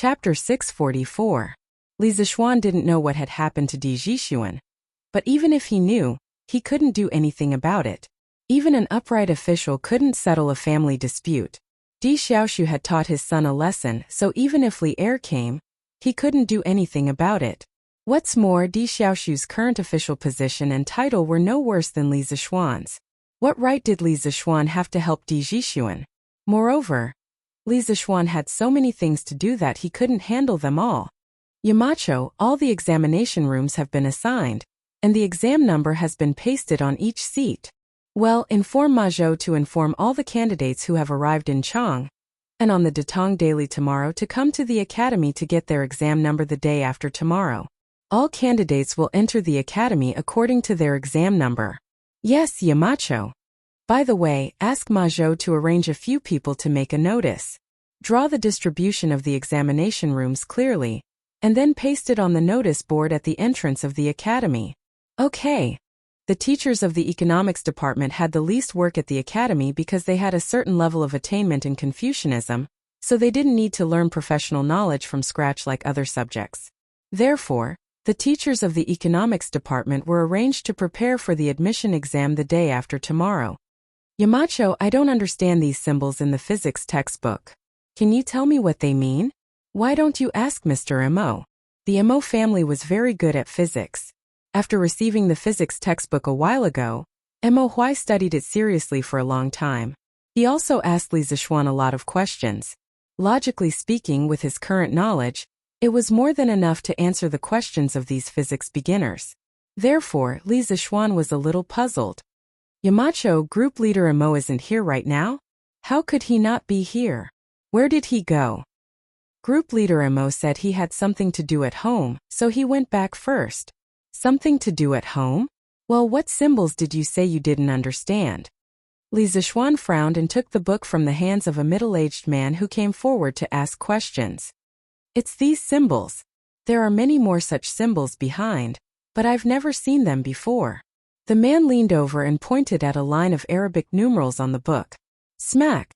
Chapter 644. Li Zixuan didn't know what had happened to Di Zhixuan. But even if he knew, he couldn't do anything about it. Even an upright official couldn't settle a family dispute. Di Xiaoxu had taught his son a lesson, so even if Li Er came, he couldn't do anything about it. What's more, Di Xiaoxu's current official position and title were no worse than Li Zixuan's. What right did Li Zixuan have to help Di Zhixuan? Moreover, Li Zixuan had so many things to do that he couldn't handle them all. Yamacho, all the examination rooms have been assigned, and the exam number has been pasted on each seat. Well, inform Mazhou to inform all the candidates who have arrived in Chang, and on the Datong Daily tomorrow to come to the academy to get their exam number the day after tomorrow. All candidates will enter the academy according to their exam number. Yes, Yamacho. By the way, ask Mazhou to arrange a few people to make a notice. Draw the distribution of the examination rooms clearly, and then paste it on the notice board at the entrance of the academy. Okay. The teachers of the economics department had the least work at the academy because they had a certain level of attainment in Confucianism, so they didn't need to learn professional knowledge from scratch like other subjects. Therefore, the teachers of the economics department were arranged to prepare for the admission exam the day after tomorrow. Yamacho, I don't understand these symbols in the physics textbook. Can you tell me what they mean? Why don't you ask Mr. Mo? The Mo family was very good at physics. After receiving the physics textbook a while ago, Mo Huai studied it seriously for a long time. He also asked Li Zixuan a lot of questions. Logically speaking, with his current knowledge, it was more than enough to answer the questions of these physics beginners. Therefore, Li Zixuan was a little puzzled. Yamacho, group leader Mo isn't here right now? How could he not be here? Where did he go? Group leader Mo said he had something to do at home, so he went back first. Something to do at home? Well, what symbols did you say you didn't understand? Li Zixuan frowned and took the book from the hands of a middle-aged man who came forward to ask questions. It's these symbols. There are many more such symbols behind, but I've never seen them before. The man leaned over and pointed at a line of Arabic numerals on the book. Smack!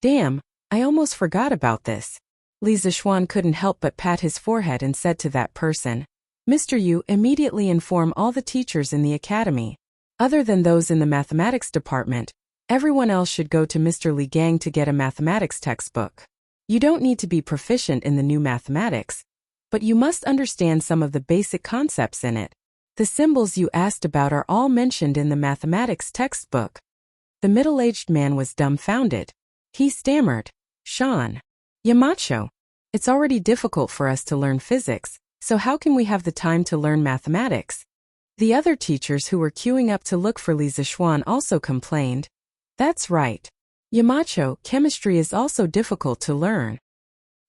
Damn, I almost forgot about this. Li Zixuan couldn't help but pat his forehead and said to that person, Mr. Yu, immediately inform all the teachers in the academy. Other than those in the mathematics department, everyone else should go to Mr. Li Gang to get a mathematics textbook. You don't need to be proficient in the new mathematics, but you must understand some of the basic concepts in it. The symbols you asked about are all mentioned in the mathematics textbook. The middle-aged man was dumbfounded. He stammered, Sean. Yamacho. It's already difficult for us to learn physics, so how can we have the time to learn mathematics? The other teachers who were queuing up to look for Li Zixuan also complained. That's right. Yamacho, chemistry is also difficult to learn.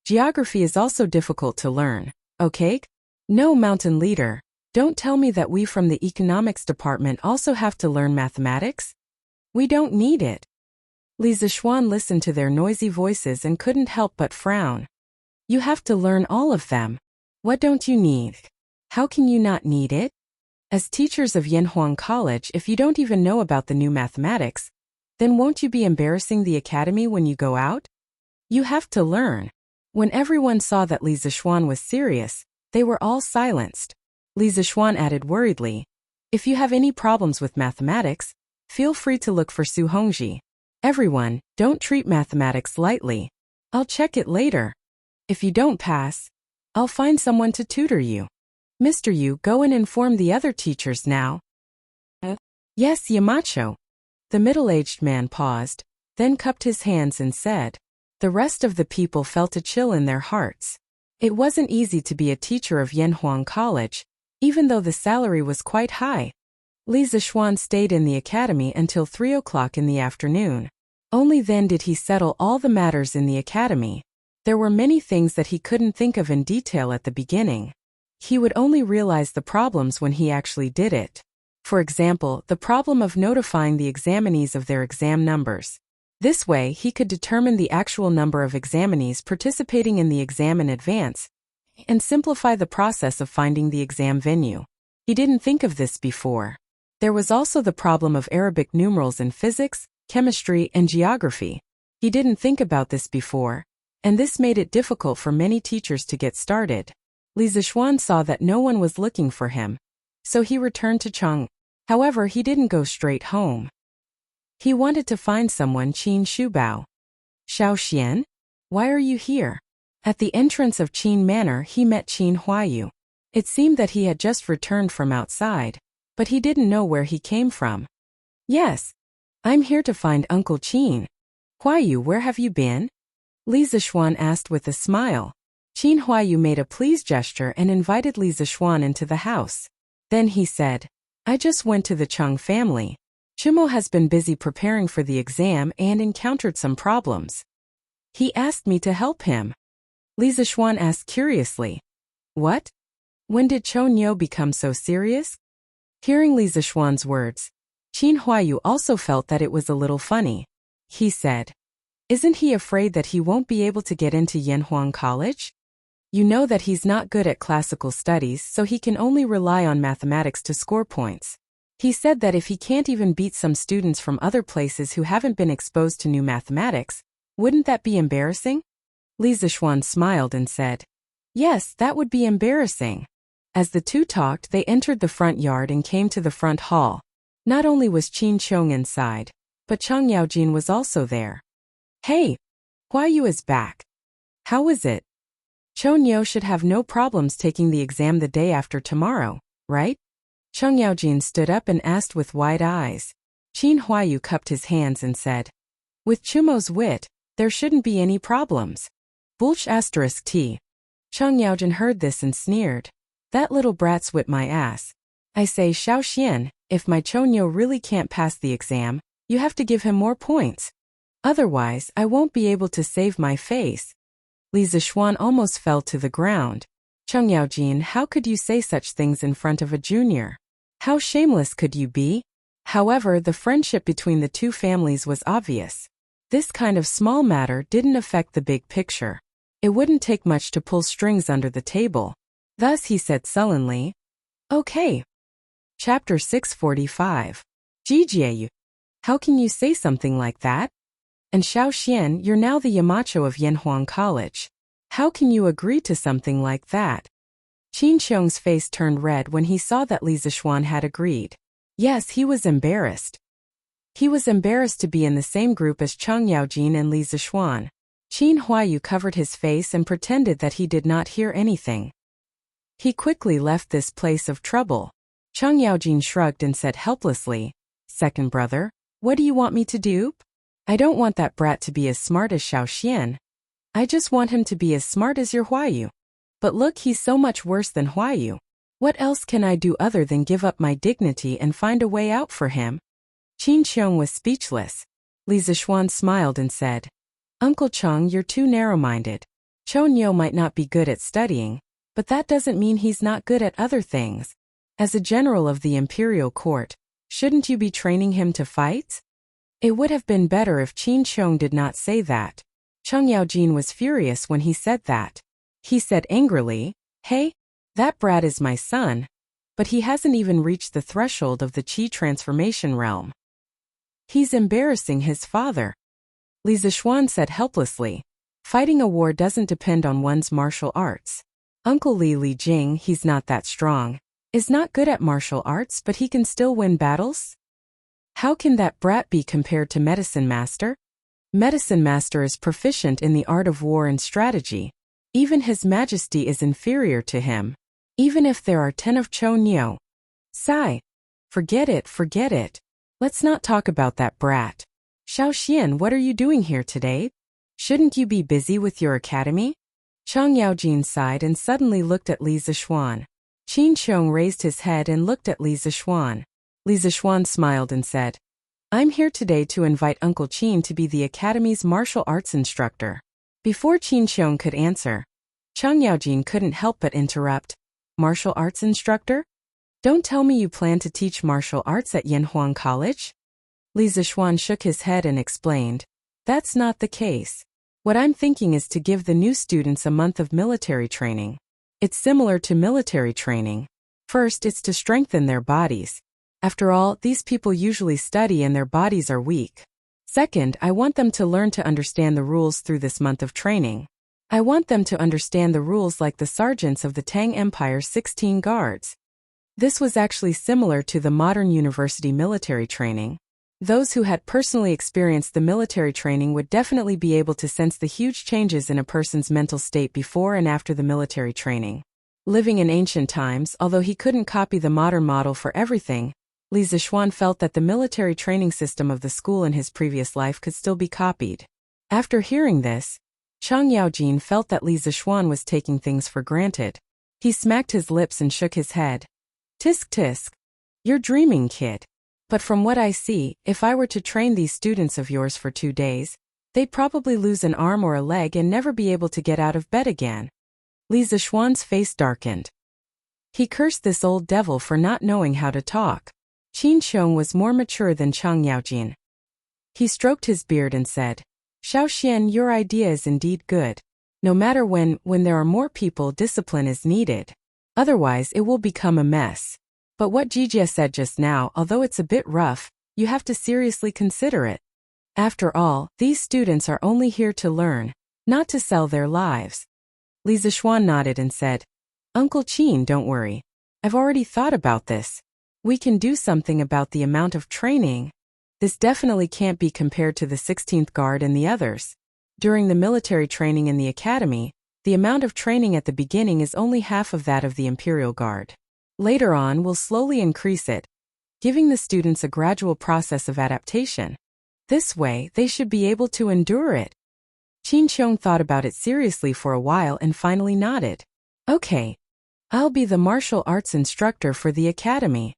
Geography is also difficult to learn, okay? No, mountain leader. Don't tell me that we from the economics department also have to learn mathematics? We don't need it. Li Zixuan listened to their noisy voices and couldn't help but frown. You have to learn all of them. What don't you need? How can you not need it? As teachers of Yanhuang College, if you don't even know about the new mathematics, then won't you be embarrassing the academy when you go out? You have to learn. When everyone saw that Li Zixuan was serious, they were all silenced. Li Zixuan added worriedly, if you have any problems with mathematics, feel free to look for Su Hongji. Everyone, don't treat mathematics lightly. I'll check it later. If you don't pass, I'll find someone to tutor you. Mr. Yu, go and inform the other teachers now. Yes, Yamacho. The middle-aged man paused, then cupped his hands and said. The rest of the people felt a chill in their hearts. It wasn't easy to be a teacher of Yanhuang College, even though the salary was quite high. Li Zixuan stayed in the academy until 3 o'clock in the afternoon. Only then did he settle all the matters in the academy. There were many things that he couldn't think of in detail at the beginning. He would only realize the problems when he actually did it. For example, the problem of notifying the examinees of their exam numbers. This way, he could determine the actual number of examinees participating in the exam in advance, and simplify the process of finding the exam venue. He didn't think of this before. There was also the problem of Arabic numerals in physics, chemistry, and geography. He didn't think about this before, and this made it difficult for many teachers to get started. Li Zixuan saw that no one was looking for him, so he returned to Cheng. However, he didn't go straight home. He wanted to find someone. Qin Shubao. Xiao Xian? Why are you here? At the entrance of Qin Manor he met Qin Huayu. It seemed that he had just returned from outside, but he didn't know where he came from. Yes. I'm here to find Uncle Qin. Huayu, where have you been? Li Zixuan asked with a smile. Qin Huayu made a pleased gesture and invited Li Zixuan into the house. Then he said, I just went to the Cheng family. Chumo has been busy preparing for the exam and encountered some problems. He asked me to help him. Li Zixuan asked curiously. What? When did Chonyo become so serious? Hearing Li Zixuan's words, Qin Huayu also felt that it was a little funny. He said, Isn't he afraid that he won't be able to get into Yanhuang College? You know that he's not good at classical studies, so he can only rely on mathematics to score points. He said that if he can't even beat some students from other places who haven't been exposed to new mathematics, wouldn't that be embarrassing? Li Zixuan smiled and said, Yes, that would be embarrassing. As the two talked, they entered the front yard and came to the front hall. Not only was Qin Chong inside, but Cheng Yaojin was also there. Hey! Huayu is back. How is it? Chonyo should have no problems taking the exam the day after tomorrow, right? Cheng Yaojin stood up and asked with wide eyes. Qin Huayu cupped his hands and said, With Chumo's wit, there shouldn't be any problems. Bulch *T. Cheng Yaojin heard this and sneered. That little brat's whipped my ass. I say, Xiao Xian, if my Chonyo really can't pass the exam, you have to give him more points. Otherwise, I won't be able to save my face. Li Zixuan almost fell to the ground. Cheng Yaojin, how could you say such things in front of a junior? How shameless could you be? However, the friendship between the two families was obvious. This kind of small matter didn't affect the big picture. It wouldn't take much to pull strings under the table. Thus he said sullenly, Okay. Chapter 645. Jijieyu. How can you say something like that? And Xiao Xian, you're now the Yamacho of Yanhuang College. How can you agree to something like that? Qin Xiong's face turned red when he saw that Li Zixuan had agreed. Yes, he was embarrassed. He was embarrassed to be in the same group as Cheng Yaojin and Li Zixuan. Qin Huayu covered his face and pretended that he did not hear anything. He quickly left this place of trouble. Cheng Yaojin shrugged and said helplessly, Second brother, what do you want me to do? I don't want that brat to be as smart as Xiao Xian. I just want him to be as smart as your Huayu. But look, he's so much worse than Huayu. What else can I do other than give up my dignity and find a way out for him? Qin Xiong was speechless. Li Zixuan smiled and said, Uncle Cheng, you're too narrow-minded. Chonyo might not be good at studying, but that doesn't mean he's not good at other things. As a general of the imperial court, shouldn't you be training him to fight? It would have been better if Qin Xiong did not say that. Cheng Yaojin was furious when he said that. He said angrily, Hey, that brat is my son, but he hasn't even reached the threshold of the Qi transformation realm. He's embarrassing his father. Li Zixuan said helplessly, Fighting a war doesn't depend on one's martial arts. Uncle Li Jing, he's not that strong, is not good at martial arts, but he can still win battles? How can that brat be compared to Medicine Master? Medicine Master is proficient in the art of war and strategy. Even His Majesty is inferior to him. Even if there are 10 of Chonyo. Sigh. Forget it. Let's not talk about that brat. Xiao Xian, what are you doing here today? Shouldn't you be busy with your academy? Cheng Yaojin sighed and suddenly looked at Li Zixuan. Qin Xiong raised his head and looked at Li Zixuan. Li Zixuan smiled and said, I'm here today to invite Uncle Qin to be the Academy's martial arts instructor. Before Qin Xiong could answer, Cheng Yaojin couldn't help but interrupt. Martial arts instructor? Don't tell me you plan to teach martial arts at Yanhuang College? Li Zixuan shook his head and explained, That's not the case. What I'm thinking is to give the new students a month of military training. It's similar to military training. First, it's to strengthen their bodies. After all, these people usually study and their bodies are weak. Second, I want them to learn to understand the rules through this month of training. I want them to understand the rules like the sergeants of the Tang Empire's 16 guards. This was actually similar to the modern university military training. Those who had personally experienced the military training would definitely be able to sense the huge changes in a person's mental state before and after the military training. Living in ancient times, although he couldn't copy the modern model for everything, Li Zixuan felt that the military training system of the school in his previous life could still be copied. After hearing this, Chang Yaojin felt that Li Zixuan was taking things for granted. He smacked his lips and shook his head. Tisk tisk. You're dreaming, kid. But from what I see, if I were to train these students of yours for 2 days, they'd probably lose an arm or a leg and never be able to get out of bed again. Li Zixuan's face darkened. He cursed this old devil for not knowing how to talk. Qin Xiong was more mature than Chang Yaojin. He stroked his beard and said, Xiao Xian, your idea is indeed good. No matter when there are more people, discipline is needed. Otherwise, it will become a mess. But what Jijia said just now, although it's a bit rough, you have to seriously consider it. After all, these students are only here to learn, not to sell their lives. Li Zixuan nodded and said, Uncle Qin, don't worry. I've already thought about this. We can do something about the amount of training. This definitely can't be compared to the 16th Guard and the others. During the military training in the academy, the amount of training at the beginning is only half of that of the Imperial Guard. Later on, we'll slowly increase it, giving the students a gradual process of adaptation. This way, they should be able to endure it. Qin Xiong thought about it seriously for a while and finally nodded. Okay. I'll be the martial arts instructor for the academy.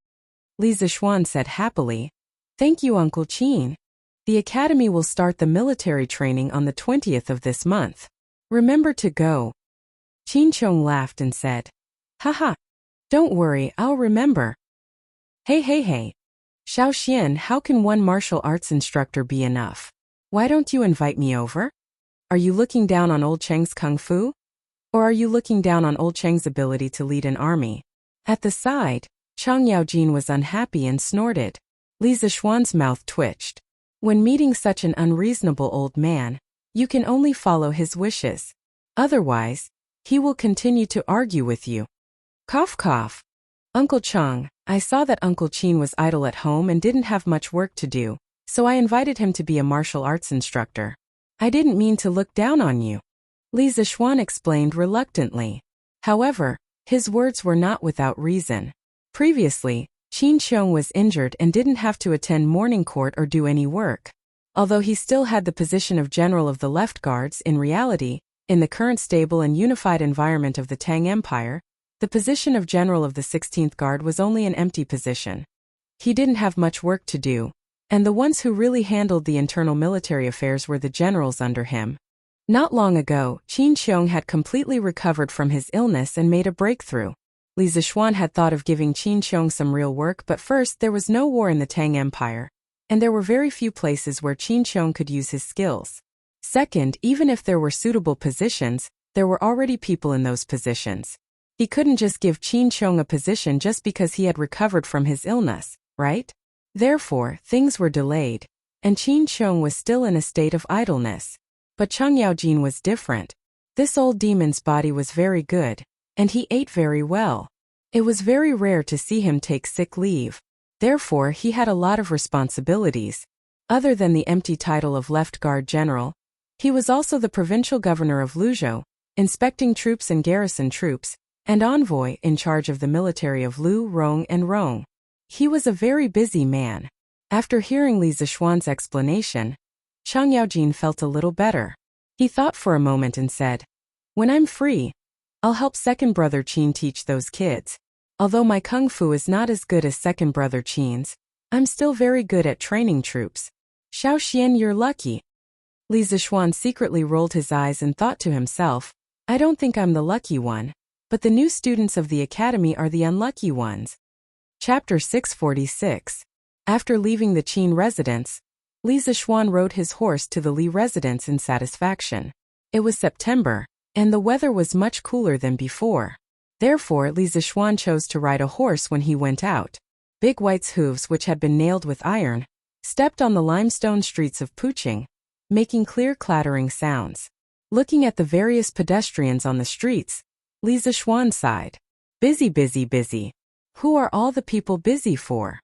Li Zixuan said happily. Thank you, Uncle Qin. The academy will start the military training on the 20th of this month. Remember to go. Qin Xiong laughed and said, Haha. Don't worry, I'll remember. Hey. Xiao Xian, how can one martial arts instructor be enough? Why don't you invite me over? Are you looking down on old Cheng's kung fu? Or are you looking down on old Cheng's ability to lead an army? At the side, Chang Yaojin was unhappy and snorted. Li Zixuan's mouth twitched. When meeting such an unreasonable old man, you can only follow his wishes. Otherwise, he will continue to argue with you. Cough cough. Uncle Chang, I saw that Uncle Qin was idle at home and didn't have much work to do, so I invited him to be a martial arts instructor. I didn't mean to look down on you. Li Zixuan explained reluctantly. However, his words were not without reason. Previously, Qin Xiong was injured and didn't have to attend morning court or do any work. Although he still had the position of general of the left guards, in reality, in the current stable and unified environment of the Tang Empire, the position of general of the 16th Guard was only an empty position. He didn't have much work to do, and the ones who really handled the internal military affairs were the generals under him. Not long ago, Qin Xiong had completely recovered from his illness and made a breakthrough. Li Zixuan had thought of giving Qin Xiong some real work, but first there was no war in the Tang Empire, and there were very few places where Qin Xiong could use his skills. Second, even if there were suitable positions, there were already people in those positions. He couldn't just give Qin Xiong a position just because he had recovered from his illness, right? Therefore, things were delayed, and Qin Xiong was still in a state of idleness. But Chang Yaojin was different. This old demon's body was very good, and he ate very well. It was very rare to see him take sick leave. Therefore, he had a lot of responsibilities. Other than the empty title of Left Guard General, he was also the provincial governor of Luzhou, inspecting troops and garrison troops, and envoy in charge of the military of Lu, Rong, and Rong. He was a very busy man. After hearing Li Zixuan's explanation, Chang Yaojin felt a little better. He thought for a moment and said, When I'm free, I'll help second brother Qin teach those kids. Although my kung fu is not as good as second brother Qin's, I'm still very good at training troops. Xiao Xian, you're lucky. Li Zixuan secretly rolled his eyes and thought to himself, I don't think I'm the lucky one, but the new students of the academy are the unlucky ones. Chapter 646. After leaving the Qin residence, Li Zixuan rode his horse to the Li residence in satisfaction. It was September, and the weather was much cooler than before. Therefore, Li Zixuan chose to ride a horse when he went out. Big White's hooves, which had been nailed with iron, stepped on the limestone streets of Puqing, making clear clattering sounds. Looking at the various pedestrians on the streets, Li Zixuan sighed. Busy, busy, busy. Who are all the people busy for?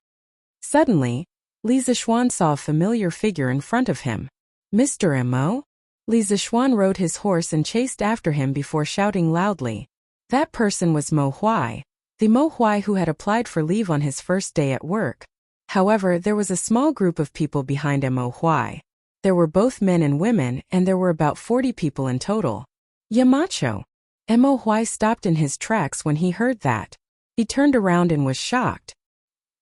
Suddenly, Li Zixuan saw a familiar figure in front of him. Mr. Mo? Li Zixuan rode his horse and chased after him before shouting loudly. That person was Mo Huai, the Mo Huai who had applied for leave on his first day at work. However, there was a small group of people behind Mo Huai. There were both men and women, and there were about 40 people in total. Yamacho. Mo Huai stopped in his tracks when he heard that. He turned around and was shocked.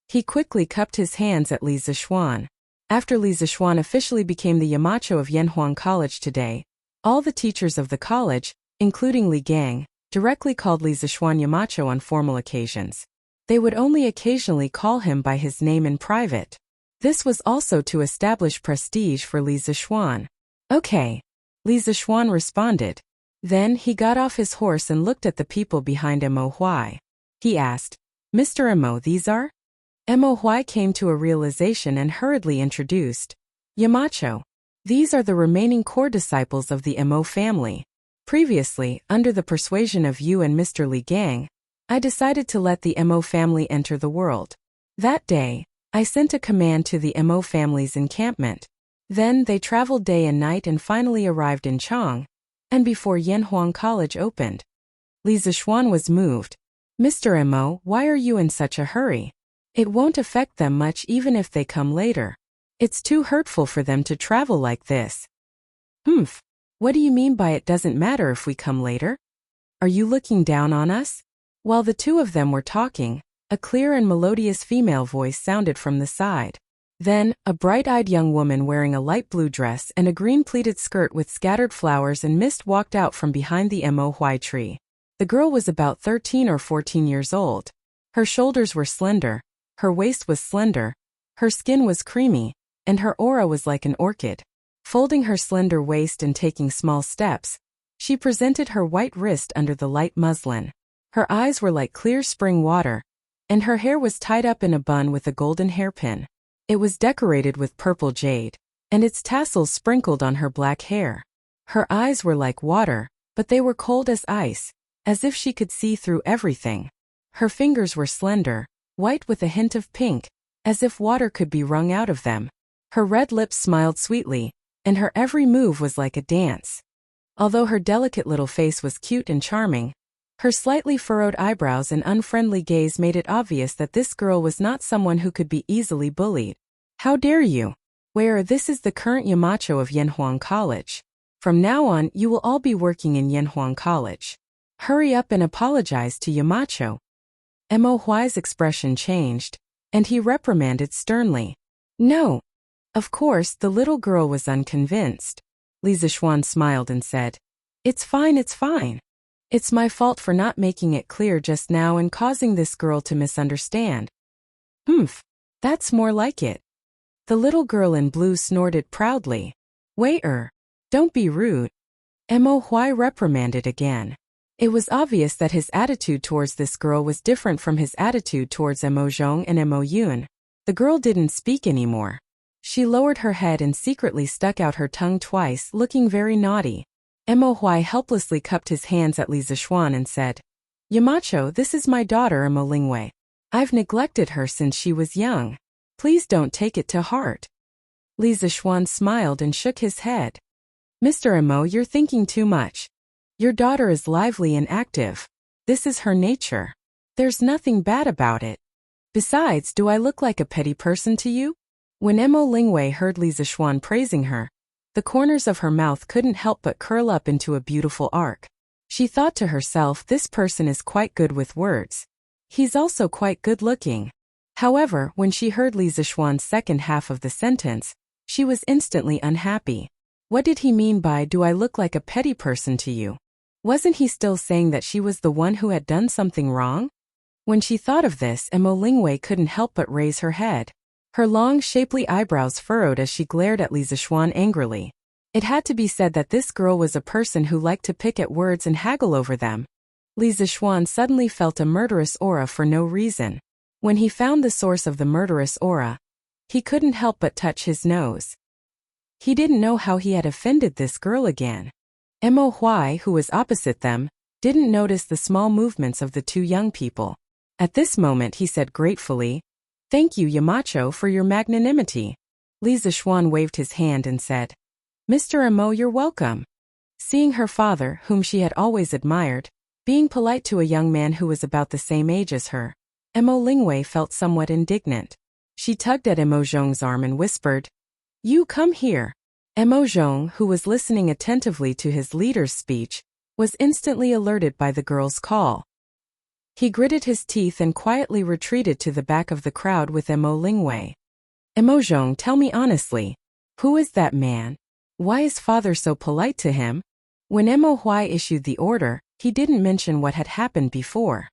He quickly cupped his hands at Li Zixuan. After Li Zixuan officially became the Yamacho of Yanhuang College today, all the teachers of the college, including Li Gang, directly called Li Zixuan Yamacho on formal occasions. They would only occasionally call him by his name in private. This was also to establish prestige for Li Zixuan. Okay, Li Zixuan responded. Then he got off his horse and looked at the people behind Mo Huai. He asked, Mr. Mo, these are? Mo Huai came to a realization and hurriedly introduced. Yamacho. These are the remaining core disciples of the Mo family. Previously, under the persuasion of you and Mr. Li Gang, I decided to let the Mo family enter the world. That day, I sent a command to the Mo family's encampment. Then they traveled day and night and finally arrived in Chang, and before Yanhuang College opened. Li Zixuan was moved. Mr. Mo, why are you in such a hurry? It won't affect them much even if they come later. It's too hurtful for them to travel like this. Humph. What do you mean by it doesn't matter if we come later? Are you looking down on us? While the two of them were talking, a clear and melodious female voice sounded from the side. Then, a bright-eyed young woman wearing a light blue dress and a green pleated skirt with scattered flowers and mist walked out from behind the Mo Huai tree. The girl was about 13 or 14 years old. Her shoulders were slender, her waist was slender, her skin was creamy, and her aura was like an orchid. Folding her slender waist and taking small steps, she presented her white wrist under the light muslin. Her eyes were like clear spring water, and her hair was tied up in a bun with a golden hairpin. It was decorated with purple jade, and its tassels sprinkled on her black hair. Her eyes were like water, but they were cold as ice, as if she could see through everything. Her fingers were slender, white with a hint of pink, as if water could be wrung out of them. Her red lips smiled sweetly, and her every move was like a dance. Although her delicate little face was cute and charming, her slightly furrowed eyebrows and unfriendly gaze made it obvious that this girl was not someone who could be easily bullied. How dare you? This is the current Yamacho of Yanhuang College. From now on, you will all be working in Yanhuang College. Hurry up and apologize to Yamacho. Mo Huai's expression changed, and he reprimanded sternly. No. Of course, the little girl was unconvinced. Li Zixuan smiled and said, It's fine, it's fine. It's my fault for not making it clear just now and causing this girl to misunderstand. Humph, that's more like it. The little girl in blue snorted proudly. Waiter, don't be rude. Mo Huai reprimanded again. It was obvious that his attitude towards this girl was different from his attitude towards Mo Zhong and Mo Yun. The girl didn't speak anymore. She lowered her head and secretly stuck out her tongue twice, looking very naughty. Mo Huai helplessly cupped his hands at Li Zixuan and said, Yamacho, this is my daughter Mo Lingwei. I've neglected her since she was young. Please don't take it to heart. Li Zixuan smiled and shook his head. Mr. Mo, you're thinking too much. Your daughter is lively and active. This is her nature. There's nothing bad about it. Besides, do I look like a petty person to you? When Mo Lingwei heard Li Zixuan praising her, the corners of her mouth couldn't help but curl up into a beautiful arc. She thought to herself, this person is quite good with words. He's also quite good-looking. However, when she heard Li Zixuan's second half of the sentence, she was instantly unhappy. What did he mean by, do I look like a petty person to you? Wasn't he still saying that she was the one who had done something wrong? When she thought of this, Mo Lingwei couldn't help but raise her head. Her long, shapely eyebrows furrowed as she glared at Li Zixuan angrily. It had to be said that this girl was a person who liked to pick at words and haggle over them. Li Zixuan suddenly felt a murderous aura for no reason. When he found the source of the murderous aura, he couldn't help but touch his nose. He didn't know how he had offended this girl again. Mo Huai, who was opposite them, didn't notice the small movements of the two young people. At this moment he said gratefully, "Thank you, Yamacho, for your magnanimity." Li Zishuan waved his hand and said, "Mr. Mo, you're welcome." Seeing her father, whom she had always admired, being polite to a young man who was about the same age as her, Mo Lingwei felt somewhat indignant. She tugged at Mo Zhong's arm and whispered, "You come here." Mo Zhong, who was listening attentively to his leader's speech, was instantly alerted by the girl's call. He gritted his teeth and quietly retreated to the back of the crowd with Mo Lingwei. "Mo Zhong, tell me honestly, who is that man? Why is father so polite to him?" When Mo Huai issued the order, he didn't mention what had happened before.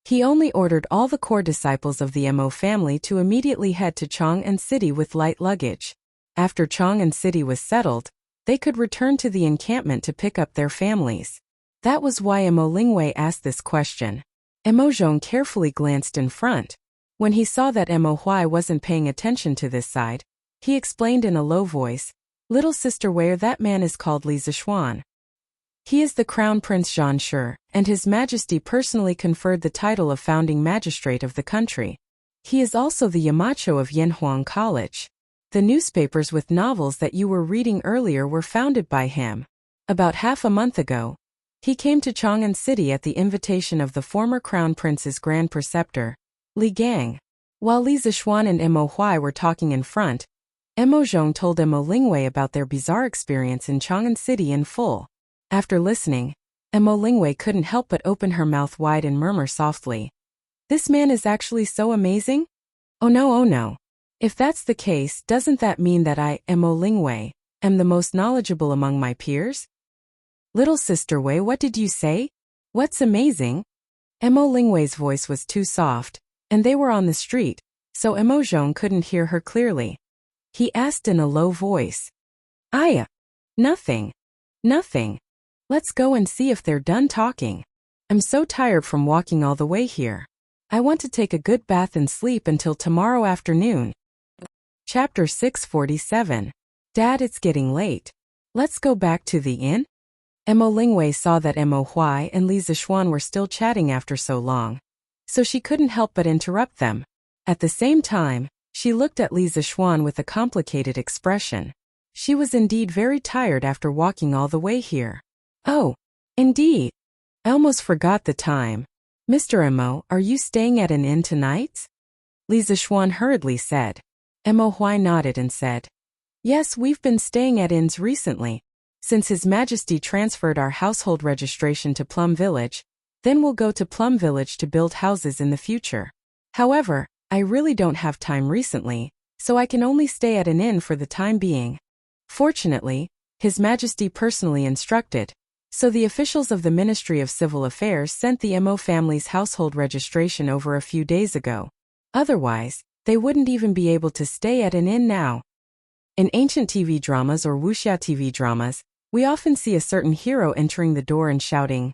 He only ordered all the core disciples of the Mo family to immediately head to Chang'an City with light luggage. After Chang'an City was settled, they could return to the encampment to pick up their families. That was why Mo Lingwei asked this question. Mo Zhong carefully glanced in front. When he saw that Mo Huai wasn't paying attention to this side, he explained in a low voice, "Little sister Wei, that man is called Li Zishuan. He is the Crown Prince Zhan Shi, and His Majesty personally conferred the title of founding magistrate of the country. He is also the Yamacho of Yanhuang College. The newspapers with novels that you were reading earlier were founded by him. About half a month ago, he came to Chang'an City at the invitation of the former Crown Prince's Grand Preceptor, Li Gang." While Li Zishuan and Mo Huai were talking in front, Mo Zhong told Mo Lingwei about their bizarre experience in Chang'an City in full. After listening, Mo Lingwei couldn't help but open her mouth wide and murmur softly, "This man is actually so amazing? Oh no, oh no. If that's the case, doesn't that mean that I, Mo Lingwei, am the most knowledgeable among my peers?" "Little sister Wei, what did you say? What's amazing?" Mo Lingwei's voice was too soft, and they were on the street, so Mo Zhong couldn't hear her clearly. He asked in a low voice, Nothing. Nothing. Let's go and see if they're done talking. I'm so tired from walking all the way here. I want to take a good bath and sleep until tomorrow afternoon." Chapter 647. "Dad, it's getting late. Let's go back to the inn?" Mo Lingwei saw that Mo Huai and Li Zishuan were still chatting after so long, so she couldn't help but interrupt them. At the same time, she looked at Li Zishuan with a complicated expression. She was indeed very tired after walking all the way here. "Oh, indeed. I almost forgot the time. Mr. Mo, are you staying at an inn tonight?" Li Zishuan hurriedly said. Mo Huai nodded and said, "Yes, we've been staying at inns recently. Since His Majesty transferred our household registration to Plum Village, then we'll go to Plum Village to build houses in the future. However, I really don't have time recently, so I can only stay at an inn for the time being. Fortunately, His Majesty personally instructed, so the officials of the Ministry of Civil Affairs sent the Mo family's household registration over a few days ago. Otherwise, they wouldn't even be able to stay at an inn now." In ancient TV dramas or wuxia TV dramas, we often see a certain hero entering the door and shouting,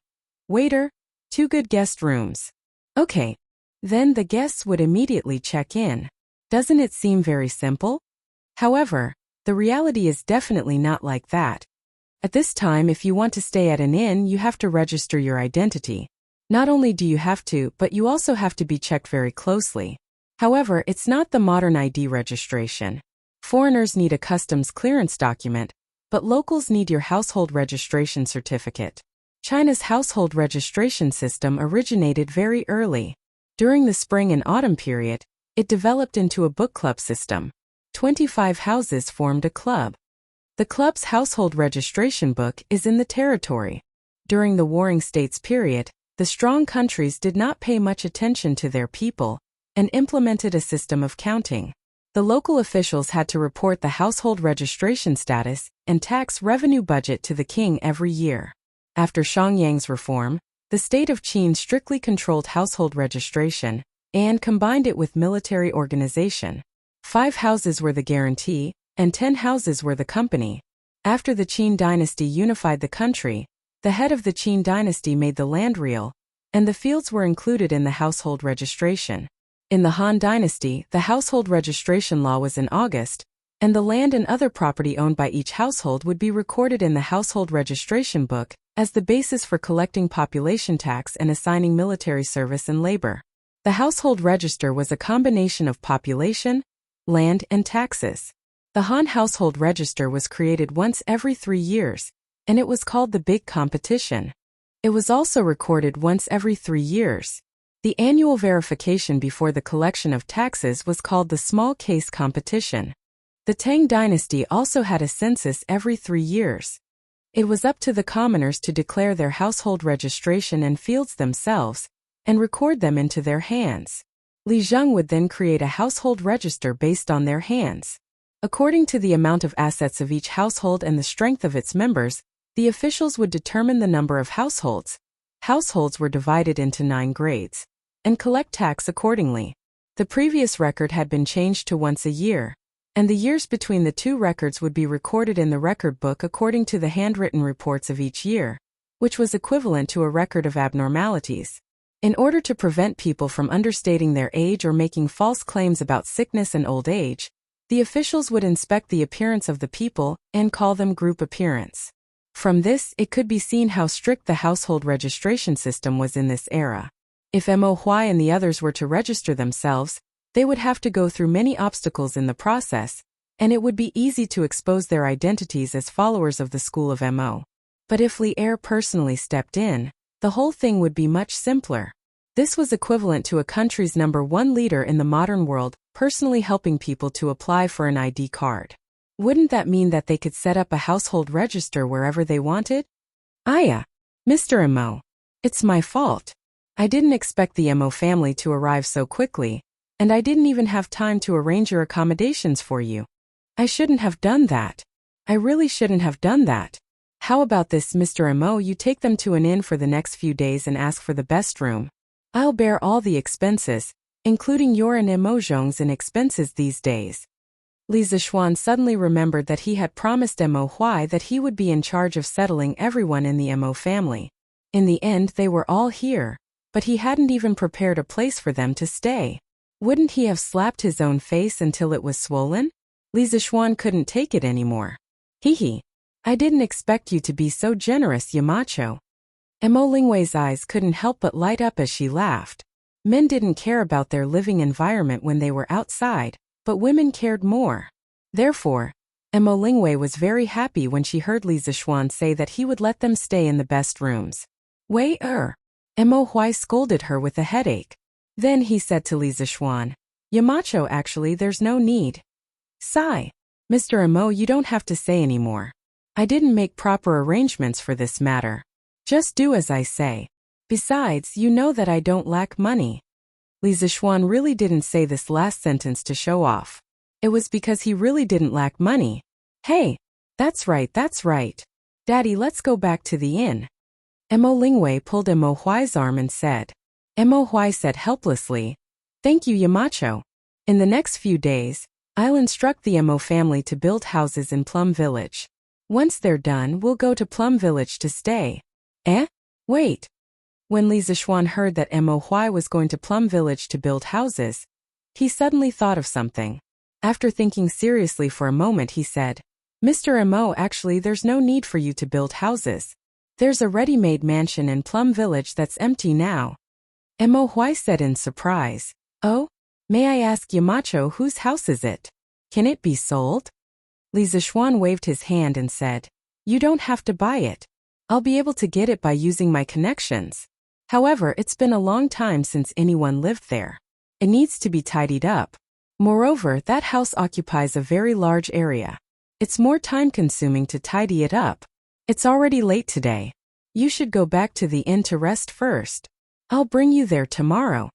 "Waiter, 2 good guest rooms." Okay. Then the guests would immediately check in. Doesn't it seem very simple? However, the reality is definitely not like that. At this time, if you want to stay at an inn, you have to register your identity. Not only do you have to, but you also have to be checked very closely. However, it's not the modern ID registration. Foreigners need a customs clearance document, but locals need your household registration certificate. China's household registration system originated very early. During the spring and autumn period, it developed into a book club system. 25 houses formed a club. The club's household registration book is in the territory. During the Warring States period, the strong countries did not pay much attention to their people and implemented a system of counting. The local officials had to report the household registration status and tax revenue budget to the king every year. After Xiangyang's reform, the state of Qin strictly controlled household registration and combined it with military organization. 5 houses were the guarantee, and 10 houses were the company. After the Qin dynasty unified the country, the head of the Qin dynasty made the land real, and the fields were included in the household registration. In the Han dynasty, the household registration law was in August, and the land and other property owned by each household would be recorded in the household registration book as the basis for collecting population tax and assigning military service and labor. The household register was a combination of population, land, and taxes. The Han household register was created once every 3 years, and it was called the Big Competition. It was also recorded once every 3 years. The annual verification before the collection of taxes was called the Small Case Competition. The Tang dynasty also had a census every 3 years. It was up to the commoners to declare their household registration and fields themselves, and record them into their hands. Li Zheng would then create a household register based on their hands. According to the amount of assets of each household and the strength of its members, the officials would determine the number of households. Households were divided into 9 grades, and collect tax accordingly. The previous record had been changed to once a year, and the years between the 2 records would be recorded in the record book according to the handwritten reports of each year, which was equivalent to a record of abnormalities. In order to prevent people from understating their age or making false claims about sickness and old age, the officials would inspect the appearance of the people and call them group appearance. From this, it could be seen how strict the household registration system was in this era. If Mo Huai and the others were to register themselves, they would have to go through many obstacles in the process, and it would be easy to expose their identities as followers of the school of Mo. But if Li Er personally stepped in, the whole thing would be much simpler. This was equivalent to a country's #1 leader in the modern world, personally helping people to apply for an ID card. Wouldn't that mean that they could set up a household register wherever they wanted? Mr. Mo. It's my fault. I didn't expect the Mo family to arrive so quickly, and I didn't even have time to arrange your accommodations for you. I shouldn't have done that. I really shouldn't have done that. How about this, Mr. Mo? You take them to an inn for the next few days and ask for the best room. I'll bear all the expenses, including your and Mo Zhong's expenses these days. Li Zishuan suddenly remembered that he had promised Mo Huai that he would be in charge of settling everyone in the Mo family. In the end, they were all here, but he hadn't even prepared a place for them to stay. Wouldn't he have slapped his own face until it was swollen? Li Zishuan couldn't take it anymore. I didn't expect you to be so generous, Yamacho. Mo Lingwei's eyes couldn't help but light up as she laughed. Men didn't care about their living environment when they were outside, but women cared more. Therefore, Mo Lingwei was very happy when she heard Li Zishuan say that he would let them stay in the best rooms. Mo Huai scolded her with a headache. Then he said to Li Zishuan, Yamacho, actually there's no need. Sigh. Mr. Mo, you don't have to say anymore. I didn't make proper arrangements for this matter. Just do as I say. Besides, you know that I don't lack money. Li Zishuan really didn't say this last sentence to show off. It was because he really didn't lack money. Hey, that's right. Daddy, let's go back to the inn. Mo Lingwei pulled Mo Huai's arm and said. Mo Huai said helplessly, Thank you, Yamacho. In the next few days, I'll instruct the Mo family to build houses in Plum Village. Once they're done, we'll go to Plum Village to stay. Wait. When Li Zishuan heard that Mo Huai was going to Plum Village to build houses, he suddenly thought of something. After thinking seriously for a moment, he said, Mr. Mo, actually there's no need for you to build houses. There's a ready-made mansion in Plum Village that's empty now. Mo Huai said in surprise, Oh? May I ask, Yamacho, whose house is it? Can it be sold? Li Zishuan waved his hand and said, You don't have to buy it. I'll be able to get it by using my connections. However, it's been a long time since anyone lived there. It needs to be tidied up. Moreover, that house occupies a very large area. It's more time-consuming to tidy it up. It's already late today. You should go back to the inn to rest first. I'll bring you there tomorrow.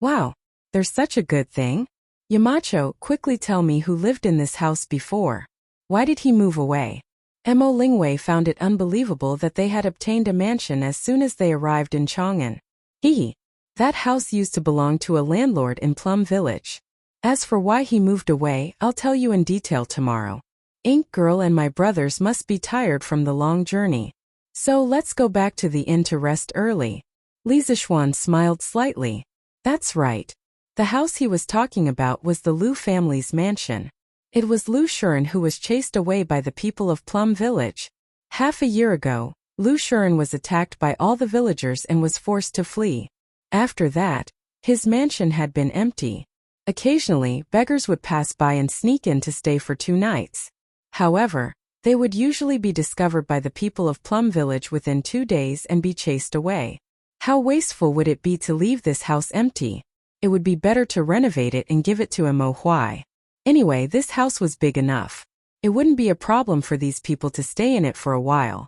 Wow, there's such a good thing. Yamacho, quickly tell me who lived in this house before. Why did he move away? Mo Lingwei found it unbelievable that they had obtained a mansion as soon as they arrived in Chang'an. That house used to belong to a landlord in Plum Village. As for why he moved away, I'll tell you in detail tomorrow. Ink Girl and my brothers must be tired from the long journey. So let's go back to the inn to rest early. Li Zishuan smiled slightly. That's right. The house he was talking about was the Liu family's mansion. It was Lu Shuren who was chased away by the people of Plum Village. Half a year ago, Lu Shuren was attacked by all the villagers and was forced to flee. After that, his mansion had been empty. Occasionally, beggars would pass by and sneak in to stay for 2 nights. However, they would usually be discovered by the people of Plum Village within 2 days and be chased away. How wasteful would it be to leave this house empty? It would be better to renovate it and give it to a Mo Huai. Anyway, this house was big enough. It wouldn't be a problem for these people to stay in it for a while.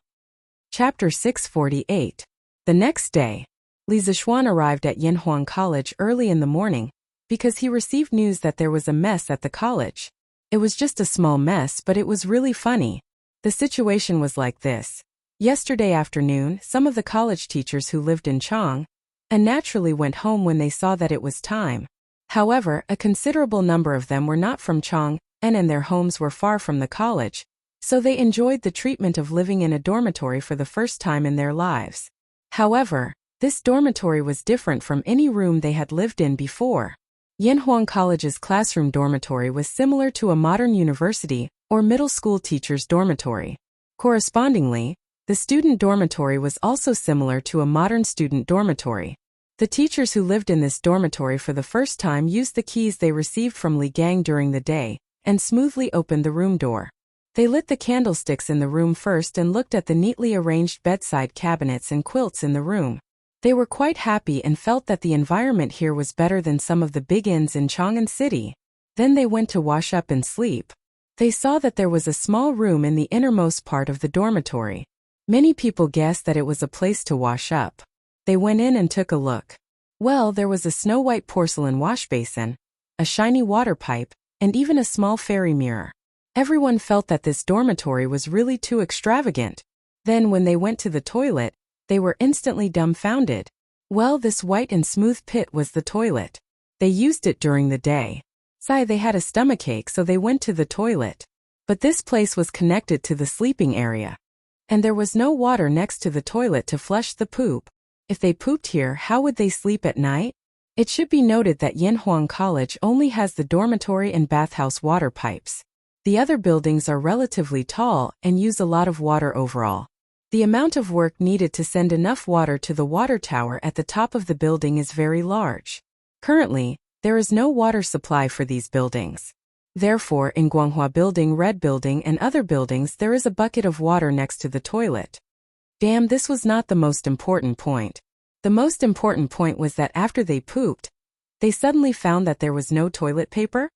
Chapter 648. The next day, Li Zixuan arrived at Yanhuang College early in the morning because he received news that there was a mess at the college. It was just a small mess, but it was really funny. The situation was like this. Yesterday afternoon, some of the college teachers who lived in Chang and naturally went home when they saw that it was time. However, a considerable number of them were not from Chang and their homes were far from the college, so they enjoyed the treatment of living in a dormitory for the first time in their lives. However, this dormitory was different from any room they had lived in before. Yanhuang College's classroom dormitory was similar to a modern university or middle school teacher's dormitory. Correspondingly, the student dormitory was also similar to a modern student dormitory. The teachers who lived in this dormitory for the first time used the keys they received from Li Gang during the day and smoothly opened the room door. They lit the candlesticks in the room first and looked at the neatly arranged bedside cabinets and quilts in the room. They were quite happy and felt that the environment here was better than some of the big inns in Chang'an City. Then they went to wash up and sleep. They saw that there was a small room in the innermost part of the dormitory. Many people guessed that it was a place to wash up. They went in and took a look. Well, there was a snow-white porcelain wash basin, a shiny water pipe, and even a small fairy mirror. Everyone felt that this dormitory was really too extravagant. Then when they went to the toilet, they were instantly dumbfounded. Well, this white and smooth pit was the toilet. They used it during the day. They had a stomachache, so they went to the toilet. But this place was connected to the sleeping area. And there was no water next to the toilet to flush the poop. If they pooped here, how would they sleep at night? It should be noted that Yanhuang College only has the dormitory and bathhouse water pipes. The other buildings are relatively tall and use a lot of water overall. The amount of work needed to send enough water to the water tower at the top of the building is very large. Currently, there is no water supply for these buildings. Therefore, in Guanghua Building, Red Building, and other buildings, there is a bucket of water next to the toilet. Damn, this was not the most important point. The most important point was that after they pooped, they suddenly found that there was no toilet paper?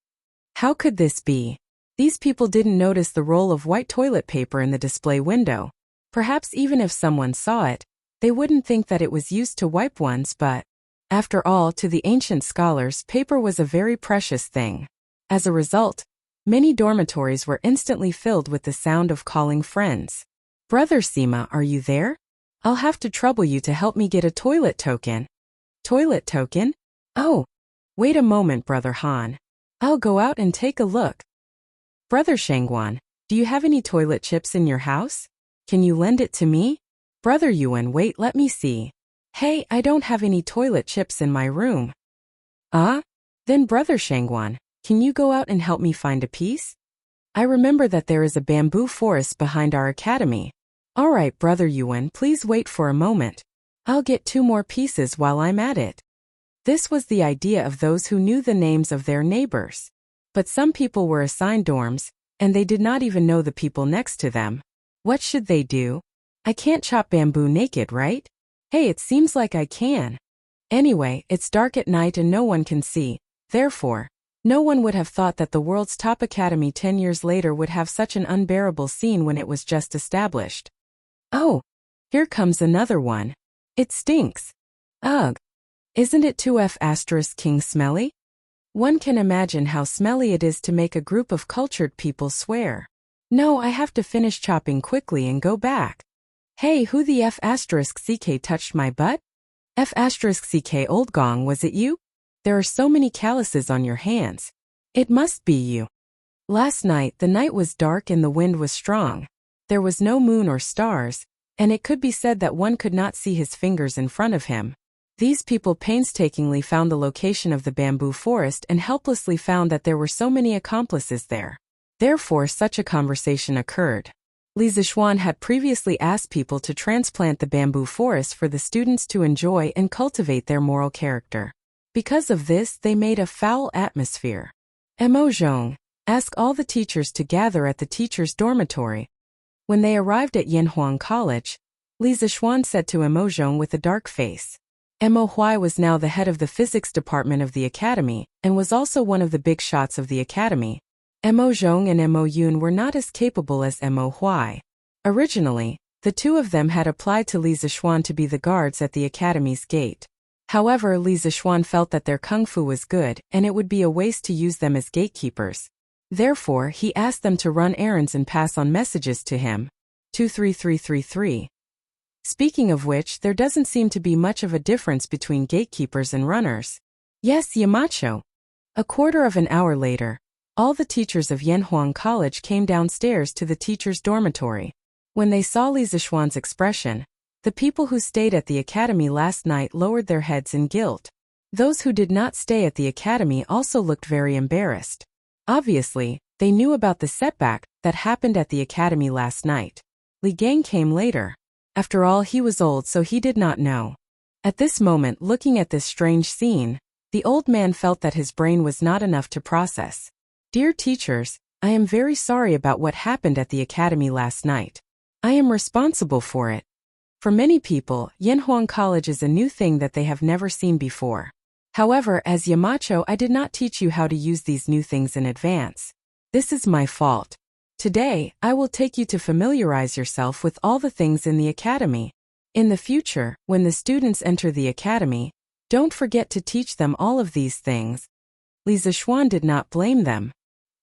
How could this be? These people didn't notice the roll of white toilet paper in the display window. Perhaps even if someone saw it, they wouldn't think that it was used to wipe ones, but after all, to the ancient scholars, paper was a very precious thing. As a result, many dormitories were instantly filled with the sound of calling friends. Brother Sima, are you there? I'll have to trouble you to help me get a toilet token. Toilet token? Oh, wait a moment, Brother Han. I'll go out and take a look. Brother Shangguan, do you have any toilet chips in your house? Can you lend it to me? Brother Yuan, wait, let me see. Hey, I don't have any toilet chips in my room. Then Brother Shangguan, can you go out and help me find a piece? I remember that there is a bamboo forest behind our academy. All right, Brother Yuan, please wait for a moment. I'll get 2 more pieces while I'm at it. This was the idea of those who knew the names of their neighbors. But some people were assigned dorms, and they did not even know the people next to them. What should they do? I can't chop bamboo naked, right? Hey, it seems like I can. Anyway, it's dark at night and no one can see. Therefore, no one would have thought that the world's top academy 10 years later would have such an unbearable scene when it was just established. Oh, here comes another one. It stinks. Ugh. Isn't it 2F** King smelly? One can imagine how smelly it is to make a group of cultured people swear. No, I have to finish chopping quickly and go back. Hey, who the F*** touched my butt? F*** Old Gong, was it you? There are so many calluses on your hands. It must be you. Last night, the night was dark and the wind was strong. There was no moon or stars, and it could be said that one could not see his fingers in front of him. These people painstakingly found the location of the bamboo forest and helplessly found that there were so many accomplices there. Therefore, such a conversation occurred. Li Zixuan had previously asked people to transplant the bamboo forest for the students to enjoy and cultivate their moral character. Because of this, they made a foul atmosphere. Mo Zhong, ask all the teachers to gather at the teachers' dormitory. When they arrived at Yanhuang College, Li Zixuan said to Mo Zhong with a dark face. Mo Huai was now the head of the physics department of the academy, and was also one of the big shots of the academy. Mo Zhong and Mo Yun were not as capable as Mo Huai. Originally, the two of them had applied to Li Zixuan to be the guards at the academy's gate. However, Li Zixuan felt that their kung fu was good, and it would be a waste to use them as gatekeepers. Therefore, he asked them to run errands and pass on messages to him. 23333. Speaking of which, there doesn't seem to be much of a difference between gatekeepers and runners. Yes, Yamacho. A quarter of an hour later, all the teachers of Yanhuang College came downstairs to the teachers' dormitory. When they saw Li Zixuan's expression, the people who stayed at the academy last night lowered their heads in guilt. Those who did not stay at the academy also looked very embarrassed. Obviously, they knew about the setback that happened at the academy last night. Li Gang came later. After all, he was old, so he did not know. At this moment, looking at this strange scene, the old man felt that his brain was not enough to process. Dear teachers, I am very sorry about what happened at the academy last night. I am responsible for it. For many people, Yanhuang College is a new thing that they have never seen before. However, as Yamacho, I did not teach you how to use these new things in advance. This is my fault. Today, I will take you to familiarize yourself with all the things in the academy. In the future, when the students enter the academy, don't forget to teach them all of these things. Li Zixuan did not blame them.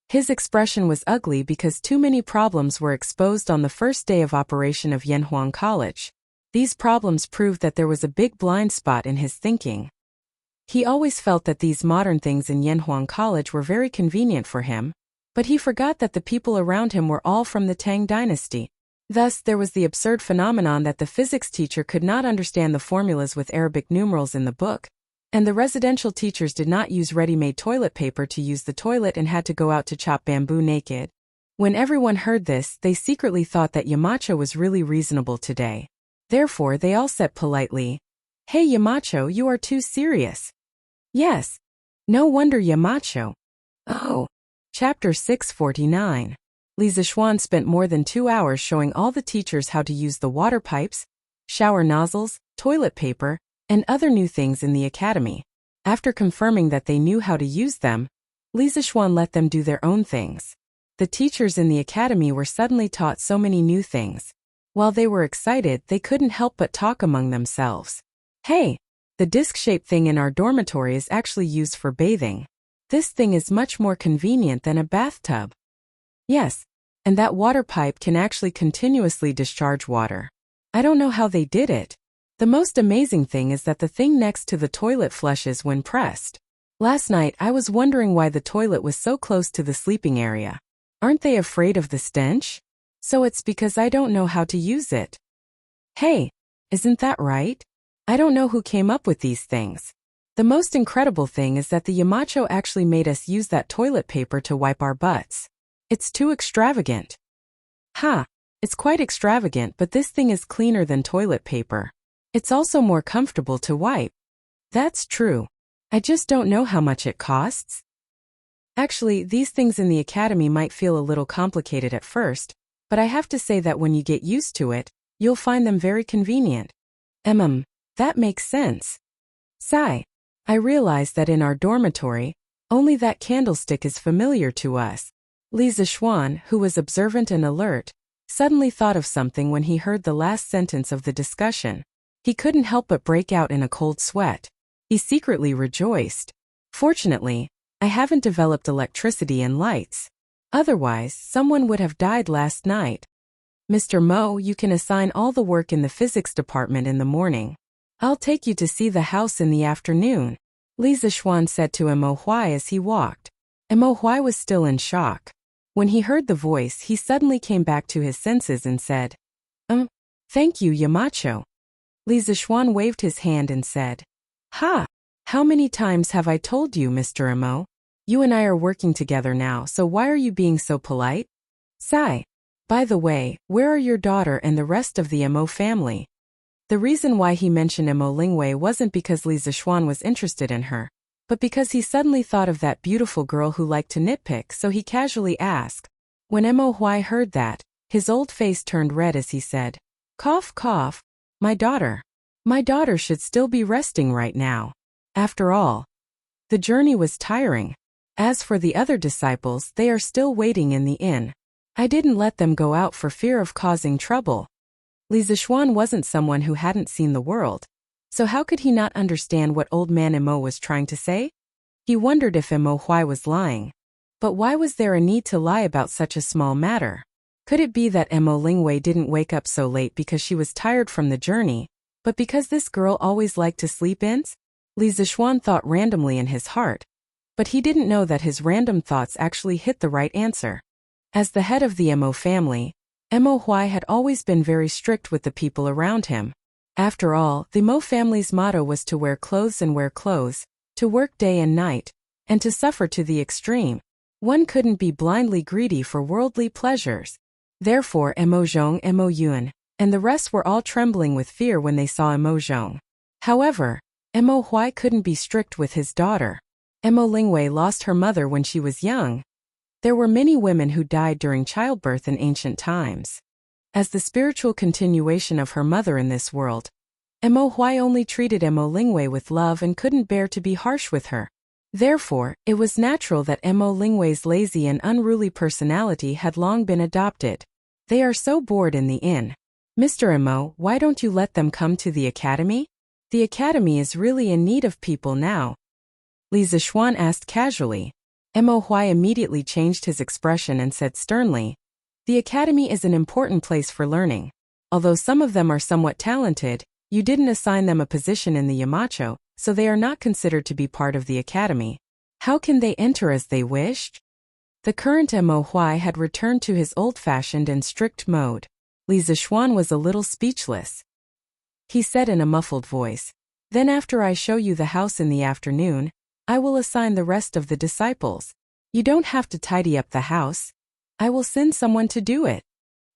His expression was ugly because too many problems were exposed on the first day of operation of Yanhuang College. These problems proved that there was a big blind spot in his thinking. He always felt that these modern things in Yanhuang College were very convenient for him, but he forgot that the people around him were all from the Tang dynasty. Thus, there was the absurd phenomenon that the physics teacher could not understand the formulas with Arabic numerals in the book, and the residential teachers did not use ready-made toilet paper to use the toilet and had to go out to chop bamboo naked. When everyone heard this, they secretly thought that Yamacho was really reasonable today. Therefore, they all said politely, "Hey Yamacho, you are too serious." Yes. No wonder Yamacho. Oh. Chapter 649. Li Zixuan spent more than 2 hours showing all the teachers how to use the water pipes, shower nozzles, toilet paper, and other new things in the academy. After confirming that they knew how to use them, Li Zixuan let them do their own things. The teachers in the academy were suddenly taught so many new things. While they were excited, they couldn't help but talk among themselves. Hey, the disc-shaped thing in our dormitory is actually used for bathing. This thing is much more convenient than a bathtub. Yes, and that water pipe can actually continuously discharge water. I don't know how they did it. The most amazing thing is that the thing next to the toilet flushes when pressed. Last night I was wondering why the toilet was so close to the sleeping area. Aren't they afraid of the stench? So it's because I don't know how to use it. Hey, isn't that right? I don't know who came up with these things. The most incredible thing is that the Yamacho actually made us use that toilet paper to wipe our butts. It's too extravagant. Ha, it's quite extravagant, but this thing is cleaner than toilet paper. It's also more comfortable to wipe. That's true. I just don't know how much it costs. Actually, these things in the academy might feel a little complicated at first, but I have to say that when you get used to it, you'll find them very convenient. That makes sense. Sigh. I realize that in our dormitory, only that candlestick is familiar to us. Li Zixuan, who was observant and alert, suddenly thought of something when he heard the last sentence of the discussion. He couldn't help but break out in a cold sweat. He secretly rejoiced. Fortunately, I haven't developed electricity and lights. Otherwise, someone would have died last night. Mr. Mo, you can assign all the work in the physics department in the morning. I'll take you to see the house in the afternoon, Li Zixuan said to Mo Huai as he walked. Mo Huai was still in shock. When he heard the voice, he suddenly came back to his senses and said, Thank you, Yamacho. Li Zixuan waved his hand and said, Ha! How many times have I told you, Mr. Mo? You and I are working together now, so why are you being so polite? Sigh. By the way, where are your daughter and the rest of the Mo family? The reason why he mentioned Mo Lingwei wasn't because Li Zixuan was interested in her, but because he suddenly thought of that beautiful girl who liked to nitpick, so he casually asked. When Mo Huai heard that, his old face turned red as he said, "Cough, cough. My daughter. My daughter should still be resting right now. After all, the journey was tiring. As for the other disciples, they are still waiting in the inn. I didn't let them go out for fear of causing trouble." Li Zixuan wasn't someone who hadn't seen the world, so how could he not understand what old man Mo was trying to say? He wondered if Mo Huai was lying. But why was there a need to lie about such a small matter? Could it be that Mo Lingwei didn't wake up so late because she was tired from the journey, but because this girl always liked to sleep in? Li Zixuan thought randomly in his heart, but he didn't know that his random thoughts actually hit the right answer. As the head of the Mo family, Mo Huai had always been very strict with the people around him. After all, the Mo family's motto was to wear clothes and wear clothes, to work day and night, and to suffer to the extreme. One couldn't be blindly greedy for worldly pleasures. Therefore Mo Zhong, Mo Yuan, and the rest were all trembling with fear when they saw Mo Zhong. However, Mo Huai couldn't be strict with his daughter. Mo Lingwei lost her mother when she was young. There were many women who died during childbirth in ancient times. As the spiritual continuation of her mother in this world, Mo Huai only treated Mo Lingwei with love and couldn't bear to be harsh with her. Therefore, it was natural that Mo Lingwei's lazy and unruly personality had long been adopted. They are so bored in the inn. Mr. Mo, why don't you let them come to the academy? The academy is really in need of people now. Li Zixuan asked casually. Mo Huai immediately changed his expression and said sternly, "The academy is an important place for learning. Although some of them are somewhat talented, you didn't assign them a position in the Yamacho, so they are not considered to be part of the academy. How can they enter as they wished?" The current Mo Huai had returned to his old-fashioned and strict mode. Li Zixuan was a little speechless. He said in a muffled voice, "Then after I show you the house in the afternoon, I will assign the rest of the disciples. You don't have to tidy up the house. I will send someone to do it."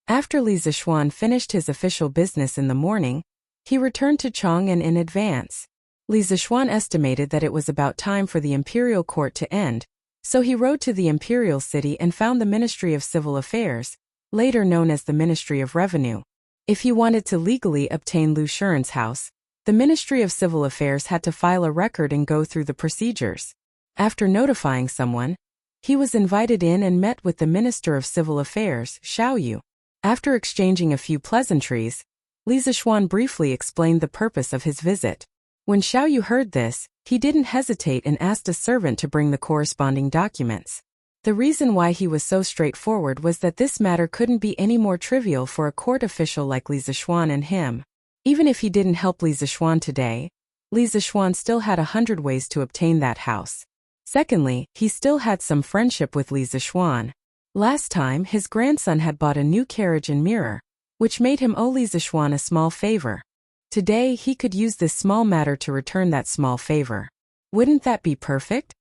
After Li Zixuan finished his official business in the morning, he returned to Chang'an in advance. Li Zixuan estimated that it was about time for the imperial court to end, so he rode to the imperial city and found the Ministry of Civil Affairs, later known as the Ministry of Revenue. If he wanted to legally obtain Lu Shuren's house, the Ministry of Civil Affairs had to file a record and go through the procedures. After notifying someone, he was invited in and met with the Minister of Civil Affairs, Xiao Yu. After exchanging a few pleasantries, Li Zixuan briefly explained the purpose of his visit. When Xiao Yu heard this, he didn't hesitate and asked a servant to bring the corresponding documents. The reason why he was so straightforward was that this matter couldn't be any more trivial for a court official like Li Zixuan and him. Even if he didn't help Li Zixuan today, Li Zixuan still had 100 ways to obtain that house. Secondly, he still had some friendship with Li Zixuan. Last time, his grandson had bought a new carriage and mirror, which made him owe Li Zixuan a small favor. Today, he could use this small matter to return that small favor. Wouldn't that be perfect?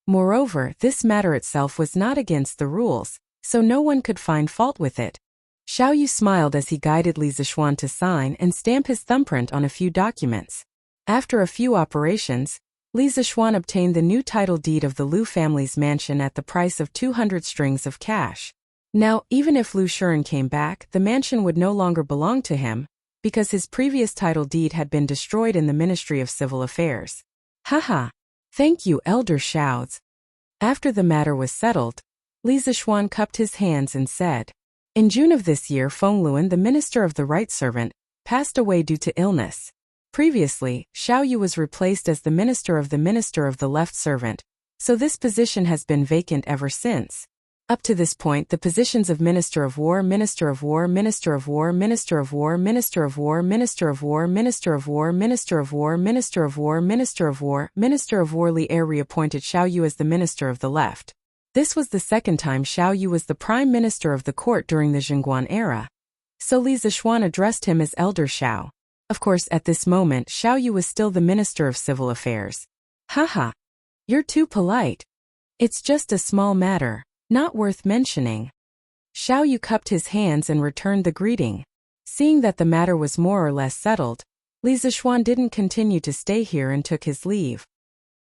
Moreover, this matter itself was not against the rules, so no one could find fault with it. Xiao Yu smiled as he guided Li Zixuan to sign and stamp his thumbprint on a few documents. After a few operations, Li Zixuan obtained the new title deed of the Lu family's mansion at the price of 200 strings of cash. Now, even if Lu Shuren came back, the mansion would no longer belong to him, because his previous title deed had been destroyed in the Ministry of Civil Affairs. Haha. Thank you, Elder Xiaozi. After the matter was settled, Li Zixuan cupped his hands and said, "In June of this year, Feng Luan, the minister of the right servant, passed away due to illness. Previously, Xiao Yu was replaced as the minister of the left servant, so this position has been vacant ever since. Up to this point, the positions of Minister of War, Minister of War, Minister of War, Minister of War, Minister of War, Minister of War, Minister of War, Minister of War, Minister of War, Minister of War, Minister of War Li Er reappointed Xiao Yu as the minister of the left. This was the second time Xiao Yu was the prime minister of the court during the Jingguan era. So Li Zixuan addressed him as Elder Xiao. Of course, at this moment, Xiao Yu was still the Minister of Civil Affairs. Haha. You're too polite. It's just a small matter, not worth mentioning. Xiao Yu cupped his hands and returned the greeting. Seeing that the matter was more or less settled, Li Zixuan didn't continue to stay here and took his leave.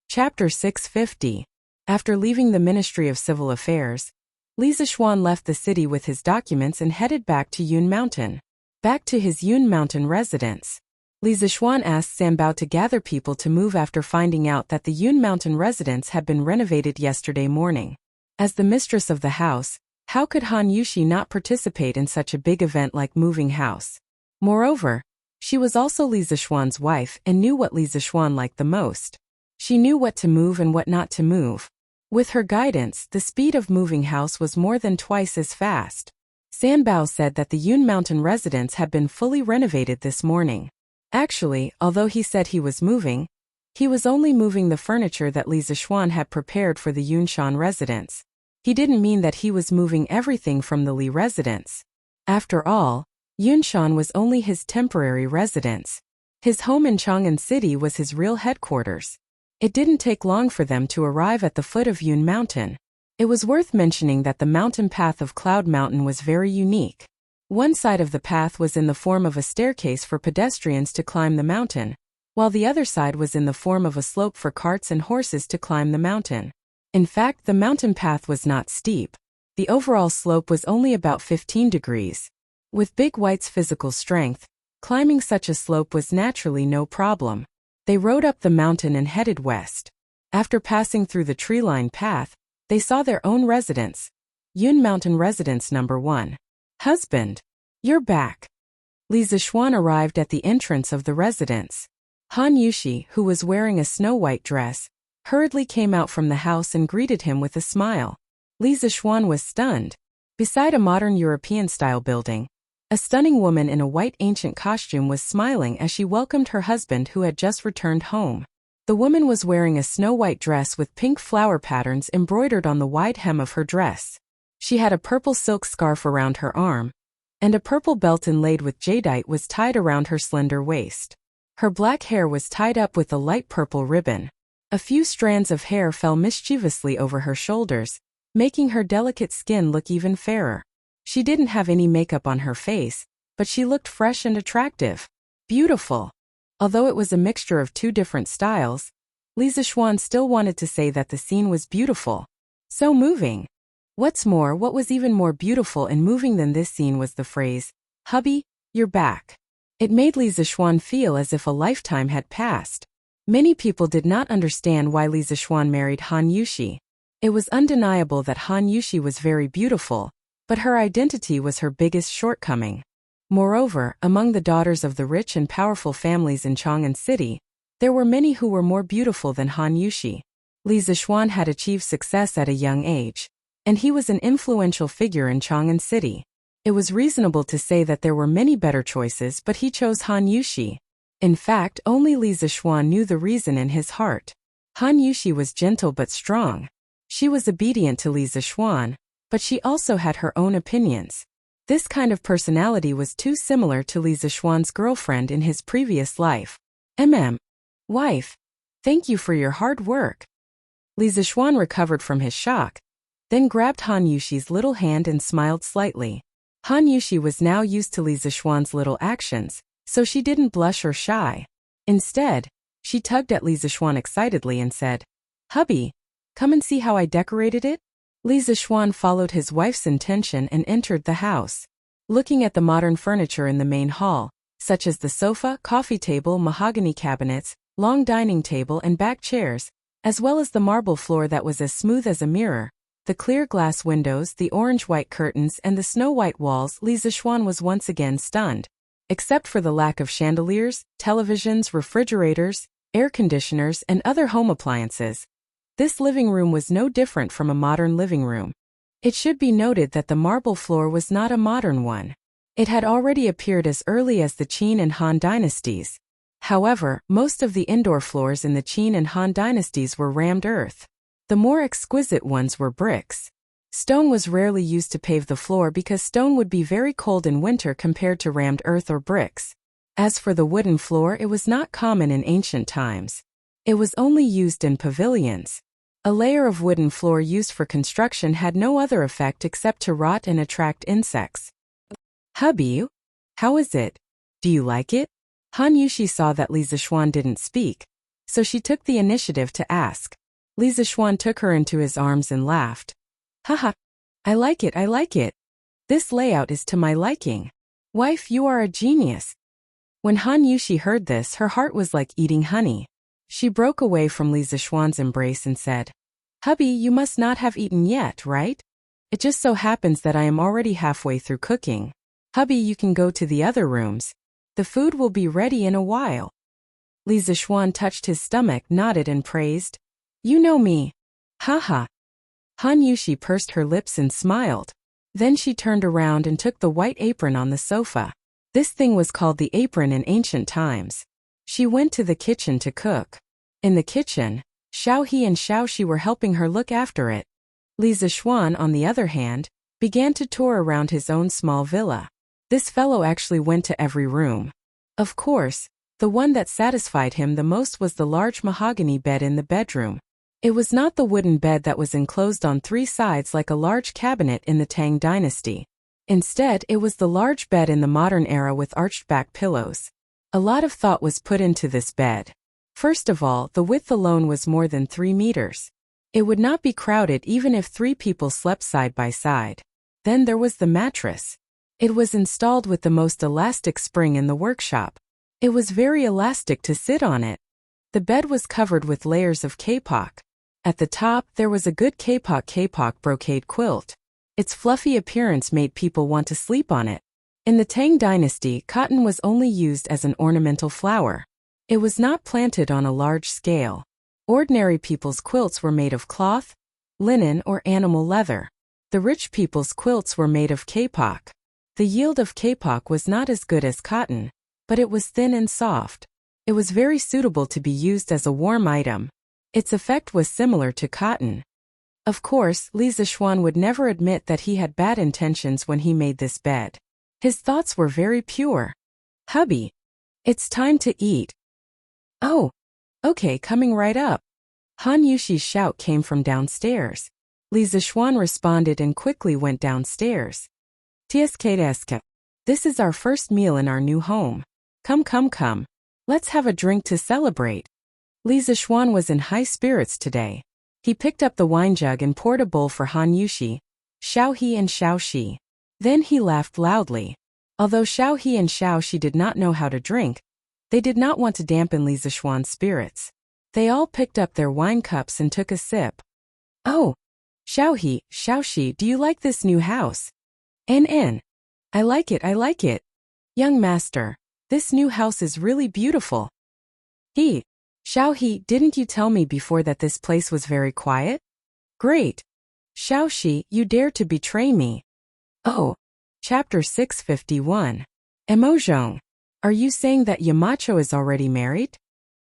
Chapter 650. After leaving the Ministry of Civil Affairs, Li Zixuan left the city with his documents and headed back to Yun Mountain. Back to his Yun Mountain residence. Li Zixuan asked Sanbao to gather people to move after finding out that the Yun Mountain residence had been renovated yesterday morning. As the mistress of the house, how could Han Yushi not participate in such a big event like moving house? Moreover, she was also Li Zixuan's wife and knew what Li Zixuan liked the most. She knew what to move and what not to move. With her guidance, the speed of moving house was more than twice as fast. Sanbao said that the Yun Mountain residence had been fully renovated this morning. Actually, although he said he was moving, he was only moving the furniture that Li Zixuan had prepared for the Yunshan residence. He didn't mean that he was moving everything from the Li residence. After all, Yunshan was only his temporary residence. His home in Chang'an City was his real headquarters. It didn't take long for them to arrive at the foot of Yun Mountain. It was worth mentioning that the mountain path of Cloud Mountain was very unique. One side of the path was in the form of a staircase for pedestrians to climb the mountain, while the other side was in the form of a slope for carts and horses to climb the mountain. In fact, the mountain path was not steep. The overall slope was only about 15 degrees. With Big White's physical strength, climbing such a slope was naturally no problem. They rode up the mountain and headed west. After passing through the tree-lined path, they saw their own residence. Yun Mountain Residence Number 1. Husband, you're back. Li Zixuan arrived at the entrance of the residence. Han Yushi, who was wearing a snow-white dress, hurriedly came out from the house and greeted him with a smile. Li Zixuan was stunned. Beside a modern European-style building, a stunning woman in a white ancient costume was smiling as she welcomed her husband who had just returned home. The woman was wearing a snow-white dress with pink flower patterns embroidered on the wide hem of her dress. She had a purple silk scarf around her arm, and a purple belt inlaid with jadeite was tied around her slender waist. Her black hair was tied up with a light purple ribbon. A few strands of hair fell mischievously over her shoulders, making her delicate skin look even fairer. She didn't have any makeup on her face, but she looked fresh and attractive. Beautiful. Although it was a mixture of two different styles, Li Zixuan still wanted to say that the scene was beautiful. So moving. What's more, what was even more beautiful and moving than this scene was the phrase, "Hubby, you're back." It made Li Zixuan feel as if a lifetime had passed. Many people did not understand why Li Zixuan married Han Yushi. It was undeniable that Han Yushi was very beautiful, but her identity was her biggest shortcoming. Moreover, among the daughters of the rich and powerful families in Chang'an City, there were many who were more beautiful than Han Yushi. Li Zixuan had achieved success at a young age, and he was an influential figure in Chang'an City. It was reasonable to say that there were many better choices, but he chose Han Yushi. In fact, only Li Zixuan knew the reason in his heart. Han Yushi was gentle but strong. She was obedient to Li Zixuan, but she also had her own opinions. This kind of personality was too similar to Li Zixuan's girlfriend in his previous life. Wife, thank you for your hard work. Li Zixuan recovered from his shock, then grabbed Han Yushi's little hand and smiled slightly. Han Yushi was now used to Li Zixuan's little actions, so she didn't blush or shy. Instead, she tugged at Li Zixuan excitedly and said, "Hubby, come and see how I decorated it?" Li Zixuan followed his wife's intention and entered the house. Looking at the modern furniture in the main hall, such as the sofa, coffee table, mahogany cabinets, long dining table and back chairs, as well as the marble floor that was as smooth as a mirror, the clear glass windows, the orange-white curtains and the snow-white walls, Li Zixuan was once again stunned. Except for the lack of chandeliers, televisions, refrigerators, air conditioners and other home appliances, this living room was no different from a modern living room. It should be noted that the marble floor was not a modern one. It had already appeared as early as the Qin and Han dynasties. However, most of the indoor floors in the Qin and Han dynasties were rammed earth. The more exquisite ones were bricks. Stone was rarely used to pave the floor because stone would be very cold in winter compared to rammed earth or bricks. As for the wooden floor, it was not common in ancient times. It was only used in pavilions. A layer of wooden floor used for construction had no other effect except to rot and attract insects. Hubby, how is it? Do you like it? Han Yushi saw that Li Zixuan didn't speak, so she took the initiative to ask. Li Zixuan took her into his arms and laughed. Haha, I like it, I like it. This layout is to my liking. Wife, you are a genius. When Han Yushi heard this, her heart was like eating honey. She broke away from Li Zixuan's embrace and said, Hubby, you must not have eaten yet, right? It just so happens that I am already halfway through cooking. Hubby, you can go to the other rooms. The food will be ready in a while. Li Zixuan touched his stomach, nodded and praised. You know me. Haha. Han Yushi pursed her lips and smiled. Then she turned around and took the white apron on the sofa. This thing was called the apron in ancient times. She went to the kitchen to cook. In the kitchen, Xiao He and Xiao Shi were helping her look after it. Li Zixuan, on the other hand, began to tour around his own small villa. This fellow actually went to every room. Of course, the one that satisfied him the most was the large mahogany bed in the bedroom. It was not the wooden bed that was enclosed on 3 sides like a large cabinet in the Tang dynasty. Instead, it was the large bed in the modern era with arched back pillows. A lot of thought was put into this bed. First of all, the width alone was more than 3 meters. It would not be crowded even if 3 people slept side by side. Then there was the mattress. It was installed with the most elastic spring in the workshop. It was very elastic to sit on it. The bed was covered with layers of kapok. At the top, there was a good kapok brocade quilt. Its fluffy appearance made people want to sleep on it. In the Tang dynasty, cotton was only used as an ornamental flower. It was not planted on a large scale. Ordinary people's quilts were made of cloth, linen, or animal leather. The rich people's quilts were made of kapok. The yield of kapok was not as good as cotton, but it was thin and soft. It was very suitable to be used as a warm item. Its effect was similar to cotton. Of course, Li Zixuan would never admit that he had bad intentions when he made this bed. His thoughts were very pure. Hubby, it's time to eat. Oh, okay, coming right up. Han Yushi's shout came from downstairs. Li Zixuan responded and quickly went downstairs. Tieske, this is our first meal in our new home. Come. Let's have a drink to celebrate. Li Zixuan was in high spirits today. He picked up the wine jug and poured a bowl for Han Yushi, Xiao He and Xiao Shi. Then he laughed loudly. Although Xiao He and Xiao Shi did not know how to drink, they did not want to dampen Li Zixuan's spirits. They all picked up their wine cups and took a sip. Oh, Xiao He, Xiao Shi, do you like this new house? I like it. Young master, this new house is really beautiful. Xiao He, didn't you tell me before that this place was very quiet? Great. Xiao Shi, you dare to betray me. Oh. Chapter 651. Emozhong. Are you saying that Yamacho is already married?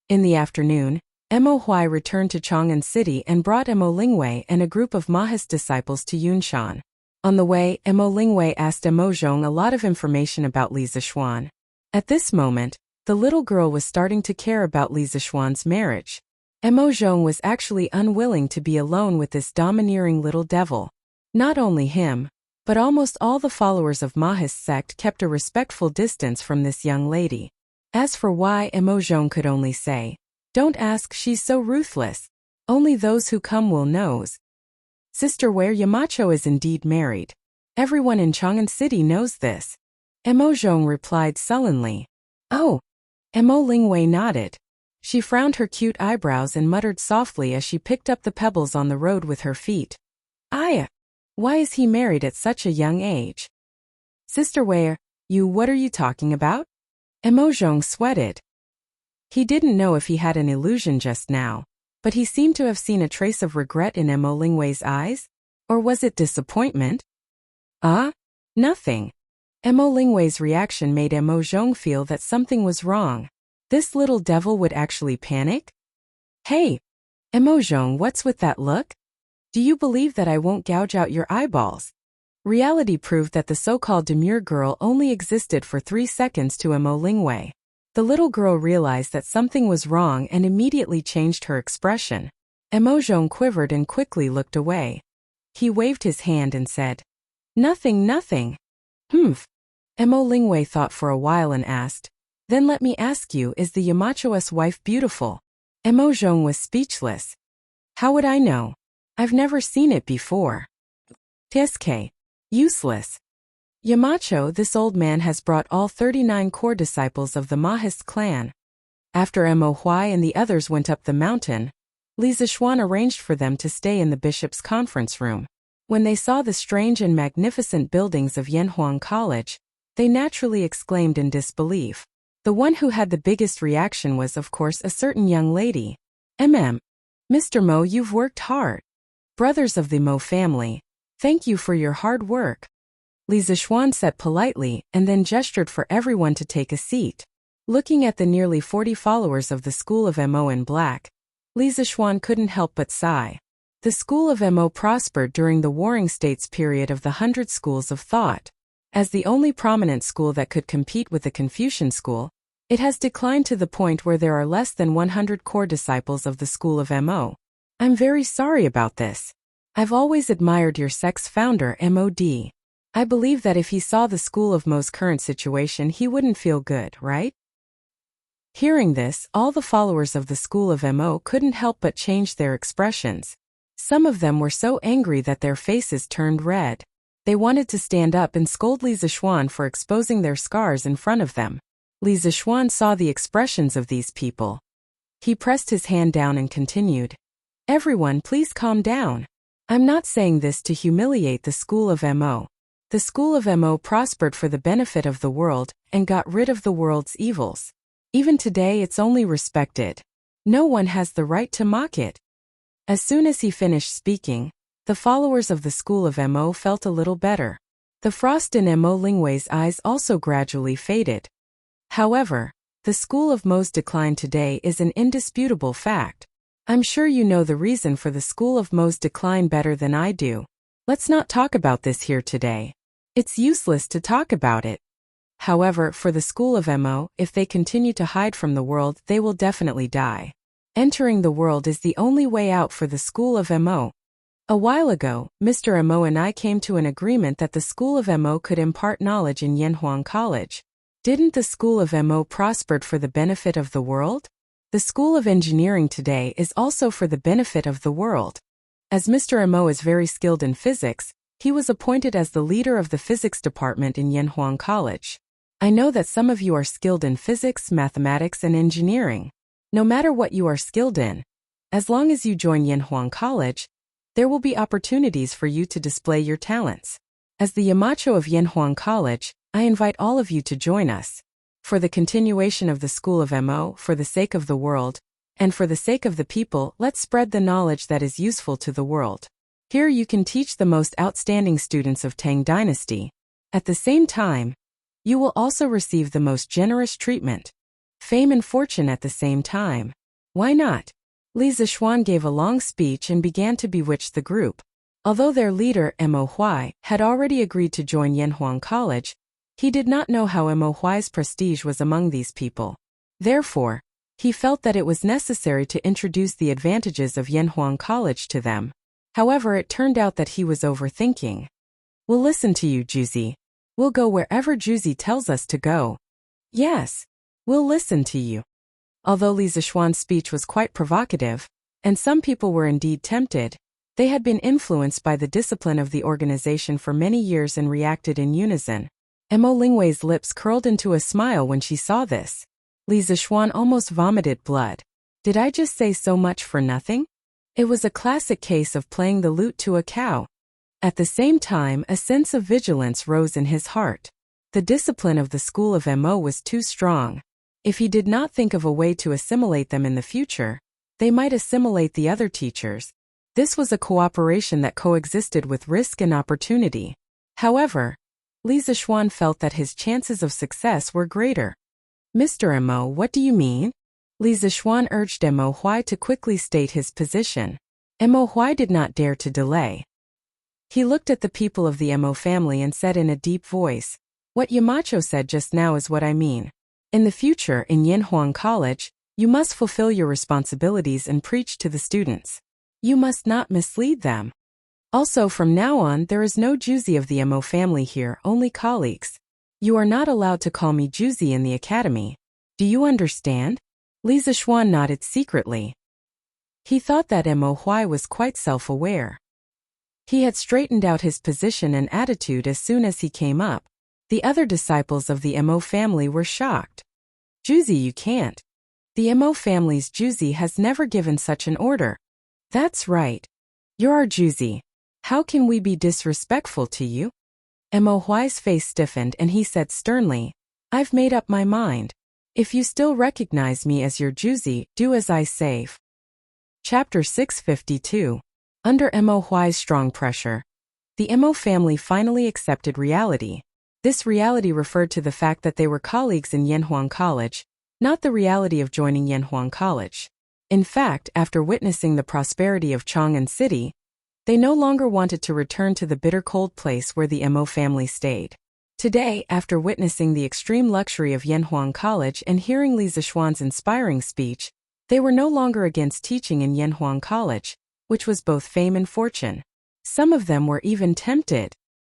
In the afternoon, Emo Huai returned to Chang'an City and brought Emo Lingwei and a group of Mahis disciples to Yunshan. On the way, Emo Lingwei asked Emozhong a lot of information about Li Zixuan. At this moment, the little girl was starting to care about Li Zixuan's marriage. Emozhong was actually unwilling to be alone with this domineering little devil. Not only him, but almost all the followers of Mahis sect kept a respectful distance from this young lady. As for why, Emozhong could only say, "Don't ask, she's so ruthless. Only those who come will knows." Sister, where Yamacho is indeed married. Everyone in Chang'an City knows this. Emozhong replied sullenly. Oh. Emo Lingwei nodded. She frowned her cute eyebrows and muttered softly as she picked up the pebbles on the road with her feet. Aya. Why is he married at such a young age? Sister, where, what are you talking about? Emozhong sweated. He didn't know if he had an illusion just now, but he seemed to have seen a trace of regret in Emo Lingwei's eyes. Or was it disappointment? Nothing. Emo Lingwei's reaction made Emozhong feel that something was wrong. This little devil would actually panic? Hey! Emozhong, what's with that look? Do you believe that I won't gouge out your eyeballs? Reality proved that the so-called demure girl only existed for 3 seconds to Emo Lingwei. The little girl realized that something was wrong and immediately changed her expression. Emojong quivered and quickly looked away. He waved his hand and said, "Nothing, nothing." "Humph." Emo Lingwei thought for a while and asked, "Then let me ask you, is the Yamacho's wife beautiful?" Emojong was speechless. "How would I know? I've never seen it before." "TSK. Useless. Yamacho, this old man has brought all 39 core disciples of the Mahist clan." After Emo Huai and the others went up the mountain, Li Zixuan arranged for them to stay in the bishop's conference room. When they saw the strange and magnificent buildings of Yanhuang College, they naturally exclaimed in disbelief. The one who had the biggest reaction was, of course, a certain young lady. Mr. Mo, you've worked hard. Brothers of the Mo family, thank you for your hard work." Li Zixuan said politely and then gestured for everyone to take a seat. Looking at the nearly 40 followers of the School of Mo in black, Li Zixuan couldn't help but sigh. The School of Mo prospered during the Warring States period of the 100 schools of thought. As the only prominent school that could compete with the Confucian school, it has declined to the point where there are less than 100 core disciples of the School of Mo. I'm very sorry about this. I've always admired your sect's founder, MOD. I believe that if he saw the School of Mo's current situation, he wouldn't feel good, right? Hearing this, all the followers of the School of Mo couldn't help but change their expressions. Some of them were so angry that their faces turned red. They wanted to stand up and scold Li Zixuan for exposing their scars in front of them. Li Zixuan saw the expressions of these people. He pressed his hand down and continued, "Everyone, please calm down. I'm not saying this to humiliate the School of Mo. The School of Mo prospered for the benefit of the world and got rid of the world's evils. Even today it's only respected. No one has the right to mock it." As soon as he finished speaking, the followers of the School of Mo felt a little better. The frost in Emo Lingwei's eyes also gradually faded. However, the School of Mo's decline today is an indisputable fact. I'm sure you know the reason for the School of Mo's decline better than I do. Let's not talk about this here today. It's useless to talk about it. However, for the School of Mo, if they continue to hide from the world, they will definitely die. Entering the world is the only way out for the School of Mo. A while ago, Mr. Mo and I came to an agreement that the School of Mo could impart knowledge in Yanhuang College. Didn't the School of Mo prospered for the benefit of the world? The School of Engineering today is also for the benefit of the world. As Mr. Mo is very skilled in physics, he was appointed as the leader of the physics department in Yanhuang College. I know that some of you are skilled in physics, mathematics, and engineering. No matter what you are skilled in, as long as you join Yanhuang College, there will be opportunities for you to display your talents. As the Yamacho of Yanhuang College, I invite all of you to join us. For the continuation of the School of Mo, for the sake of the world, and for the sake of the people, let's spread the knowledge that is useful to the world. Here you can teach the most outstanding students of Tang Dynasty. At the same time, you will also receive the most generous treatment, fame and fortune at the same time. Why not? Li Zixuan gave a long speech and began to bewitch the group. Although their leader, Mo Huai, had already agreed to join Yanhuang College, he did not know how Mo Huai's prestige was among these people. Therefore, he felt that it was necessary to introduce the advantages of Yanhuang College to them. However, it turned out that he was overthinking. "We'll listen to you, Juzi. We'll go wherever Juzi tells us to go." "Yes, we'll listen to you." Although Li Zixuan's speech was quite provocative, and some people were indeed tempted, they had been influenced by the discipline of the organization for many years and reacted in unison. Emo Lingwei's lips curled into a smile when she saw this. Li Zixuan almost vomited blood. Did I just say so much for nothing? It was a classic case of playing the lute to a cow. At the same time, a sense of vigilance rose in his heart. The discipline of the School of Mo was too strong. If he did not think of a way to assimilate them in the future, they might assimilate the other teachers. This was a cooperation that coexisted with risk and opportunity. However, Li Zixuan felt that his chances of success were greater. "Mr. Mo, what do you mean?" Li Zixuan urged Mo Huai to quickly state his position. Mo Huai did not dare to delay. He looked at the people of the Mo family and said in a deep voice, "What Yamacho said just now is what I mean. In the future, in Yanhuang College, you must fulfill your responsibilities and preach to the students. You must not mislead them. Also, from now on, there is no Juzi of the Mo family here, only colleagues. You are not allowed to call me Juzi in the academy. Do you understand? Li Zixuan nodded secretly. He thought that Mo Huai was quite self-aware. He had straightened out his position and attitude as soon as he came up. The other disciples of the Mo family were shocked. Juzi, you can't. The Mo family's Juzi has never given such an order. That's right. You're our Juzi. How can we be disrespectful to you? Mo Huai's face stiffened and he said sternly, I've made up my mind. If you still recognize me as your Juzi, do as I say. Chapter 652. Under Mo Huai's strong pressure, the Mo family finally accepted reality. This reality referred to the fact that they were colleagues in Yanhuang College, not the reality of joining Yanhuang College. In fact, after witnessing the prosperity of Chang'an City, they no longer wanted to return to the bitter cold place where the Mo family stayed. Today, after witnessing the extreme luxury of Yanhuang College and hearing Li Zixuan's inspiring speech, they were no longer against teaching in Yanhuang College, which was both fame and fortune. Some of them were even tempted.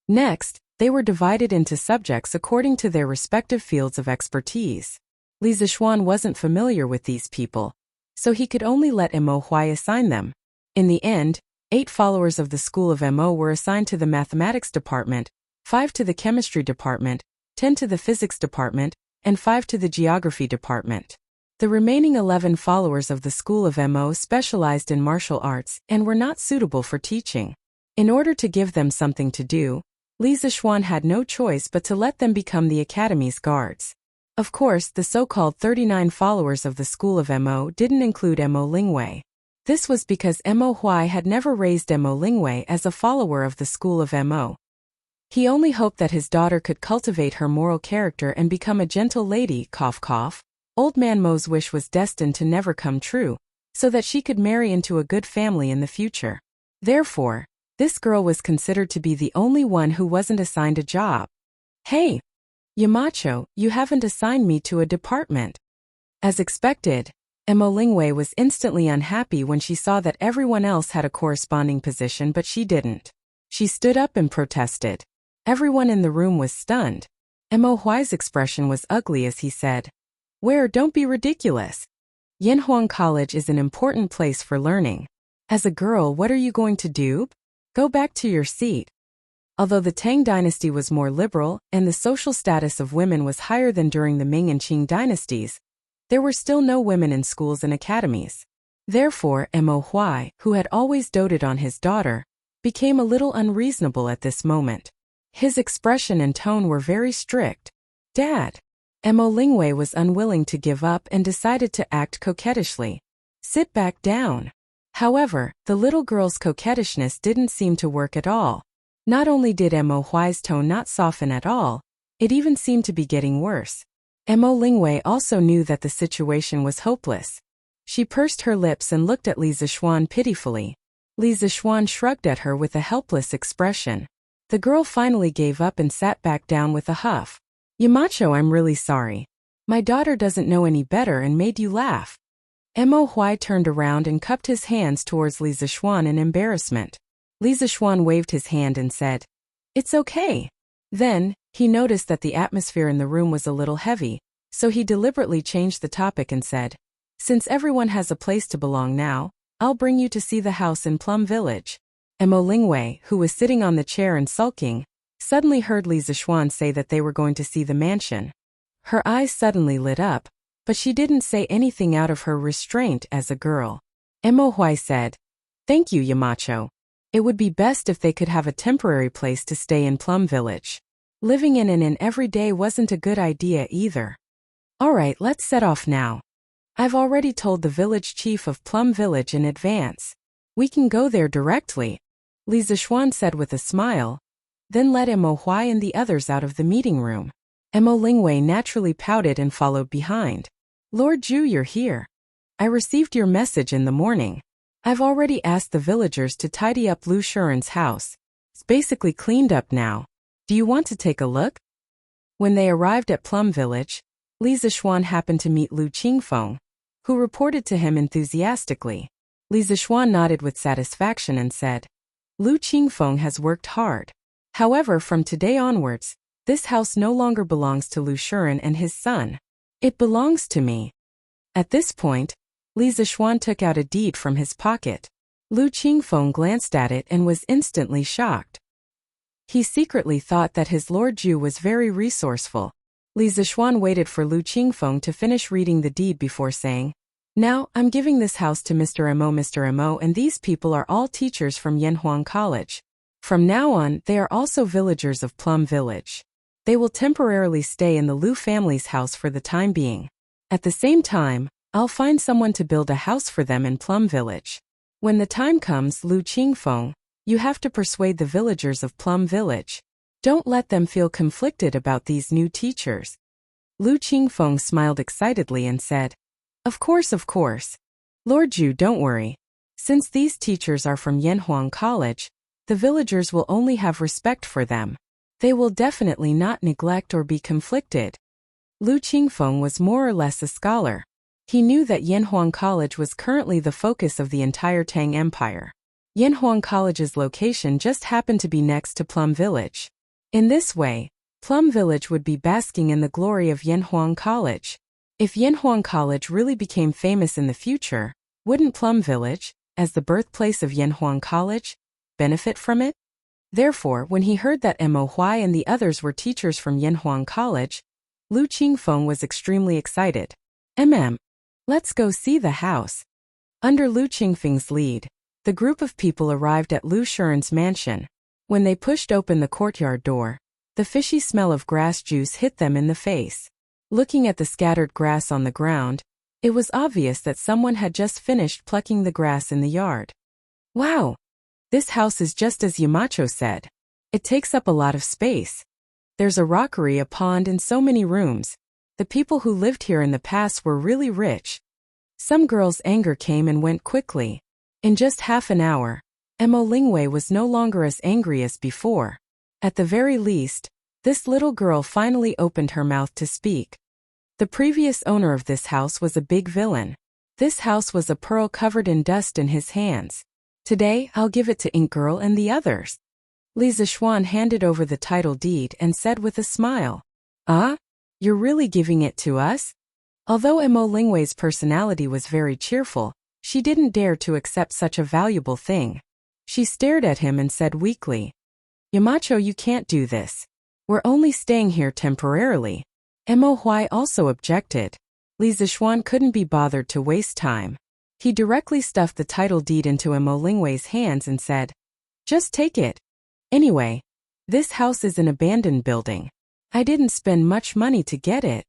Next, they were divided into subjects according to their respective fields of expertise. Li Zixuan wasn't familiar with these people, so he could only let Mo Huai assign them. In the end, 8 followers of the School of Mo were assigned to the Mathematics Department, 5 to the Chemistry Department, 10 to the Physics Department, and 5 to the Geography Department. The remaining 11 followers of the School of Mo specialized in martial arts and were not suitable for teaching. In order to give them something to do, Li Zixuan had no choice but to let them become the Academy's guards. Of course, the so-called 39 followers of the School of Mo didn't include Mo Lingwei. This was because Mo Huai had never raised Mo Lingwei as a follower of the School of Mo. He only hoped that his daughter could cultivate her moral character and become a gentle lady, cough cough. Old Man Mo's wish was destined to never come true, so that she could marry into a good family in the future. Therefore, this girl was considered to be the only one who wasn't assigned a job. Hey, Yamacho, you haven't assigned me to a department. As expected, Mo Lingwei was instantly unhappy when she saw that everyone else had a corresponding position but she didn't. She stood up and protested. Everyone in the room was stunned. Mo Huai's expression was ugly as he said, don't be ridiculous. Yanhuang College is an important place for learning. As a girl, what are you going to do? Go back to your seat. Although the Tang dynasty was more liberal and the social status of women was higher than during the Ming and Qing dynasties, there were still no women in schools and academies. Therefore, Mo Huai, who had always doted on his daughter, became a little unreasonable at this moment. His expression and tone were very strict. Dad. Mo Lingwei was unwilling to give up and decided to act coquettishly. Sit back down. However, the little girl's coquettishness didn't seem to work at all. Not only did Mo Huai's tone not soften at all, it even seemed to be getting worse. Mo Lingwei also knew that the situation was hopeless. She pursed her lips and looked at Li Zixuan pitifully. Li Zixuan shrugged at her with a helpless expression. The girl finally gave up and sat back down with a huff. Yamacho, I'm really sorry. My daughter doesn't know any better and made you laugh. Mo Huai turned around and cupped his hands towards Li Zixuan in embarrassment. Li Zixuan waved his hand and said, It's okay. Then, he noticed that the atmosphere in the room was a little heavy, so he deliberately changed the topic and said, Since everyone has a place to belong now, I'll bring you to see the house in Plum Village. Mo Lingwei, who was sitting on the chair and sulking, suddenly heard Li Zixuan say that they were going to see the mansion. Her eyes suddenly lit up, but she didn't say anything out of her restraint as a girl. Mo Huai said, Thank you, Yamacho. It would be best if they could have a temporary place to stay in Plum Village. Living in an inn every day wasn't a good idea either. All right, let's set off now. I've already told the village chief of Plum Village in advance. We can go there directly, Li Zixuan said with a smile, then led Mo Huai and the others out of the meeting room. Mo Lingwei naturally pouted and followed behind. Lord Zhu, you're here. I received your message in the morning. I've already asked the villagers to tidy up Lu Shuren's house. It's basically cleaned up now. Do you want to take a look? When they arrived at Plum Village, Li Zixuan happened to meet Lu Qingfeng, who reported to him enthusiastically. Li Zixuan nodded with satisfaction and said, Lu Qingfeng has worked hard. However, from today onwards, this house no longer belongs to Lu Shuren and his son. It belongs to me. At this point, Li Zixuan took out a deed from his pocket. Lu Qingfeng glanced at it and was instantly shocked. He secretly thought that his Lord Ju was very resourceful. Li Zixuan waited for Lu Qingfeng to finish reading the deed before saying, Now, I'm giving this house to Mr. Mo, and these people are all teachers from Yanhuang College. From now on, they are also villagers of Plum Village. They will temporarily stay in the Lu family's house for the time being. At the same time, I'll find someone to build a house for them in Plum Village. When the time comes, Lu Qingfeng, you have to persuade the villagers of Plum Village. Don't let them feel conflicted about these new teachers. Lu Qingfeng smiled excitedly and said, Of course. Lord Ju, don't worry. Since these teachers are from Yanhuang College, the villagers will only have respect for them. They will definitely not neglect or be conflicted. Lu Qingfeng was more or less a scholar. He knew that Yanhuang College was currently the focus of the entire Tang Empire. Yanhuang College's location just happened to be next to Plum Village. In this way, Plum Village would be basking in the glory of Yanhuang College. If Yanhuang College really became famous in the future, wouldn't Plum Village, as the birthplace of Yanhuang College, benefit from it? Therefore, when he heard that Mo Huai and the others were teachers from Yanhuang College, Lu Qingfeng was extremely excited. Let's go see the house. Under Lu Qingfeng's lead, the group of people arrived at Lu Shuren's mansion. When they pushed open the courtyard door, the fishy smell of grass juice hit them in the face. Looking at the scattered grass on the ground, it was obvious that someone had just finished plucking the grass in the yard. Wow! This house is just as Yamacho said. It takes up a lot of space. There's a rockery, a pond, and so many rooms. The people who lived here in the past were really rich. Some girl's anger came and went quickly. In just half an hour, Mo Lingwei was no longer as angry as before. At the very least, this little girl finally opened her mouth to speak. The previous owner of this house was a big villain. This house was a pearl covered in dust in his hands. Today, I'll give it to Ink Girl and the others. Li Zixuan handed over the title deed and said with a smile, You're really giving it to us? Although Mo Lingwei's personality was very cheerful, she didn't dare to accept such a valuable thing. She stared at him and said weakly, Yamacho, you can't do this. We're only staying here temporarily. Mo Huai also objected. Li Zixuan couldn't be bothered to waste time. He directly stuffed the title deed into Mo Lingwei's hands and said, Just take it. Anyway, this house is an abandoned building. I didn't spend much money to get it.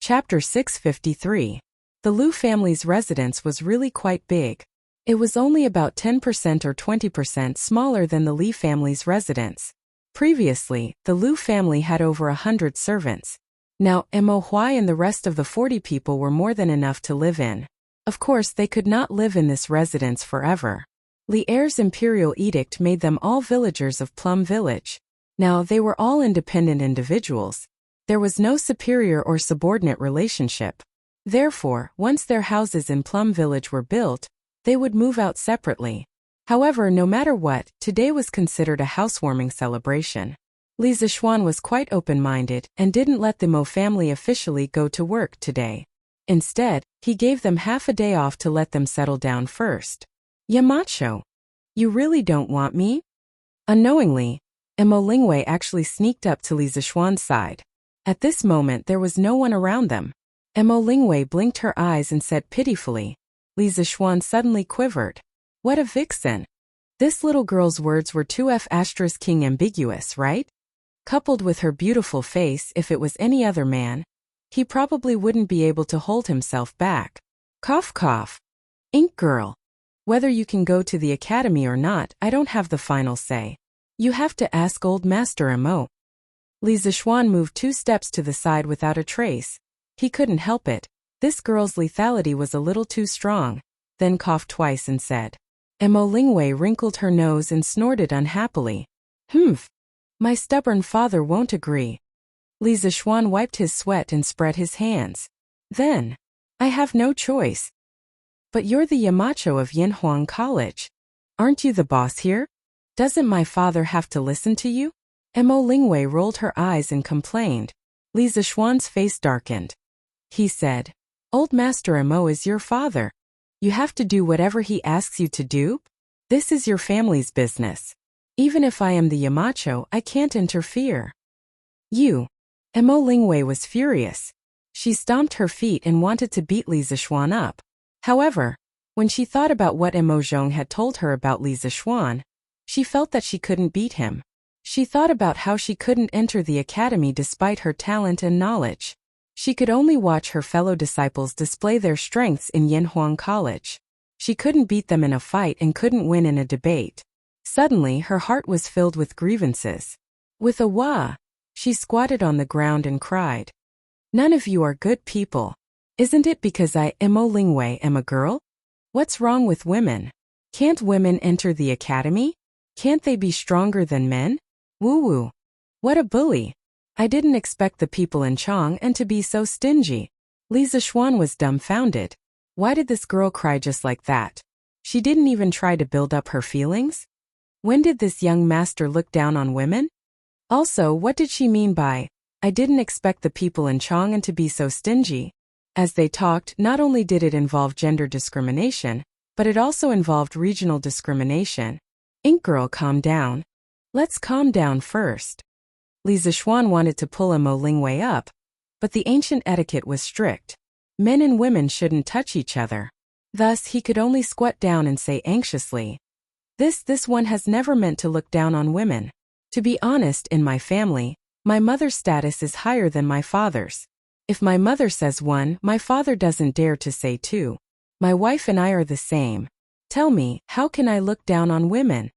Chapter 653. The Lu family's residence was really quite big. It was only about 10% or 20% smaller than the Li family's residence. Previously, the Lu family had over 100 servants. Now, Mo Huai and the rest of the 40 people were more than enough to live in. Of course, they could not live in this residence forever. Li Er's imperial edict made them all villagers of Plum Village. Now, they were all independent individuals. There was no superior or subordinate relationship. Therefore, once their houses in Plum Village were built, they would move out separately. However, no matter what, today was considered a housewarming celebration. Li Zixuan was quite open-minded and didn't let the Mo family officially go to work today. Instead, he gave them half a day off to let them settle down first. Yamacho, you really don't want me? Unknowingly, Mo Lingwei actually sneaked up to Li Zixuan's side. At this moment there was no one around them. Mo Lingwei blinked her eyes and said pitifully. Li Zixuan suddenly quivered. What a vixen! This little girl's words were too *king ambiguous, right? Coupled with her beautiful face, if it was any other man, he probably wouldn't be able to hold himself back. Cough cough. Ink Girl. Whether you can go to the academy or not, I don't have the final say. You have to ask old Master Mo. Li Zixuan moved 2 steps to the side without a trace. He couldn't help it. This girl's lethality was a little too strong, then coughed twice and said. Mo Lingwei wrinkled her nose and snorted unhappily. Humph. My stubborn father won't agree. Li Zixuan wiped his sweat and spread his hands. Then, I have no choice. But you're the Yamacho of Yinhuang College. Aren't you the boss here? Doesn't my father have to listen to you? Mo Lingwei rolled her eyes and complained. Li Zishuan's face darkened. He said, Old Master Mo is your father. You have to do whatever he asks you to do? This is your family's business. Even if I am the Yamacho, I can't interfere. You. Mo Lingwei was furious. She stomped her feet and wanted to beat Li Zishuan up. However, when she thought about what Mo Zhong had told her about Li Zishuan, she felt that she couldn't beat him. She thought about how she couldn't enter the academy despite her talent and knowledge. She could only watch her fellow disciples display their strengths in Yinhuang College. She couldn't beat them in a fight and couldn't win in a debate. Suddenly, her heart was filled with grievances. With a wah, she squatted on the ground and cried. None of you are good people. Isn't it because I, Mo Lingwei, am a girl? What's wrong with women? Can't women enter the academy? Can't they be stronger than men? Woo-woo. What a bully. I didn't expect the people in Chang'an to be so stingy. Li Zishuan was dumbfounded. Why did this girl cry just like that? She didn't even try to build up her feelings? When did this young master look down on women? Also, what did she mean by, I didn't expect the people in Chang'an to be so stingy? As they talked, not only did it involve gender discrimination, but it also involved regional discrimination. Ink Girl, calm down. Let's calm down first. Li Zishuan wanted to pull Mo Lingwei up, but the ancient etiquette was strict. Men and women shouldn't touch each other. Thus, he could only squat down and say anxiously, This one has never meant to look down on women. To be honest, in my family, my mother's status is higher than my father's. If my mother says one, my father doesn't dare to say two. My wife and I are the same. Tell me, how can I look down on women?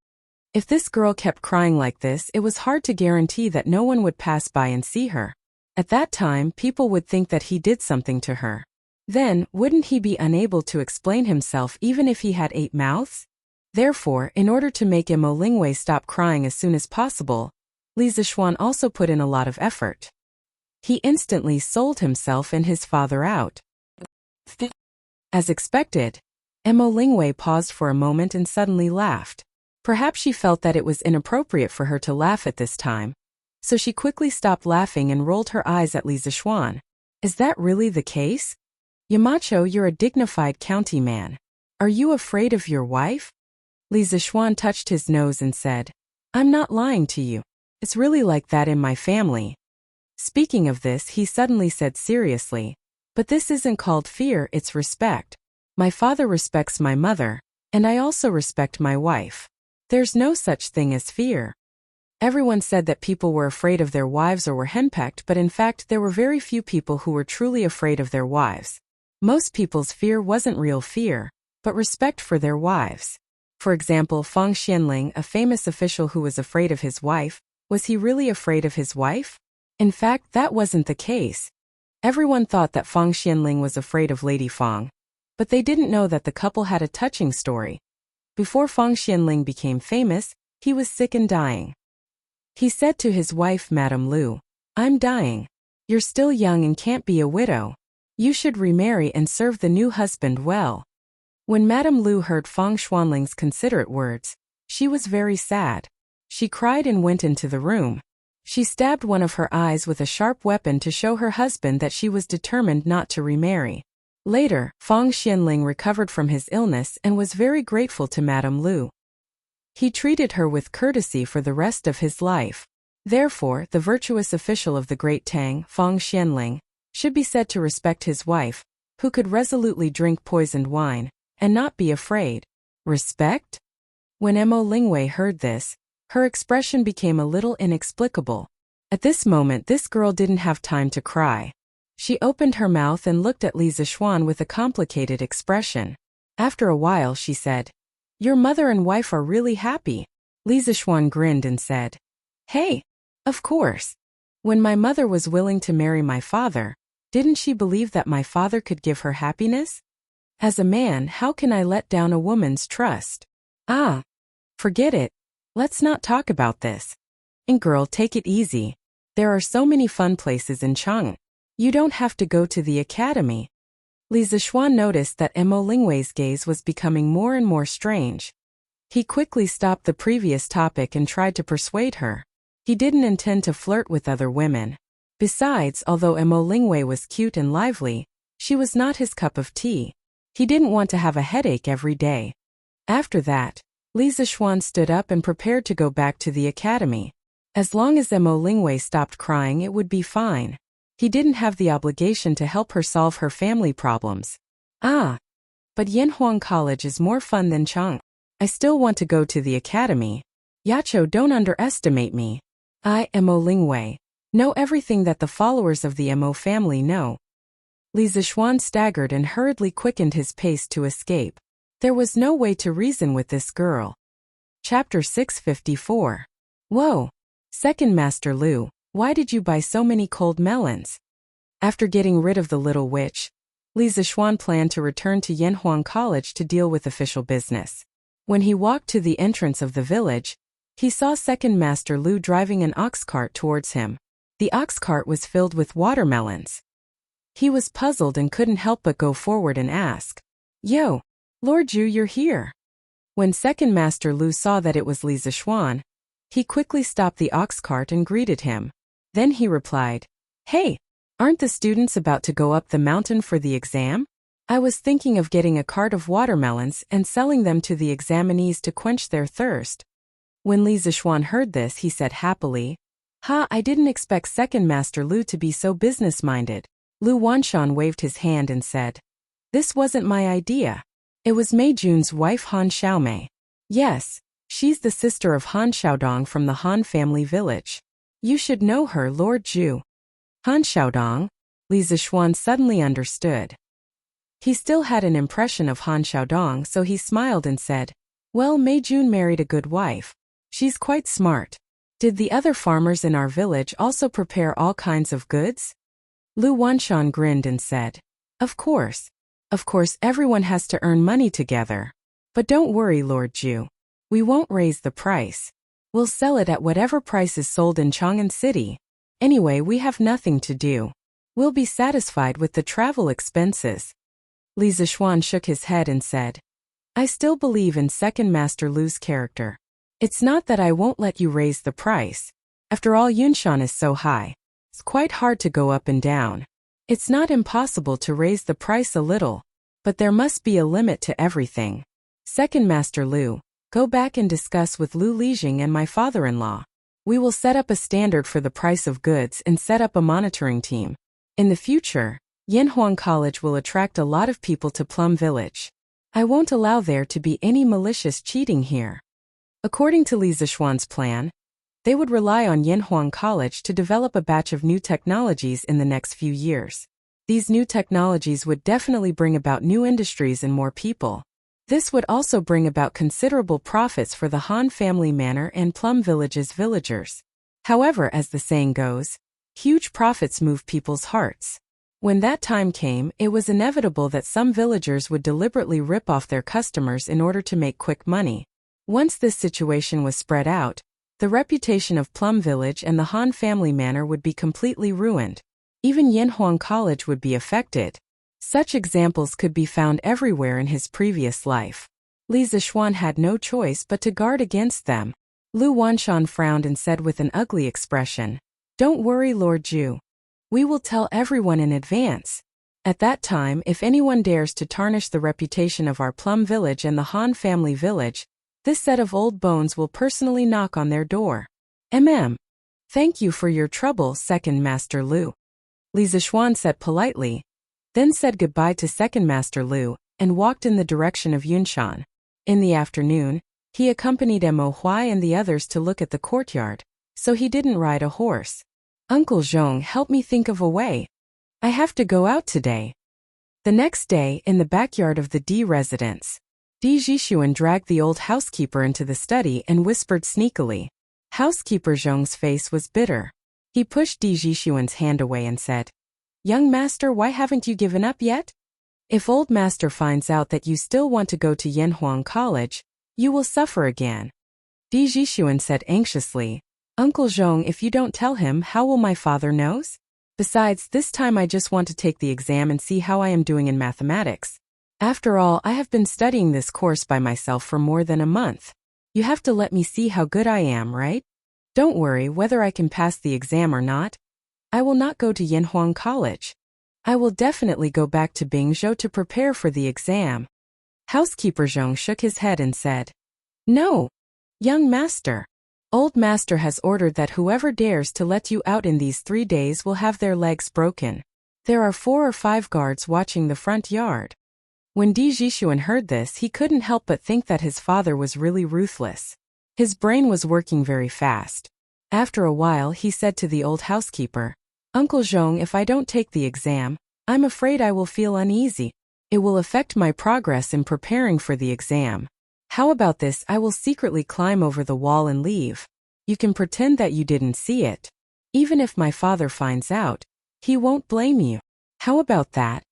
If this girl kept crying like this, it was hard to guarantee that no one would pass by and see her. At that time, people would think that he did something to her. Then, wouldn't he be unable to explain himself even if he had 8 mouths? Therefore, in order to make Mo Lingwei stop crying as soon as possible, Li Zishuan also put in a lot of effort. He instantly sold himself and his father out. As expected, Mo Lingwei paused for a moment and suddenly laughed. Perhaps she felt that it was inappropriate for her to laugh at this time. So she quickly stopped laughing and rolled her eyes at Li Zishuan. Is that really the case? Yamacho, you're a dignified county man. Are you afraid of your wife? Li Zishuan touched his nose and said, I'm not lying to you. It's really like that in my family. Speaking of this, he suddenly said seriously, but this isn't called fear, it's respect. My father respects my mother, and I also respect my wife. There's no such thing as fear. Everyone said that people were afraid of their wives or were henpecked, but in fact there were very few people who were truly afraid of their wives. Most people's fear wasn't real fear, but respect for their wives. For example, Fang Xianling, a famous official who was afraid of his wife, was he really afraid of his wife? In fact, that wasn't the case. Everyone thought that Fang Xianling was afraid of Lady Fang, but they didn't know that the couple had a touching story. Before Fang Xianling became famous, he was sick and dying. He said to his wife, Madame Lu, I'm dying. You're still young and can't be a widow. You should remarry and serve the new husband well. When Madame Lu heard Fang Xuanling's considerate words, she was very sad. She cried and went into the room. She stabbed one of her eyes with a sharp weapon to show her husband that she was determined not to remarry. Later, Fang Xianling recovered from his illness and was very grateful to Madame Lu. He treated her with courtesy for the rest of his life. Therefore, the virtuous official of the Great Tang, Fang Xianling, should be said to respect his wife, who could resolutely drink poisoned wine, and not be afraid. Respect? When Mo Lingwei heard this, her expression became a little inexplicable. At this moment, this girl didn't have time to cry. She opened her mouth and looked at Li Zishuan with a complicated expression. After a while, she said, Your mother and wife are really happy. Li Zishuan grinned and said, Hey, of course. When my mother was willing to marry my father, didn't she believe that my father could give her happiness? As a man, how can I let down a woman's trust? Ah, forget it. Let's not talk about this. And girl, take it easy. There are so many fun places in Chang'an. You don't have to go to the academy. Li Zixuan noticed that Mo Lingwei's gaze was becoming more and more strange. He quickly stopped the previous topic and tried to persuade her. He didn't intend to flirt with other women. Besides, although Mo Lingwei was cute and lively, she was not his cup of tea. He didn't want to have a headache every day. After that, Li Zixuan stood up and prepared to go back to the academy. As long as Mo Lingwei stopped crying, it would be fine. He didn't have the obligation to help her solve her family problems. But Yanhuang College is more fun than Chang. I still want to go to the academy. Yacho, don't underestimate me. I, Mo Lingwei, know everything that the followers of the Mo family know. Li Zixuan staggered and hurriedly quickened his pace to escape. There was no way to reason with this girl. Chapter 654. Whoa! Second Master Lu, why did you buy so many cold melons? After getting rid of the little witch, Li Zixuan planned to return to Yanhuang College to deal with official business. When he walked to the entrance of the village, he saw Second Master Lu driving an ox cart towards him. The ox cart was filled with watermelons. He was puzzled and couldn't help but go forward and ask, "Yo, Lord Zhu, you're here." When Second Master Lu saw that it was Li Zixuan, he quickly stopped the ox cart and greeted him. Then he replied, "Hey, aren't the students about to go up the mountain for the exam? I was thinking of getting a cart of watermelons and selling them to the examinees to quench their thirst." When Li Zixuan heard this, he said happily, I didn't expect Second Master Lu to be so business-minded." Lu Wanshan waved his hand and said, "This wasn't my idea. It was Mei Jun's wife Han Xiaomei. Yes, she's the sister of Han Xiaodong from the Han family village. You should know her, Lord Zhu." Han Xiaodong? Li Zixuan suddenly understood. He still had an impression of Han Xiaodong, so he smiled and said, "Well, Mei Jun married a good wife. She's quite smart. Did the other farmers in our village also prepare all kinds of goods?" Lu Wanshan grinned and said, Of course, everyone has to earn money together. But don't worry, Lord Zhu. We won't raise the price. We'll sell it at whatever price is sold in Chang'an City. Anyway, we have nothing to do. We'll be satisfied with the travel expenses." Li Zixuan shook his head and said, "I still believe in Second Master Lu's character. It's not that I won't let you raise the price. After all, Yunshan is so high. It's quite hard to go up and down. It's not impossible to raise the price a little, but there must be a limit to everything. Second Master Lu, go back and discuss with Lu Lijing and my father-in-law. We will set up a standard for the price of goods and set up a monitoring team. In the future, Yanhuang College will attract a lot of people to Plum Village. I won't allow there to be any malicious cheating here." According to Li Zixuan's plan, they would rely on Yanhuang College to develop a batch of new technologies in the next few years. These new technologies would definitely bring about new industries and more people. This would also bring about considerable profits for the Han family manor and Plum Village's villagers. However, as the saying goes, huge profits move people's hearts. When that time came, it was inevitable that some villagers would deliberately rip off their customers in order to make quick money. Once this situation was spread out, the reputation of Plum Village and the Han family manor would be completely ruined. Even Yanhuang College would be affected. Such examples could be found everywhere in his previous life. Li Zixuan had no choice but to guard against them. Lu Wanshan frowned and said with an ugly expression, "Don't worry, Lord Zhu. We will tell everyone in advance. At that time, if anyone dares to tarnish the reputation of our Plum Village and the Han family village, this set of old bones will personally knock on their door." Thank you for your trouble, Second Master Lu. Li Zixuan said politely, then said goodbye to Second Master Lu, and walked in the direction of Yunshan. In the afternoon, he accompanied Mo Huai and the others to look at the courtyard, so he didn't ride a horse. "Uncle Zhong, help me think of a way. I have to go out today." The next day, in the backyard of the D residence, Di Jixuan dragged the old housekeeper into the study and whispered sneakily. Housekeeper Zhong's face was bitter. He pushed Di Jixuan's hand away and said, "Young master, why haven't you given up yet? If old master finds out that you still want to go to Yanhuang College, you will suffer again." Di Jixuan said anxiously, "Uncle Zhong, if you don't tell him, how will my father knows?" Besides, this time I just want to take the exam and see how I am doing in mathematics. After all, I have been studying this course by myself for more than a month. You have to let me see how good I am, right? Don't worry whether I can pass the exam or not. I will not go to Yanhuang College. I will definitely go back to Bingzhou to prepare for the exam. Housekeeper Zhong shook his head and said, No, young master. Old master has ordered that whoever dares to let you out in these 3 days will have their legs broken. There are 4 or 5 guards watching the front yard. When Di Jixuan heard this, he couldn't help but think that his father was really ruthless. His brain was working very fast. After a while, he said to the old housekeeper, Uncle Zhong, if I don't take the exam, I'm afraid I will feel uneasy. It will affect my progress in preparing for the exam. How about this? I will secretly climb over the wall and leave. You can pretend that you didn't see it. Even if my father finds out, he won't blame you. How about that?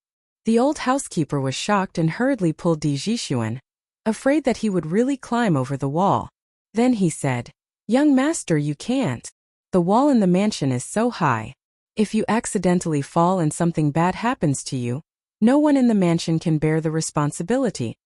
The old housekeeper was shocked and hurriedly pulled Di Jixuan, afraid that he would really climb over the wall. Then he said, Young master, you can't. The wall in the mansion is so high. If you accidentally fall and something bad happens to you, no one in the mansion can bear the responsibility.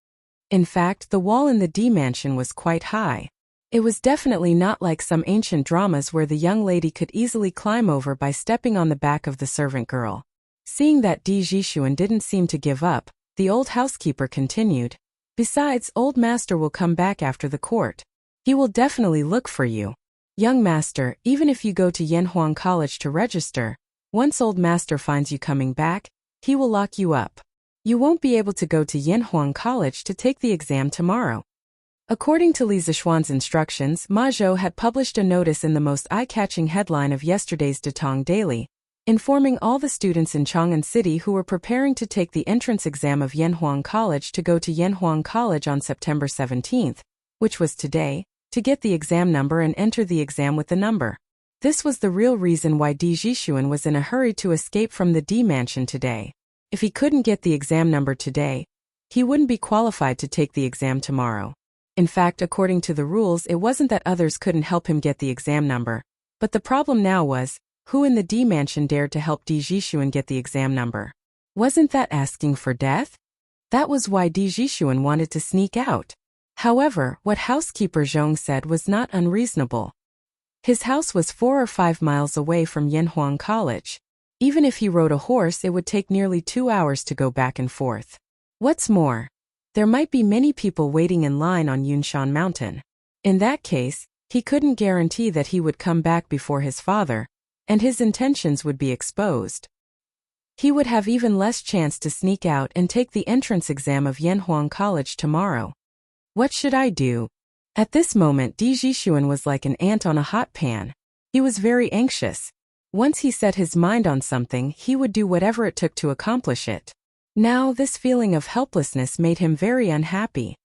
In fact, the wall in the D mansion was quite high. It was definitely not like some ancient dramas where the young lady could easily climb over by stepping on the back of the servant girl. Seeing that Di Jixuan didn't seem to give up, the old housekeeper continued, Besides, old master will come back after the court. He will definitely look for you. Young master, even if you go to Yanhuang College to register, once old master finds you coming back, he will lock you up. You won't be able to go to Yanhuang College to take the exam tomorrow. According to Li Zixuan's instructions, Ma Zhou had published a notice in the most eye-catching headline of yesterday's Datong Daily, informing all the students in Chang'an City who were preparing to take the entrance exam of Yanhuang College to go to Yanhuang College on September 17th, which was today, to get the exam number and enter the exam with the number. This was the real reason why Di Jixuan was in a hurry to escape from the D mansion today. If he couldn't get the exam number today, he wouldn't be qualified to take the exam tomorrow. In fact, according to the rules, it wasn't that others couldn't help him get the exam number, but the problem now was, who in the D mansion dared to help Di Jixuan get the exam number? Wasn't that asking for death? That was why Di Jixuan wanted to sneak out. However, what housekeeper Zhong said was not unreasonable. His house was 4 or 5 miles away from Yanhuang College. Even if he rode a horse, it would take nearly 2 hours to go back and forth. What's more, there might be many people waiting in line on Yunshan Mountain. In that case, he couldn't guarantee that he would come back before his father, and his intentions would be exposed. He would have even less chance to sneak out and take the entrance exam of Yanhuang College tomorrow. What should I do? At this moment, Di Jixuan was like an ant on a hot pan. He was very anxious. Once he set his mind on something, he would do whatever it took to accomplish it. Now, this feeling of helplessness made him very unhappy.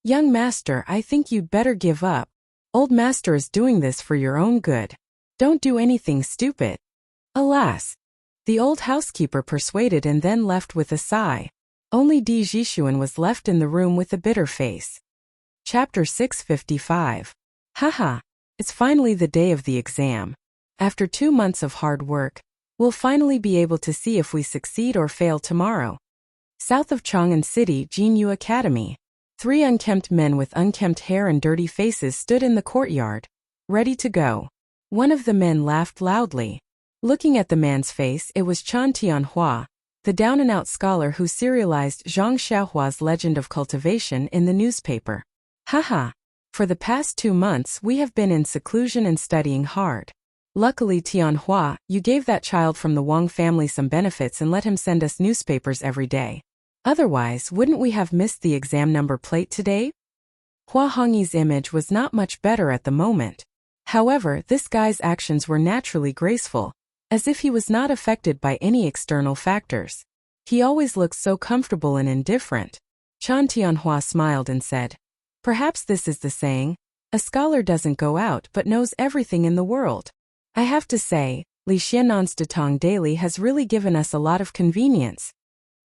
Young master, I think you'd better give up. Old master is doing this for your own good. Don't do anything stupid. Alas! The old housekeeper persuaded and then left with a sigh. Only Di Jixuan was left in the room with a bitter face. Chapter 655. Haha, it's finally the day of the exam. After 2 months of hard work, we'll finally be able to see if we succeed or fail tomorrow. South of Chang'an City, Jinyu Academy. 3 unkempt men with unkempt hair and dirty faces stood in the courtyard, ready to go. One of the men laughed loudly. Looking at the man's face, it was Chan Tianhua, the down-and-out scholar who serialized Zhang Xiaohua's Legend of Cultivation in the newspaper. Haha. For the past 2 months we have been in seclusion and studying hard. Luckily, Tianhua, you gave that child from the Wang family some benefits and let him send us newspapers every day. Otherwise, wouldn't we have missed the exam number plate today? Hua Hongyi's image was not much better at the moment. However, this guy's actions were naturally graceful, as if he was not affected by any external factors. He always looked so comfortable and indifferent. Chan Tianhua smiled and said, Perhaps this is the saying, a scholar doesn't go out but knows everything in the world. I have to say, Li Xianan's Datong Daily has really given us a lot of convenience.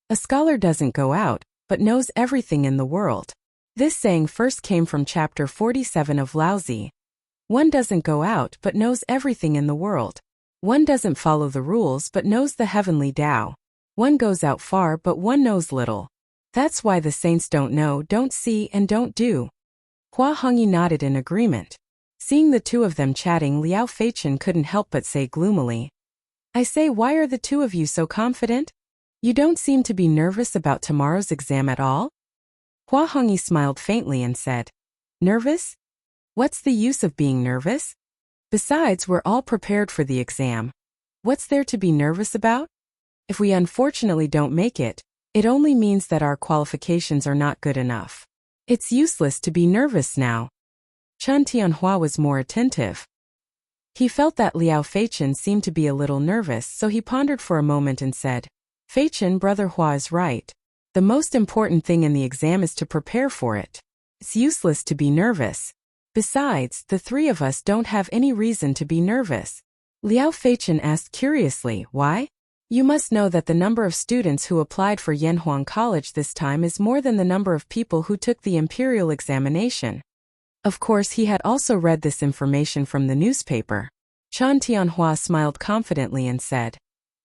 A scholar doesn't go out, but knows everything in the world. This saying first came from chapter 47 of Laozi. One doesn't go out but knows everything in the world. One doesn't follow the rules but knows the heavenly Tao. One goes out far but one knows little. That's why the saints don't know, don't see, and don't do. Hua Hongyi nodded in agreement. Seeing the two of them chatting, Liao Feichen couldn't help but say gloomily, I say, why are the two of you so confident? You don't seem to be nervous about tomorrow's exam at all? Hua Hongyi smiled faintly and said, Nervous? What's the use of being nervous? Besides, we're all prepared for the exam. What's there to be nervous about? If we unfortunately don't make it, it only means that our qualifications are not good enough. It's useless to be nervous now. Chen Tianhua was more attentive. He felt that Liao Feichen seemed to be a little nervous, so he pondered for a moment and said, Feichen, brother Hua is right. The most important thing in the exam is to prepare for it. It's useless to be nervous. Besides, the three of us don't have any reason to be nervous. Liao Feichen asked curiously, why? You must know that the number of students who applied for Yanhuang College this time is more than the number of people who took the imperial examination. Of course, he had also read this information from the newspaper. Chen Tianhua smiled confidently and said,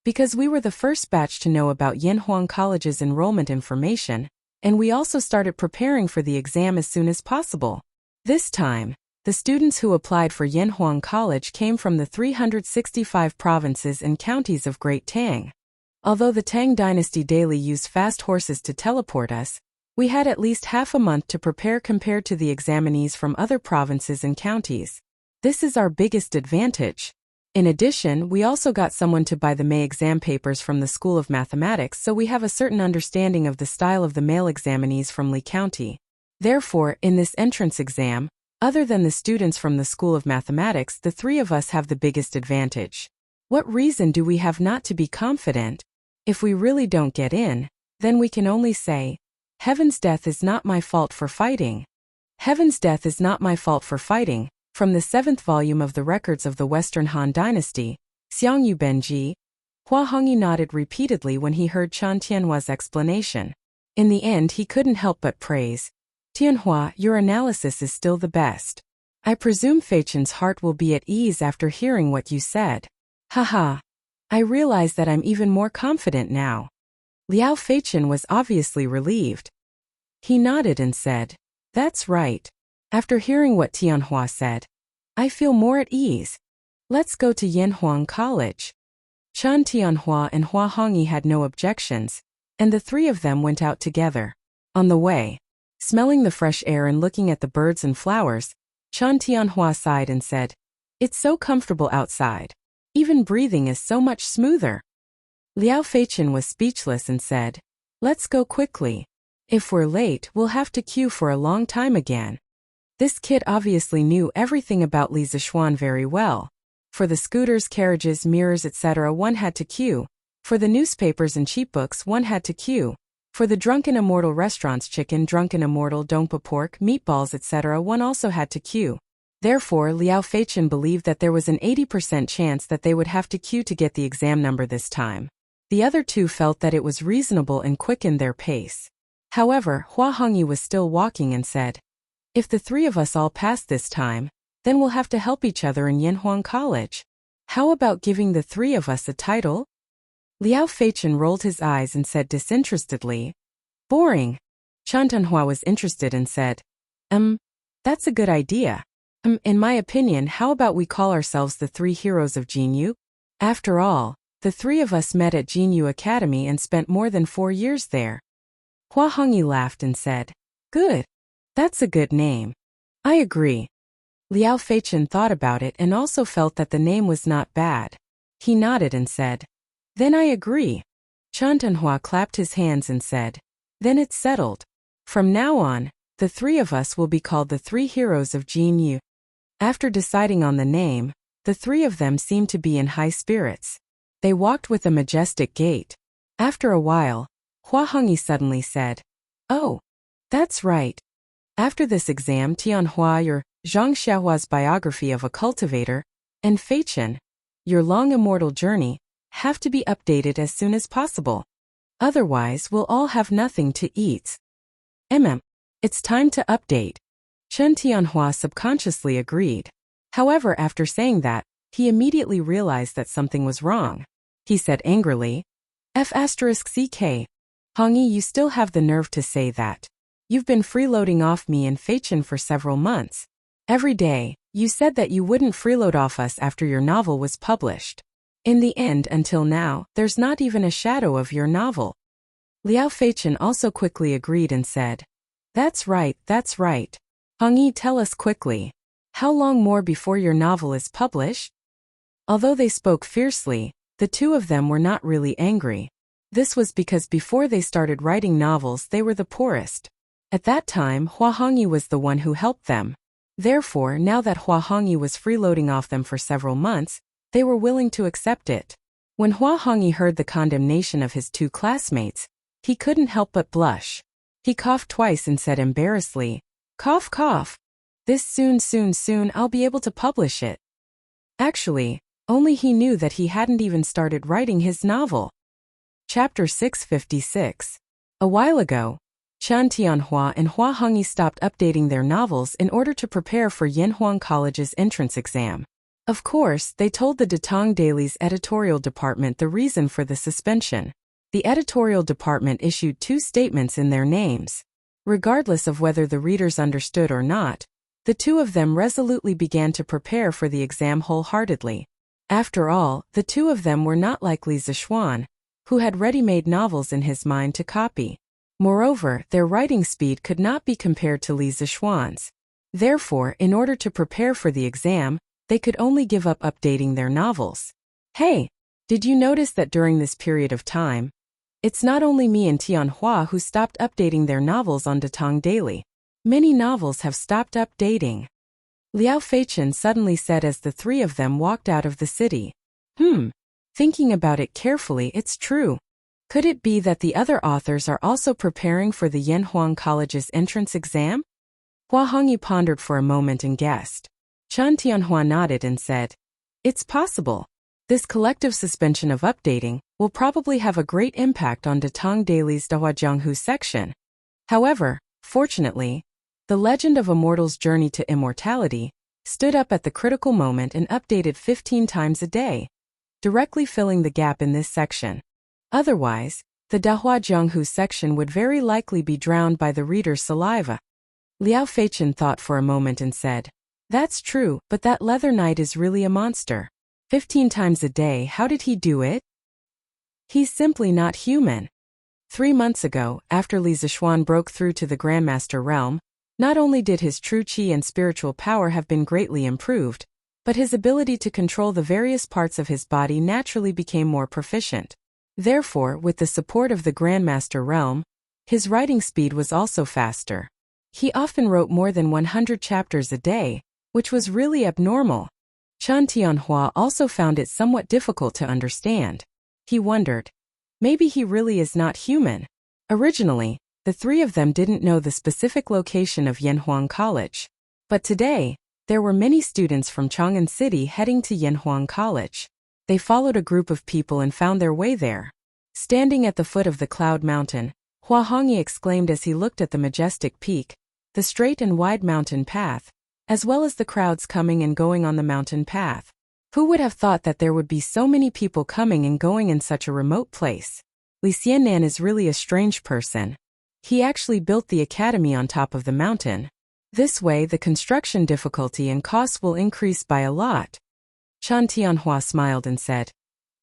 Because we were the first batch to know about Yanhuang College's enrollment information, and we also started preparing for the exam as soon as possible. This time, the students who applied for Yanhuang College came from the 365 provinces and counties of Great Tang. Although the Tang dynasty daily used fast horses to teleport us, we had at least half a month to prepare compared to the examinees from other provinces and counties. This is our biggest advantage. In addition, we also got someone to buy the May exam papers from the School of Mathematics, so we have a certain understanding of the style of the male examinees from Li County. Therefore, in this entrance exam, other than the students from the School of Mathematics, the three of us have the biggest advantage. What reason do we have not to be confident? If we really don't get in, then we can only say, Heaven's death is not my fault for fighting. Heaven's death is not my fault for fighting. From the 7th volume of the Records of the Western Han Dynasty, Xiangyu Benji. Hua Hongyi nodded repeatedly when he heard Chen Tianhua's explanation. In the end, he couldn't help but praise. Tianhua, your analysis is still the best. I presume Feichen's heart will be at ease after hearing what you said. Haha. I realize that I'm even more confident now. Liao Feichen was obviously relieved. He nodded and said, That's right. After hearing what Tianhua said, I feel more at ease. Let's go to Yanhuang College. Chen Tianhua and Hua Hongyi had no objections, and the three of them went out together. On the way, smelling the fresh air and looking at the birds and flowers, Chen Tianhua sighed and said, It's so comfortable outside. Even breathing is so much smoother. Liao Feichen was speechless and said, Let's go quickly. If we're late, we'll have to queue for a long time again. This kid obviously knew everything about Li Zixuan very well. For the scooters, carriages, mirrors, etc., one had to queue. For the newspapers and cheap books, one had to queue. For the Drunken Immortal restaurants, chicken, Drunken Immortal, dongpa pork, meatballs, etc., one also had to queue. Therefore, Liao Feichen believed that there was an 80% chance that they would have to queue to get the exam number this time. The other two felt that it was reasonable and quickened their pace. However, Hua Hongyi was still walking and said, If the three of us all pass this time, then we'll have to help each other in Yanhuang College. How about giving the three of us a title? Liao Feichen rolled his eyes and said disinterestedly, Boring. Chen Tianhua was interested and said, That's a good idea. In my opinion, how about we call ourselves the three heroes of Jinyu? After all, the three of us met at Jinyu Academy and spent more than 4 years there. Hua Hongyi laughed and said, Good. That's a good name. I agree. Liao Feichen thought about it and also felt that the name was not bad. He nodded and said, Then I agree. Chen Tianhua clapped his hands and said, Then it's settled. From now on, the three of us will be called the three heroes of Jinyu. After deciding on the name, the three of them seemed to be in high spirits. They walked with a majestic gait. After a while, Hua Hongyi suddenly said, Oh, that's right. After this exam, Tianhua, your Zhang Xiaohua's biography of a cultivator, and Feichen, your long immortal journey, have to be updated as soon as possible. Otherwise, we'll all have nothing to eat. It's time to update. Chen Tianhua subconsciously agreed. However, after saying that, He immediately realized that something was wrong. He said angrily, F***ck. Hongyi, you still have the nerve to say that. You've been freeloading off me and Feichen for several months. Every day, you said that you wouldn't freeload off us after your novel was published. In the end, until now, there's not even a shadow of your novel. Liao Feichen also quickly agreed and said, That's right. Hongyi, tell us quickly. How long more before your novel is published? Although they spoke fiercely, the two of them were not really angry. This was because before they started writing novels they were the poorest. At that time, Hua Hongyi was the one who helped them. Therefore, now that Hua Hongyi was freeloading off them for several months, they were willing to accept it. When Hua Hongyi heard the condemnation of his two classmates, he couldn't help but blush. He coughed twice and said embarrassedly, Cough, cough. This soon I'll be able to publish it. Actually, only he knew that he hadn't even started writing his novel. Chapter 656. A while ago, Chen Tianhua and Hua Hongyi stopped updating their novels in order to prepare for Yanhuang College's entrance exam. Of course, they told the Datang Daily's editorial department the reason for the suspension. The editorial department issued 2 statements in their names. Regardless of whether the readers understood or not, the two of them resolutely began to prepare for the exam wholeheartedly. After all, the two of them were not like Li Zixuan, who had ready-made novels in his mind to copy. Moreover, their writing speed could not be compared to Li Zixuan's. Therefore, in order to prepare for the exam, they could only give up updating their novels. Hey, did you notice that during this period of time, it's not only me and Tianhua who stopped updating their novels on Datang Daily. Many novels have stopped updating. Liao Feichen suddenly said as the three of them walked out of the city. Thinking about it carefully, it's true. Could it be that the other authors are also preparing for the Yanhuang College's entrance exam? Hua Hongyi pondered for a moment and guessed. Chen Tianhua nodded and said, It's possible. This collective suspension of updating will probably have a great impact on Datang Daily's Dahuajianghu section. However, fortunately, The Legend of a Mortal's Journey to Immortality stood up at the critical moment and updated 15 times a day, directly filling the gap in this section. Otherwise, the Dahuajianghu section would very likely be drowned by the reader's saliva. Liao Feichen thought for a moment and said, That's true, but that Leather Knight is really a monster. 15 times a day, how did he do it? He's simply not human. 3 months ago, after Li Zixuan broke through to the Grandmaster realm, not only did his true qi and spiritual power have been greatly improved, but his ability to control the various parts of his body naturally became more proficient. Therefore, with the support of the Grandmaster realm, his writing speed was also faster. He often wrote more than 100 chapters a day, which was really abnormal. Chen Tianhua also found it somewhat difficult to understand. He wondered, maybe he really is not human. Originally, the three of them didn't know the specific location of Yanhuang College. But today, there were many students from Chang'an City heading to Yanhuang College. They followed a group of people and found their way there. Standing at the foot of the Cloud Mountain, Hua Hongyi exclaimed as he looked at the majestic peak, the straight and wide mountain path, as well as the crowds coming and going on the mountain path. Who would have thought that there would be so many people coming and going in such a remote place? Li Xiannan is really a strange person. He actually built the academy on top of the mountain. This way the construction difficulty and costs will increase by a lot. Chen Tianhua smiled and said,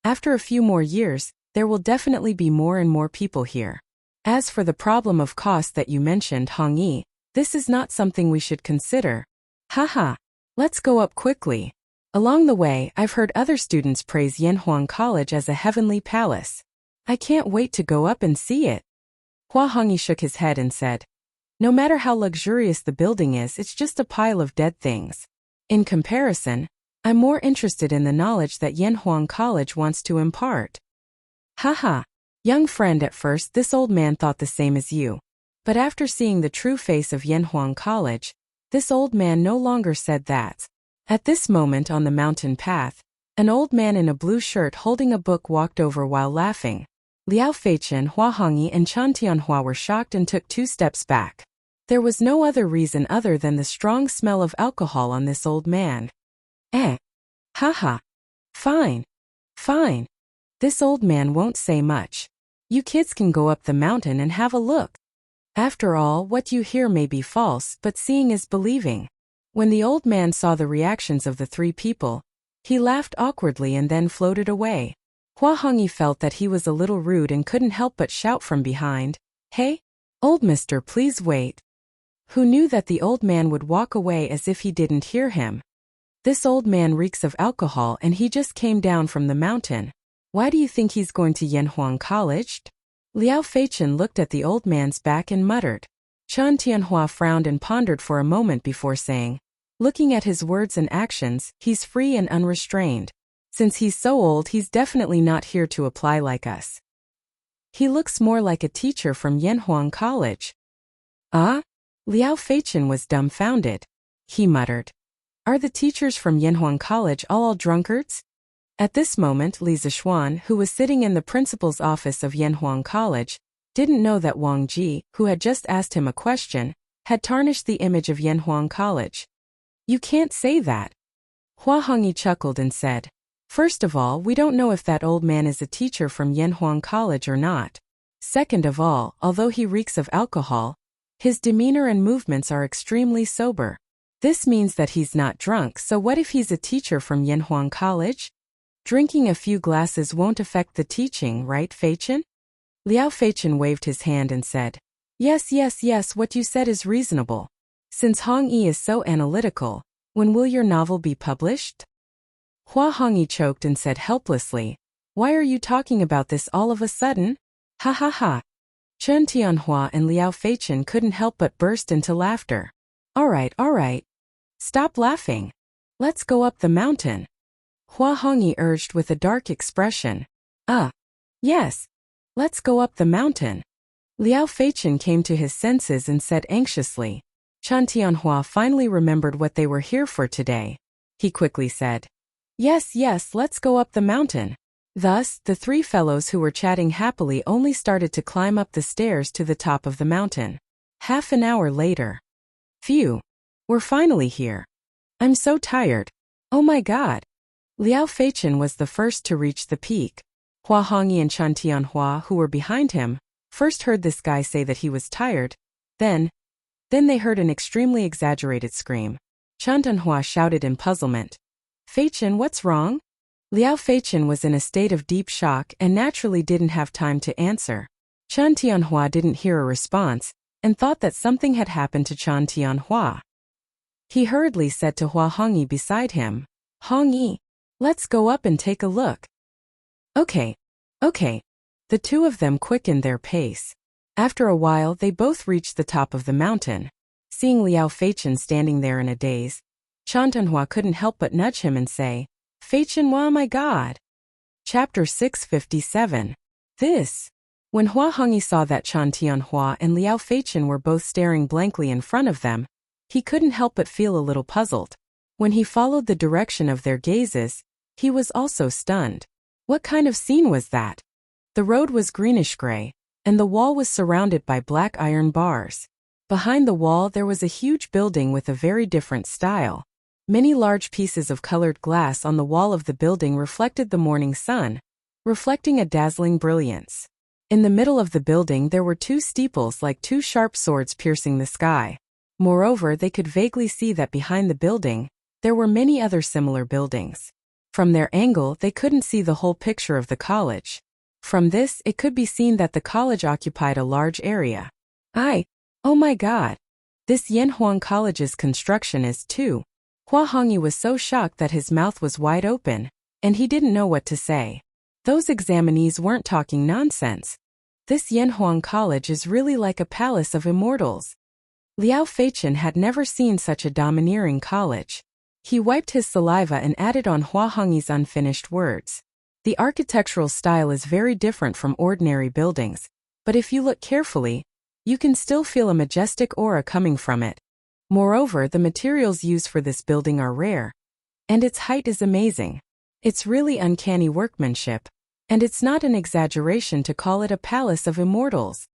After a few more years, there will definitely be more and more people here. As for the problem of cost that you mentioned, Hongyi, this is not something we should consider. Haha, let's go up quickly. Along the way, I've heard other students praise Yanhuang College as a heavenly palace. I can't wait to go up and see it. Hua Hongyi shook his head and said, No matter how luxurious the building is, it's just a pile of dead things. In comparison, I'm more interested in the knowledge that Yanhuang College wants to impart. Haha, young friend, at first this old man thought the same as you. But after seeing the true face of Yanhuang College, this old man no longer said that. At this moment on the mountain path, an old man in a blue shirt holding a book walked over while laughing. Liao Feichen, Hua Hongyi, and Chen Tianhua were shocked and took 2 steps back. There was no other reason other than the strong smell of alcohol on this old man. Haha. Fine. Fine. This old man won't say much. You kids can go up the mountain and have a look. After all, what you hear may be false, but seeing is believing. When the old man saw the reactions of the three people, he laughed awkwardly and then floated away. Hua Hongyi felt that he was a little rude and couldn't help but shout from behind, "Hey, old mister, please wait." Who knew that the old man would walk away as if he didn't hear him? This old man reeks of alcohol and he just came down from the mountain. Why do you think he's going to Yanhuang College? Liao Feichen looked at the old man's back and muttered. Chen Tianhua frowned and pondered for a moment before saying, looking at his words and actions, he's free and unrestrained. Since he's so old, he's definitely not here to apply like us. He looks more like a teacher from Yanhuang College. Ah? Liao Feichen was dumbfounded. He muttered. Are the teachers from Yanhuang College all drunkards? At this moment, Li Zixuan, who was sitting in the principal's office of Yanhuang College, didn't know that Wang Ji, who had just asked him a question, had tarnished the image of Yanhuang College. You can't say that. Hua Hongyi chuckled and said, first of all, we don't know if that old man is a teacher from Yanhuang College or not. Second of all, although he reeks of alcohol, his demeanor and movements are extremely sober. This means that he's not drunk, so what if he's a teacher from Yanhuang College? Drinking a few glasses won't affect the teaching, right, Feichen? Liao Feichen waved his hand and said, yes, what you said is reasonable. Since Hongyi is so analytical, when will your novel be published? Hua Hongyi choked and said helplessly, why are you talking about this all of a sudden? Ha ha ha. Chen Tianhua and Liao Feichen couldn't help but burst into laughter. All right. Stop laughing. Let's go up the mountain. Hua Hongyi urged with a dark expression. Yes. Let's go up the mountain. Liao Feichen came to his senses and said anxiously. Chen Tianhua finally remembered what they were here for today. He quickly said, yes, let's go up the mountain. Thus, the three fellows who were chatting happily only started to climb up the stairs to the top of the mountain. Half an hour later. Phew. We're finally here. I'm so tired. Oh my god. Liao Feichen was the first to reach the peak. Hua Hongyi and Chen Tianhua, who were behind him, first heard this guy say that he was tired. Then they heard an extremely exaggerated scream. Chen Tianhua shouted in puzzlement. Feichen, what's wrong? Liao Feichen was in a state of deep shock and naturally didn't have time to answer. Chen Tianhua didn't hear a response and thought that something had happened to Chen Tianhua. He hurriedly said to Hua Hongyi beside him, Hongyi, let's go up and take a look. Okay. The two of them quickened their pace. After a while, they both reached the top of the mountain. Seeing Liao Feichen standing there in a daze, Chen Tianhua couldn't help but nudge him and say, Feichen, oh my god. Chapter 657. This. When Hua Hongyi saw that Chen Tianhua and Liao Feichen were both staring blankly in front of them, he couldn't help but feel a little puzzled. When he followed the direction of their gazes, he was also stunned. What kind of scene was that? The road was greenish-gray, and the wall was surrounded by black iron bars. Behind the wall there was a huge building with a very different style. Many large pieces of colored glass on the wall of the building reflected the morning sun, reflecting a dazzling brilliance. In the middle of the building there were two steeples like two sharp swords piercing the sky. Moreover, they could vaguely see that behind the building, there were many other similar buildings. From their angle, they couldn't see the whole picture of the college. From this, it could be seen that the college occupied a large area. Oh my god. This Yanhuang College's construction is too. Hua Hongyi was so shocked that his mouth was wide open, and he didn't know what to say. Those examinees weren't talking nonsense. This Yanhuang College is really like a palace of immortals. Liao Feichen had never seen such a domineering college. He wiped his saliva and added on Hua Hongyi's unfinished words. The architectural style is very different from ordinary buildings, but if you look carefully, you can still feel a majestic aura coming from it. Moreover, the materials used for this building are rare, and its height is amazing. It's really uncanny workmanship, and it's not an exaggeration to call it a palace of immortals.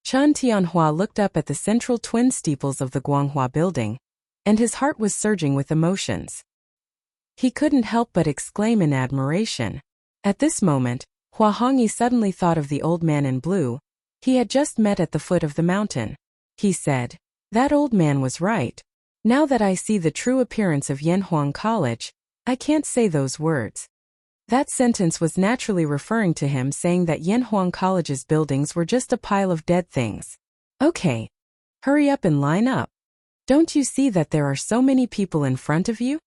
Chen Tianhua looked up at the central twin steeples of the Guanghua building, and his heart was surging with emotions. He couldn't help but exclaim in admiration. At this moment, Hua Hongyi suddenly thought of the old man in blue he had just met at the foot of the mountain. He said, "That old man was right. Now that I see the true appearance of Yanhuang College, I can't say those words." That sentence was naturally referring to him saying that Yanhuang College's buildings were just a pile of dead things. "Okay. Hurry up and line up. Don't you see that there are so many people in front of you?"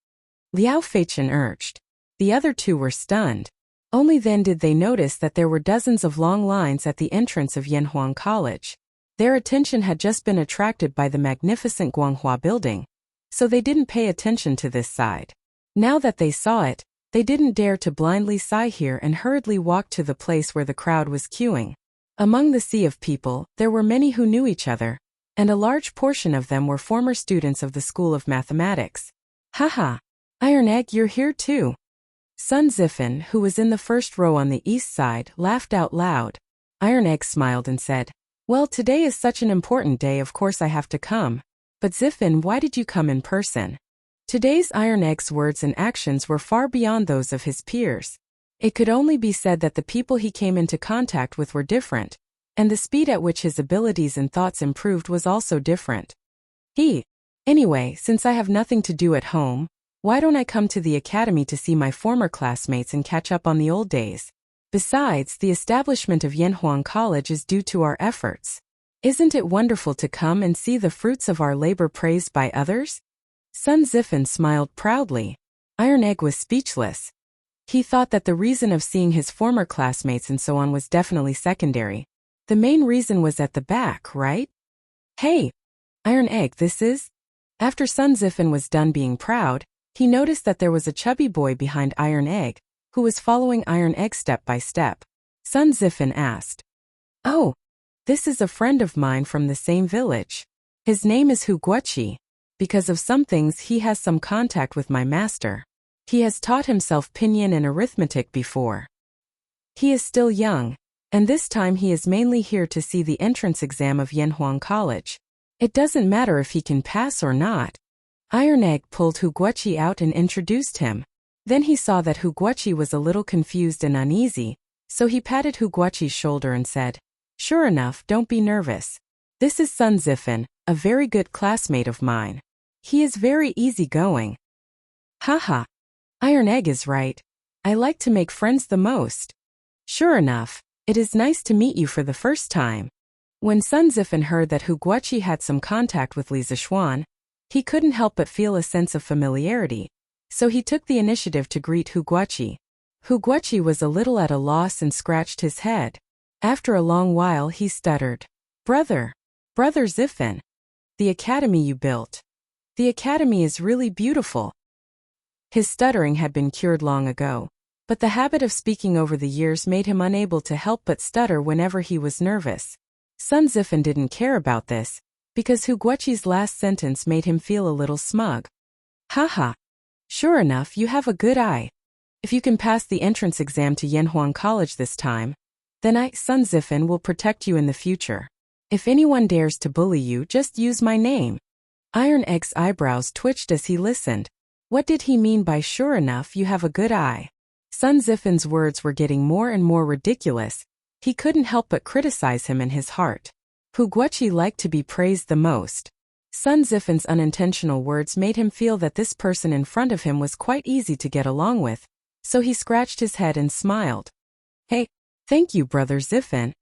Liao Feichen urged. The other two were stunned. Only then did they notice that there were dozens of long lines at the entrance of Yanhuang College. Their attention had just been attracted by the magnificent Guanghua building, so they didn't pay attention to this side. Now that they saw it, they didn't dare to blindly sigh here and hurriedly walked to the place where the crowd was queuing. Among the sea of people, there were many who knew each other, and a large portion of them were former students of the School of Mathematics. "Haha, Iron Egg, you're here too." Sun Zifen, who was in the first row on the east side, laughed out loud. Iron Egg smiled and said, "Well, today is such an important day, of course I have to come. But Zifen, why did you come in person?" Today's Iron Egg's words and actions were far beyond those of his peers. It could only be said that the people he came into contact with were different, and the speed at which his abilities and thoughts improved was also different. Anyway, since I have nothing to do at home, why don't I come to the academy to see my former classmates and catch up on the old days? Besides, the establishment of Yanhuang College is due to our efforts. Isn't it wonderful to come and see the fruits of our labor praised by others? Sun Zifen smiled proudly. Iron Egg was speechless. He thought that the reason of seeing his former classmates and so on was definitely secondary. The main reason was at the back, right? "Hey, Iron Egg, this is..." After Sun Zifen was done being proud, he noticed that there was a chubby boy behind Iron Egg, who was following Iron Egg step by step. Sun Zifen asked, "Oh, this is a friend of mine from the same village. His name is Hu Guoqi. Because of some things he has some contact with my master. He has taught himself pinyin and arithmetic before. He is still young, and this time he is mainly here to see the entrance exam of Yanhuang College. It doesn't matter if he can pass or not." Iron Egg pulled Hu Guoqi out and introduced him. Then he saw that Hu Guoqi was a little confused and uneasy, so he patted Hu Guoqi's shoulder and said, "Sure enough, don't be nervous. This is Sun Zifen, a very good classmate of mine. He is very easygoing." "Haha, Iron Egg is right. I like to make friends the most. Sure enough, it is nice to meet you for the first time." When Sun Zifen heard that Hu Guoqi had some contact with Li Zishuan, he couldn't help but feel a sense of familiarity, so he took the initiative to greet Hu Guoqi. Hu Guoqi was a little at a loss and scratched his head. After a long while he stuttered, Brother Zifen. The academy you built. The academy is really beautiful." His stuttering had been cured long ago, but the habit of speaking over the years made him unable to help but stutter whenever he was nervous. Sun Zifen didn't care about this, because Hu Guoqi's last sentence made him feel a little smug. "Haha. Sure enough, you have a good eye. If you can pass the entrance exam to Yanhuang College this time, then I, Sun Zifen, will protect you in the future. If anyone dares to bully you, just use my name." Iron Egg's eyebrows twitched as he listened. What did he mean by "sure enough, you have a good eye"? Sun Zifen's words were getting more and more ridiculous. He couldn't help but criticize him in his heart. Hu Guoqi liked to be praised the most. Sun Zifen's unintentional words made him feel that this person in front of him was quite easy to get along with, so he scratched his head and smiled. "Hey, thank you, Brother Zifen."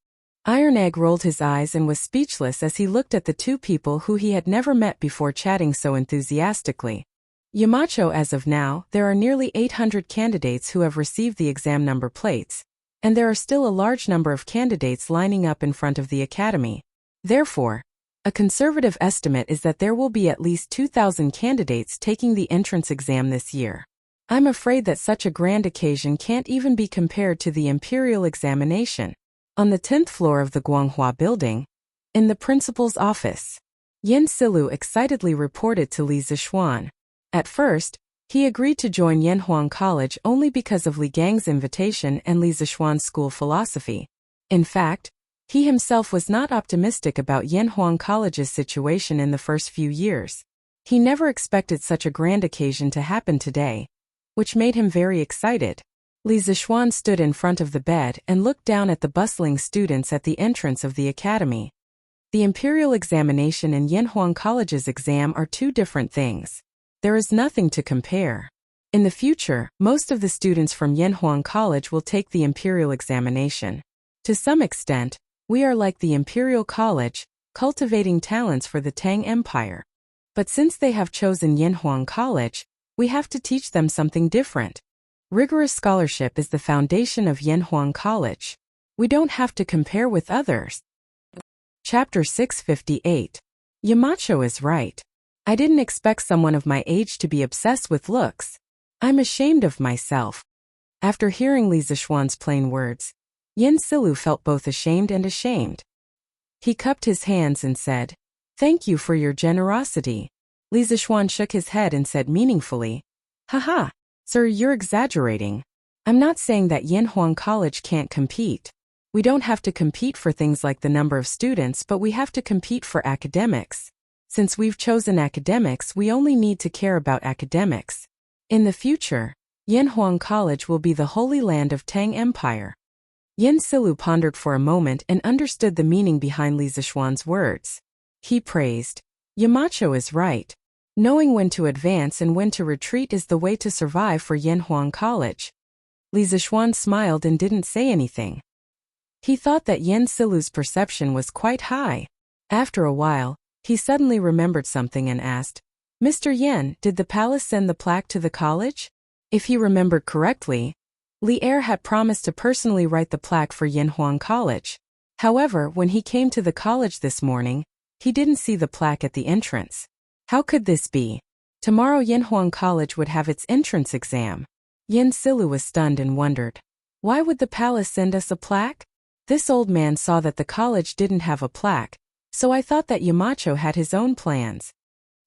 Iron Egg rolled his eyes and was speechless as he looked at the two people who he had never met before chatting so enthusiastically. Yamacho, as of now, there are nearly 800 candidates who have received the exam number plates, and there are still a large number of candidates lining up in front of the academy. Therefore, a conservative estimate is that there will be at least 2,000 candidates taking the entrance exam this year. I'm afraid that such a grand occasion can't even be compared to the imperial examination. On the 10th floor of the Guanghua building, in the principal's office, Yin Silu excitedly reported to Li Zishuan. At first, he agreed to join Yanhuang College only because of Li Gang's invitation and Li Zishuan's school philosophy. In fact, he himself was not optimistic about Yanhuang College's situation in the first few years. He never expected such a grand occasion to happen today. which made him very excited. Li Zixuan stood in front of the bed and looked down at the bustling students at the entrance of the academy. The imperial examination and Yanhuang College's exam are two different things. There is nothing to compare. In the future, most of the students from Yanhuang College will take the imperial examination. To some extent, we are like the imperial college, cultivating talents for the Tang Empire. But since they have chosen Yanhuang College, we have to teach them something different. Rigorous scholarship is the foundation of Yanhuang College. We don't have to compare with others. Chapter 658. Yamacho is right. I didn't expect someone of my age to be obsessed with looks. I'm ashamed of myself. After hearing Li Zixuan's plain words, Yin Silu felt both ashamed and ashamed. He cupped his hands and said, "Thank you for your generosity." Li Zixuan shook his head and said meaningfully, "Haha, sir, you're exaggerating. I'm not saying that Yanhuang College can't compete. We don't have to compete for things like the number of students, but we have to compete for academics. Since we've chosen academics, we only need to care about academics. In the future, Yanhuang College will be the holy land of Tang Empire." Yin Silu pondered for a moment and understood the meaning behind Li Zixuan's words. He praised, "Yamacho is right. Knowing when to advance and when to retreat is the way to survive for Yanhuang College." Li Zixuan smiled and didn't say anything. He thought that Yin Silu's perception was quite high. After a while, he suddenly remembered something and asked, "Mr. Yen, did the palace send the plaque to the college?" If he remembered correctly, Li Er had promised to personally write the plaque for Yanhuang College. However, when he came to the college this morning, he didn't see the plaque at the entrance. How could this be? Tomorrow Yanhuang College would have its entrance exam. Yin Silu was stunned and wondered, why would the palace send us a plaque? This old man saw that the college didn't have a plaque, so I thought that Yamacho had his own plans.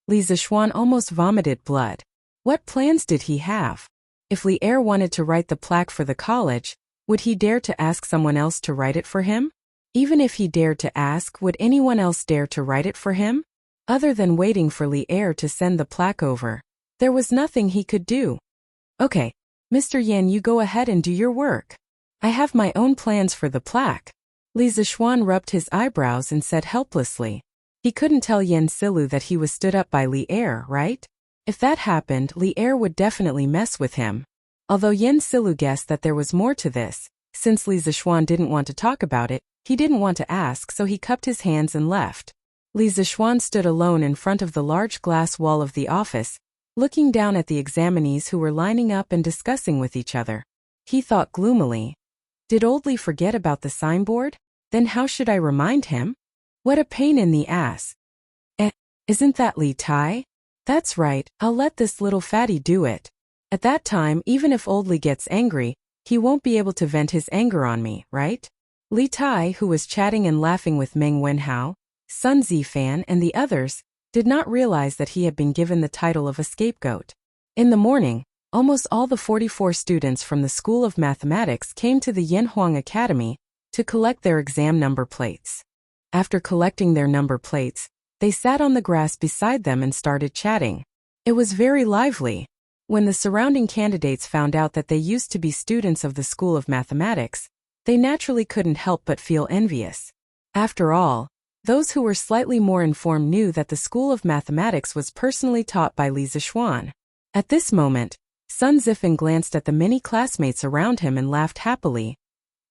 Li Zixuan almost vomited blood. What plans did he have? If Li Er wanted to write the plaque for the college, would he dare to ask someone else to write it for him? Even if he dared to ask, would anyone else dare to write it for him? Other than waiting for Li Er to send the plaque over, there was nothing he could do. Okay, Mr. Yan, you go ahead and do your work. I have my own plans for the plaque. Li Zixuan rubbed his eyebrows and said helplessly. He couldn't tell Yin Silu that he was stood up by Li Er, right? If that happened, Li Er would definitely mess with him. Although Yin Silu guessed that there was more to this, since Li Zixuan didn't want to talk about it, he didn't want to ask, so he cupped his hands and left. Li Zixuan stood alone in front of the large glass wall of the office, looking down at the examinees who were lining up and discussing with each other. He thought gloomily, did old Li forget about the signboard? Then how should I remind him? What a pain in the ass. Isn't that Li Tai? That's right, I'll let this little fatty do it. At that time, even if old Li gets angry, he won't be able to vent his anger on me, right? Li Tai, who was chatting and laughing with Meng Wenhao, Sun Zifan and the others, did not realize that he had been given the title of a scapegoat. In the morning, almost all the 44 students from the School of Mathematics came to the Yanhuang Academy to collect their exam number plates. After collecting their number plates, they sat on the grass beside them and started chatting. It was very lively. When the surrounding candidates found out that they used to be students of the School of Mathematics, they naturally couldn't help but feel envious. After all, those who were slightly more informed knew that the School of Mathematics was personally taught by Li Zixuan. At this moment, Sun Zifan glanced at the many classmates around him and laughed happily.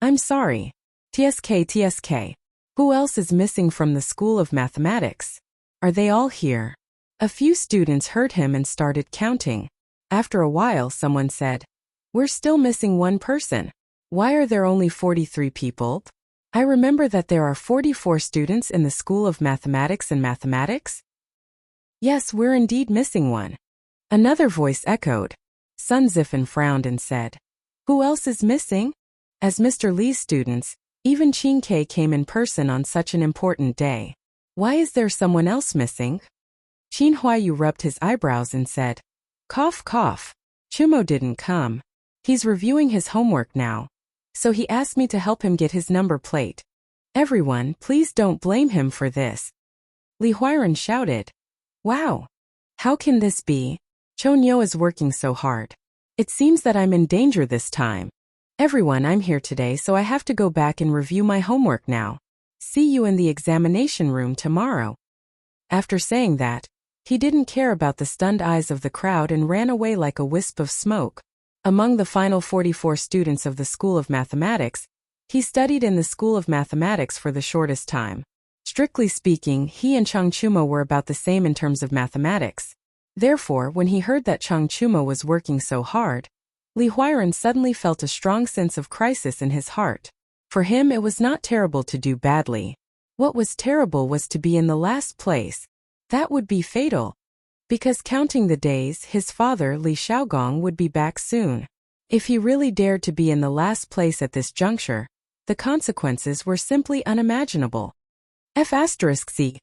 I'm sorry. TSK. Who else is missing from the School of Mathematics? Are they all here? A few students heard him and started counting. After a while, someone said, we're still missing one person. Why are there only 43 people? I remember that there are 44 students in the School of Mathematics and Mathematics. Yes, we're indeed missing one. Another voice echoed. Sun Zifan frowned and said, who else is missing? As Mr. Li's students, even Qin Ke came in person on such an important day. Why is there someone else missing? Qin Huayu rubbed his eyebrows and said, cough cough. Chumo didn't come. He's reviewing his homework now. So he asked me to help him get his number plate. Everyone, please don't blame him for this. Li Huiren shouted. Wow. How can this be? Chonyo is working so hard. It seems that I'm in danger this time. Everyone, I'm here today, so I have to go back and review my homework now. See you in the examination room tomorrow. After saying that, he didn't care about the stunned eyes of the crowd and ran away like a wisp of smoke. Among the final 44 students of the School of Mathematics, he studied in the School of Mathematics for the shortest time. Strictly speaking, he and Changchumo were about the same in terms of mathematics. Therefore, when he heard that Changchumo was working so hard, Li Huairan suddenly felt a strong sense of crisis in his heart. For him, it was not terrible to do badly. What was terrible was to be in the last place. That would be fatal. Because counting the days, his father, Li Xiaogong, would be back soon. If he really dared to be in the last place at this juncture, the consequences were simply unimaginable. F***C.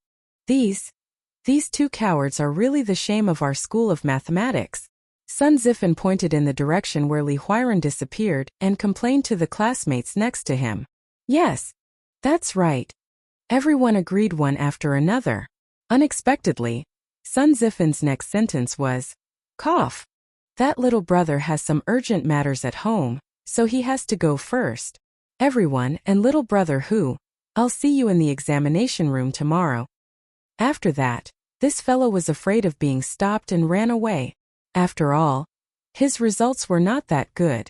These two cowards are really the shame of our School of Mathematics. Sun Zifan pointed in the direction where Li Huairan disappeared and complained to the classmates next to him. Yes, that's right. Everyone agreed one after another. Unexpectedly, Sun Zifan's next sentence was, "Cough. That little brother has some urgent matters at home, so he has to go first. Everyone, and little brother who? I'll see you in the examination room tomorrow." After that, this fellow was afraid of being stopped and ran away. After all, his results were not that good.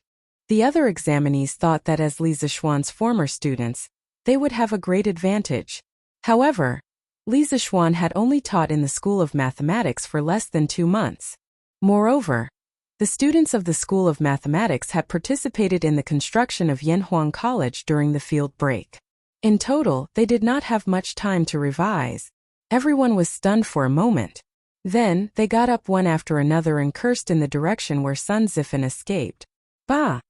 The other examinees thought that as Li Zishuan's former students, they would have a great advantage. However, Li Zishuan had only taught in the School of Mathematics for less than 2 months. Moreover, the students of the School of Mathematics had participated in the construction of Yanhuang College during the field break. In total, they did not have much time to revise. Everyone was stunned for a moment. Then, they got up one after another and cursed in the direction where Sun Zifan escaped. Bah!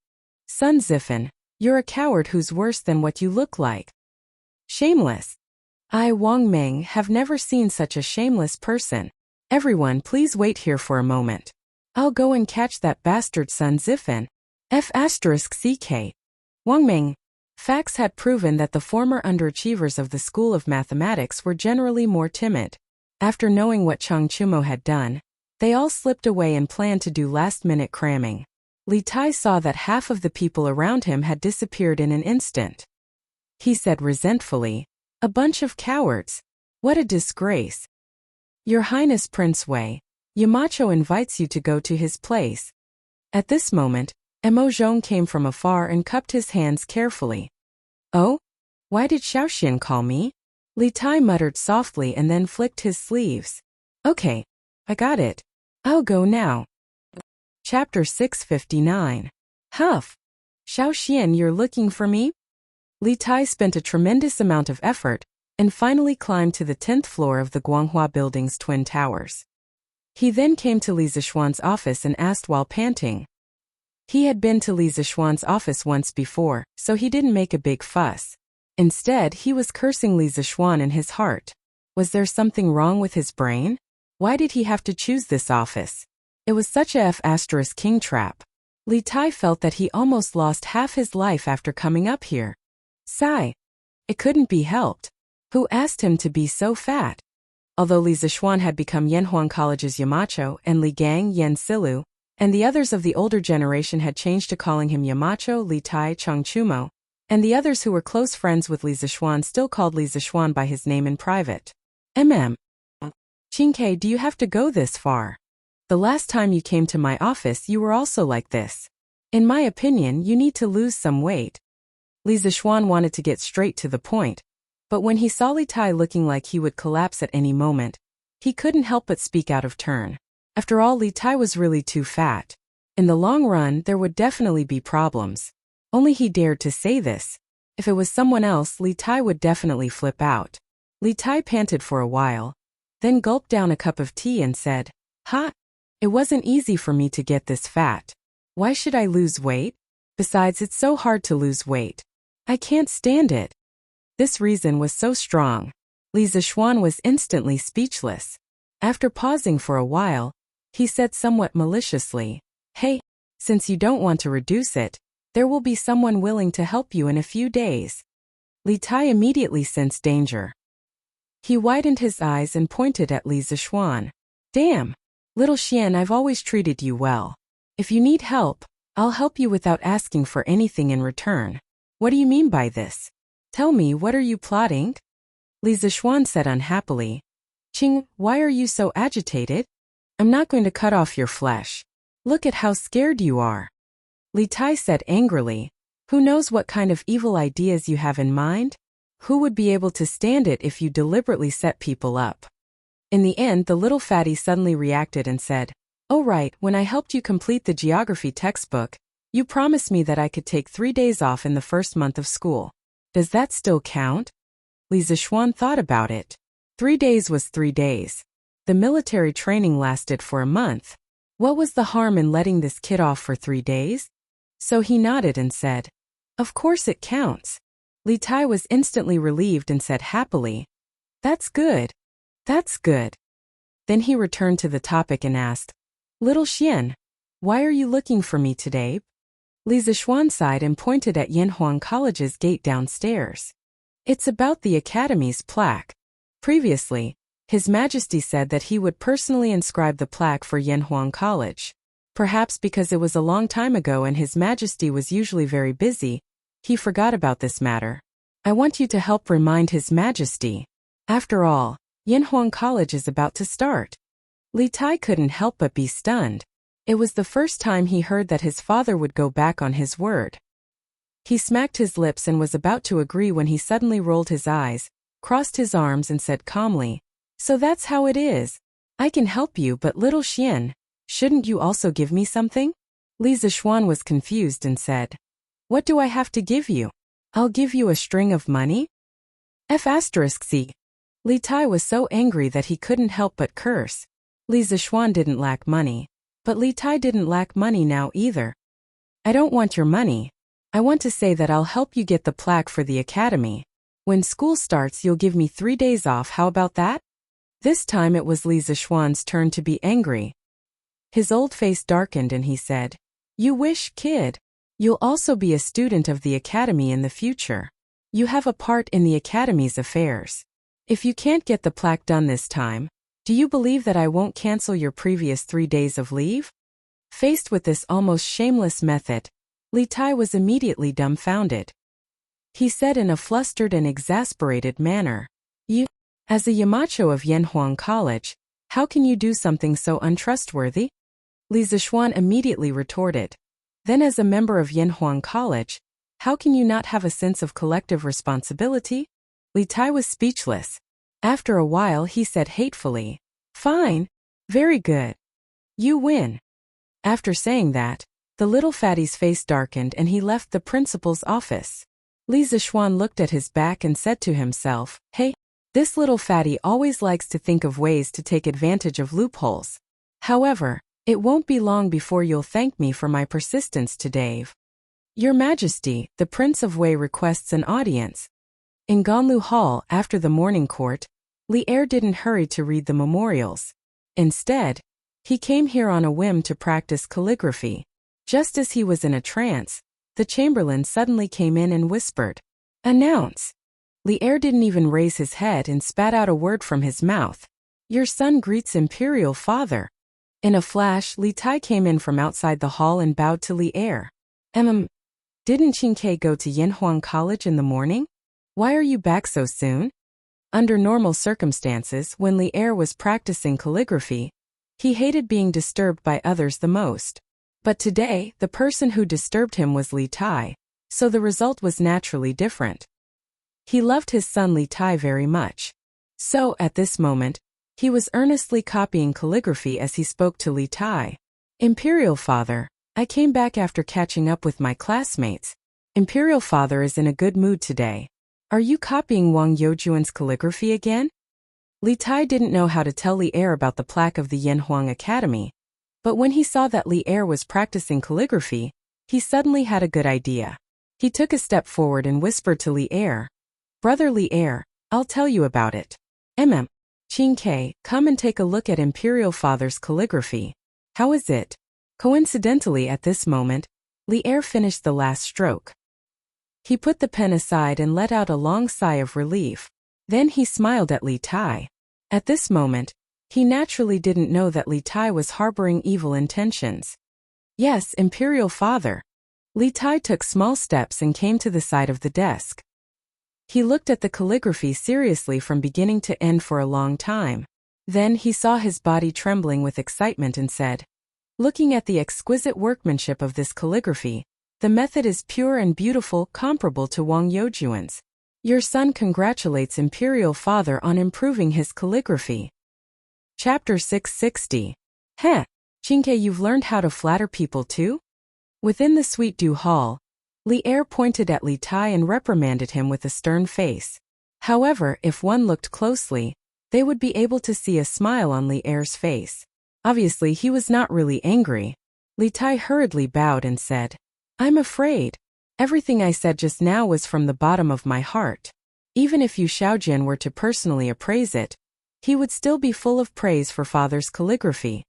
Sun Zifan, you're a coward who's worse than what you look like. Shameless. I, Wang Meng, have never seen such a shameless person. Everyone, please wait here for a moment. I'll go and catch that bastard Sun Zifan. F***ck. Wang Meng. Facts had proven that the former underachievers of the School of Mathematics were generally more timid. After knowing what Changchumo had done, they all slipped away and planned to do last-minute cramming. Li Tai saw that half of the people around him had disappeared in an instant. He said resentfully, "A bunch of cowards. What a disgrace. Your Highness Prince Wei, Yamacho invites you to go to his place." At this moment, Mo Zhong came from afar and cupped his hands carefully. "Oh? Why did Xiaoxian call me?" Li Tai muttered softly and then flicked his sleeves. "Okay, I got it. I'll go now." Chapter 659. Huff! Xiaoxian, you're looking for me? Li Tai spent a tremendous amount of effort and finally climbed to the 10th floor of the Guanghua Building's twin towers. He then came to Li Zishuan's office and asked while panting. He had been to Li Zishuan's office once before, so he didn't make a big fuss. Instead, he was cursing Li Zishuan in his heart. Was there something wrong with his brain? Why did he have to choose this office? It was such a king trap. Li Tai felt that he almost lost half his life after coming up here. Sigh. It couldn't be helped. Who asked him to be so fat? Although Li Zishuan had become Yanhuang College's Yamacho and Li Gang Yan Silu, and the others of the older generation had changed to calling him Yamacho, Li Tai, Changchumo, and the others who were close friends with Li Zishuan still called Li Zishuan by his name in private. Qingke, do you have to go this far? The last time you came to my office you were also like this. In my opinion, you need to lose some weight. Li Zishuan wanted to get straight to the point, but when he saw Li Tai looking like he would collapse at any moment, he couldn't help but speak out of turn. After all, Li Tai was really too fat. In the long run, there would definitely be problems. Only he dared to say this. If it was someone else, Li Tai would definitely flip out. Li Tai panted for a while, then gulped down a cup of tea and said, "Ha! It wasn't easy for me to get this fat. Why should I lose weight? Besides, it's so hard to lose weight. I can't stand it." This reason was so strong. Li Zishuan was instantly speechless. After pausing for a while, he said somewhat maliciously, "Hey, since you don't want to reduce it, there will be someone willing to help you in a few days." Li Tai immediately sensed danger. He widened his eyes and pointed at Li Zishuan. "Damn! Little Xian, I've always treated you well. If you need help, I'll help you without asking for anything in return. What do you mean by this? Tell me, what are you plotting? Li Zixuan said unhappily. Qing, why are you so agitated? I'm not going to cut off your flesh. Look at how scared you are. Li Tai said angrily. Who knows what kind of evil ideas you have in mind? Who would be able to stand it if you deliberately set people up? In the end, the little fatty suddenly reacted and said, "Oh right, when I helped you complete the geography textbook, you promised me that I could take 3 days off in the first month of school. Does that still count?" Li Zixuan thought about it. 3 days was 3 days. The military training lasted for a month. What was the harm in letting this kid off for 3 days? So he nodded and said, "Of course it counts." Li Tai was instantly relieved and said happily, "That's good. That's good." Then he returned to the topic and asked, "Little Xian, why are you looking for me today?" Li Zixuan sighed and pointed at Yanhuang College's gate downstairs. "It's about the academy's plaque. Previously, His Majesty said that he would personally inscribe the plaque for Yanhuang College. Perhaps because it was a long time ago and His Majesty was usually very busy, he forgot about this matter. I want you to help remind His Majesty. After all, Yanhuang College is about to start." Li Tai couldn't help but be stunned. It was the first time he heard that his father would go back on his word. He smacked his lips and was about to agree when he suddenly rolled his eyes, crossed his arms and said calmly, "So that's how it is. I can help you, but little Xian, shouldn't you also give me something?" Li Zixuan was confused and said, "What do I have to give you? I'll give you a string of money?" F***C. Li Tai was so angry that he couldn't help but curse. Li Zixuan didn't lack money, but Li Tai didn't lack money now either. "I don't want your money. I want to say that I'll help you get the plaque for the academy. When school starts, you'll give me 3 days off. How about that?" This time it was Li Zixuan's turn to be angry. His old face darkened and he said, "You wish, kid. You'll also be a student of the academy in the future. You have a part in the academy's affairs. If you can't get the plaque done this time, do you believe that I won't cancel your previous 3 days of leave?" Faced with this almost shameless method, Li Tai was immediately dumbfounded. He said in a flustered and exasperated manner, "You, as a Yamacho of Yanhuang College, how can you do something so untrustworthy?" Li Zixuan immediately retorted, "Then as a member of Yanhuang College, how can you not have a sense of collective responsibility?" Li Tai was speechless. After a while he said hatefully, "Fine. Very good. You win." After saying that, the little fatty's face darkened and he left the principal's office. Li Zixuan looked at his back and said to himself, "Hey, this little fatty always likes to think of ways to take advantage of loopholes. However, it won't be long before you'll thank me for my persistence to Dave." "Your Majesty, the Prince of Wei requests an audience." In Ganlu Hall, after the morning court, Li Er didn't hurry to read the memorials. Instead, he came here on a whim to practice calligraphy. Just as he was in a trance, the chamberlain suddenly came in and whispered, "Announce." Li Er didn't even raise his head and spat out a word from his mouth. "Your son greets Imperial Father." In a flash, Li Tai came in from outside the hall and bowed to Li Er. Didn't Qingke go to Yanhuang College in the morning? Why are you back so soon?" Under normal circumstances, when Li Er was practicing calligraphy, he hated being disturbed by others the most. But today, the person who disturbed him was Li Tai, so the result was naturally different. He loved his son Li Tai very much. So, at this moment, he was earnestly copying calligraphy as he spoke to Li Tai. "Imperial Father, I came back after catching up with my classmates. Imperial Father is in a good mood today. Are you copying Wang Youjuan's calligraphy again?" Li Tai didn't know how to tell Li Er about the plaque of the Yanhuang Academy, but when he saw that Li Er was practicing calligraphy, he suddenly had a good idea. He took a step forward and whispered to Li Er, "Brother Li Er, I'll tell you about it. Qingke, come and take a look at Imperial Father's calligraphy. How is it?" Coincidentally at this moment, Li Er finished the last stroke. He put the pen aside and let out a long sigh of relief. Then he smiled at Li Tai. At this moment, he naturally didn't know that Li Tai was harboring evil intentions. Yes, Imperial Father. Li Tai took small steps and came to the side of the desk. He looked at the calligraphy seriously from beginning to end for a long time. Then he saw his body trembling with excitement and said, "Looking at the exquisite workmanship of this calligraphy, the method is pure and beautiful, comparable to Wang Youjuan's. Your son congratulates Imperial Father on improving his calligraphy." Chapter 660. Heh, Qingke, you've learned how to flatter people too? Within the Sweet Dew Hall, Li Er pointed at Li Tai and reprimanded him with a stern face. However, if one looked closely, they would be able to see a smile on Li Er's face. Obviously, he was not really angry. Li Tai hurriedly bowed and said, "I'm afraid. Everything I said just now was from the bottom of my heart. Even if Yu Xiaojian were to personally appraise it, he would still be full of praise for father's calligraphy."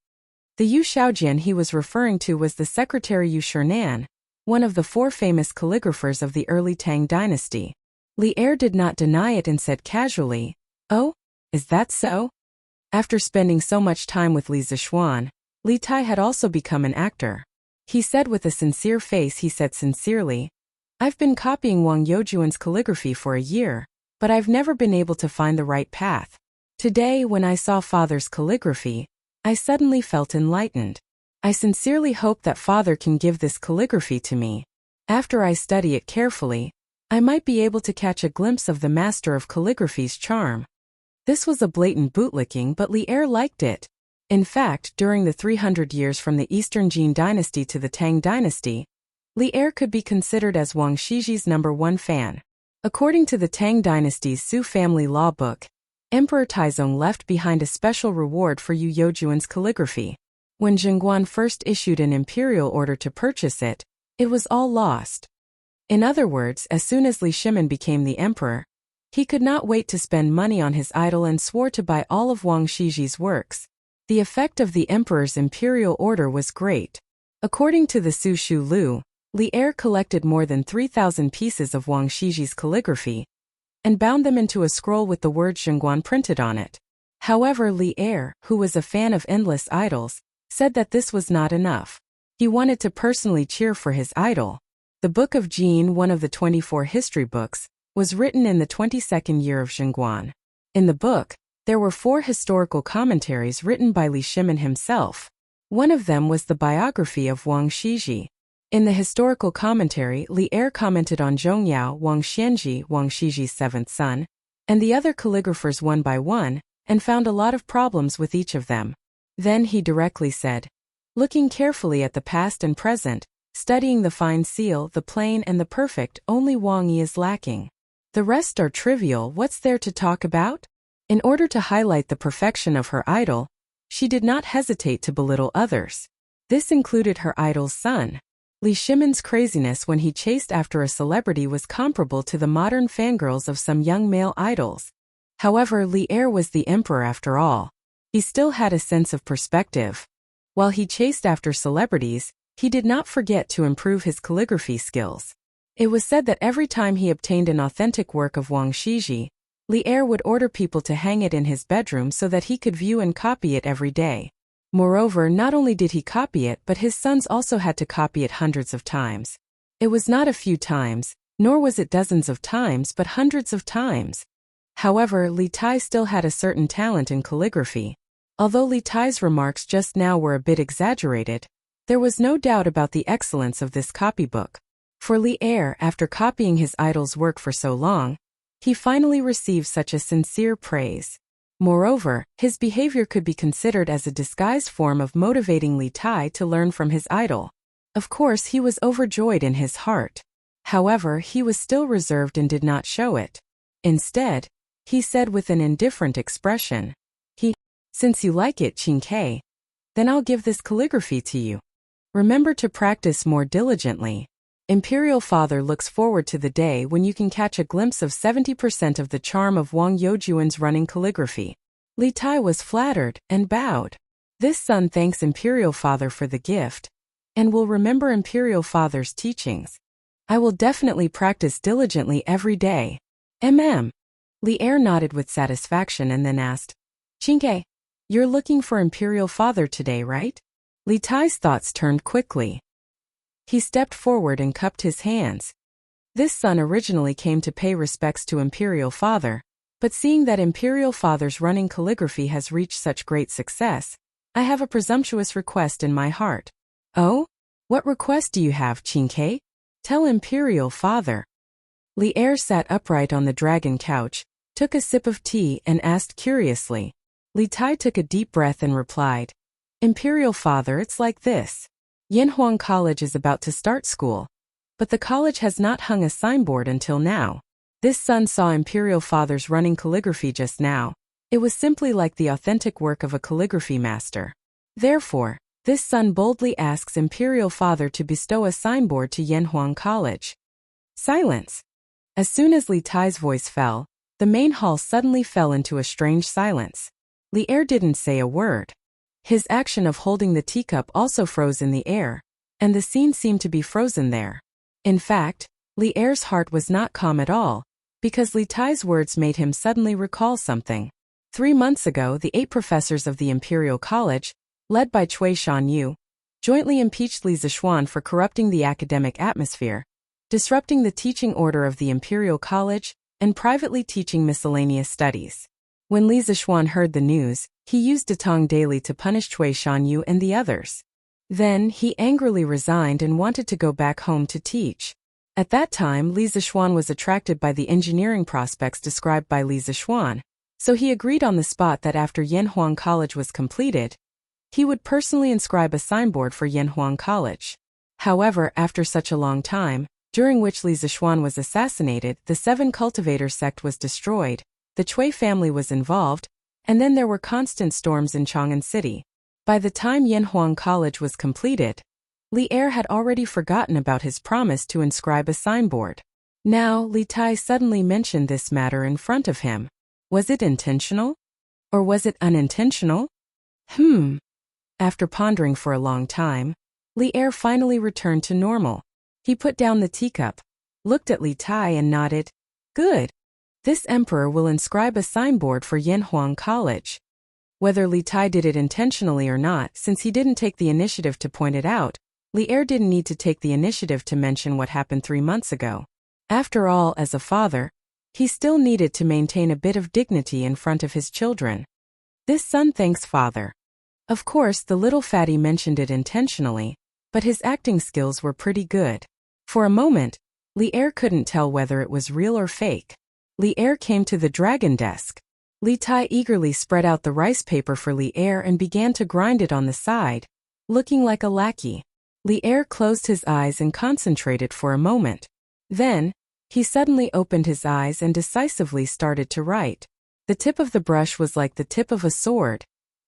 The Yu Xiaojian he was referring to was the secretary Yu Shernan, one of the 4 famous calligraphers of the early Tang dynasty. Li Er did not deny it and said casually, "Oh, is that so?" After spending so much time with Li Zishuan, Li Tai had also become an actor. He said with a sincere face, he said sincerely, "I've been copying Wang Youjuan's calligraphy for a year, but I've never been able to find the right path. Today, when I saw father's calligraphy, I suddenly felt enlightened. I sincerely hope that father can give this calligraphy to me. After I study it carefully, I might be able to catch a glimpse of the master of calligraphy's charm." This was a blatant bootlicking, but Li Er liked it. In fact, during the 300 years from the Eastern Jin dynasty to the Tang dynasty, Li Er could be considered as Wang Shiji's #1 fan. According to the Tang dynasty's Su family law book, Emperor Taizong left behind a special reward for Yu Youjuan's calligraphy. When Jingguan first issued an imperial order to purchase it, it was all lost. In other words, as soon as Li Shimin became the emperor, he could not wait to spend money on his idol and swore to buy all of Wang Shiji's works. The effect of the emperor's imperial order was great. According to the Su Shu Lu, Li Er collected more than 3,000 pieces of Wang Shiji's calligraphy and bound them into a scroll with the word Jingguan printed on it. However, Li Er, who was a fan of endless idols, said that this was not enough. He wanted to personally cheer for his idol. The Book of Jin, one of the 24 history books, was written in the 22nd year of Jingguan. In the book, there were 4 historical commentaries written by Li Shimin himself. One of them was the biography of Wang Shiji. In the historical commentary, Li Er commented on Zhongyao, Wang Xianji, Wang Shiji's 7th son, and the other calligraphers one by one, and found a lot of problems with each of them. Then he directly said, "Looking carefully at the past and present, studying the fine seal, the plain and the perfect, only Wang Yi is lacking. The rest are trivial. What's there to talk about?" In order to highlight the perfection of her idol, she did not hesitate to belittle others. This included her idol's son. Li Shimin's craziness when he chased after a celebrity was comparable to the modern fangirls of some young male idols. However, Li Er was the emperor after all. He still had a sense of perspective. While he chased after celebrities, he did not forget to improve his calligraphy skills. It was said that every time he obtained an authentic work of Wang Shiji, Li Er would order people to hang it in his bedroom so that he could view and copy it every day. Moreover, not only did he copy it, but his sons also had to copy it hundreds of times. It was not a few times, nor was it dozens of times, but hundreds of times. However, Li Tai still had a certain talent in calligraphy. Although Li Tai's remarks just now were a bit exaggerated, there was no doubt about the excellence of this copybook. For Li Er, after copying his idol's work for so long, he finally received such a sincere praise. Moreover, his behavior could be considered as a disguised form of motivating Li Tai to learn from his idol. Of course, he was overjoyed in his heart. However, he was still reserved and did not show it. Instead, he said with an indifferent expression, "Since you like it, Qingke, then I'll give this calligraphy to you. Remember to practice more diligently. Imperial Father looks forward to the day when you can catch a glimpse of 70% of the charm of Wang Youjuan's running calligraphy." Li Tai was flattered and bowed. This son thanks Imperial Father for the gift and will remember Imperial Father's teachings. "I will definitely practice diligently every day." Li Er nodded with satisfaction and then asked, "Qingke, you're looking for Imperial Father today, right?" Li Tai's thoughts turned quickly. He stepped forward and cupped his hands. This son originally came to pay respects to Imperial Father, but seeing that Imperial Father's running calligraphy has reached such great success, I have a presumptuous request in my heart. Oh? What request do you have, Qingke? Tell Imperial Father. Li Er sat upright on the dragon couch, took a sip of tea and asked curiously. Li Tai took a deep breath and replied, Imperial Father, it's like this. Yanhuang College is about to start school, but the college has not hung a signboard until now. This son saw Imperial Father's running calligraphy just now. It was simply like the authentic work of a calligraphy master. Therefore, this son boldly asks Imperial Father to bestow a signboard to Yanhuang College. Silence. As soon as Li Tai's voice fell, the main hall suddenly fell into a strange silence. Li Er didn't say a word. His action of holding the teacup also froze in the air, and the scene seemed to be frozen there. In fact, Li Er's heart was not calm at all, because Li Tai's words made him suddenly recall something. 3 months ago, the 8 professors of the Imperial College, led by Cui Shanyu, jointly impeached Li Zixuan for corrupting the academic atmosphere, disrupting the teaching order of the Imperial College, and privately teaching miscellaneous studies. When Li Zixuan heard the news, he used Datong daily to punish Cui Shanyu and the others. Then, he angrily resigned and wanted to go back home to teach. At that time, Li Zixuan was attracted by the engineering prospects described by Li Zixuan, so he agreed on the spot that after Yanhuang College was completed, he would personally inscribe a signboard for Yanhuang College. However, after such a long time, during which Li Zixuan was assassinated, the 7 cultivator sect was destroyed, the Cui family was involved, and then there were constant storms in Chang'an City. By the time Yanhuang College was completed, Li Er had already forgotten about his promise to inscribe a signboard. Now, Li Tai suddenly mentioned this matter in front of him. Was it intentional? Or was it unintentional? After pondering for a long time, Li Er finally returned to normal. He put down the teacup, looked at Li Tai and nodded. Good. This emperor will inscribe a signboard for Yanhuang College. Whether Li Tai did it intentionally or not, since he didn't take the initiative to point it out, Li Er didn't need to take the initiative to mention what happened 3 months ago. After all, as a father, he still needed to maintain a bit of dignity in front of his children. This son thanks father. Of course, the little fatty mentioned it intentionally, but his acting skills were pretty good. For a moment, Li Er couldn't tell whether it was real or fake. Li Er came to the dragon desk. Li Tai eagerly spread out the rice paper for Li Er and began to grind it on the side, looking like a lackey. Li Er closed his eyes and concentrated for a moment. Then, he suddenly opened his eyes and decisively started to write. The tip of the brush was like the tip of a sword,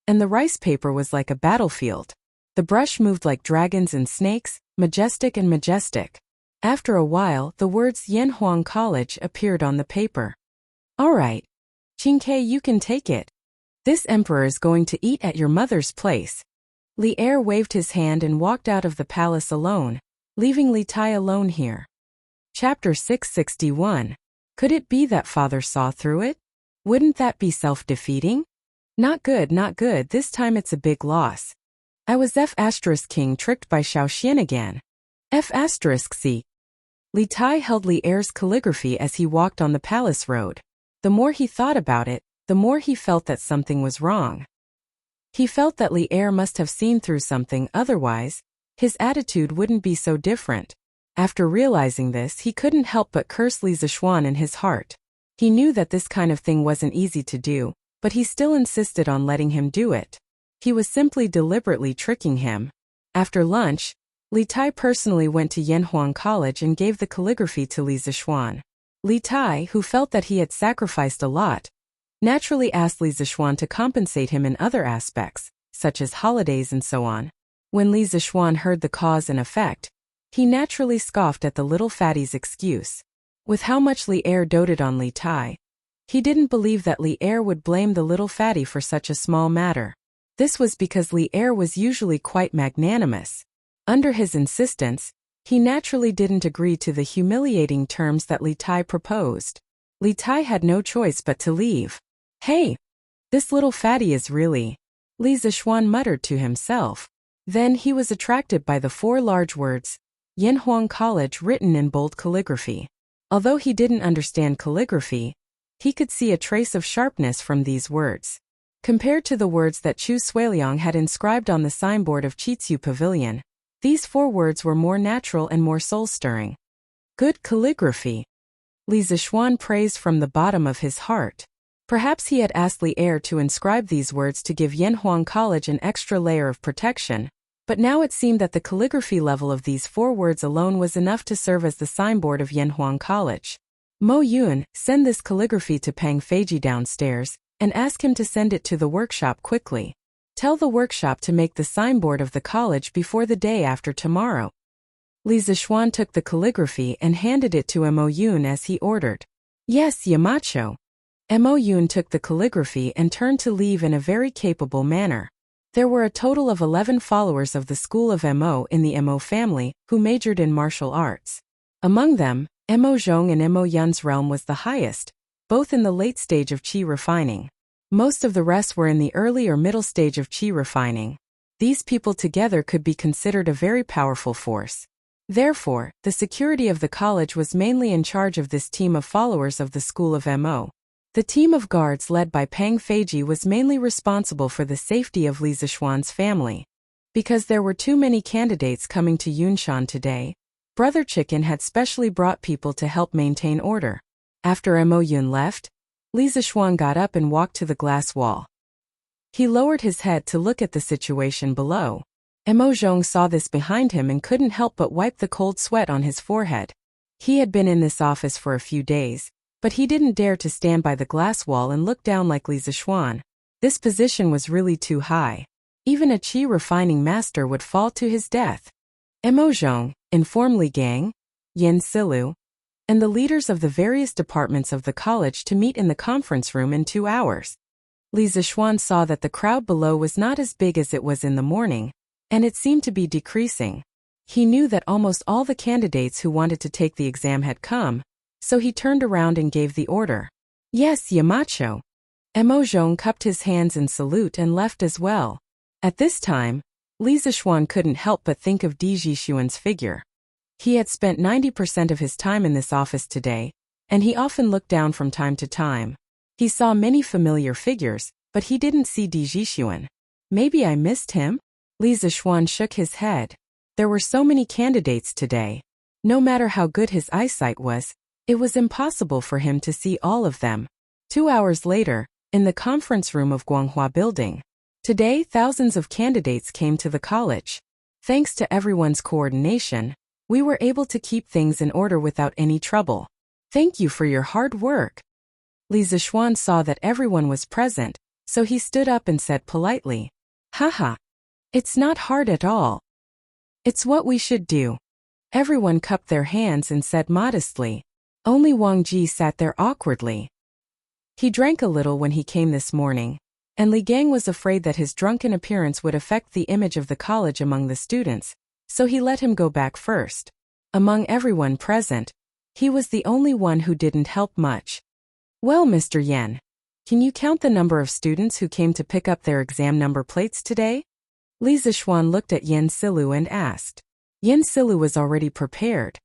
and the rice paper was like a battlefield. The brush moved like dragons and snakes, majestic and majestic. After a while, the words Yanhuang College appeared on the paper. All right. Qingke, you can take it. This emperor is going to eat at your mother's place. Li Er waved his hand and walked out of the palace alone, leaving Li Tai alone here. Chapter 661. Could it be that father saw through it? Wouldn't that be self-defeating? Not good, not good, this time it's a big loss. I was F*** tricked by Xiaoxian again. F***C. Li Tai held Li Er's calligraphy as he walked on the palace road. The more he thought about it, the more he felt that something was wrong. He felt that Li Er must have seen through something, otherwise, his attitude wouldn't be so different. After realizing this, he couldn't help but curse Li Zixuan in his heart. He knew that this kind of thing wasn't easy to do, but he still insisted on letting him do it. He was simply deliberately tricking him. After lunch, Li Tai personally went to Yanhuang College and gave the calligraphy to Li Zixuan. Li Tai, who felt that he had sacrificed a lot, naturally asked Li Zixuan to compensate him in other aspects, such as holidays and so on. When Li Zixuan heard the cause and effect, he naturally scoffed at the little fatty's excuse. With how much Li Er doted on Li Tai, he didn't believe that Li Er would blame the little fatty for such a small matter. This was because Li Er was usually quite magnanimous. Under his insistence, he naturally didn't agree to the humiliating terms that Li Tai proposed. Li Tai had no choice but to leave. Hey! This little fatty is really... Li Zixuan muttered to himself. Then he was attracted by the 4 large words, Yanhuang College, written in bold calligraphy. Although he didn't understand calligraphy, he could see a trace of sharpness from these words. Compared to the words that Chu Suiliang had inscribed on the signboard of Chizu Pavilion, these 4 words were more natural and more soul-stirring. Good calligraphy. Li Zixuan praised from the bottom of his heart. Perhaps he had asked Li Er to inscribe these words to give Yanhuang College an extra layer of protection, but now it seemed that the calligraphy level of these 4 words alone was enough to serve as the signboard of Yanhuang College. Mo Yun, send this calligraphy to Pang Feiji downstairs, and ask him to send it to the workshop quickly. Tell the workshop to make the signboard of the college before the day after tomorrow. Li Zixuan took the calligraphy and handed it to Mo Yun as he ordered. Yes, Yamacho. Mo Yun took the calligraphy and turned to leave in a very capable manner. There were a total of 11 followers of the school of Mo in the Mo family who majored in martial arts. Among them, Mo Zhong and Mo Yun's realm was the highest, both in the late stage of qi refining. Most of the rest were in the early or middle stage of qi refining. These people together could be considered a very powerful force. Therefore, the security of the college was mainly in charge of this team of followers of the school of Mo. The team of guards led by Pang Feiji was mainly responsible for the safety of Li Zixuan's family. Because there were too many candidates coming to Yunshan today, Brother Chicken had specially brought people to help maintain order. After Mo Yun left, Li Zixuan got up and walked to the glass wall. He lowered his head to look at the situation below. Mo Zhong saw this behind him and couldn't help but wipe the cold sweat on his forehead. He had been in this office for a few days, but he didn't dare to stand by the glass wall and look down like Li Zixuan. This position was really too high. Even a qi refining master would fall to his death. Mo Zhong, inform Li Gang, Yin Silu, and the leaders of the various departments of the college to meet in the conference room in 2 hours. Li Zixuan saw that the crowd below was not as big as it was in the morning, and it seemed to be decreasing. He knew that almost all the candidates who wanted to take the exam had come, so he turned around and gave the order. Yes, Yamacho. Mo Zhong cupped his hands in salute and left as well. At this time, Li Zixuan couldn't help but think of Di Jixuan's figure. He had spent 90% of his time in this office today, and he often looked down from time to time. He saw many familiar figures, but he didn't see Di Jixuan. Maybe I missed him? Li Zixuan shook his head. There were so many candidates today. No matter how good his eyesight was, it was impossible for him to see all of them. 2 hours later, in the conference room of Guanghua Building. Today, thousands of candidates came to the college. Thanks to everyone's coordination, we were able to keep things in order without any trouble. Thank you for your hard work. Li Zixuan saw that everyone was present, so he stood up and said politely, Haha. It's not hard at all. It's what we should do. Everyone cupped their hands and said modestly. Only Wang Ji sat there awkwardly. He drank a little when he came this morning, and Li Gang was afraid that his drunken appearance would affect the image of the college among the students, so he let him go back first. Among everyone present, he was the only one who didn't help much. Well, Mr. Yan, can you count the number of students who came to pick up their exam number plates today? Li Zixuan looked at Yen Silu and asked. Yen Silu was already prepared.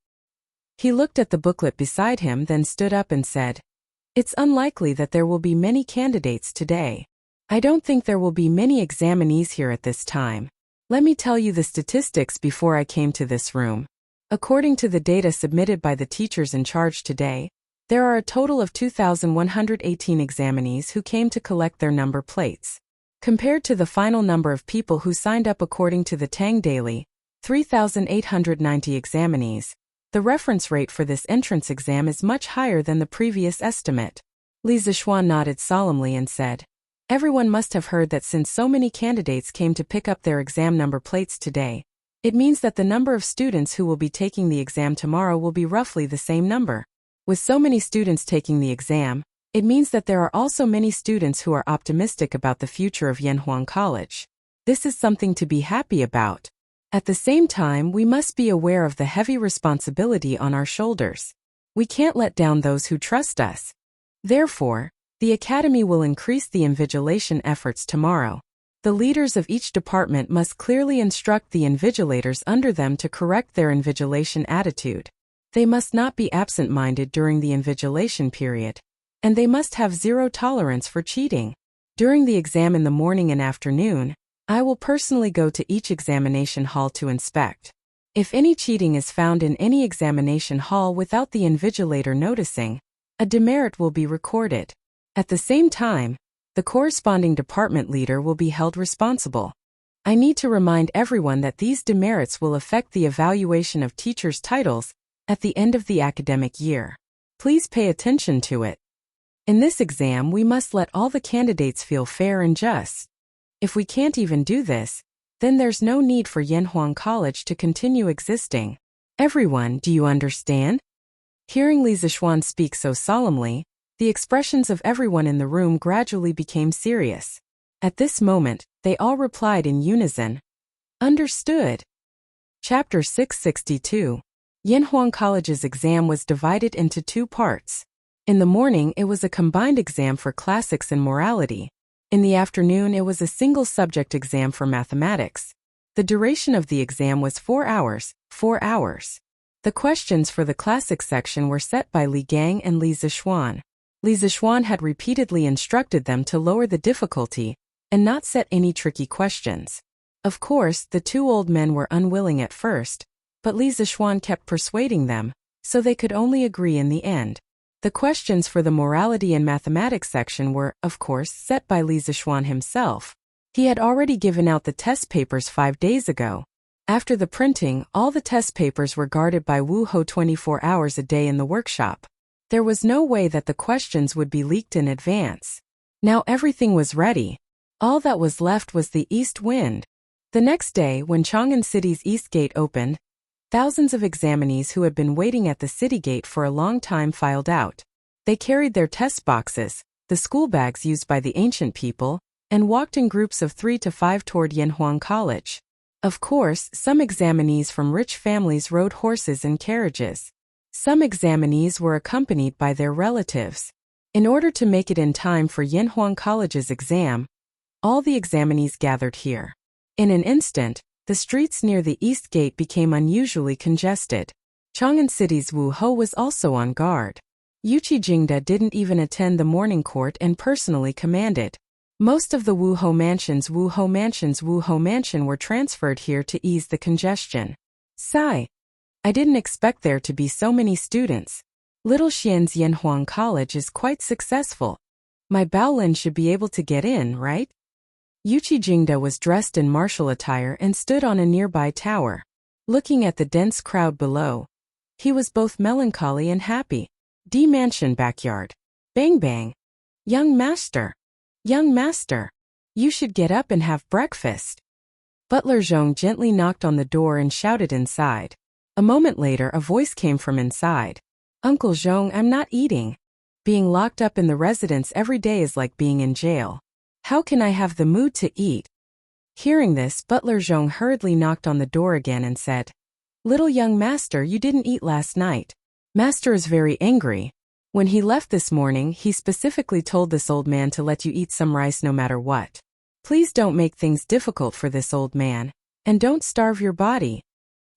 He looked at the booklet beside him, then stood up and said, It's unlikely that there will be many candidates today. I don't think there will be many examinees here at this time. Let me tell you the statistics before I came to this room. According to the data submitted by the teachers in charge today, there are a total of 2,118 examinees who came to collect their number plates. Compared to the final number of people who signed up according to the Tang Daily, 3,890 examinees, the reference rate for this entrance exam is much higher than the previous estimate. Li Zixuan nodded solemnly and said, Everyone must have heard that since so many candidates came to pick up their exam number plates today, it means that the number of students who will be taking the exam tomorrow will be roughly the same number. With so many students taking the exam, it means that there are also many students who are optimistic about the future of Yanhuang College. This is something to be happy about. At the same time, we must be aware of the heavy responsibility on our shoulders. We can't let down those who trust us. Therefore, the Academy will increase the invigilation efforts tomorrow. The leaders of each department must clearly instruct the invigilators under them to correct their invigilation attitude. They must not be absent-minded during the invigilation period. And they must have zero tolerance for cheating. During the exam in the morning and afternoon, I will personally go to each examination hall to inspect. If any cheating is found in any examination hall without the invigilator noticing, a demerit will be recorded. At the same time, the corresponding department leader will be held responsible. I need to remind everyone that these demerits will affect the evaluation of teachers' titles at the end of the academic year. Please pay attention to it. In this exam, we must let all the candidates feel fair and just. If we can't even do this, then there's no need for Yanhuang College to continue existing. Everyone, do you understand? Hearing Li Zixuan speak so solemnly, the expressions of everyone in the room gradually became serious. At this moment, they all replied in unison, "Understood." Chapter 662. Yanhuang College's exam was divided into two parts. In the morning, it was a combined exam for classics and morality. In the afternoon, it was a single-subject exam for mathematics. The duration of the exam was 4 hours. 4 hours. The questions for the classics section were set by Li Gang and Li Zixuan. Li Zixuan had repeatedly instructed them to lower the difficulty and not set any tricky questions. Of course, the two old men were unwilling at first, but Li Zixuan kept persuading them, so they could only agree in the end. The questions for the morality and mathematics section were, of course, set by Li Zixuan himself. He had already given out the test papers 5 days ago. After the printing, all the test papers were guarded by Wu Ho 24 hours a day in the workshop. There was no way that the questions would be leaked in advance. Now everything was ready. All that was left was the east wind. The next day, when Chang'an City's east gate opened, thousands of examinees who had been waiting at the city gate for a long time filed out. They carried their test boxes, the school bags used by the ancient people, and walked in groups of 3 to 5 toward Yanhuang College. Of course, some examinees from rich families rode horses and carriages. Some examinees were accompanied by their relatives. In order to make it in time for Yanhuang College's exam, all the examinees gathered here. In an instant, the streets near the east gate became unusually congested. Chang'an City's Wu Ho was also on guard. Yuqi Jingda didn't even attend the morning court and personally commanded. Most of the Wu Ho mansions were transferred here to ease the congestion. Sigh. I didn't expect there to be so many students. Little Xian's Yanhuang College is quite successful. My Baolin should be able to get in, right? Yuqi Jingda was dressed in martial attire and stood on a nearby tower. Looking at the dense crowd below, he was both melancholy and happy. D mansion backyard. Bang bang. Young master. Young master. You should get up and have breakfast. Butler Zhong gently knocked on the door and shouted inside. A moment later, a voice came from inside. Uncle Zhong, I'm not eating. Being locked up in the residence every day is like being in jail. How can I have the mood to eat? Hearing this, Butler Zhong hurriedly knocked on the door again and said, Little young master, you didn't eat last night. Master is very angry. When he left this morning, he specifically told this old man to let you eat some rice no matter what. Please don't make things difficult for this old man, and don't starve your body.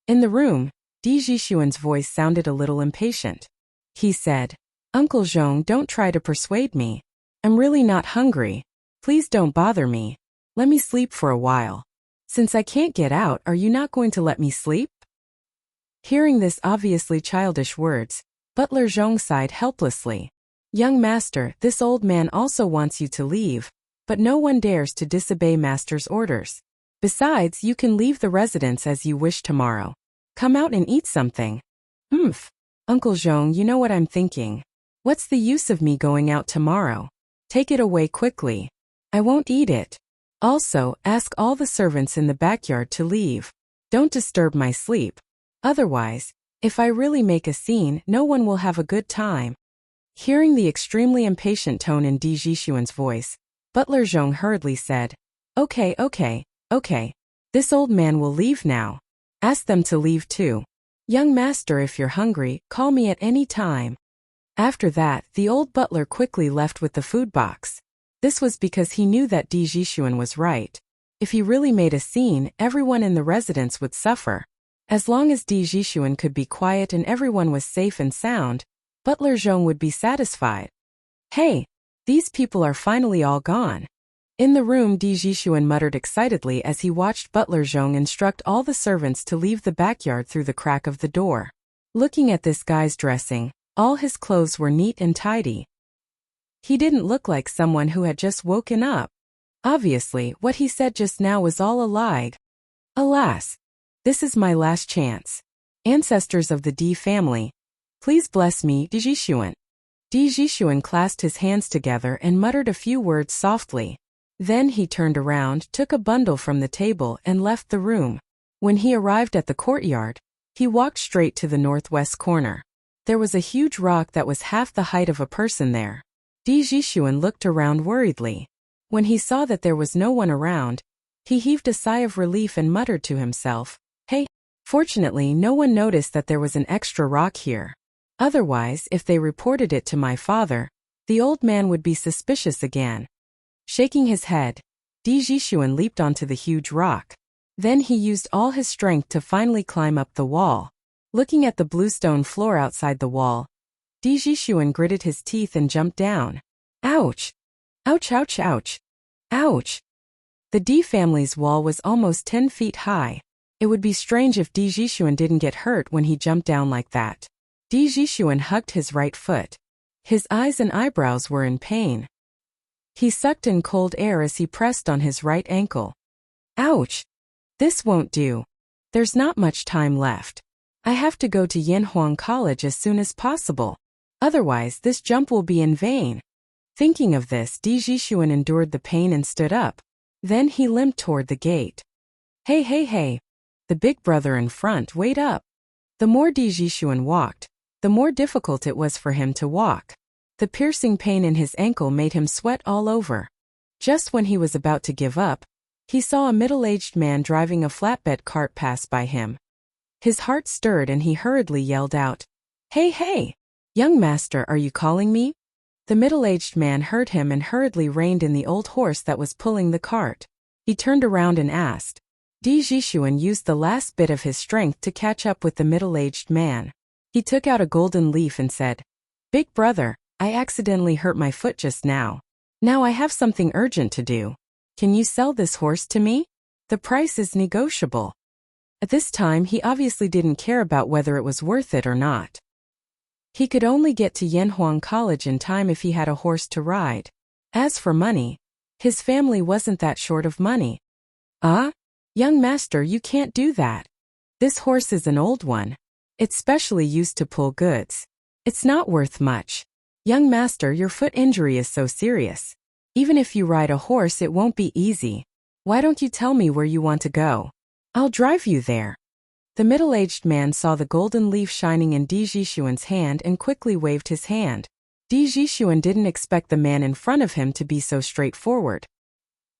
In the room, Di Jixuan's voice sounded a little impatient. He said, Uncle Zhong, don't try to persuade me. I'm really not hungry. Please don't bother me. Let me sleep for a while. Since I can't get out, are you not going to let me sleep? Hearing this obviously childish words, Butler Zhong sighed helplessly. Young master, this old man also wants you to leave, but no one dares to disobey master's orders. Besides, you can leave the residence as you wish tomorrow. Come out and eat something. Uncle Zhong, you know what I'm thinking. What's the use of me going out tomorrow? Take it away quickly. I won't eat it. Also, ask all the servants in the backyard to leave. Don't disturb my sleep. Otherwise, if I really make a scene, no one will have a good time. Hearing the extremely impatient tone in Di Jixuan's voice, Butler Zhong hurriedly said, Okay. This old man will leave now. Ask them to leave too. Young master, if you're hungry, call me at any time. After that, the old butler quickly left with the food box. This was because he knew that Di Jixuan was right. If he really made a scene, everyone in the residence would suffer. As long as Di Jixuan could be quiet and everyone was safe and sound, Butler Zhong would be satisfied. Hey, these people are finally all gone. In the room, Di Jixuan muttered excitedly as he watched Butler Zhong instruct all the servants to leave the backyard through the crack of the door. Looking at this guy's dressing, all his clothes were neat and tidy. He didn't look like someone who had just woken up. Obviously, what he said just now was all a lie. Alas, this is my last chance. Ancestors of the Di family, please bless me, Di Jixuan. Di Jixuan clasped his hands together and muttered a few words softly. Then he turned around, took a bundle from the table and left the room. When he arrived at the courtyard, he walked straight to the northwest corner. There was a huge rock that was half the height of a person there. Di Jixuan looked around worriedly. When he saw that there was no one around, he heaved a sigh of relief and muttered to himself, "Hey." Fortunately, no one noticed that there was an extra rock here. Otherwise, if they reported it to my father, the old man would be suspicious again. Shaking his head, Di Jixuan leaped onto the huge rock. Then he used all his strength to finally climb up the wall. Looking at the bluestone floor outside the wall, Di Jixuan gritted his teeth and jumped down. Ouch! Ouch, ouch, ouch. Ouch! The Di family's wall was almost 10 feet high. It would be strange if Di Jixuan didn't get hurt when he jumped down like that. Di Jixuan hugged his right foot. His eyes and eyebrows were in pain. He sucked in cold air as he pressed on his right ankle. Ouch! This won't do. There's not much time left. I have to go to Yanhuang College as soon as possible. Otherwise, this jump will be in vain. Thinking of this, Di Jixuan endured the pain and stood up. Then he limped toward the gate. Hey, hey, hey. The big brother in front, wait up. The more Di Jixuan walked, the more difficult it was for him to walk. The piercing pain in his ankle made him sweat all over. Just when he was about to give up, he saw a middle-aged man driving a flatbed cart pass by him. His heart stirred and he hurriedly yelled out, "Hey, hey! Young master, are you calling me?" The middle-aged man heard him and hurriedly reined in the old horse that was pulling the cart. He turned around and asked. Di Jixuan used the last bit of his strength to catch up with the middle-aged man. He took out a golden leaf and said, "Big brother, I accidentally hurt my foot just now. Now I have something urgent to do. Can you sell this horse to me? The price is negotiable." At this time, he obviously didn't care about whether it was worth it or not. He could only get to Yanhuang College in time if he had a horse to ride. As for money, his family wasn't that short of money. Young master, you can't do that. This horse is an old one. It's specially used to pull goods. It's not worth much. Young master, your foot injury is so serious. Even if you ride a horse, it won't be easy. Why don't you tell me where you want to go? I'll drive you there." The middle-aged man saw the golden leaf shining in Di Jixuan's hand and quickly waved his hand. Di Jixuan didn't expect the man in front of him to be so straightforward.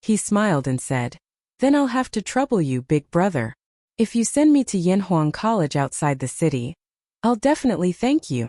He smiled and said, "Then I'll have to trouble you, big brother. If you send me to Yanhuang College outside the city, I'll definitely thank you."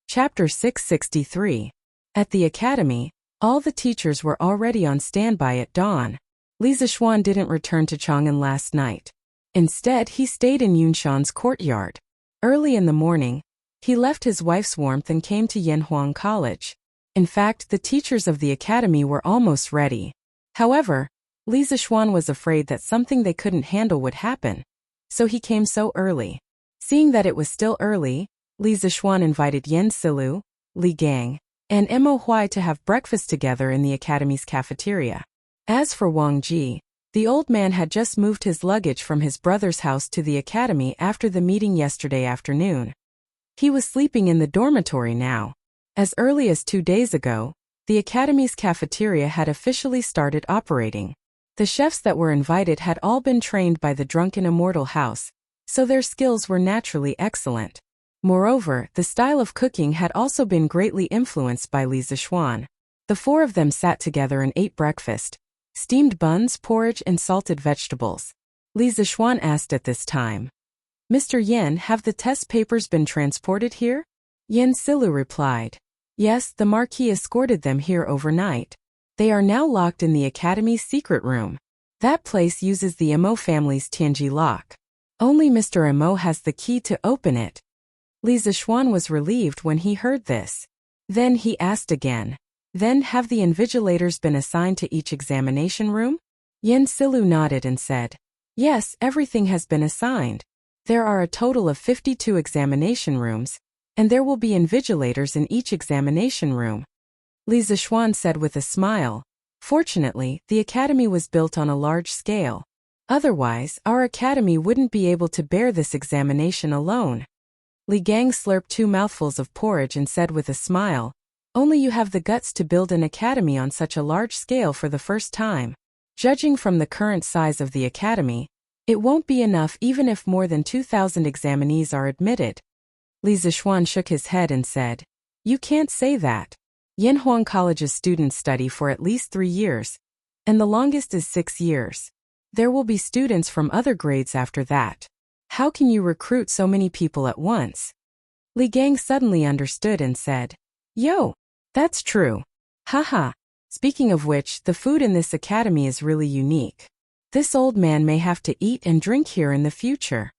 Chapter 663. At the academy, all the teachers were already on standby at dawn. Li Zixuan didn't return to Chang'an last night. Instead, he stayed in Yunshan's courtyard. Early in the morning, he left his wife's warmth and came to Yanhuang College. In fact, the teachers of the academy were almost ready. However, Li Zixuan was afraid that something they couldn't handle would happen, so he came so early. Seeing that it was still early, Li Zixuan invited Yan Silu, Li Gang, and Mo Huai to have breakfast together in the academy's cafeteria. As for Wang Ji, the old man had just moved his luggage from his brother's house to the academy after the meeting yesterday afternoon. He was sleeping in the dormitory now. As early as 2 days ago, the academy's cafeteria had officially started operating. The chefs that were invited had all been trained by the Drunken Immortal House, so their skills were naturally excellent. Moreover, the style of cooking had also been greatly influenced by Li Zixuan. The four of them sat together and ate breakfast: steamed buns, porridge, and salted vegetables. Li Zixuan asked at this time, "Mr. Yen, have the test papers been transported here?" Yen Silu replied, "Yes, the Marquis escorted them here overnight. They are now locked in the academy's secret room." That place uses the Mo family's Tianji lock. Only Mr. Mo has the key to open it. Li Zixuan was relieved when he heard this. Then he asked again. Then have the invigilators been assigned to each examination room? Yin Silu nodded and said, yes, everything has been assigned. There are a total of 52 examination rooms, and there will be invigilators in each examination room. Li Zixuan said with a smile, fortunately, the academy was built on a large scale. Otherwise, our academy wouldn't be able to bear this examination alone. Li Gang slurped 2 mouthfuls of porridge and said with a smile, only you have the guts to build an academy on such a large scale for the first time. Judging from the current size of the academy, it won't be enough even if more than 2,000 examinees are admitted. Li Zixuan shook his head and said, you can't say that. Yanhuang College's students study for at least 3 years, and the longest is 6 years. There will be students from other grades after that. How can you recruit so many people at once? Li Gang suddenly understood and said, yo, that's true. Haha. Speaking of which, the food in this academy is really unique. This old man may have to eat and drink here in the future.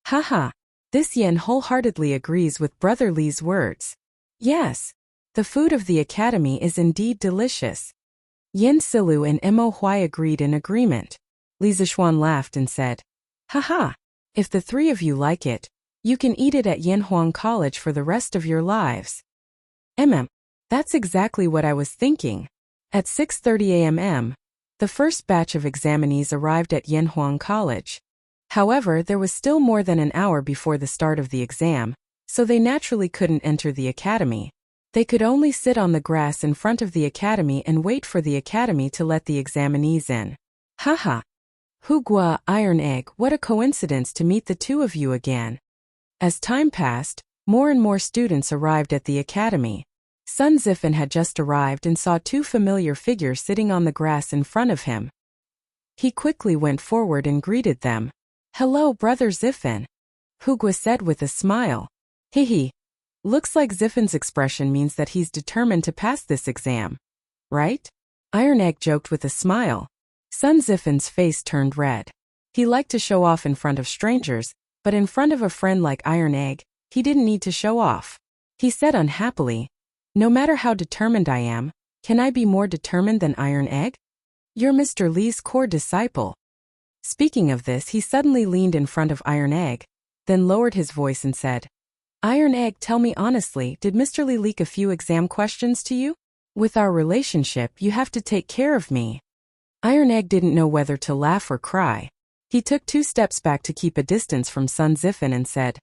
Haha. This Yen wholeheartedly agrees with Brother Li's words. Yes. The food of the academy is indeed delicious. Yin Silu and Mo Huai agreed in agreement. Li Zixuan laughed and said, haha. If the 3 of you like it, you can eat it at Yanhuang College for the rest of your lives. That's exactly what I was thinking. At 6:30 a.m., the first batch of examinees arrived at Yanhuang College. However, there was still more than an hour before the start of the exam, so they naturally couldn't enter the academy. They could only sit on the grass in front of the academy and wait for the academy to let the examinees in. Haha. Hugua, Iron Egg, what a coincidence to meet the 2 of you again. As time passed, more and more students arrived at the academy. Sun Zifen had just arrived and saw 2 familiar figures sitting on the grass in front of him. He quickly went forward and greeted them. Hello, Brother Zifen. Hugua said with a smile. Hehe. Looks like Zifen's expression means that he's determined to pass this exam. Right? Iron Egg joked with a smile. Sun Zifen's face turned red. He liked to show off in front of strangers, but in front of a friend like Iron Egg, he didn't need to show off. He said unhappily, no matter how determined I am, can I be more determined than Iron Egg? You're Mr. Li's core disciple. Speaking of this, he suddenly leaned in front of Iron Egg, then lowered his voice and said, Iron Egg, tell me honestly, did Mr. Li leak a few exam questions to you? With our relationship, you have to take care of me. Iron Egg didn't know whether to laugh or cry. He took 2 steps back to keep a distance from Sun Zifen and said,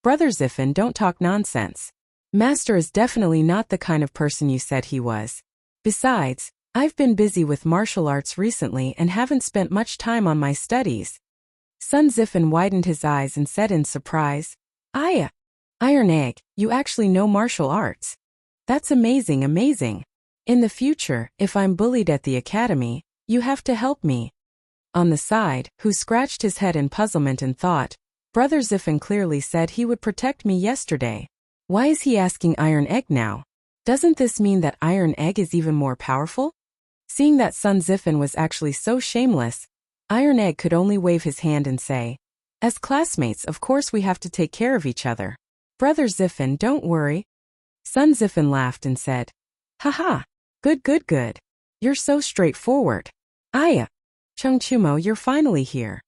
Brother Zifen, don't talk nonsense. Master is definitely not the kind of person you said he was. Besides, I've been busy with martial arts recently and haven't spent much time on my studies. Sun Zifen widened his eyes and said in surprise, Iron Egg, you actually know martial arts. That's amazing, amazing. In the future, if I'm bullied at the academy, you have to help me. On the side, who scratched his head in puzzlement and thought, Brother Zifen clearly said he would protect me yesterday. Why is he asking Iron Egg now? Doesn't this mean that Iron Egg is even more powerful? Seeing that Sun Zifen was actually so shameless, Iron Egg could only wave his hand and say, as classmates, of course we have to take care of each other. Brother Zifen, don't worry. Sun Zifen laughed and said, haha, good. You're so straightforward. Chung Chumo, you're finally here.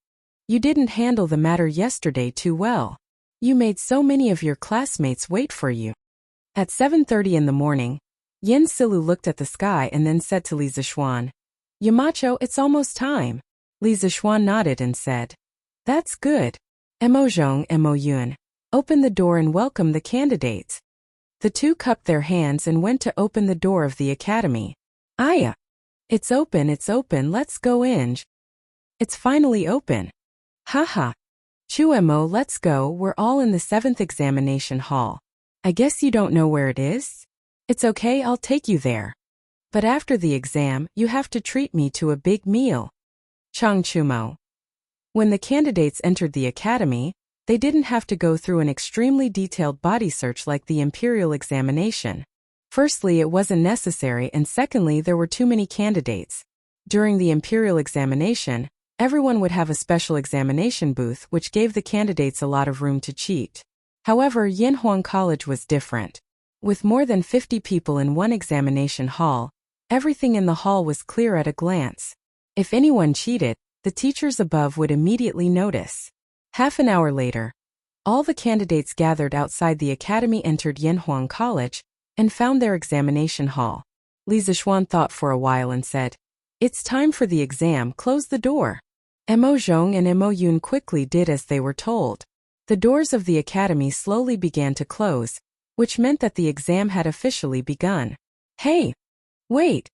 You didn't handle the matter yesterday too well. You made so many of your classmates wait for you. At 7:30 in the morning, Yin Silu looked at the sky and then said to Li Zixuan, Yamacho, it's almost time. Li Zixuan nodded and said, that's good. Mo Zhong, Mo Yun, open the door and welcome the candidates. The 2 cupped their hands and went to open the door of the academy. It's open, let's go in. It's finally open. Haha. Chuemo, let's go, we're all in the 7th examination hall. I guess you don't know where it is? It's okay, I'll take you there. But after the exam, you have to treat me to a big meal. Chang Chumo. When the candidates entered the academy, they didn't have to go through an extremely detailed body search like the imperial examination. Firstly, it wasn't necessary, and secondly, there were too many candidates. During the imperial examination, everyone would have a special examination booth which gave the candidates a lot of room to cheat. However, Yanhuang College was different. With more than 50 people in one examination hall, everything in the hall was clear at a glance. If anyone cheated, the teachers above would immediately notice. Half an hour later, all the candidates gathered outside the academy entered Yanhuang College and found their examination hall. Li Zixuan thought for a while and said, "It's time for the exam, close the door." Mo Zhong and Mo Yun quickly did as they were told. The doors of the academy slowly began to close, which meant that the exam had officially begun. "Hey! Wait!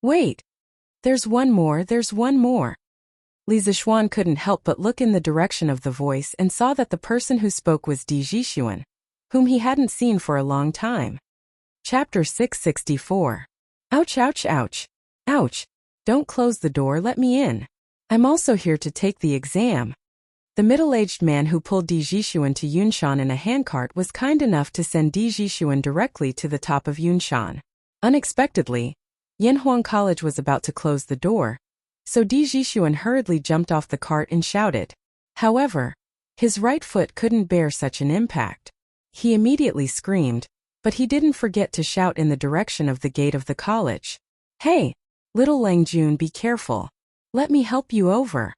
Wait! There's one more, there's one more." Li Zixuan couldn't help but look in the direction of the voice and saw that the person who spoke was Di Zhixuan, whom he hadn't seen for a long time. Chapter 664. Ouch, ouch, ouch. Ouch. Don't close the door, let me in. I'm also here to take the exam. The middle-aged man who pulled Di Zhixuan to Yunshan in a handcart was kind enough to send Di Zhixuan directly to the top of Yunshan. Unexpectedly, Yanhuang College was about to close the door, so Di Zhixuan hurriedly jumped off the cart and shouted. However, his right foot couldn't bear such an impact. He immediately screamed, but he didn't forget to shout in the direction of the gate of the college. "Hey, little Lang Jun, be careful. Let me help you over."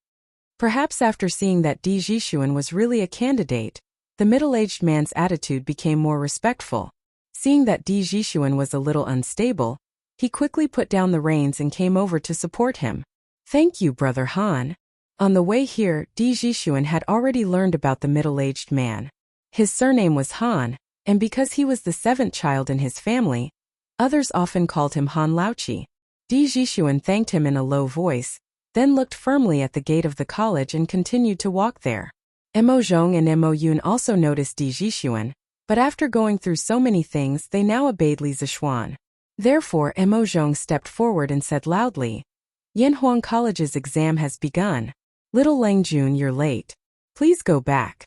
Perhaps after seeing that Di Zhixuan was really a candidate, the middle-aged man's attitude became more respectful. Seeing that Di Zhixuan was a little unstable, he quickly put down the reins and came over to support him. "Thank you, Brother Han." On the way here, Di Zhixuan had already learned about the middle-aged man. His surname was Han, and because he was the seventh child in his family, others often called him Han Laoqi. Di Zhixuan thanked him in a low voice, then looked firmly at the gate of the college and continued to walk there. Mo Zhong and Mo Yun also noticed Di Zhixuan, but after going through so many things they now obeyed Li Zixuan. Therefore Mo Zhong stepped forward and said loudly, "Yanhuang College's exam has begun. Little Lang Jun, you're late. Please go back."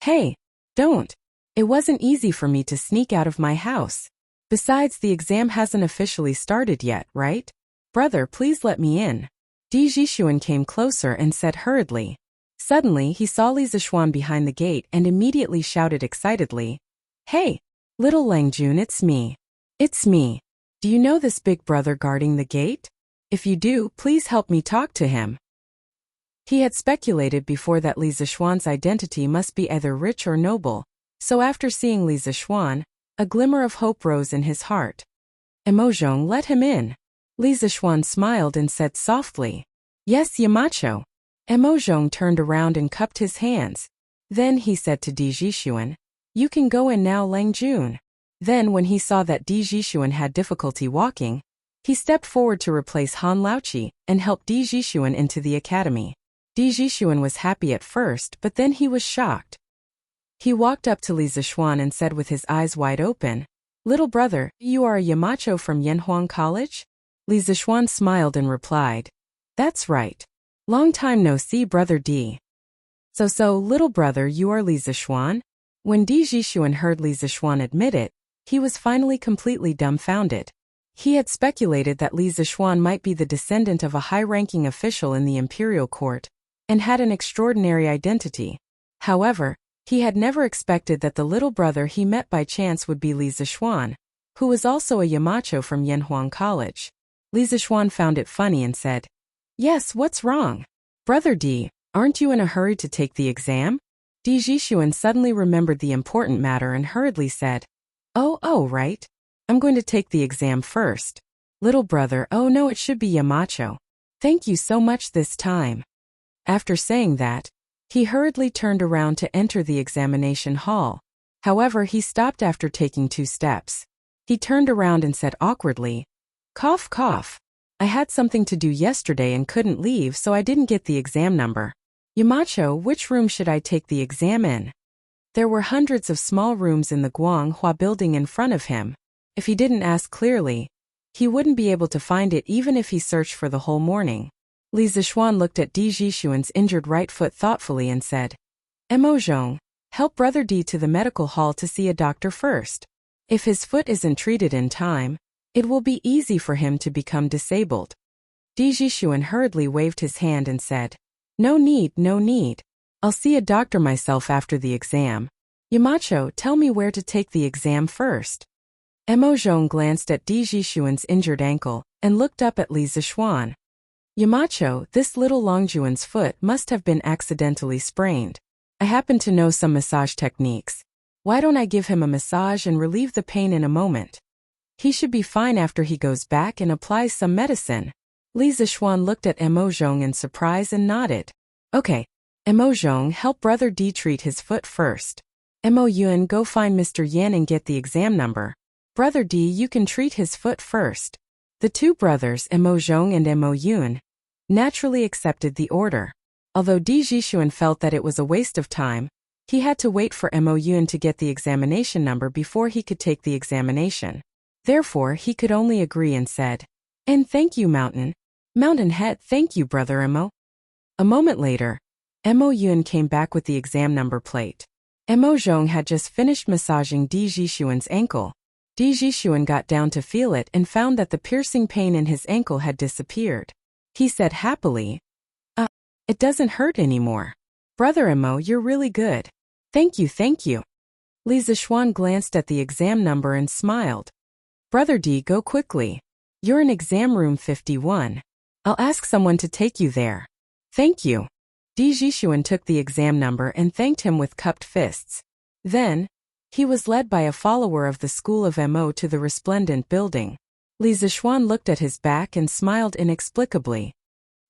"Hey, don't. It wasn't easy for me to sneak out of my house. Besides, the exam hasn't officially started yet, right? Brother, please let me in." Di Zhixuan came closer and said hurriedly. Suddenly, he saw Li Zixuan behind the gate and immediately shouted excitedly, "Hey, little Lang Jun, it's me. It's me. Do you know this big brother guarding the gate? If you do, please help me talk to him." He had speculated before that Li Zixuan's identity must be either rich or noble, so after seeing Li Zixuan, a glimmer of hope rose in his heart. "Mo Zhong, let him in." Li Zixuan smiled and said softly, "Yes, Yamacho." Mo Zhong turned around and cupped his hands. Then he said to Di Zhixuan, "You can go in now, Lang Jun." Then when he saw that Di Zhixuan had difficulty walking, he stepped forward to replace Han Laoqi and helped Di Zhixuan into the academy. Di Zhixuan was happy at first, but then he was shocked. He walked up to Li Zixuan and said with his eyes wide open, "Little brother, you are a Yamacho from Yanhuang College?" Li Zixuan smiled and replied, "That's right. Long time no see, Brother Di." So, little brother, you are Li Zixuan?" When Di Zhixuan heard Li Zixuan admit it, he was finally completely dumbfounded. He had speculated that Li Zixuan might be the descendant of a high-ranking official in the imperial court, and had an extraordinary identity. However, he had never expected that the little brother he met by chance would be Li Zixuan, who was also a Yamacho from Yanhuang College. Li Zixuan found it funny and said, "Yes, what's wrong? Brother Di, aren't you in a hurry to take the exam?" Di Zhixuan suddenly remembered the important matter and hurriedly said, Oh, right. I'm going to take the exam first. Little brother, oh no, it should be Yamacho. Thank you so much this time." After saying that, he hurriedly turned around to enter the examination hall. However, he stopped after taking 2 steps. He turned around and said awkwardly, "Cough, cough. I had something to do yesterday and couldn't leave, so I didn't get the exam number. Yamacho, which room should I take the exam in?" There were hundreds of small rooms in the Guanghua building in front of him. If he didn't ask clearly, he wouldn't be able to find it even if he searched for the whole morning. Li Zixuan looked at Di Zhixuan's injured right foot thoughtfully and said, "Mo Zhong, help Brother Di to the medical hall to see a doctor first. If his foot isn't treated in time, it will be easy for him to become disabled." Di Jixuan hurriedly waved his hand and said, "No need, no need. I'll see a doctor myself after the exam. Yamacho, tell me where to take the exam first." Mo Zhong glanced at Di Jixuan's injured ankle and looked up at Li Zixuan. "Yamacho, this little Longjuan's foot must have been accidentally sprained. I happen to know some massage techniques. Why don't I give him a massage and relieve the pain in a moment? He should be fine after he goes back and applies some medicine." Li Zixuan looked at Mo Zhong in surprise and nodded. "Okay. Mo Zhong, help Brother Di treat his foot first. Mo Yun, go find Mr. Yan and get the exam number. Brother Di, you can treat his foot first." The two brothers, Mo Zhong and Mo Yun, naturally accepted the order. Although Di Jixuan felt that it was a waste of time, he had to wait for Mo Yun to get the examination number before he could take the examination. Therefore, he could only agree and said, "And thank you, Mountain Head, thank you, Brother Mo." A moment later, Mo Yun came back with the exam number plate. Mo Zhong had just finished massaging Di Jixuan's ankle. Di Jixuan got down to feel it and found that the piercing pain in his ankle had disappeared. He said happily, "It doesn't hurt anymore. Brother Mo, you're really good. Thank you, thank you." Li Zixuan glanced at the exam number and smiled. "Brother Di, go quickly. You're in exam room 51. I'll ask someone to take you there." "Thank you." Di Jixuan took the exam number and thanked him with cupped fists. Then, he was led by a follower of the school of Mo to the resplendent building. Li Zixuan looked at his back and smiled inexplicably.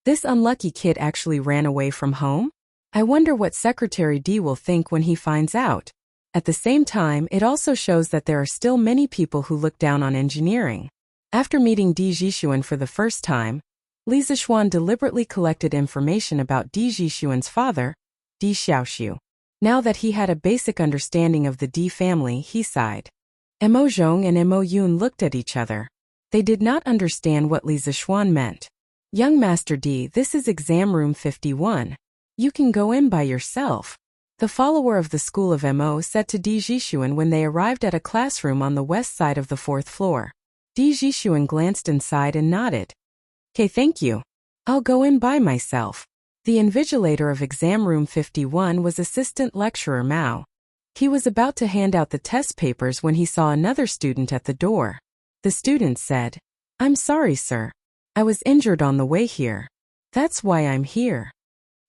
This unlucky kid actually ran away from home? I wonder what Secretary Di will think when he finds out. At the same time, it also shows that there are still many people who look down on engineering. After meeting Di Jixuan for the first time, Li Zixuan deliberately collected information about Di Jixuan's father, Di Xiaoxiu. Now that he had a basic understanding of the Di family, he sighed. Mo Zhong and Mo Yun looked at each other. They did not understand what Li Zixuan meant. "Young Master Di, this is exam room 51. You can go in by yourself," the follower of the school of Mo said to Di Jixuan when they arrived at a classroom on the west side of the 4th floor. Di Jixuan glanced inside and nodded. "Okay, thank you. I'll go in by myself." The invigilator of exam room 51 was Assistant Lecturer Mao. He was about to hand out the test papers when he saw another student at the door. The student said, "I'm sorry, sir. I was injured on the way here. That's why I'm here."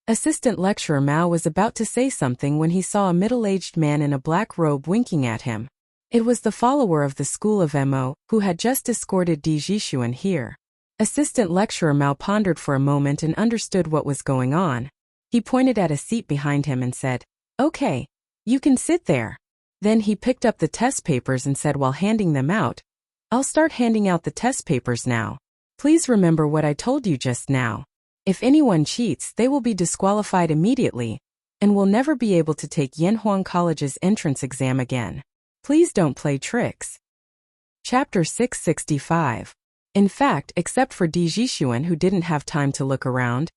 Assistant Lecturer Mao was about to say something when he saw a middle-aged man in a black robe winking at him. It was the follower of the school of Mo, who had just escorted Di Jixuan here. Assistant Lecturer Mao pondered for a moment and understood what was going on. He pointed at a seat behind him and said, "Okay, you can sit there." Then he picked up the test papers and said while handing them out, "I'll start handing out the test papers now. Please remember what I told you just now. If anyone cheats, they will be disqualified immediately and will never be able to take Yanhuang College's entrance exam again. Please don't play tricks." Chapter 665. In fact, except for Di Jixuan, who didn't have time to look around,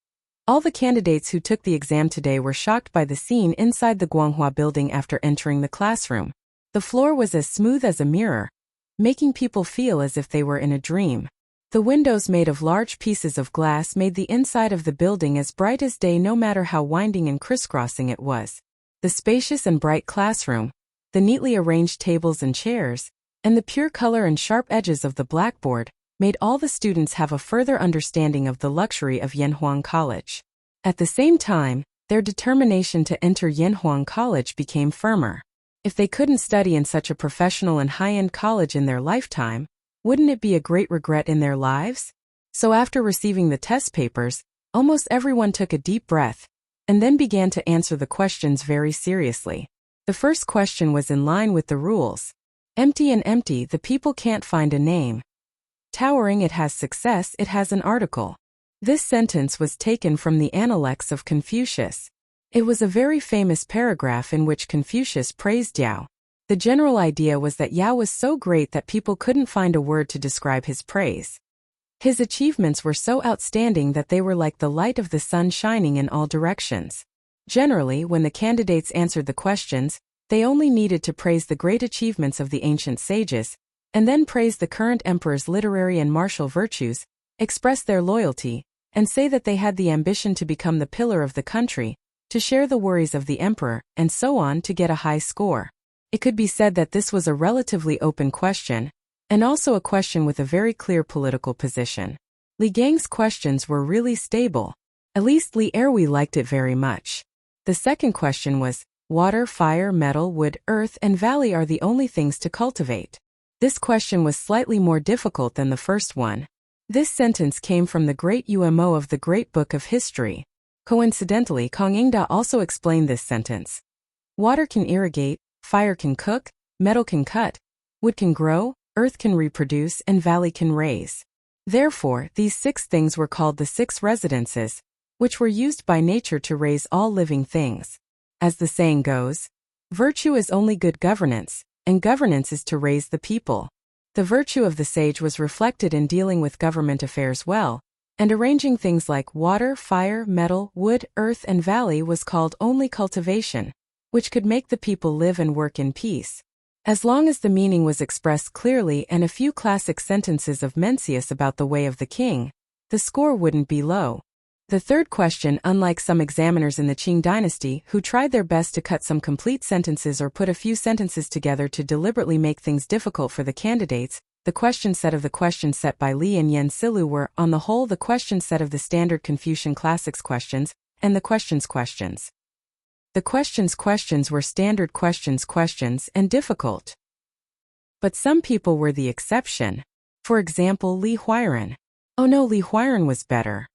all the candidates who took the exam today were shocked by the scene inside the Guanghua building after entering the classroom. The floor was as smooth as a mirror, making people feel as if they were in a dream. The windows made of large pieces of glass made the inside of the building as bright as day no matter how winding and crisscrossing it was. The spacious and bright classroom, the neatly arranged tables and chairs, and the pure color and sharp edges of the blackboard made all the students have a further understanding of the luxury of Yanhuang College. At the same time, their determination to enter Yanhuang College became firmer. If they couldn't study in such a professional and high-end college in their lifetime, wouldn't it be a great regret in their lives? So after receiving the test papers, almost everyone took a deep breath, and then began to answer the questions very seriously. The first question was in line with the rules. Empty and empty, the people can't find a name. Towering, it has success, it has an article. This sentence was taken from the Analects of Confucius. It was a very famous paragraph in which Confucius praised Yao. The general idea was that Yao was so great that people couldn't find a word to describe his praise. His achievements were so outstanding that they were like the light of the sun shining in all directions. Generally, when the candidates answered the questions, they only needed to praise the great achievements of the ancient sages, and then praise the current emperor's literary and martial virtues, express their loyalty, and say that they had the ambition to become the pillar of the country, to share the worries of the emperor, and so on to get a high score. It could be said that this was a relatively open question, and also a question with a very clear political position. Li Gang's questions were really stable. At least Li Erwi liked it very much. The second question was, water, fire, metal, wood, earth, and valley are the only things to cultivate. This question was slightly more difficult than the first one. This sentence came from the great Umo of the Great Book of History. Coincidentally, Kong Ingda also explained this sentence. Water can irrigate, fire can cook, metal can cut, wood can grow, earth can reproduce, and valley can raise. Therefore, these 6 things were called the 6 residences, which were used by nature to raise all living things. As the saying goes, virtue is only good governance, and governance is to raise the people. The virtue of the sage was reflected in dealing with government affairs well, and arranging things like water, fire, metal, wood, earth, and valley was called only cultivation, which could make the people live and work in peace. As long as the meaning was expressed clearly and a few classic sentences of Mencius about the way of the king, the score wouldn't be low. The third question, unlike some examiners in the Qing dynasty who tried their best to cut some complete sentences or put a few sentences together to deliberately make things difficult for the candidates, the question set of the questions set by Li and Yen Silu were, on the whole, the question set of the standard Confucian classics questions, and the questions. The questions were standard questions and difficult. But some people were the exception. For example, Li Huairan. Oh no, Li Huairan was better.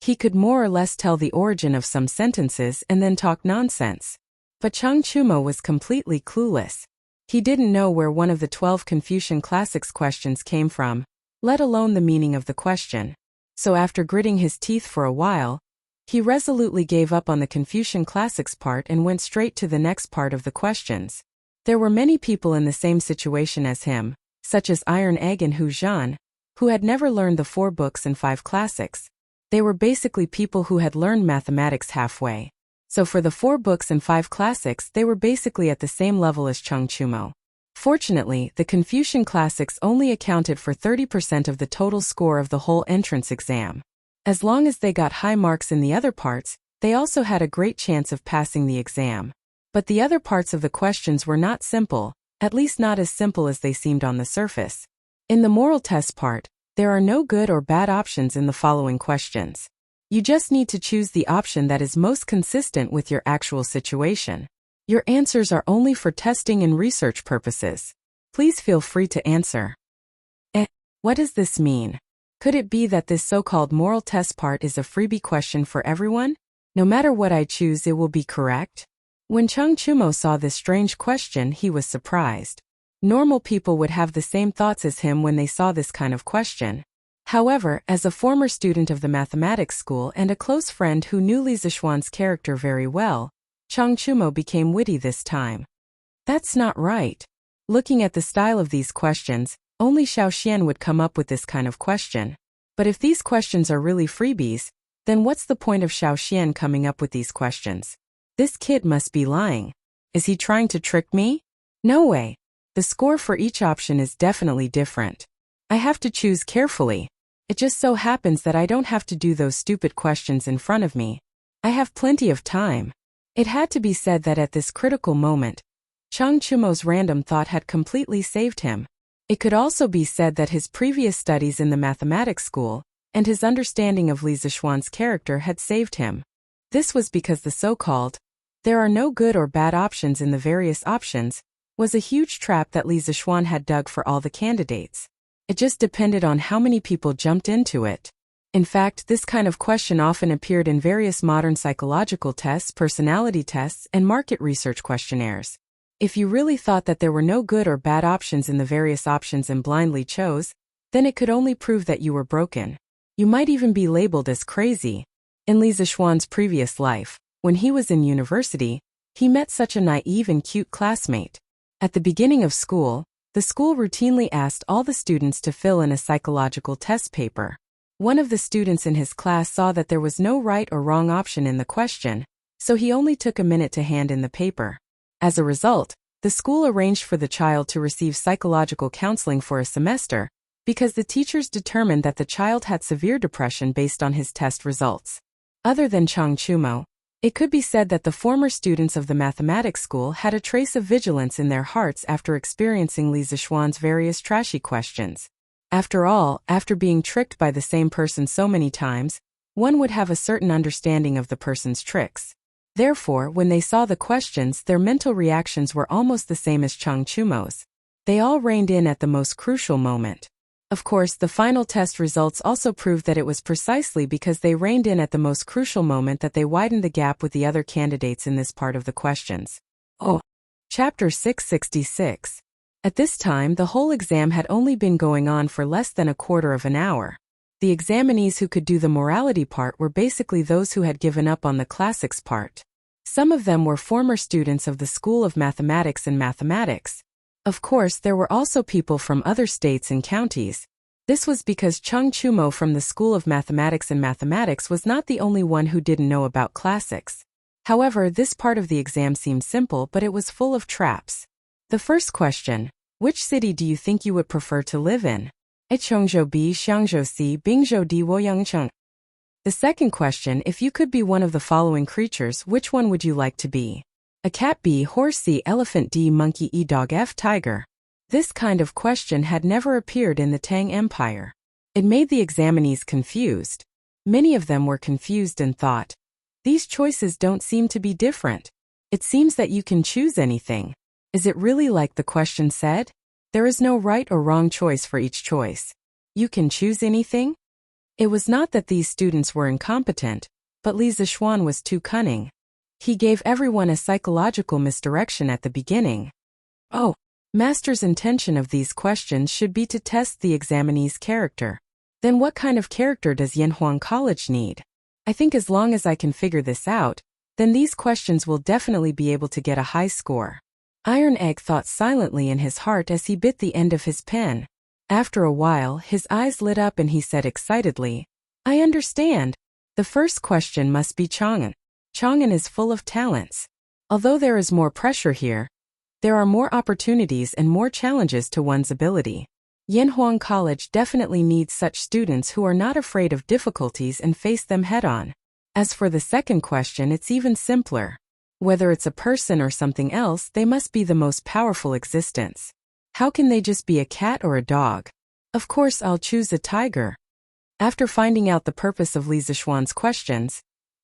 He could more or less tell the origin of some sentences and then talk nonsense. But Chang Chumo was completely clueless. He didn't know where one of the 12 Confucian classics questions came from, let alone the meaning of the question. So after gritting his teeth for a while, he resolutely gave up on the Confucian classics part and went straight to the next part of the questions. There were many people in the same situation as him, such as Iron Egg and Hu Zhan, who had never learned the 4 books and 5 classics. They were basically people who had learned mathematics halfway. So for the 4 books and 5 classics, they were basically at the same level as Chang Chumo. Fortunately, the Confucian classics only accounted for 30% of the total score of the whole entrance exam. As long as they got high marks in the other parts, they also had a great chance of passing the exam. But the other parts of the questions were not simple, at least not as simple as they seemed on the surface. In the moral test part, there are no good or bad options in the following questions. You just need to choose the option that is most consistent with your actual situation. Your answers are only for testing and research purposes. Please feel free to answer. What does this mean? Could it be that this so-called moral test part is a freebie question for everyone? No matter what I choose, it will be correct? When Chang Chumo saw this strange question, he was surprised. Normal people would have the same thoughts as him when they saw this kind of question. However, as a former student of the mathematics school and a close friend who knew Li Zishuan's character very well, Chang Chumo became witty this time. That's not right. Looking at the style of these questions, only Xiao Xian would come up with this kind of question. But if these questions are really freebies, then what's the point of Xiao Xian coming up with these questions? This kid must be lying. Is he trying to trick me? No way. The score for each option is definitely different. I have to choose carefully. It just so happens that I don't have to do those stupid questions in front of me. I have plenty of time. It had to be said that at this critical moment, Chang Chumo's random thought had completely saved him. It could also be said that his previous studies in the mathematics school and his understanding of Li Zishuan's character had saved him. This was because the so-called, there are no good or bad options in the various options, was a huge trap that Li Zishuan had dug for all the candidates. It just depended on how many people jumped into it. In fact, this kind of question often appeared in various modern psychological tests, personality tests, and market research questionnaires. If you really thought that there were no good or bad options in the various options and blindly chose, then it could only prove that you were broken. You might even be labeled as crazy. In Li Zishuan's previous life, when he was in university, he met such a naive and cute classmate. At the beginning of school, the school routinely asked all the students to fill in a psychological test paper. One of the students in his class saw that there was no right or wrong option in the question, so he only took a minute to hand in the paper. As a result, the school arranged for the child to receive psychological counseling for a semester, because the teachers determined that the child had severe depression based on his test results. Other than Chang Chumo, it could be said that the former students of the mathematics school had a trace of vigilance in their hearts after experiencing Li Zixuan's various trashy questions. After all, after being tricked by the same person so many times, one would have a certain understanding of the person's tricks. Therefore, when they saw the questions, their mental reactions were almost the same as Chang Chumo's. They all reined in at the most crucial moment. Of course, the final test results also proved that it was precisely because they reined in at the most crucial moment that they widened the gap with the other candidates in this part of the questions. Chapter 666. At this time, the whole exam had only been going on for less than a quarter of an hour. The examinees who could do the morality part were basically those who had given up on the classics part. Some of them were former students of the School of Mathematics and Mathematics. Of course, there were also people from other states and counties. This was because Chang Chumo from the School of Mathematics and Mathematics was not the only one who didn't know about classics. However, this part of the exam seemed simple, but it was full of traps. The first question: which city do you think you would prefer to live in? Chongzhou B, Xiangzhou C, Bingzhou D, Woyangcheng. The second question: if you could be one of the following creatures, which one would you like to be? A cat B, horse C, elephant D, monkey E, dog F, tiger. This kind of question had never appeared in the Tang Empire. It made the examinees confused. Many of them were confused and thought, these choices don't seem to be different. It seems that you can choose anything. Is it really like the question said? There is no right or wrong choice for each choice. You can choose anything? It was not that these students were incompetent, but Li Zixuan was too cunning. He gave everyone a psychological misdirection at the beginning. Master's intention of these questions should be to test the examinee's character. Then what kind of character does Yanhuang College need? I think as long as I can figure this out, then these questions will definitely be able to get a high score. Iron Egg thought silently in his heart as he bit the end of his pen. After a while, his eyes lit up and he said excitedly, I understand. The first question must be Chang'an. Chang'an is full of talents. Although there is more pressure here, there are more opportunities and more challenges to one's ability. Yanhuang College definitely needs such students who are not afraid of difficulties and face them head-on. As for the second question, it's even simpler. Whether it's a person or something else, they must be the most powerful existence. How can they just be a cat or a dog? Of course I'll choose a tiger. After finding out the purpose of Li Zixuan's questions,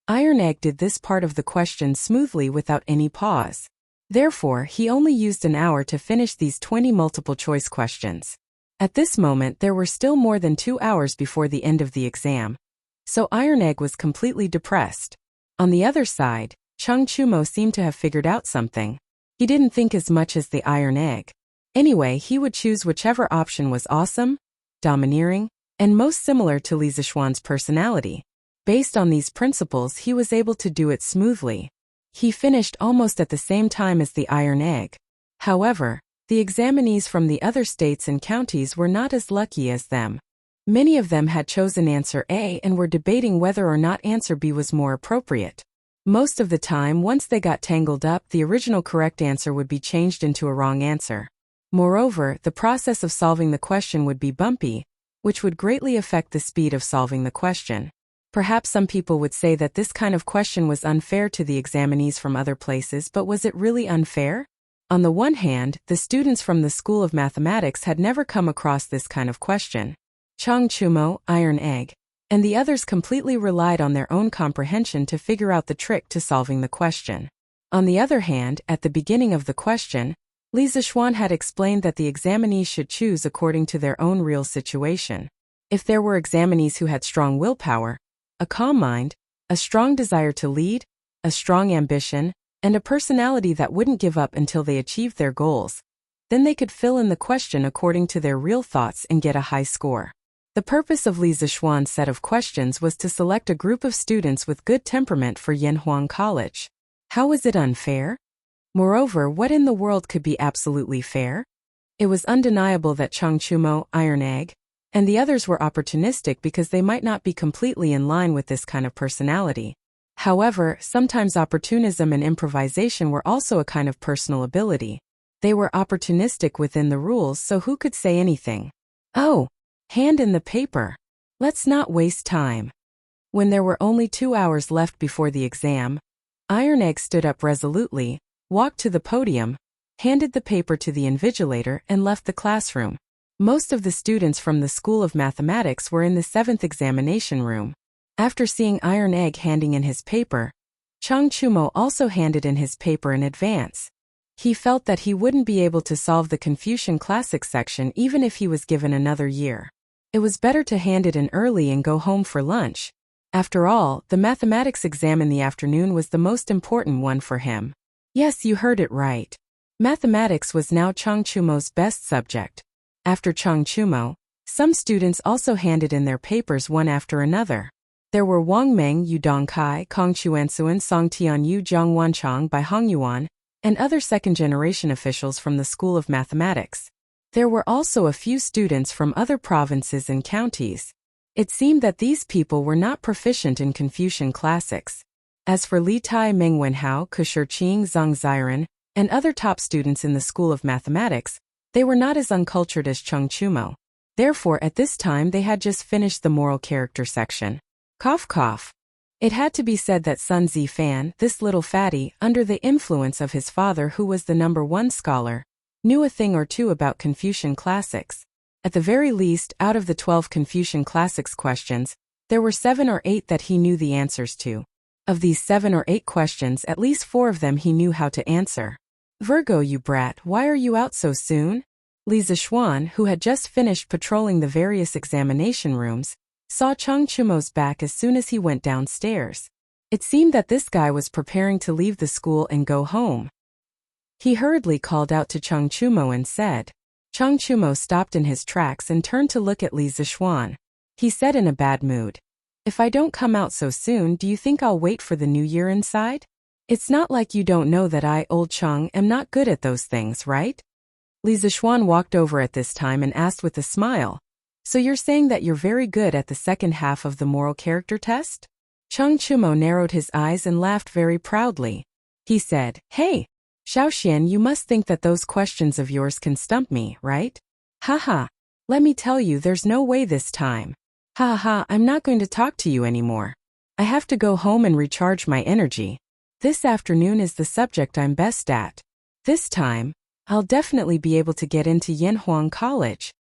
Iron Egg did this part of the question smoothly without any pause. Therefore, he only used an hour to finish these 20 multiple-choice questions. At this moment, there were still more than 2 hours before the end of the exam. So Iron Egg was completely depressed. On the other side, Chang Chumo seemed to have figured out something. He didn't think as much as the Iron Egg. Anyway, he would choose whichever option was awesome, domineering, and most similar to Li Zixuan's personality. Based on these principles, he was able to do it smoothly. He finished almost at the same time as the Iron Egg. However, the examinees from the other states and counties were not as lucky as them. Many of them had chosen answer A and were debating whether or not answer B was more appropriate. Most of the time, once they got tangled up, the original correct answer would be changed into a wrong answer. Moreover, the process of solving the question would be bumpy, which would greatly affect the speed of solving the question. Perhaps some people would say that this kind of question was unfair to the examinees from other places, but was it really unfair? On the one hand, the students from the School of Mathematics had never come across this kind of question. Chang Chumo, Iron Egg, and the others completely relied on their own comprehension to figure out the trick to solving the question. On the other hand, at the beginning of the question, Li Zixuan had explained that the examinees should choose according to their own real situation. If there were examinees who had strong willpower, a calm mind, a strong desire to lead, a strong ambition, and a personality that wouldn't give up until they achieved their goals, then they could fill in the question according to their real thoughts and get a high score. The purpose of Li Zixuan's set of questions was to select a group of students with good temperament for Yanhuang College. How was it unfair? Moreover, what in the world could be absolutely fair? It was undeniable that Chang Chumo, Iron Egg, and the others were opportunistic because they might not be completely in line with this kind of personality. However, sometimes opportunism and improvisation were also a kind of personal ability. They were opportunistic within the rules, so who could say anything? Hand in the paper. Let's not waste time. When there were only 2 hours left before the exam, Iron Egg stood up resolutely, walked to the podium, handed the paper to the invigilator and left the classroom. Most of the students from the School of Mathematics were in the 7th examination room. After seeing Iron Egg handing in his paper, Chang Chumo also handed in his paper in advance. He felt that he wouldn't be able to solve the Confucian Classics section even if he was given another year. It was better to hand it in early and go home for lunch. After all, the mathematics exam in the afternoon was the most important one for him. Yes, you heard it right. Mathematics was now Chang Chumo's best subject. After Chang Chumo, some students also handed in their papers one after another. There were Wang Meng, Yu Dongkai, Kong Chuansuan, Song Tianyu, Zhang Wanchang by Hong Yuan, and other second-generation officials from the School of Mathematics. There were also a few students from other provinces and counties. It seemed that these people were not proficient in Confucian classics. As for Li Tai, Meng Wenhao, Kushirqing, Zhang Ziren, and other top students in the School of Mathematics, they were not as uncultured as Chang Chumo. Therefore, at this time they had just finished the moral character section. Cough cough. It had to be said that Sun Zifan, this little fatty, under the influence of his father who was the #1 scholar, knew a thing or two about Confucian classics. At the very least, out of the 12 Confucian classics questions, there were 7 or 8 that he knew the answers to. Of these 7 or 8 questions, at least 4 of them he knew how to answer. Virgo, you brat, why are you out so soon? Li Zishuan, who had just finished patrolling the various examination rooms, saw Chang Chumo's back as soon as he went downstairs. It seemed that this guy was preparing to leave the school and go home. He hurriedly called out to Chang Chumo and said. Chang Chumo stopped in his tracks and turned to look at Li Zishuan. He said in a bad mood, "If I don't come out so soon, do you think I'll wait for the new year inside? It's not like you don't know that I, old Chang, am not good at those things, right?" Li Zishuan walked over at this time and asked with a smile, "So you're saying that you're very good at the second half of the moral character test?" Chang Chumo narrowed his eyes and laughed very proudly. He said, "Hey, Xiaoxian, you must think that those questions of yours can stump me, right? Haha. Let me tell you, there's no way this time. Ha ha, I'm not going to talk to you anymore. I have to go home and recharge my energy. This afternoon is the subject I'm best at. This time, I'll definitely be able to get into Yanhuang College."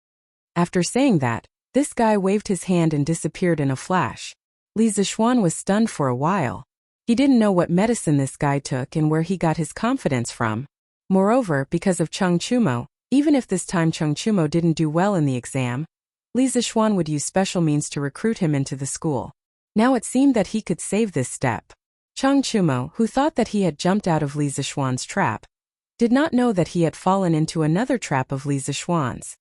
After saying that, this guy waved his hand and disappeared in a flash. Li Zishuan was stunned for a while. He didn't know what medicine this guy took and where he got his confidence from. Moreover, because of Chang Chumo, even if this time Chang Chumo didn't do well in the exam, Li Zishuan would use special means to recruit him into the school. Now it seemed that he could save this step. Chang Chumo, who thought that he had jumped out of Li Zishuan's trap, did not know that he had fallen into another trap of Li Zishuan's.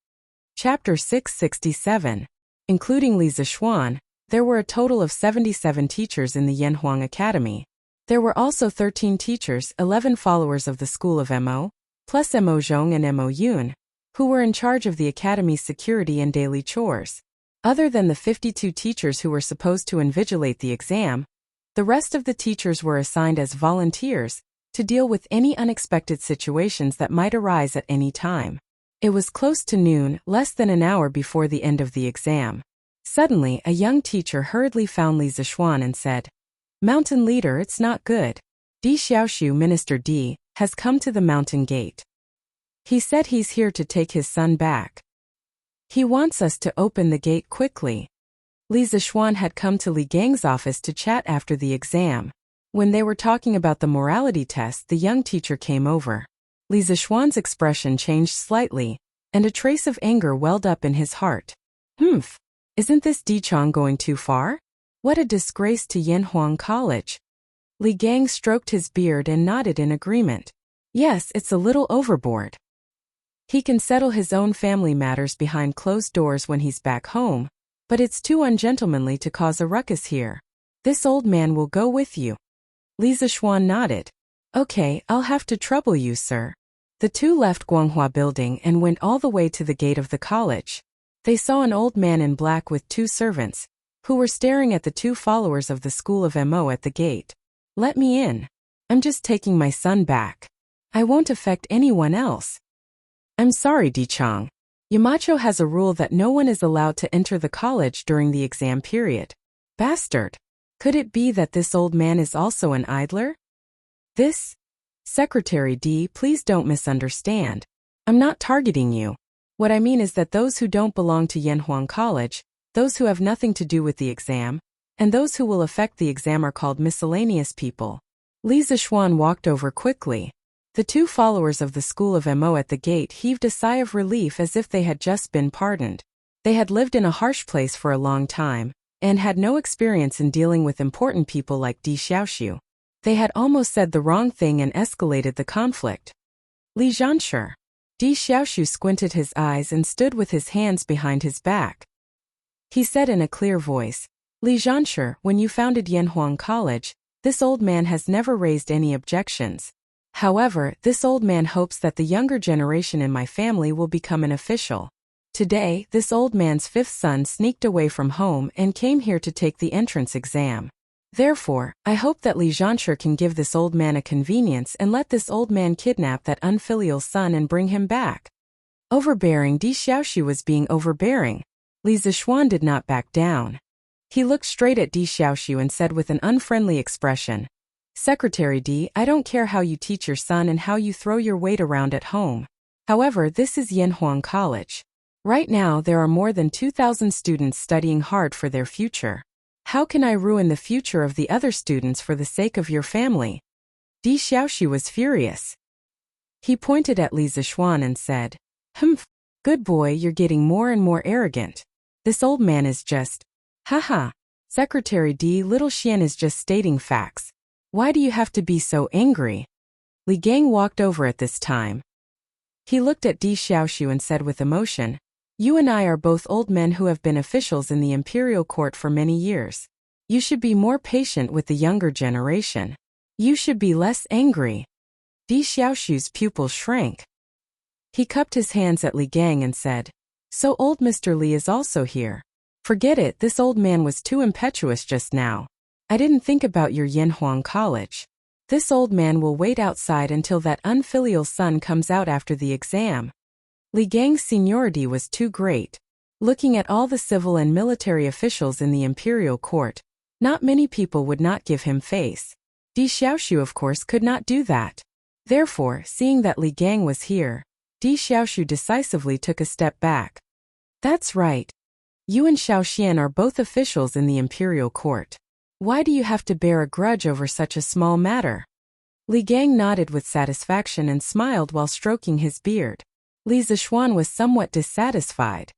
Chapter 667. Including Li Zishuan, there were a total of 77 teachers in the Yanhuang Academy. There were also 13 teachers, 11 followers of the School of Mo, plus Mo Zhong and Mo Yun, who were in charge of the academy's security and daily chores. Other than the 52 teachers who were supposed to invigilate the exam, the rest of the teachers were assigned as volunteers to deal with any unexpected situations that might arise at any time. It was close to noon, less than an hour before the end of the exam. Suddenly, a young teacher hurriedly found Li Zishuan and said, "Mountain leader, it's not good. Di Xiaoxiu, Minister Di, has come to the mountain gate. He said he's here to take his son back. He wants us to open the gate quickly." Li Zishuan had come to Li Gang's office to chat after the exam. When they were talking about the morality test, the young teacher came over. Li Zishuan's expression changed slightly, and a trace of anger welled up in his heart. "Humph. Isn't this Di Chang going too far? What a disgrace to Yanhuang College." Li Gang stroked his beard and nodded in agreement. "Yes, it's a little overboard. He can settle his own family matters behind closed doors when he's back home, but it's too ungentlemanly to cause a ruckus here. This old man will go with you." Li Zishuan nodded. "Okay, I'll have to trouble you, sir." The two left Guanghua Building and went all the way to the gate of the college. They saw an old man in black with 2 servants, who were staring at the 2 followers of the School of Mo at the gate. "Let me in. I'm just taking my son back. I won't affect anyone else." "I'm sorry, Di Chang. Yamacho has a rule that no one is allowed to enter the college during the exam period. Bastard! Could it be that this old man is also an idler? This? Secretary D, please don't misunderstand. I'm not targeting you. What I mean is that those who don't belong to Yanhuang College, those who have nothing to do with the exam, and those who will affect the exam are called miscellaneous people. Li Zixuan walked over quickly. The two followers of the School of Mo at the gate heaved a sigh of relief as if they had just been pardoned. They had lived in a harsh place for a long time, and had no experience in dealing with important people like Di Xiaoxiu. They had almost said the wrong thing and escalated the conflict. Li Zhanshi. Di Xiaoxiu squinted his eyes and stood with his hands behind his back. He said in a clear voice, Li Zhanshi, when you founded Yanhuang College, this old man has never raised any objections. However, this old man hopes that the younger generation in my family will become an official. Today, this old man's fifth son sneaked away from home and came here to take the entrance exam. Therefore, I hope that Li Zhanshi can give this old man a convenience and let this old man kidnap that unfilial son and bring him back. Overbearing. Di Xiaoxiu was being overbearing. Li Zixuan did not back down. He looked straight at Di Xiaoxiu and said with an unfriendly expression, Secretary D, I don't care how you teach your son and how you throw your weight around at home. However, this is Yanhuang College. Right now there are more than 2,000 students studying hard for their future. How can I ruin the future of the other students for the sake of your family? Di Xiaoxiu was furious. He pointed at Li Zixuan and said, Humph, good boy, you're getting more and more arrogant. This old man is just, haha, Secretary D, little Xian is just stating facts. Why do you have to be so angry? Li Gang walked over at this time. He looked at Di Xiaoxiu and said with emotion, You and I are both old men who have been officials in the imperial court for many years. You should be more patient with the younger generation. You should be less angry. Di Xiaoxiu's pupil shrank. He cupped his hands at Li Gang and said, So old Mr. Li is also here. Forget it, this old man was too impetuous just now. I didn't think about your Yanhuang College. This old man will wait outside until that unfilial son comes out after the exam. Li Gang's seniority was too great. Looking at all the civil and military officials in the imperial court, not many people would not give him face. Di Xiaoxiu of course could not do that. Therefore, seeing that Li Gang was here, Di Xiaoxiu decisively took a step back. That's right. You and Xiao Xian are both officials in the imperial court. Why do you have to bear a grudge over such a small matter? Li Gang nodded with satisfaction and smiled while stroking his beard. Li Zixuan was somewhat dissatisfied.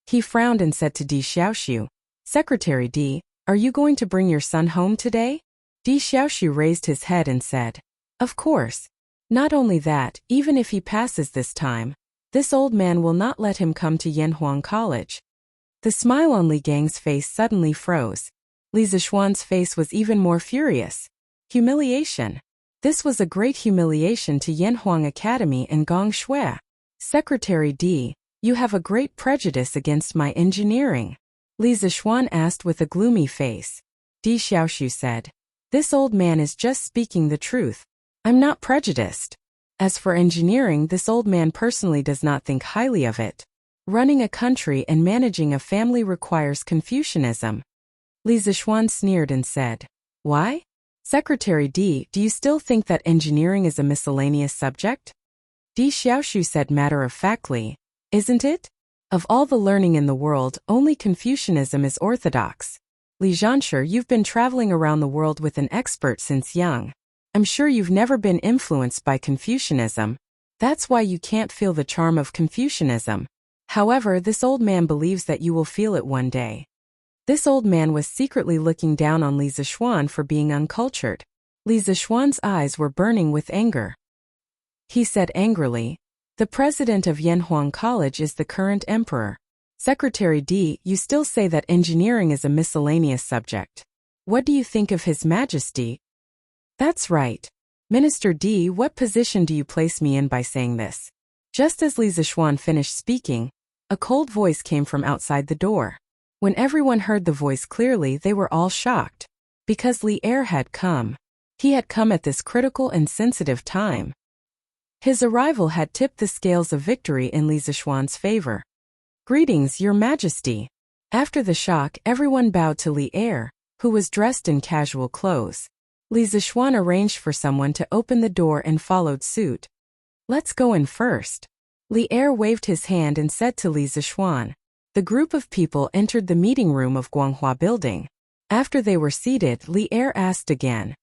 He frowned and said to Di Xiaoxiu, Secretary D, are you going to bring your son home today? Di Xiaoxiu raised his head and said, Of course. Not only that, even if he passes this time, this old man will not let him come to Yanhuang College. The smile on Li Gang's face suddenly froze. Li Zixuan's face was even more furious. Humiliation. This was a great humiliation to Yanhuang Academy and Gong Shui. Secretary D, you have a great prejudice against my engineering. Li Zixuan asked with a gloomy face. Di Xiaoxiu said, This old man is just speaking the truth. I'm not prejudiced. As for engineering, this old man personally does not think highly of it. Running a country and managing a family requires Confucianism. Li Zixuan sneered and said, Why? Secretary D, do you still think that engineering is a miscellaneous subject? Di Xiaoxiu said matter-of-factly, Isn't it? Of all the learning in the world, only Confucianism is orthodox. Li Zhanshi, you've been traveling around the world with an expert since young. I'm sure you've never been influenced by Confucianism. That's why you can't feel the charm of Confucianism. However, this old man believes that you will feel it one day. This old man was secretly looking down on Li Zixuan for being uncultured. Li Zixuan's eyes were burning with anger. He said angrily, The president of Yanhuang College is the current emperor. Secretary D, you still say that engineering is a miscellaneous subject. What do you think of His Majesty? That's right. Minister D, what position do you place me in by saying this? Just as Li Zixuan finished speaking, a cold voice came from outside the door. When everyone heard the voice clearly, they were all shocked. Because Li Er had come. He had come at this critical and sensitive time. His arrival had tipped the scales of victory in Li Zixuan's favor. Greetings, Your Majesty. After the shock, everyone bowed to Li Er, who was dressed in casual clothes. Li Zishuan arranged for someone to open the door and followed suit. Let's go in first. Li Er waved his hand and said to Li Zishuan. The group of people entered the meeting room of Guanghua Building. After they were seated, Li Er asked again.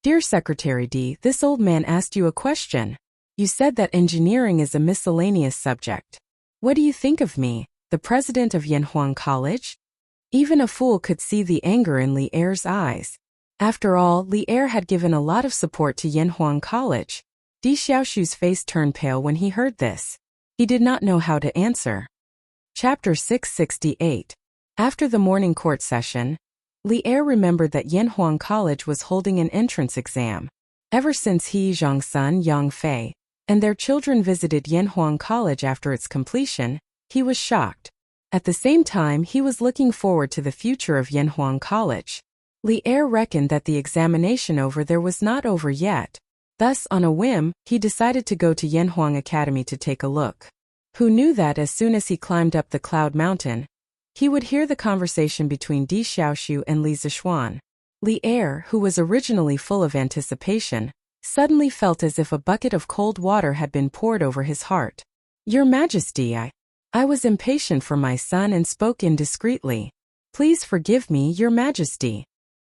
Dear Secretary D, this old man asked you a question. You said that engineering is a miscellaneous subject. What do you think of me, the president of Yanhuang College? Even a fool could see the anger in Li Er's eyes. After all, Li Er had given a lot of support to Yanhuang College. Di Xiaoshu's face turned pale when he heard this. He did not know how to answer. Chapter 668. After the morning court session, Li Er remembered that Yanhuang College was holding an entrance exam. Ever since he, Zhangsun, Yang Fei, and their children visited Yanhuang College after its completion, he was shocked. At the same time, he was looking forward to the future of Yanhuang College. Li Er reckoned that the examination over there was not over yet. Thus, on a whim, he decided to go to Yanhuang Academy to take a look. Who knew that as soon as he climbed up the cloud mountain, he would hear the conversation between Di Xiaoshu and Li Zishuan. Li Er, who was originally full of anticipation, suddenly felt as if a bucket of cold water had been poured over his heart. Your Majesty, I was impatient for my son and spoke indiscreetly. Please forgive me, Your Majesty.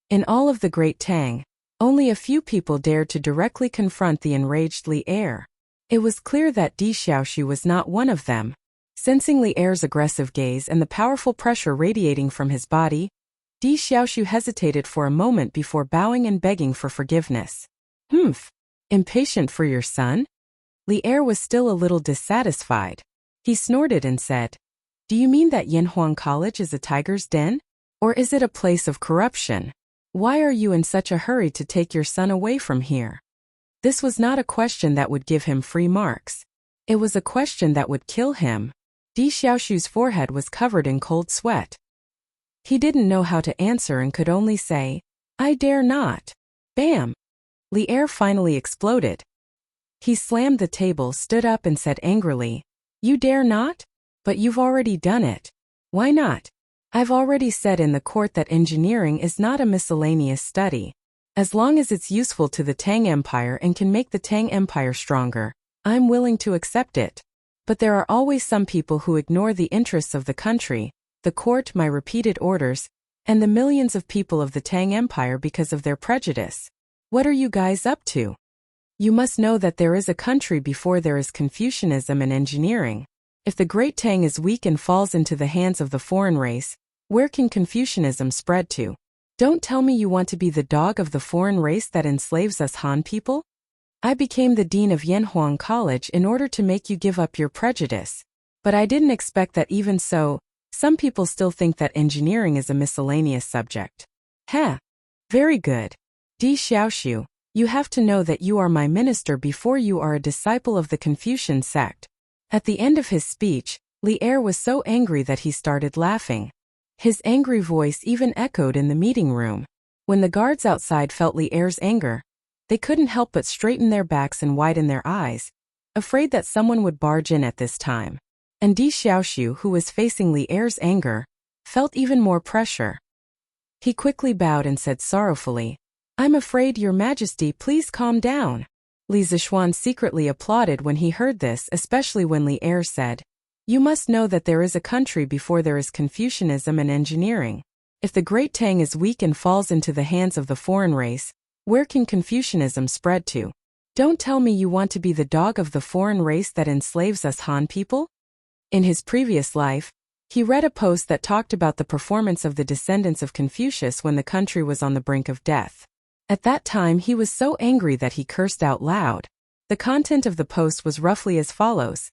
In all of the Great Tang, only a few people dared to directly confront the enraged Li Er. It was clear that Di Xiaoshu was not one of them. Sensing Li Er's aggressive gaze and the powerful pressure radiating from his body, Di Xiaoshu hesitated for a moment before bowing and begging for forgiveness. Impatient for your son? Li Er was still a little dissatisfied. He snorted and said, Do you mean that Yanhuang College is a tiger's den? Or is it a place of corruption? Why are you in such a hurry to take your son away from here? This was not a question that would give him free marks. It was a question that would kill him. Di Xiaoshu's forehead was covered in cold sweat. He didn't know how to answer and could only say, I dare not. Bam! Li Er finally exploded. He slammed the table, stood up and said angrily, You dare not? But you've already done it. Why not? I've already said in the court that engineering is not a miscellaneous study. As long as it's useful to the Tang Empire and can make the Tang Empire stronger, I'm willing to accept it. But there are always some people who ignore the interests of the country, the court, my repeated orders, and the millions of people of the Tang Empire because of their prejudice. What are you guys up to? You must know that there is a country before there is Confucianism and engineering. If the Great Tang is weak and falls into the hands of the foreign race, where can Confucianism spread to? Don't tell me you want to be the dog of the foreign race that enslaves us Han people? I became the dean of Yanhuang College in order to make you give up your prejudice. But I didn't expect that even so, some people still think that engineering is a miscellaneous subject. Very good. Di Xiaoshu, you have to know that you are my minister before you are a disciple of the Confucian sect. At the end of his speech, Li Er was so angry that he started laughing. His angry voice even echoed in the meeting room. When the guards outside felt Li Er's anger, they couldn't help but straighten their backs and widen their eyes, afraid that someone would barge in at this time. And Di Xiaoshu, who was facing Li Er's anger, felt even more pressure. He quickly bowed and said sorrowfully, I'm afraid, Your Majesty, please calm down. Li Zishuan secretly applauded when he heard this, especially when Li Er said, You must know that there is a country before there is Confucianism and engineering. If the Great Tang is weak and falls into the hands of the foreign race, where can Confucianism spread to? Don't tell me you want to be the dog of the foreign race that enslaves us Han people? In his previous life, he read a post that talked about the performance of the descendants of Confucius when the country was on the brink of death. At that time he was so angry that he cursed out loud. The content of the post was roughly as follows.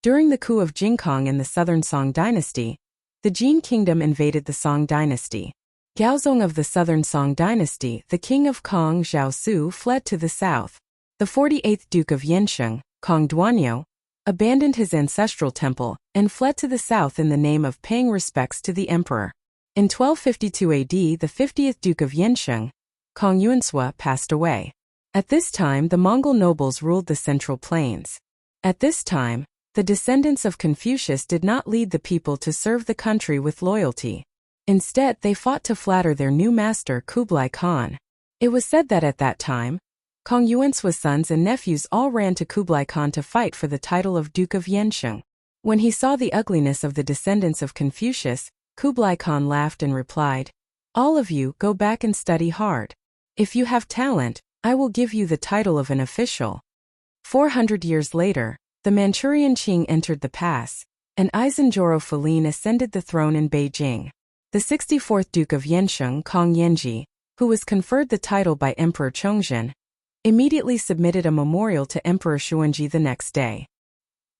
During the coup of Jingkong in the southern Song dynasty, the Jin kingdom invaded the Song dynasty. Gaozong of the southern Song dynasty, the king of Kong Zhaosu, fled to the south. The 48th Duke of Yansheng, Kong Duanyo, abandoned his ancestral temple and fled to the south in the name of paying respects to the emperor. In 1252 AD, the 50th Duke of Yansheng, Kong Yuansua, passed away. At this time, the Mongol nobles ruled the central plains. At this time, The descendants of Confucius did not lead the people to serve the country with loyalty. Instead, they fought to flatter their new master Kublai Khan. It was said that at that time, Kongyuan's sons and nephews all ran to Kublai Khan to fight for the title of Duke of Yansheng. When he saw the ugliness of the descendants of Confucius, Kublai Khan laughed and replied, "All of you go back and study hard. If you have talent, I will give you the title of an official." 400 years later, the Manchurian Qing entered the pass, and Eisenjoro Filin ascended the throne in Beijing. The 64th Duke of Yansheng, Kong Yanji, who was conferred the title by Emperor Chongzhen, immediately submitted a memorial to Emperor Xuanji the next day.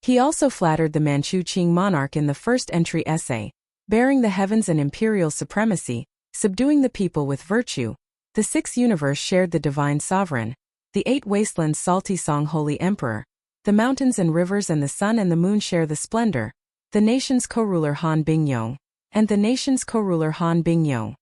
He also flattered the Manchu Qing monarch in the first entry essay, bearing the heavens and imperial supremacy, subduing the people with virtue. The sixth universe shared the divine sovereign, the eight wastelands salty song holy emperor, the mountains and rivers and the sun and the moon share the splendor, the nation's co-ruler Han Bingyong, and the nation's co-ruler Han Bingyong.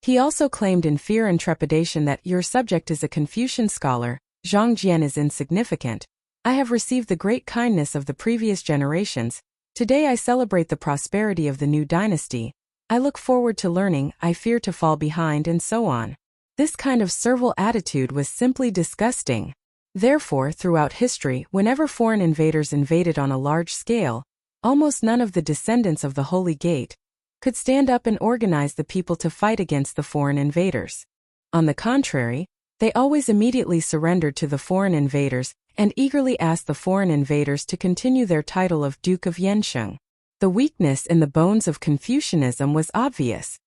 He also claimed in fear and trepidation that your subject is a Confucian scholar, Zhang Jian is insignificant. I have received the great kindness of the previous generations. Today I celebrate the prosperity of the new dynasty. I look forward to learning, I fear to fall behind, and so on. This kind of servile attitude was simply disgusting. Therefore, throughout history, whenever foreign invaders invaded on a large scale, almost none of the descendants of the Holy Gate could stand up and organize the people to fight against the foreign invaders. On the contrary, they always immediately surrendered to the foreign invaders and eagerly asked the foreign invaders to continue their title of Duke of Yansheng. The weakness in the bones of Confucianism was obvious.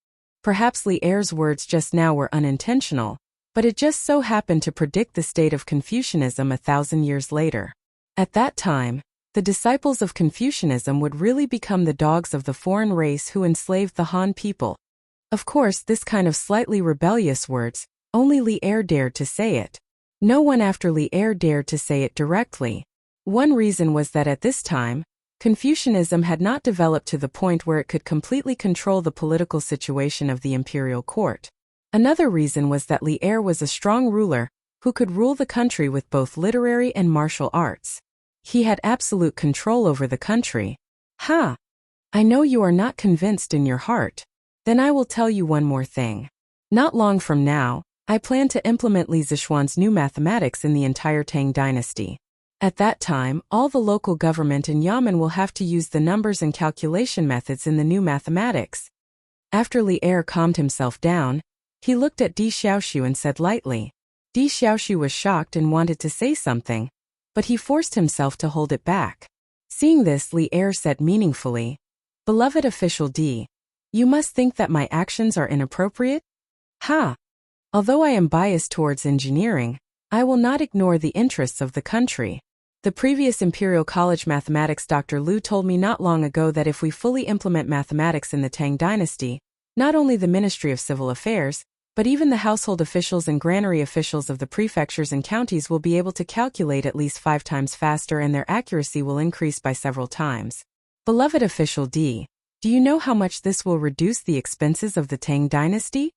Perhaps Li Er's words just now were unintentional, but it just so happened to predict the state of Confucianism 1,000 years later. At that time, the disciples of Confucianism would really become the dogs of the foreign race who enslaved the Han people. Of course, this kind of slightly rebellious words, only Li Er dared to say it. No one after Li Er dared to say it directly. One reason was that at this time, Confucianism had not developed to the point where it could completely control the political situation of the imperial court. Another reason was that Li Er was a strong ruler who could rule the country with both literary and martial arts. He had absolute control over the country. Ha! I know you are not convinced in your heart. Then I will tell you one more thing. Not long from now, I plan to implement Li Zishuan's new mathematics in the entire Tang dynasty. At that time, all the local government and yamen will have to use the numbers and calculation methods in the new mathematics. After Li Er calmed himself down, he looked at Di Xiaoxu and said lightly. Di Xiaoxu was shocked and wanted to say something, but he forced himself to hold it back. Seeing this, Li Er said meaningfully, "Beloved official Di, you must think that my actions are inappropriate? Ha! Although I am biased towards engineering, I will not ignore the interests of the country. The previous Imperial College mathematics Dr. Liu told me not long ago that if we fully implement mathematics in the Tang dynasty, not only the Ministry of Civil Affairs, but even the household officials and granary officials of the prefectures and counties will be able to calculate at least 5 times faster and their accuracy will increase by several times. Beloved official D, do you know how much this will reduce the expenses of the Tang dynasty?"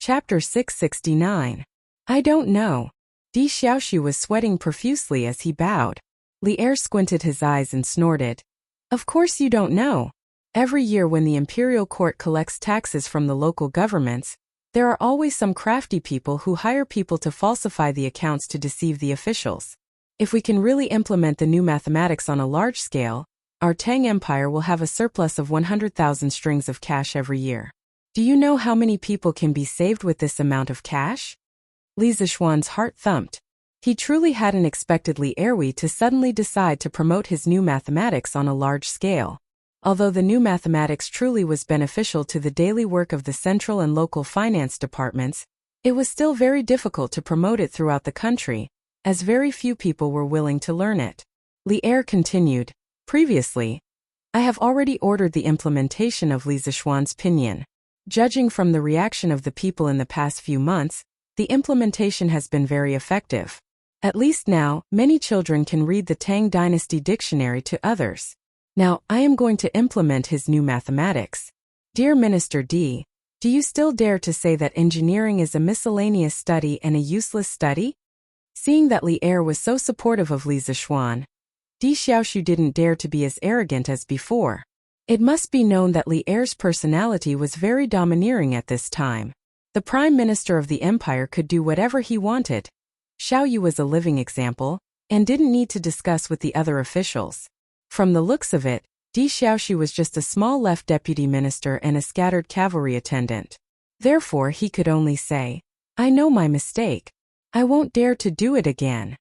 Chapter 669. I don't know. Di Xiaoxu was sweating profusely as he bowed. Li Er squinted his eyes and snorted. Of course you don't know. Every year when the imperial court collects taxes from the local governments, there are always some crafty people who hire people to falsify the accounts to deceive the officials. If we can really implement the new mathematics on a large scale, our Tang Empire will have a surplus of 100,000 strings of cash every year. Do you know how many people can be saved with this amount of cash? Li Zishuan's heart thumped. He truly hadn't expected Li Erwi to suddenly decide to promote his new mathematics on a large scale. Although the new mathematics truly was beneficial to the daily work of the central and local finance departments, it was still very difficult to promote it throughout the country, as very few people were willing to learn it. Li Er continued, previously, I have already ordered the implementation of Li Zishuan's pinyin. Judging from the reaction of the people in the past few months, the implementation has been very effective. At least now, many children can read the Tang Dynasty dictionary to others. Now, I am going to implement his new mathematics. Dear Minister D, do you still dare to say that engineering is a miscellaneous study and a useless study? Seeing that Li Er was so supportive of Li Zishuan, Di Xiaoxu didn't dare to be as arrogant as before. It must be known that Li Er's personality was very domineering at this time. The Prime Minister of the Empire could do whatever he wanted. Xiao Yu was a living example, and didn't need to discuss with the other officials. From the looks of it, Di Xiaoxu was just a small left deputy minister and a scattered cavalry attendant. Therefore he could only say, "I know my mistake. I won't dare to do it again."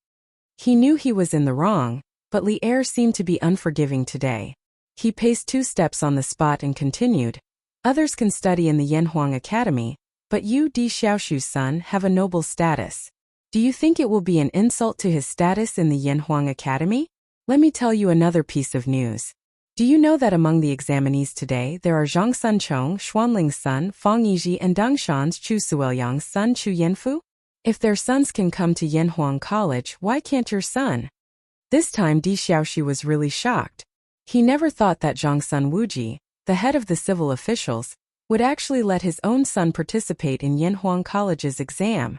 He knew he was in the wrong, but Li Er seemed to be unforgiving today. He paced 2 steps on the spot and continued, "Others can study in the Yanhuang Academy, but you, Di Xiaoxu's son, have a noble status. Do you think it will be an insult to his status in the Yanhuang Academy? Let me tell you another piece of news. Do you know that among the examinees today there are Zhang Sunchong, Xuanling's son, Fang Yizhi, and Dangshan's Chu Suoyang's son Chu Yanfu? If their sons can come to Yanhuang College, why can't your son?" This time Di Xiaoxu was really shocked. He never thought that Zhang Sun Wuji, the head of the civil officials, would actually let his own son participate in Yanhuang College's exam.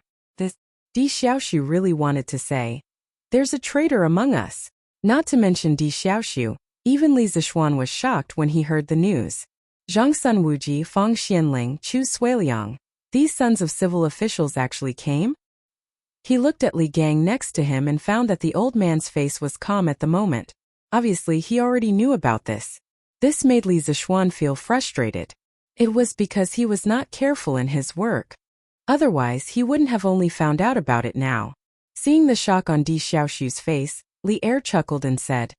Di Xiaoxu really wanted to say, "There's a traitor among us." Not to mention Di Xiaoxu, even Li Zixuan was shocked when he heard the news. Zhang Sun Wuji, Fang Xianling, Chu Suiliang, these sons of civil officials actually came? He looked at Li Gang next to him and found that the old man's face was calm at the moment. Obviously he already knew about this. This made Li Zixuan feel frustrated. It was because he was not careful in his work. Otherwise he wouldn't have only found out about it now. Seeing the shock on Di Xiaoxu's face, Li Er chuckled and said,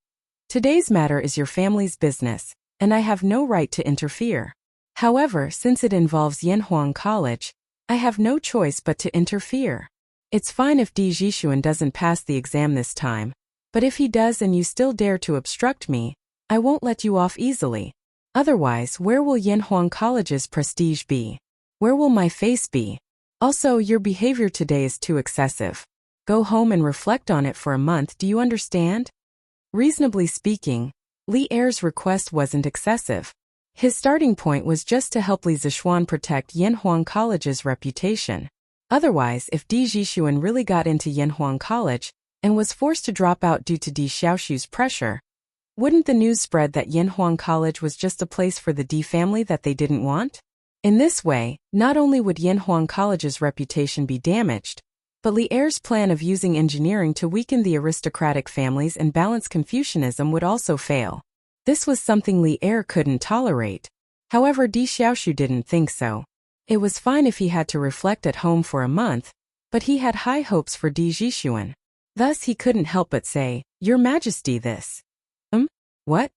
"Today's matter is your family's business, and I have no right to interfere. However, since it involves Yanhuang College, I have no choice but to interfere. It's fine if Di Zhishuan doesn't pass the exam this time, but if he does and you still dare to obstruct me, I won't let you off easily. Otherwise, where will Yanhuang College's prestige be? Where will my face be? Also, your behavior today is too excessive. Go home and reflect on it for a month, do you understand?" Reasonably speaking, Li Er's request wasn't excessive. His starting point was just to help Li Zixuan protect Yanhuang College's reputation. Otherwise, if Di Zhishuan really got into Yanhuang College and was forced to drop out due to Di Xiaoxu's pressure, wouldn't the news spread that Yanhuang College was just a place for the Di family that they didn't want? In this way, not only would Yanhuang College's reputation be damaged, but Li Er's plan of using engineering to weaken the aristocratic families and balance Confucianism would also fail. This was something Li Er couldn't tolerate. However, Di Xiaoxu didn't think so. It was fine if he had to reflect at home for a month, but he had high hopes for Di Zhishuan. Thus he couldn't help but say, "Your Majesty, this." What?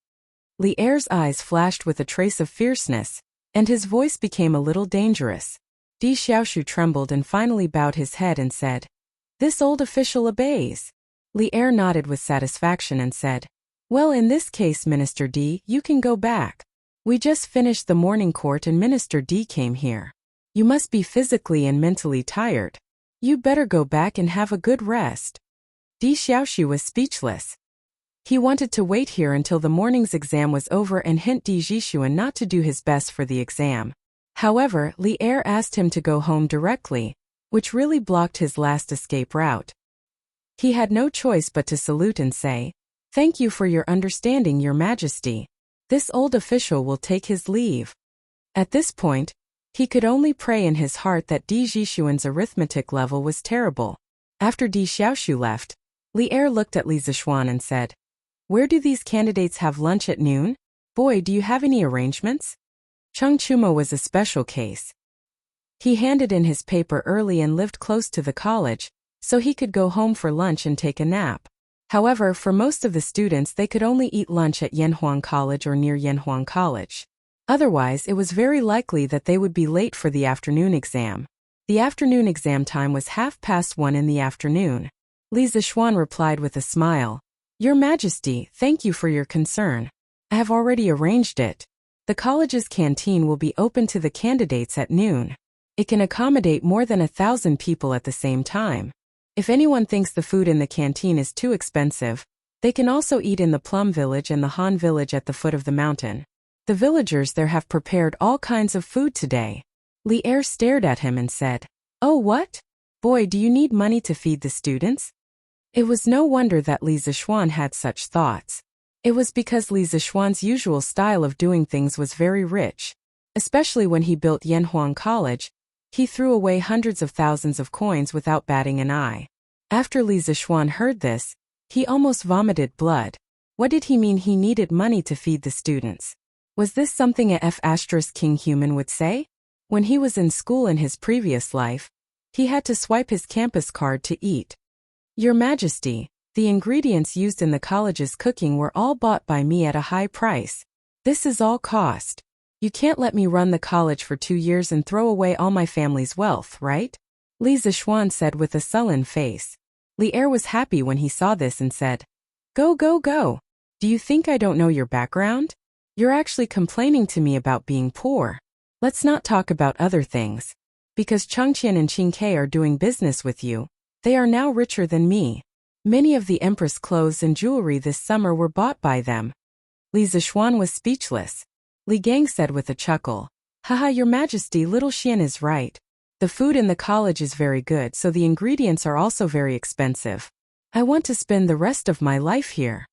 Li Er's eyes flashed with a trace of fierceness, and his voice became a little dangerous. Di Xiaoxu trembled and finally bowed his head and said, "This old official obeys." Li Er nodded with satisfaction and said, "Well, in this case, Minister Di, you can go back. We just finished the morning court and Minister Di came here. You must be physically and mentally tired. You'd better go back and have a good rest." Di Xiaoxu was speechless. He wanted to wait here until the morning's exam was over and hint Di Zhishuan not to do his best for the exam. However, Li Er asked him to go home directly, which really blocked his last escape route. He had no choice but to salute and say, "Thank you for your understanding, Your Majesty. This old official will take his leave." At this point, he could only pray in his heart that Di Zhishuan's arithmetic level was terrible. After Di Xiaoxu left, Li Er looked at Li Zixuan and said, "Where do these candidates have lunch at noon? Boy, do you have any arrangements?" Cheng Chuma was a special case. He handed in his paper early and lived close to the college, so he could go home for lunch and take a nap. However, for most of the students they could only eat lunch at Yanhuang College or near Yanhuang College. Otherwise, it was very likely that they would be late for the afternoon exam. The afternoon exam time was 1:30 in the afternoon. Li Zixuan replied with a smile, "Your Majesty, thank you for your concern. I have already arranged it. The college's canteen will be open to the candidates at noon. It can accommodate more than 1,000 people at the same time. If anyone thinks the food in the canteen is too expensive, they can also eat in the Plum Village and the Han Village at the foot of the mountain. The villagers there have prepared all kinds of food today." Li Er stared at him and said, "Oh, what? Boy, do you need money to feed the students?" It was no wonder that Li Zixuan had such thoughts. It was because Li Zixuan's usual style of doing things was very rich. Especially when he built Yanhuang College, he threw away hundreds of thousands of coins without batting an eye. After Li Zixuan heard this, he almost vomited blood. What did he mean he needed money to feed the students? Was this something a King human would say? When he was in school in his previous life, he had to swipe his campus card to eat. Your Majesty, the ingredients used in the college's cooking were all bought by me at a high price. This is all cost. You can't let me run the college for 2 years and throw away all my family's wealth, right? Li Zixuan said with a sullen face. Li Er was happy when he saw this and said, Go, go, go. Do you think I don't know your background? You're actually complaining to me about being poor. Let's not talk about other things. Because Changqian and Qingke are doing business with you, they are now richer than me. Many of the Empress clothes and jewelry this summer were bought by them. Li Zixuan was speechless. Li Gang said with a chuckle, Haha, Your Majesty, little Xian is right. The food in the college is very good, so the ingredients are also very expensive. I want to spend the rest of my life here.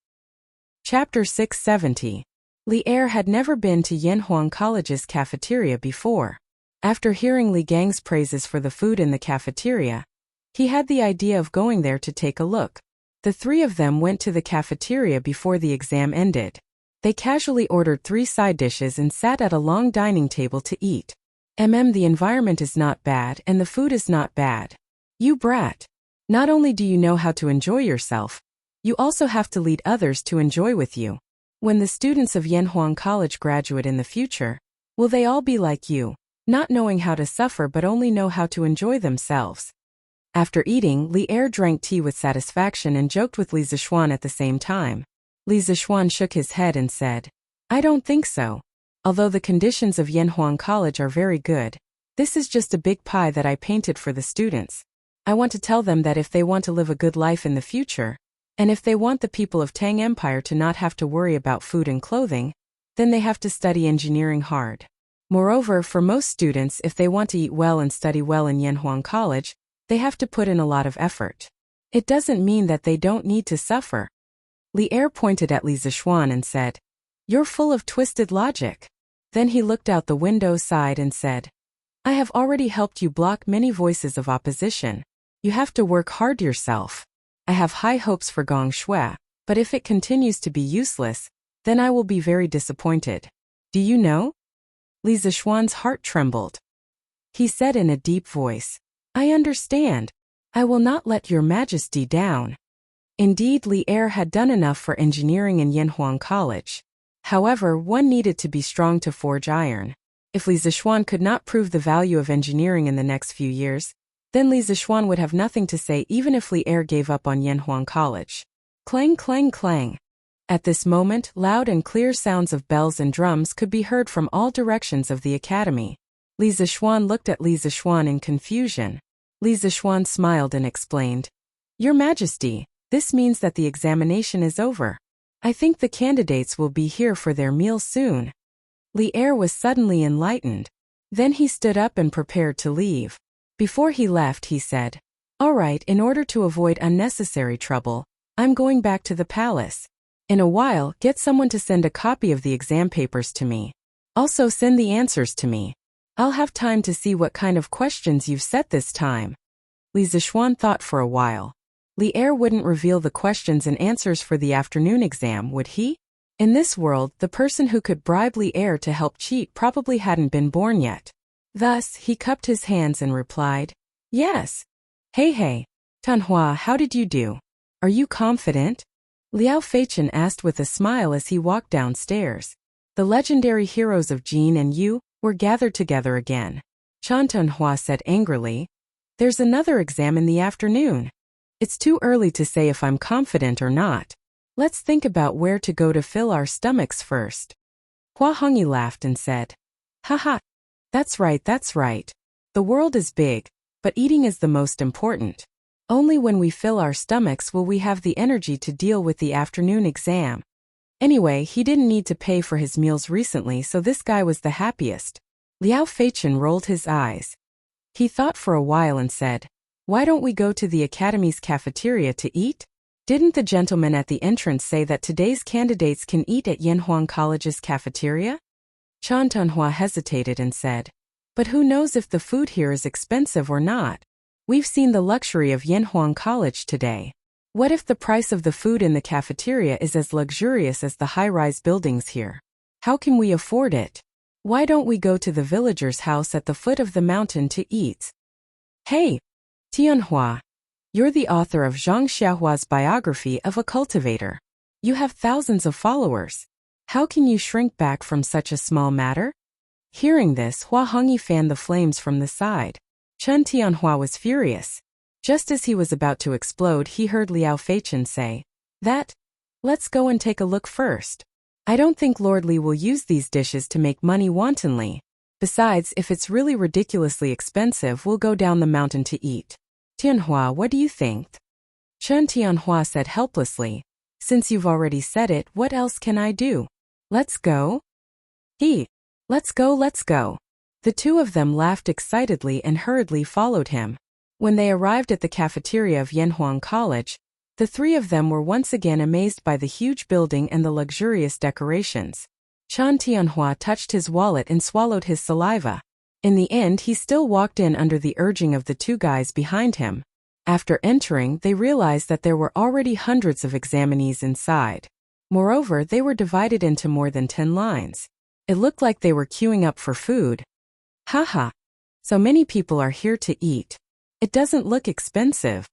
Chapter 670. Li Er had never been to Yanhuang College's cafeteria before. After hearing Li Gang's praises for the food in the cafeteria, he had the idea of going there to take a look. The three of them went to the cafeteria before the exam ended. They casually ordered 3 side dishes and sat at a long dining table to eat. The environment is not bad and the food is not bad. You brat. Not only do you know how to enjoy yourself, you also have to lead others to enjoy with you. When the students of Yanhuang College graduate in the future, will they all be like you, not knowing how to suffer but only know how to enjoy themselves? After eating, Li Er drank tea with satisfaction and joked with Li Zixuan at the same time. Li Zixuan shook his head and said, I don't think so. Although the conditions of Yanhuang College are very good, this is just a big pie that I painted for the students. I want to tell them that if they want to live a good life in the future, and if they want the people of Tang Empire to not have to worry about food and clothing, then they have to study engineering hard. Moreover, for most students, if they want to eat well and study well in Yanhuang College, they have to put in a lot of effort. It doesn't mean that they don't need to suffer. Li Er pointed at Li Zixuan and said, You're full of twisted logic. Then he looked out the window side and said, I have already helped you block many voices of opposition. You have to work hard yourself. I have high hopes for Gong Shui, but if it continues to be useless, then I will be very disappointed. Do you know? Li Zixuan's heart trembled. He said in a deep voice, I understand. I will not let Your Majesty down. Indeed, Li Er had done enough for engineering in Yanhuang College. However, one needed to be strong to forge iron. If Li Zixuan could not prove the value of engineering in the next few years, then Li Zixuan would have nothing to say even if Li Er gave up on Yanhuang College. Clang, clang, clang. At this moment, loud and clear sounds of bells and drums could be heard from all directions of the academy. Li Zixuan looked at Li Zixuan in confusion. Li Zixuan smiled and explained, Your Majesty, this means that the examination is over. I think the candidates will be here for their meal soon. Li Er was suddenly enlightened. Then he stood up and prepared to leave. Before he left, he said, All right, in order to avoid unnecessary trouble, I'm going back to the palace. In a while, get someone to send a copy of the exam papers to me. Also send the answers to me. I'll have time to see what kind of questions you've set this time. Li Zixuan thought for a while. Li Er wouldn't reveal the questions and answers for the afternoon exam, would he? In this world, the person who could bribe Li Er to help cheat probably hadn't been born yet. Thus, he cupped his hands and replied, Yes. Hey, Tanhua, how did you do? Are you confident? Liao Feichen asked with a smile as he walked downstairs. The legendary heroes of Jin and Yu were gathered together again. Chan Tanhua said angrily, There's another exam in the afternoon. It's too early to say if I'm confident or not. Let's think about where to go to fill our stomachs first. Hua Hongyi laughed and said, Haha. That's right. The world is big, but eating is the most important. Only when we fill our stomachs will we have the energy to deal with the afternoon exam. Anyway, he didn't need to pay for his meals recently, so this guy was the happiest. Liao Feichen rolled his eyes. He thought for a while and said, Why don't we go to the academy's cafeteria to eat? Didn't the gentleman at the entrance say that today's candidates can eat at Yanhuang College's cafeteria? Chan Tunhua hesitated and said, but who knows if the food here is expensive or not? We've seen the luxury of Yanhuang College today. What if the price of the food in the cafeteria is as luxurious as the high-rise buildings here? How can we afford it? Why don't we go to the villager's house at the foot of the mountain to eat? Hey, Tianhua. You're the author of Zhang Xiaohua's biography of a cultivator. You have thousands of followers. How can you shrink back from such a small matter? Hearing this, Hua Hongyi fanned the flames from the side. Chen Tianhua was furious. Just as he was about to explode, he heard Liao Feichen say, let's go and take a look first. I don't think Lord Li will use these dishes to make money wantonly. Besides, if it's really ridiculously expensive, we'll go down the mountain to eat. Tianhua, what do you think? Chen Tianhua said helplessly, since you've already said it, what else can I do? Let's go? Let's go. The two of them laughed excitedly and hurriedly followed him. When they arrived at the cafeteria of Yanhuang College, the three of them were once again amazed by the huge building and the luxurious decorations. Chan Tianhua touched his wallet and swallowed his saliva. In the end, he still walked in under the urging of the two guys behind him. After entering, they realized that there were already hundreds of examinees inside. Moreover, they were divided into more than 10 lines. It looked like they were queuing up for food. Haha. So many people are here to eat. It doesn't look expensive.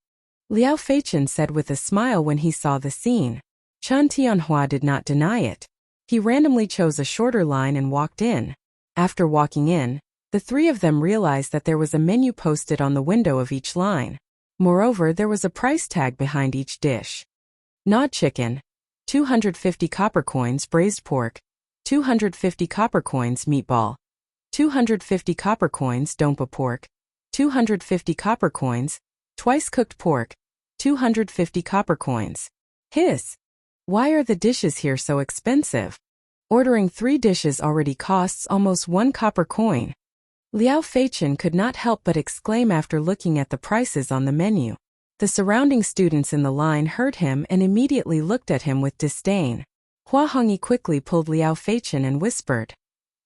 Liao Feichen said with a smile when he saw the scene. Chen Tianhua did not deny it. He randomly chose a shorter line and walked in. After walking in, the three of them realized that there was a menu posted on the window of each line. Moreover, there was a price tag behind each dish. Gnawed chicken, 250 copper coins braised pork, 250 copper coins meatball, 250 copper coins dompa pork, 250 copper coins, twice cooked pork, 250 copper coins. Why are the dishes here so expensive? Ordering 3 dishes already costs almost 1 copper coin. Liao Feichen could not help but exclaim after looking at the prices on the menu. The surrounding students in the line heard him and immediately looked at him with disdain. Hua Hongyi quickly pulled Liao Feichen and whispered,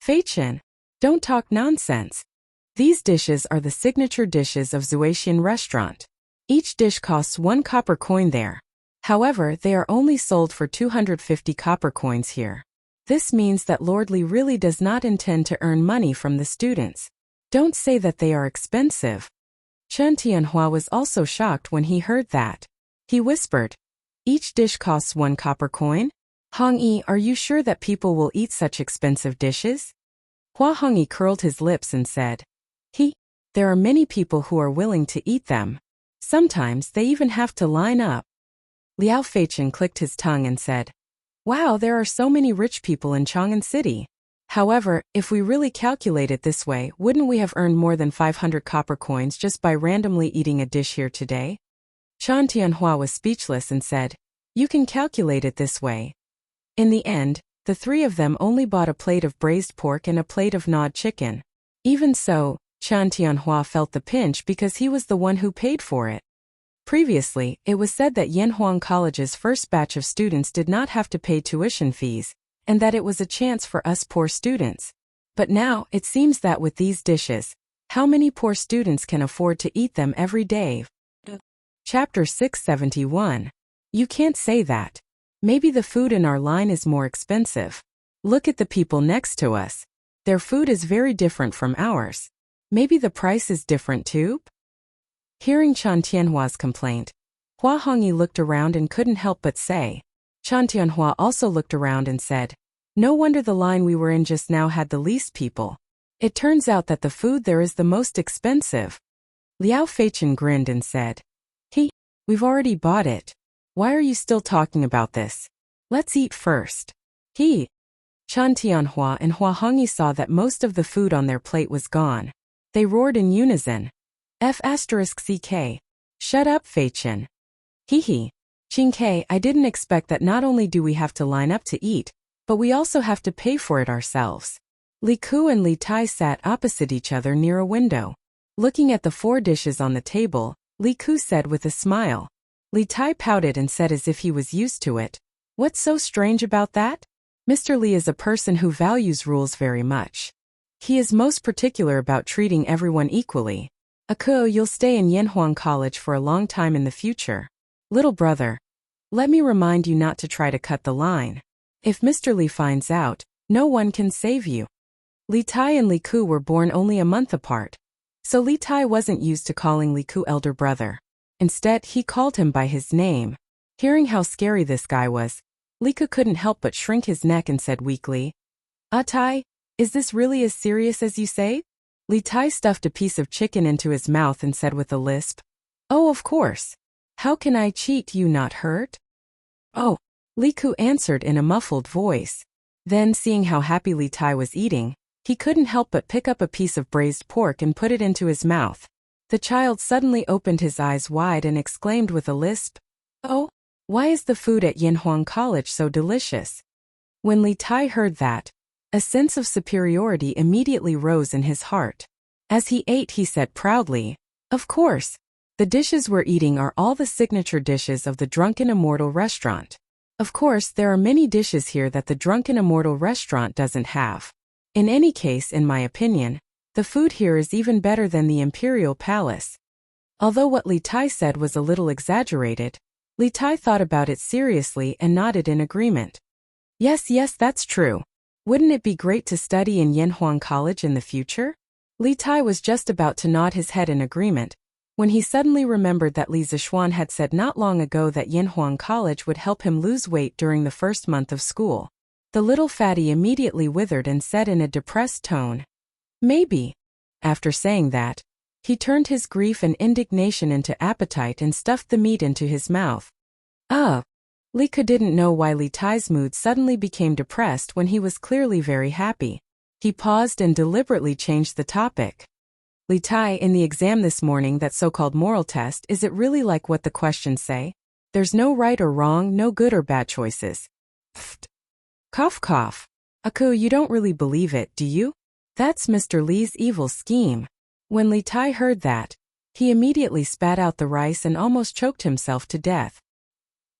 Feichen, don't talk nonsense. These dishes are the signature dishes of Zuaxian restaurant. Each dish costs 1 copper coin there. However, they are only sold for 250 copper coins here. This means that Lord Li really does not intend to earn money from the students. Don't say that they are expensive. Chen Tianhua was also shocked when he heard that. He whispered, each dish costs 1 copper coin? Hongyi, are you sure that people will eat such expensive dishes? Hua Hongyi curled his lips and said, there are many people who are willing to eat them. Sometimes they even have to line up. Liao Feichen clicked his tongue and said, wow, there are so many rich people in Chang'an City. However, if we really calculate it this way, wouldn't we have earned more than 500 copper coins just by randomly eating a dish here today? Chan Tianhua was speechless and said, you can calculate it this way. In the end, the three of them only bought a plate of braised pork and a plate of gnawed chicken. Even so, Chan Tianhua felt the pinch because he was the one who paid for it. Previously, it was said that Yanhuang College's first batch of students did not have to pay tuition fees, and that it was a chance for us poor students. But now, it seems that with these dishes, how many poor students can afford to eat them every day? Chapter 671. You can't say that. Maybe the food in our line is more expensive. Look at the people next to us. Their food is very different from ours. Maybe the price is different too? Hearing Chan Tianhua's complaint, Hua Hongyi looked around and couldn't help but say. Chan Tianhua also looked around and said, no wonder the line we were in just now had the least people. It turns out that the food there is the most expensive. Liao Feichen grinned and said, we've already bought it. Why are you still talking about this? Let's eat first. Chan Tianhua and Hua Hongyi saw that most of the food on their plate was gone. They roared in unison. F***CK. Shut up, Feichen. Qingke, I didn't expect that not only do we have to line up to eat, but we also have to pay for it ourselves. Li Ku and Li Tai sat opposite each other near a window. Looking at the 4 dishes on the table, Li Ku said with a smile, Li Tai pouted and said as if he was used to it. What's so strange about that? Mr. Li is a person who values rules very much. He is most particular about treating everyone equally. Akuo, you'll stay in Yanhuang College for a long time in the future. Little brother, let me remind you not to try to cut the line. If Mr. Li finds out, no one can save you. Li Tai and Li Ku were born only a month apart, so Li Tai wasn't used to calling Li Ku elder brother. Instead, he called him by his name. Hearing how scary this guy was, Li Ku couldn't help but shrink his neck and said weakly, Tai, is this really as serious as you say? Li Tai stuffed a piece of chicken into his mouth and said with a lisp, Oh, of course. How can I cheat you not hurt? Oh, Li Ku answered in a muffled voice. Then, seeing how happy Li Tai was eating, he couldn't help but pick up a piece of braised pork and put it into his mouth. The child suddenly opened his eyes wide and exclaimed with a lisp, Oh, why is the food at Yanhuang College so delicious? When Li Tai heard that, a sense of superiority immediately rose in his heart. As he ate, he said proudly, Of course, the dishes we're eating are all the signature dishes of the Drunken Immortal restaurant. Of course, there are many dishes here that the Drunken Immortal restaurant doesn't have. In any case, in my opinion, the food here is even better than the Imperial Palace. Although what Li Tai said was a little exaggerated, Li Tai thought about it seriously and nodded in agreement. Yes, that's true. Wouldn't it be great to study in Yanhuang College in the future? Li Tai was just about to nod his head in agreement, when he suddenly remembered that Li Zixuan had said not long ago that Yanhuang College would help him lose weight during the first month of school. The little fatty immediately withered and said in a depressed tone, Maybe. After saying that, he turned his grief and indignation into appetite and stuffed the meat into his mouth. Li Ku didn't know why Li Tai's mood suddenly became depressed when he was clearly very happy. He paused and deliberately changed the topic. Li Tai, in the exam this morning, that so-called moral test, is it really like what the questions say? There's no right or wrong, no good or bad choices. Pfft. Cough cough. Aku, you don't really believe it, do you? That's Mr. Li's evil scheme. When Li Tai heard that, he immediately spat out the rice and almost choked himself to death.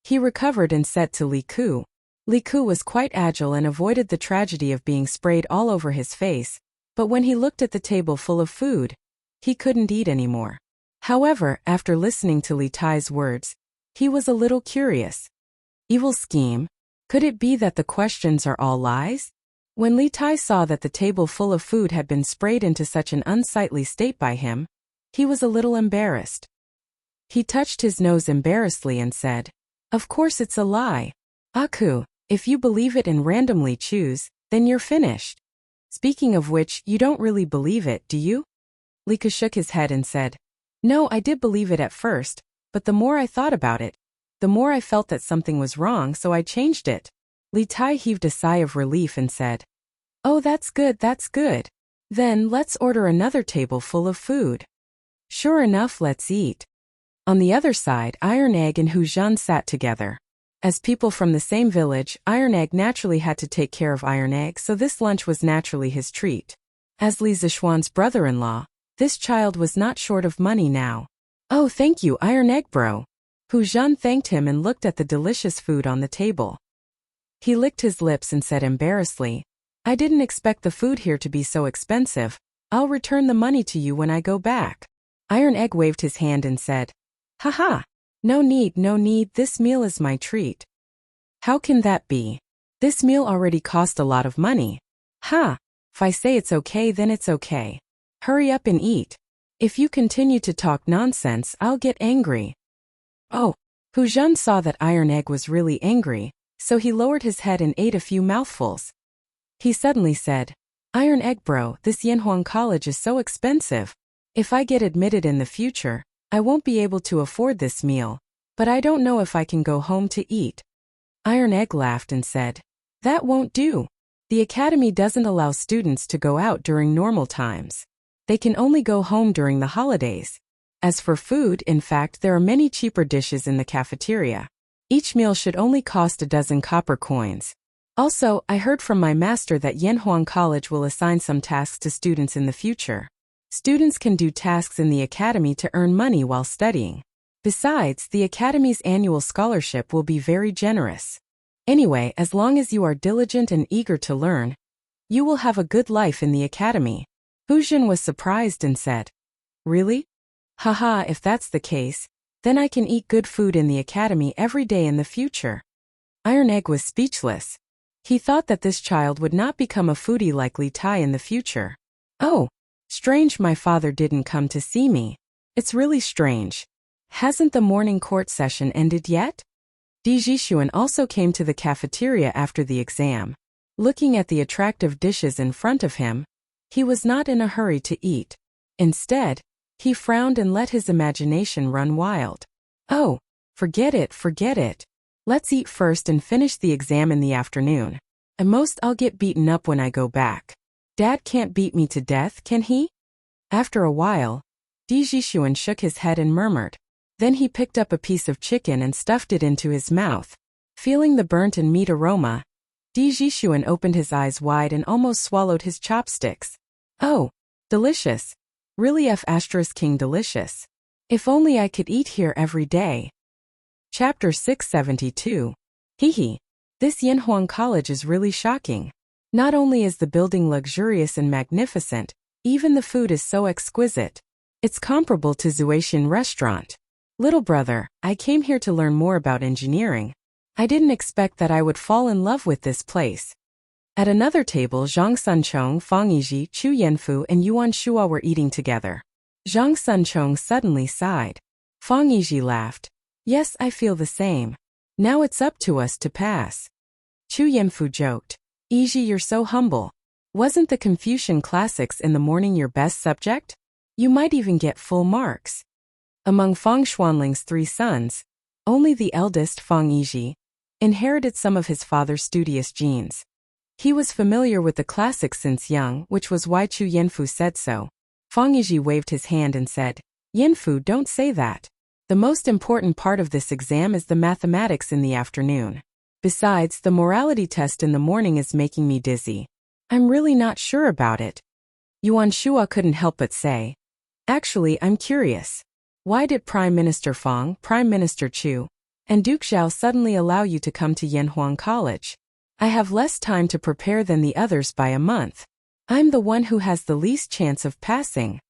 He recovered and said to Li Ku. Li Ku was quite agile and avoided the tragedy of being sprayed all over his face, but when he looked at the table full of food, he couldn't eat anymore. However, after listening to Li Tai's words, he was a little curious. Evil scheme? Could it be that the questions are all lies? When Li Tai saw that the table full of food had been sprayed into such an unsightly state by him, he was a little embarrassed. He touched his nose embarrassedly and said, Of course it's a lie. Aku, if you believe it and randomly choose, then you're finished. Speaking of which, you don't really believe it, do you? Li Ku shook his head and said, No, I did believe it at first, but the more I thought about it, the more I felt that something was wrong, so I changed it. Li Tai heaved a sigh of relief and said, Oh, that's good. Then let's order another table full of food. Sure enough, let's eat. On the other side, Iron Egg and Hu Zhan sat together. As people from the same village, Iron Egg naturally had to take care of Iron Egg, so this lunch was naturally his treat. As Li Zixuan's brother-in-law, this child was not short of money now. Oh, thank you, Iron Egg bro. Hu Zhan thanked him and looked at the delicious food on the table. He licked his lips and said embarrassedly, I didn't expect the food here to be so expensive. I'll return the money to you when I go back. Iron Egg waved his hand and said, Haha. No need, this meal is my treat. How can that be? This meal already cost a lot of money. If I say it's okay, then it's okay. Hurry up and eat. If you continue to talk nonsense, I'll get angry. Oh, Hu Zhan saw that Iron Egg was really angry, so he lowered his head and ate a few mouthfuls. He suddenly said, Iron Egg bro, this Yanhuang College is so expensive. If I get admitted in the future, I won't be able to afford this meal, but I don't know if I can go home to eat. Iron Egg laughed and said, That won't do. The academy doesn't allow students to go out during normal times. They can only go home during the holidays. As for food, in fact, there are many cheaper dishes in the cafeteria. Each meal should only cost 12 copper coins. Also, I heard from my master that Yanhuang College will assign some tasks to students in the future. Students can do tasks in the academy to earn money while studying. Besides, the Academy's annual scholarship will be very generous. Anyway, as long as you are diligent and eager to learn, you will have a good life in the Academy. Hujin was surprised and said, Really? Haha, if that's the case, then I can eat good food in the Academy every day in the future. Iron Egg was speechless. He thought that this child would not become a foodie like Li Tai in the future. Oh, strange, my father didn't come to see me. It's really strange. Hasn't the morning court session ended yet? Di Jixuan also came to the cafeteria after the exam. Looking at the attractive dishes in front of him, he was not in a hurry to eat. Instead, he frowned and let his imagination run wild. Oh, forget it. Let's eat first and finish the exam in the afternoon. At most I'll get beaten up when I go back. Dad can't beat me to death, can he? After a while, Di Jixuan shook his head and murmured. Then he picked up a piece of chicken and stuffed it into his mouth. Feeling the burnt and meat aroma, Di Jixuan opened his eyes wide and almost swallowed his chopsticks. Oh, delicious. Really King delicious. If only I could eat here every day. Chapter 672. Hehe. This Yanhuang College is really shocking. Not only is the building luxurious and magnificent, even the food is so exquisite. It's comparable to Zuaishan restaurant. Little brother, I came here to learn more about engineering. I didn't expect that I would fall in love with this place. At another table, Zhang Sunchong, Fang Yizhi, Chu Yanfu, and Yuan Shua were eating together. Zhang Sunchong suddenly sighed. Fang Yizhi laughed. Yes, I feel the same. Now it's up to us to pass. Chu Yanfu joked. Yizhi, you're so humble. Wasn't the Confucian classics in the morning your best subject? You might even get full marks. Among Fang Xuanling's 3 sons, only the eldest, Fang Yizhi, inherited some of his father's studious genes. He was familiar with the classics since young, which was why Chu Yanfu said so. Fang Yizhi waved his hand and said, Yanfu, don't say that. The most important part of this exam is the mathematics in the afternoon. Besides, the morality test in the morning is making me dizzy. I'm really not sure about it. Yuan Shua couldn't help but say. Actually, I'm curious. Why did Prime Minister Fang, Prime Minister Chu, and Duke Zhao suddenly allow you to come to Yanhuang College? I have less time to prepare than the others by a month. I'm the one who has the least chance of passing.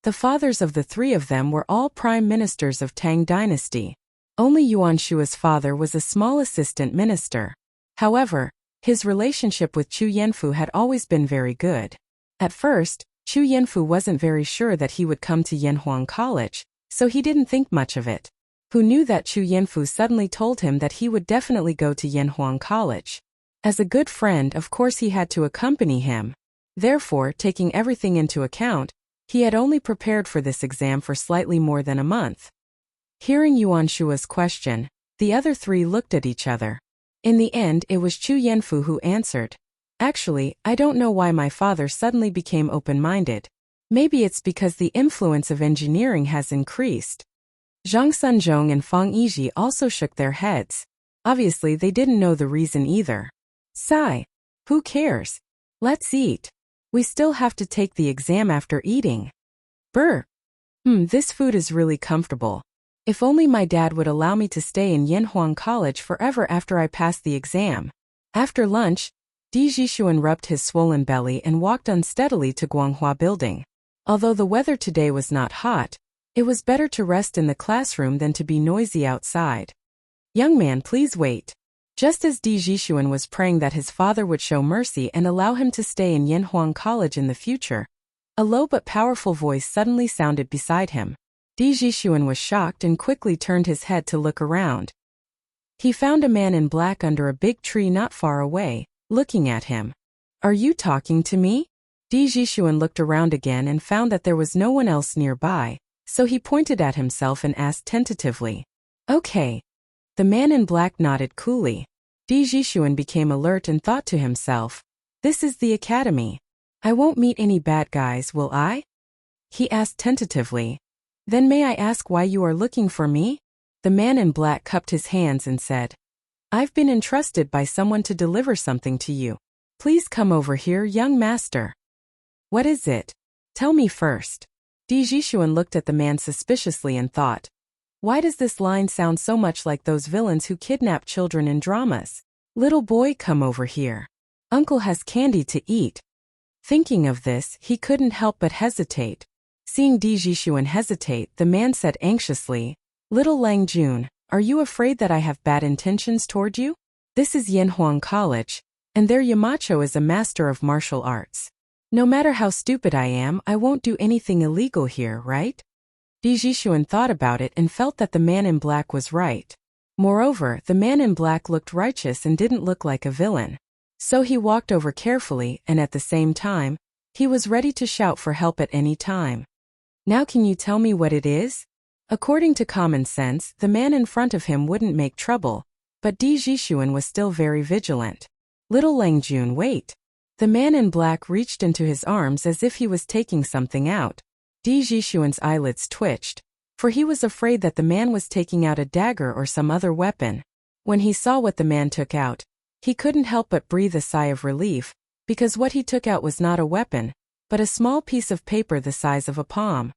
The fathers of the 3 of them were all prime ministers of Tang dynasty. Only Yuan Shua's father was a small assistant minister. However, his relationship with Chu Yanfu had always been very good. At first, Chu Yanfu wasn't very sure that he would come to Yanhuang College, so he didn't think much of it. Who knew that Chu Yanfu suddenly told him that he would definitely go to Yanhuang College? As a good friend, of course he had to accompany him. Therefore, taking everything into account, he had only prepared for this exam for slightly more than a month. Hearing Yuan Shua's question, the other 3 looked at each other. In the end, it was Chu Yanfu who answered. Actually, I don't know why my father suddenly became open-minded. Maybe it's because the influence of engineering has increased. Zhang Sunzhong and Fang Yizhi also shook their heads. Obviously, they didn't know the reason either. Sigh. Who cares? Let's eat. We still have to take the exam after eating. Brr. This food is really comfortable. If only my dad would allow me to stay in Yanhuang College forever after I pass the exam. After lunch, Di Jixuan rubbed his swollen belly and walked unsteadily to Guanghua Building. Although the weather today was not hot, it was better to rest in the classroom than to be noisy outside. Young man, please wait. Just as Di Jixuan was praying that his father would show mercy and allow him to stay in Yanhuang College in the future, a low but powerful voice suddenly sounded beside him. Di Jixuan was shocked and quickly turned his head to look around. He found a man in black under a big tree not far away, looking at him. Are you talking to me? Di Jixuan looked around again and found that there was no one else nearby, so he pointed at himself and asked tentatively. Okay. The man in black nodded coolly. Di Jixuan became alert and thought to himself, this is the academy. I won't meet any bad guys, will I? He asked tentatively. Then may I ask why you are looking for me? The man in black cupped his hands and said, I've been entrusted by someone to deliver something to you. Please come over here, young master. What is it? Tell me first. Di Jixuan looked at the man suspiciously and thought, Why does this line sound so much like those villains who kidnap children in dramas? Little boy, come over here. Uncle has candy to eat. Thinking of this, he couldn't help but hesitate. Seeing Di Jixuan hesitate, the man said anxiously, Little Lang Jun, are you afraid that I have bad intentions toward you? This is Yanhuang College, and their Yamacho is a master of martial arts. No matter how stupid I am, I won't do anything illegal here, right? Di Jixuan thought about it and felt that the man in black was right. Moreover, the man in black looked righteous and didn't look like a villain. So he walked over carefully, and at the same time, he was ready to shout for help at any time. Now can you tell me what it is? According to common sense, the man in front of him wouldn't make trouble, but Di Jixuan was still very vigilant. Little Lang Jun, wait. The man in black reached into his arms as if he was taking something out. Di Jixuan's eyelids twitched, for he was afraid that the man was taking out a dagger or some other weapon. When he saw what the man took out, he couldn't help but breathe a sigh of relief, because what he took out was not a weapon, but a small piece of paper the size of a palm.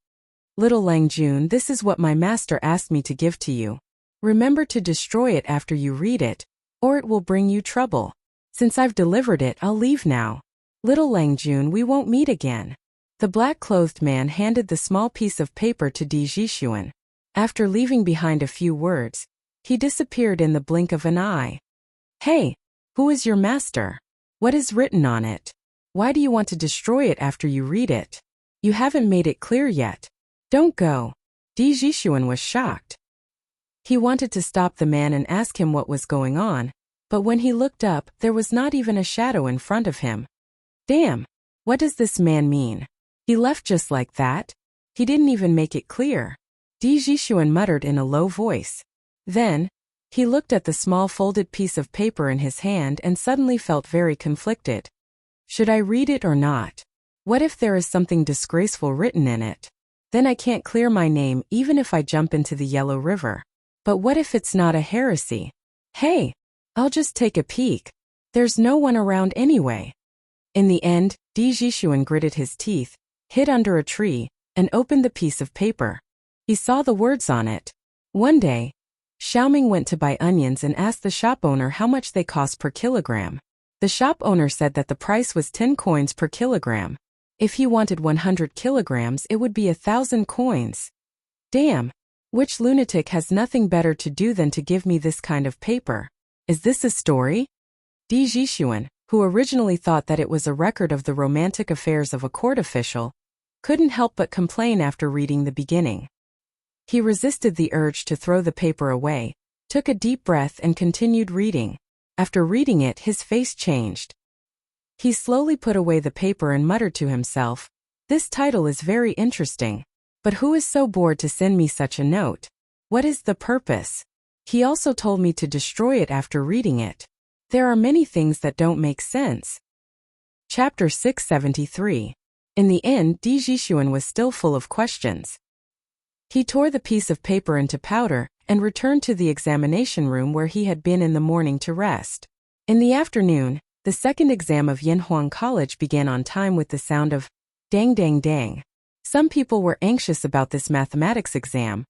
Little Lang Jun, this is what my master asked me to give to you. Remember to destroy it after you read it, or it will bring you trouble. Since I've delivered it, I'll leave now. Little Lang Jun, we won't meet again. The black-clothed man handed the small piece of paper to Di Jixuan. After leaving behind a few words, he disappeared in the blink of an eye. Hey, who is your master? What is written on it? Why do you want to destroy it after you read it? You haven't made it clear yet. Don't go. Di Jixuan was shocked. He wanted to stop the man and ask him what was going on, but when he looked up, there was not even a shadow in front of him. Damn, what does this man mean? He left just like that? He didn't even make it clear. Di Jixuan muttered in a low voice. Then, he looked at the small folded piece of paper in his hand and suddenly felt very conflicted. Should I read it or not? What if there is something disgraceful written in it? Then I can't clear my name even if I jump into the Yellow River. But what if it's not a heresy? Hey, I'll just take a peek. There's no one around anyway. In the end, Di Jixuan gritted his teeth, hid under a tree, and opened the piece of paper. He saw the words on it. One day, Xiaoming went to buy onions and asked the shop owner how much they cost per kilogram. The shop owner said that the price was 10 coins per kilogram. If he wanted 100 kilograms, it would be 1,000 coins. Damn, which lunatic has nothing better to do than to give me this kind of paper? Is this a story? Di Jixuan, who originally thought that it was a record of the romantic affairs of a court official, couldn't help but complain after reading the beginning. He resisted the urge to throw the paper away, took a deep breath and continued reading. After reading it, his face changed. He slowly put away the paper and muttered to himself, "This title is very interesting. But who is so bored to send me such a note? What is the purpose? He also told me to destroy it after reading it. There are many things that don't make sense." Chapter 673. In the end, Di Jixuan was still full of questions. He tore the piece of paper into powder and returned to the examination room where he had been in the morning to rest. In the afternoon, the second exam of Yanhuang College began on time with the sound of dang dang dang. Some people were anxious about this mathematics exam,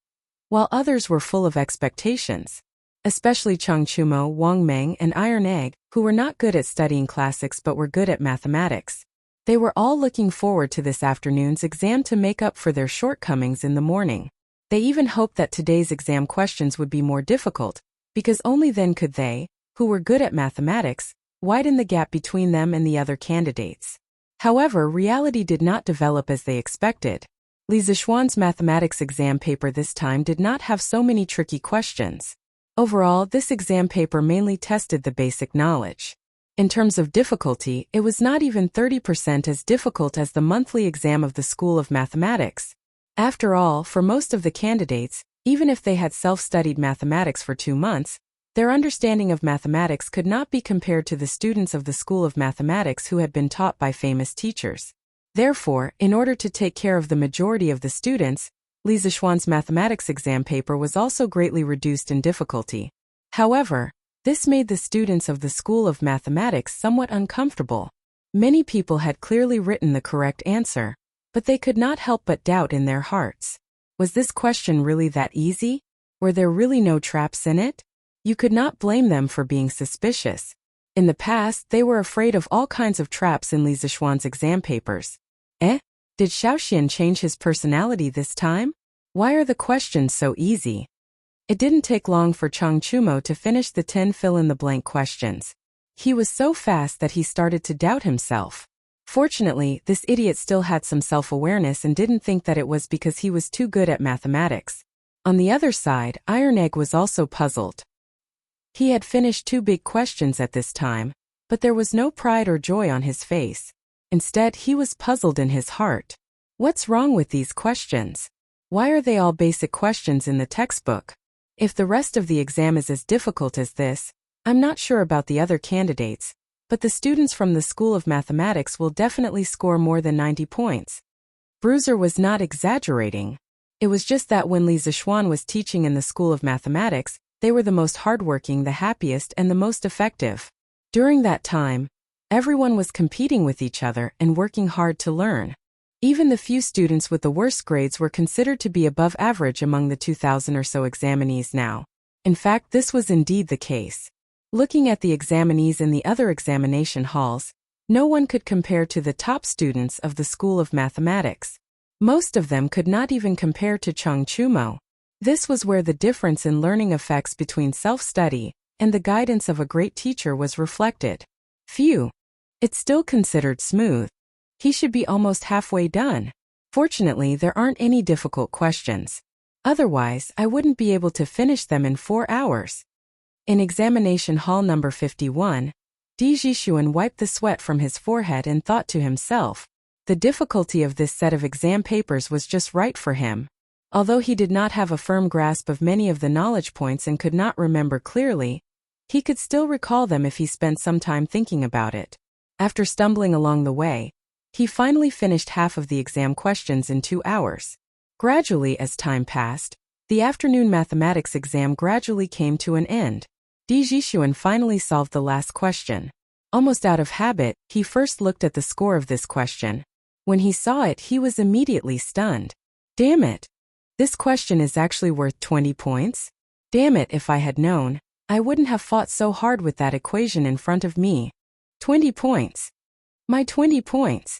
while others were full of expectations. Especially Chang Chumo, Wang Meng, and Iron Egg, who were not good at studying classics but were good at mathematics. They were all looking forward to this afternoon's exam to make up for their shortcomings in the morning. They even hoped that today's exam questions would be more difficult, because only then could they, who were good at mathematics, widen the gap between them and the other candidates. However, reality did not develop as they expected. Li Zixuan's mathematics exam paper this time did not have so many tricky questions. Overall, this exam paper mainly tested the basic knowledge. In terms of difficulty, it was not even 30% as difficult as the monthly exam of the School of Mathematics. After all, for most of the candidates, even if they had self-studied mathematics for 2 months, their understanding of mathematics could not be compared to the students of the School of Mathematics who had been taught by famous teachers. Therefore, in order to take care of the majority of the students, Li Zixuan's mathematics exam paper was also greatly reduced in difficulty. However, this made the students of the School of Mathematics somewhat uncomfortable. Many people had clearly written the correct answer, but they could not help but doubt in their hearts. Was this question really that easy? Were there really no traps in it? You could not blame them for being suspicious. In the past, they were afraid of all kinds of traps in Li Zixuan's exam papers. Did Xiaoxian change his personality this time? Why are the questions so easy? It didn't take long for Chang Chumo to finish the 10 fill-in-the-blank questions. He was so fast that he started to doubt himself. Fortunately, this idiot still had some self-awareness and didn't think that it was because he was too good at mathematics. On the other side, Iron Egg was also puzzled. He had finished 2 big questions at this time, but there was no pride or joy on his face. Instead, he was puzzled in his heart. What's wrong with these questions? Why are they all basic questions in the textbook? If the rest of the exam is as difficult as this, I'm not sure about the other candidates, but the students from the School of Mathematics will definitely score more than 90 points. Bruiser was not exaggerating. It was just that when Li Zixuan was teaching in the School of Mathematics, they were the most hardworking, the happiest, and the most effective. During that time, everyone was competing with each other and working hard to learn. Even the few students with the worst grades were considered to be above average among the 2,000 or so examinees now. In fact, this was indeed the case. Looking at the examinees in the other examination halls, no one could compare to the top students of the School of Mathematics. Most of them could not even compare to Chang Chumo. This was where the difference in learning effects between self-study and the guidance of a great teacher was reflected. Phew! It's still considered smooth. He should be almost halfway done. Fortunately, there aren't any difficult questions. Otherwise, I wouldn't be able to finish them in 4 hours. In examination hall number 51, Di Zixuan wiped the sweat from his forehead and thought to himself, the difficulty of this set of exam papers was just right for him. Although he did not have a firm grasp of many of the knowledge points and could not remember clearly, he could still recall them if he spent some time thinking about it. After stumbling along the way, he finally finished half of the exam questions in 2 hours. Gradually, as time passed, the afternoon mathematics exam gradually came to an end. Di Zixuan finally solved the last question. Almost out of habit, he first looked at the score of this question. When he saw it, he was immediately stunned. Damn it! This question is actually worth 20 points? Damn it, if I had known, I wouldn't have fought so hard with that equation in front of me. 20 points. My 20 points.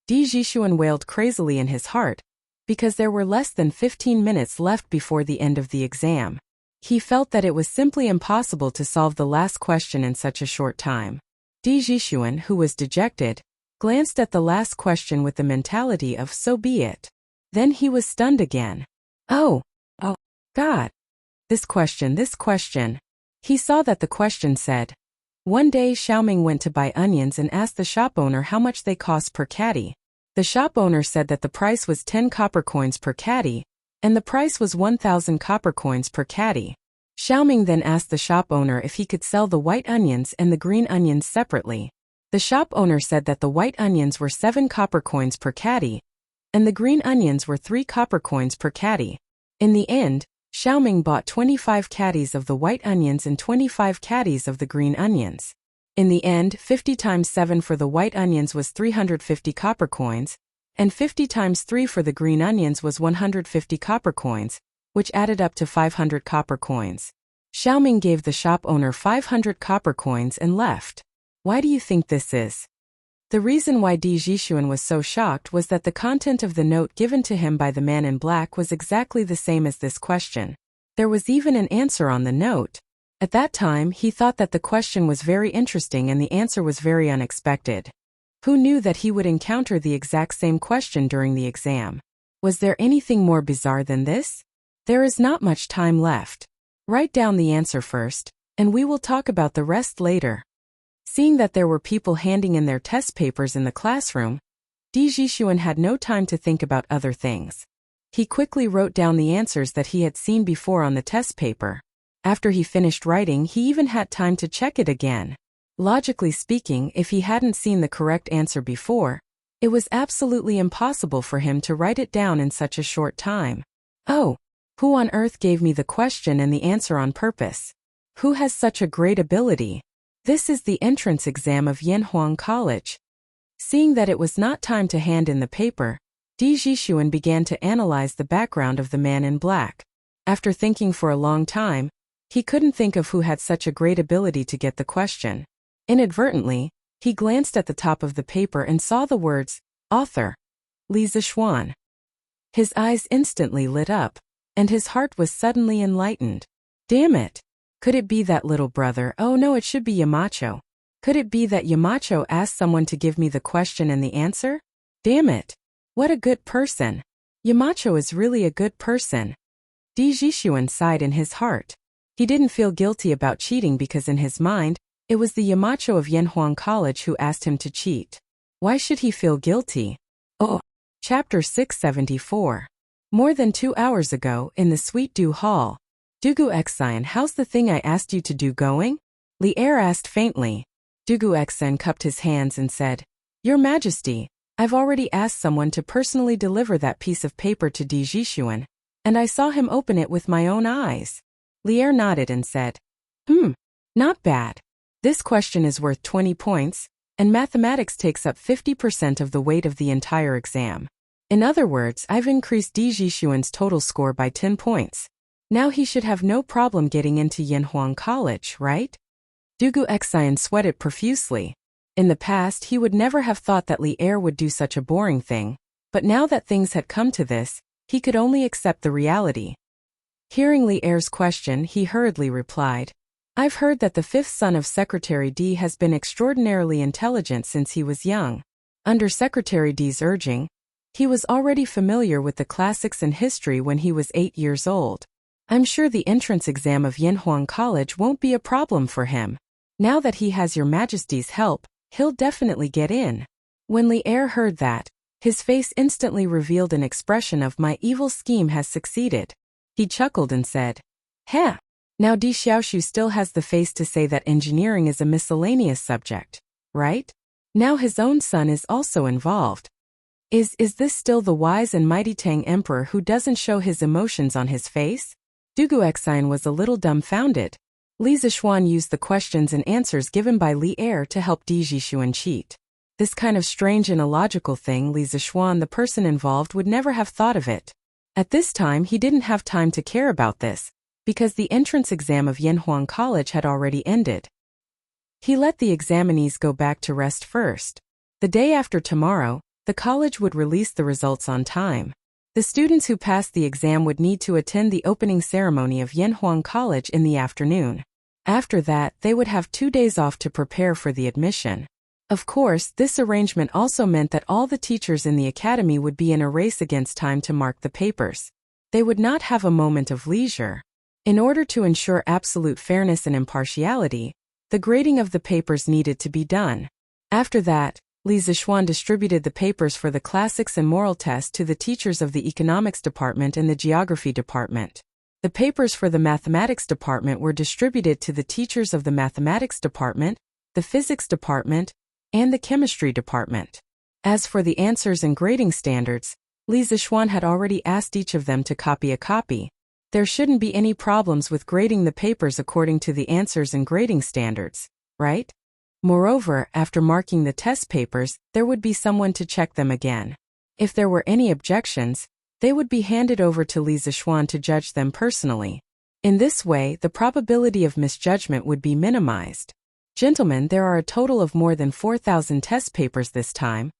Di Zixuan wailed crazily in his heart, because there were less than 15 minutes left before the end of the exam. He felt that it was simply impossible to solve the last question in such a short time. Di Zixuan, who was dejected, glanced at the last question with the mentality of so be it. Then he was stunned again. Oh, God. This question. He saw that the question said, one day Xiaoming went to buy onions and asked the shop owner how much they cost per caddy. The shop owner said that the price was 10 copper coins per caddy, and the price was 1,000 copper coins per caddy. Xiaoming then asked the shop owner if he could sell the white onions and the green onions separately. The shop owner said that the white onions were 7 copper coins per caddy, and the green onions were 3 copper coins per caddy. In the end, Xiaoming bought 25 caddies of the white onions and 25 caddies of the green onions. In the end, 50 times 7 for the white onions was 350 copper coins, and 50 times 3 for the green onions was 150 copper coins, which added up to 500 copper coins. Xiaoming gave the shop owner 500 copper coins and left. Why do you think this is? The reason why Di Zixuan was so shocked was that the content of the note given to him by the man in black was exactly the same as this question. There was even an answer on the note. At that time, he thought that the question was very interesting and the answer was very unexpected. Who knew that he would encounter the exact same question during the exam? Was there anything more bizarre than this? There is not much time left. Write down the answer first, and we will talk about the rest later. Seeing that there were people handing in their test papers in the classroom, Di Zixuan had no time to think about other things. He quickly wrote down the answers that he had seen before on the test paper. After he finished writing, he even had time to check it again. Logically speaking, if he hadn't seen the correct answer before, it was absolutely impossible for him to write it down in such a short time. Oh, who on earth gave me the question and the answer on purpose? Who has such a great ability? This is the entrance exam of Yanhuang College. Seeing that it was not time to hand in the paper, Di Zixuan began to analyze the background of the man in black. After thinking for a long time, he couldn't think of who had such a great ability to get the question. Inadvertently, he glanced at the top of the paper and saw the words, Author, Li Zixuan. His eyes instantly lit up, and his heart was suddenly enlightened. Damn it! Could it be that little brother? Oh no, it should be Yamacho. Could it be that Yamacho asked someone to give me the question and the answer? Damn it! What a good person! Yamacho is really a good person. Di Zixuan sighed in his heart. He didn't feel guilty about cheating because in his mind, it was the Yamacho of Yanhuang College who asked him to cheat. Why should he feel guilty? Oh! Chapter 674. More than 2 hours ago, in the Sweet Dew Hall. Dugu Xian, how's the thing I asked you to do going? Li Er asked faintly. Dugu Xian cupped his hands and said, Your Majesty, I've already asked someone to personally deliver that piece of paper to Di Zixuan, and I saw him open it with my own eyes. Li Er nodded and said, Not bad. This question is worth 20 points, and mathematics takes up 50% of the weight of the entire exam. In other words, I've increased Di Zixuan's total score by 10 points. Now he should have no problem getting into Yanhuang College, right? Dugu Xian sweated profusely. In the past, he would never have thought that Li Er would do such a boring thing, but now that things had come to this, he could only accept the reality. Hearing Li Er's question, he hurriedly replied, I've heard that the fifth son of Secretary Di has been extraordinarily intelligent since he was young. Under Secretary Di's urging, he was already familiar with the classics and history when he was 8 years old. I'm sure the entrance exam of Yanhuang College won't be a problem for him. Now that he has Your Majesty's help, he'll definitely get in. When Li Er heard that, his face instantly revealed an expression of my evil scheme has succeeded. He chuckled and said, Heh! Now Di Xiaoshu still has the face to say that engineering is a miscellaneous subject, right? Now his own son is also involved. Is this still the wise and mighty Tang Emperor who doesn't show his emotions on his face? Dugu Xian was a little dumbfounded. Li Zixuan used the questions and answers given by Li Er to help Di Zixuan cheat. This kind of strange and illogical thing Li Zixuan, the person involved, would never have thought of it. At this time he didn't have time to care about this, because the entrance exam of Yanhuang College had already ended. He let the examinees go back to rest first. The day after tomorrow, the college would release the results on time. The students who passed the exam would need to attend the opening ceremony of Yanhuang College in the afternoon. After that, they would have 2 days off to prepare for the admission. Of course, this arrangement also meant that all the teachers in the academy would be in a race against time to mark the papers. They would not have a moment of leisure. In order to ensure absolute fairness and impartiality, the grading of the papers needed to be done. After that, Li Zixuan distributed the papers for the classics and moral test to the teachers of the economics department and the geography department. The papers for the mathematics department were distributed to the teachers of the mathematics department, the physics department, and the chemistry department. As for the answers and grading standards, Li Zixuan had already asked each of them to copy a copy. There shouldn't be any problems with grading the papers according to the answers and grading standards, right? Moreover, after marking the test papers, there would be someone to check them again. If there were any objections, they would be handed over to Li Zixuan to judge them personally. In this way, the probability of misjudgment would be minimized. Gentlemen, there are a total of more than 4,000 test papers this time,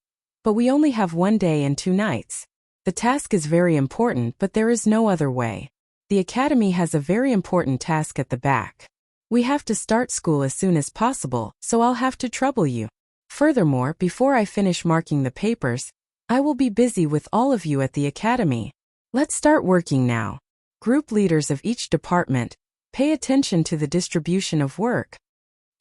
but we only have 1 day and 2 nights. The task is very important, but there is no other way. The academy has a very important task at the back. We have to start school as soon as possible, so I'll have to trouble you. Furthermore, before I finish marking the papers, I will be busy with all of you at the academy. Let's start working now. Group leaders of each department, pay attention to the distribution of work.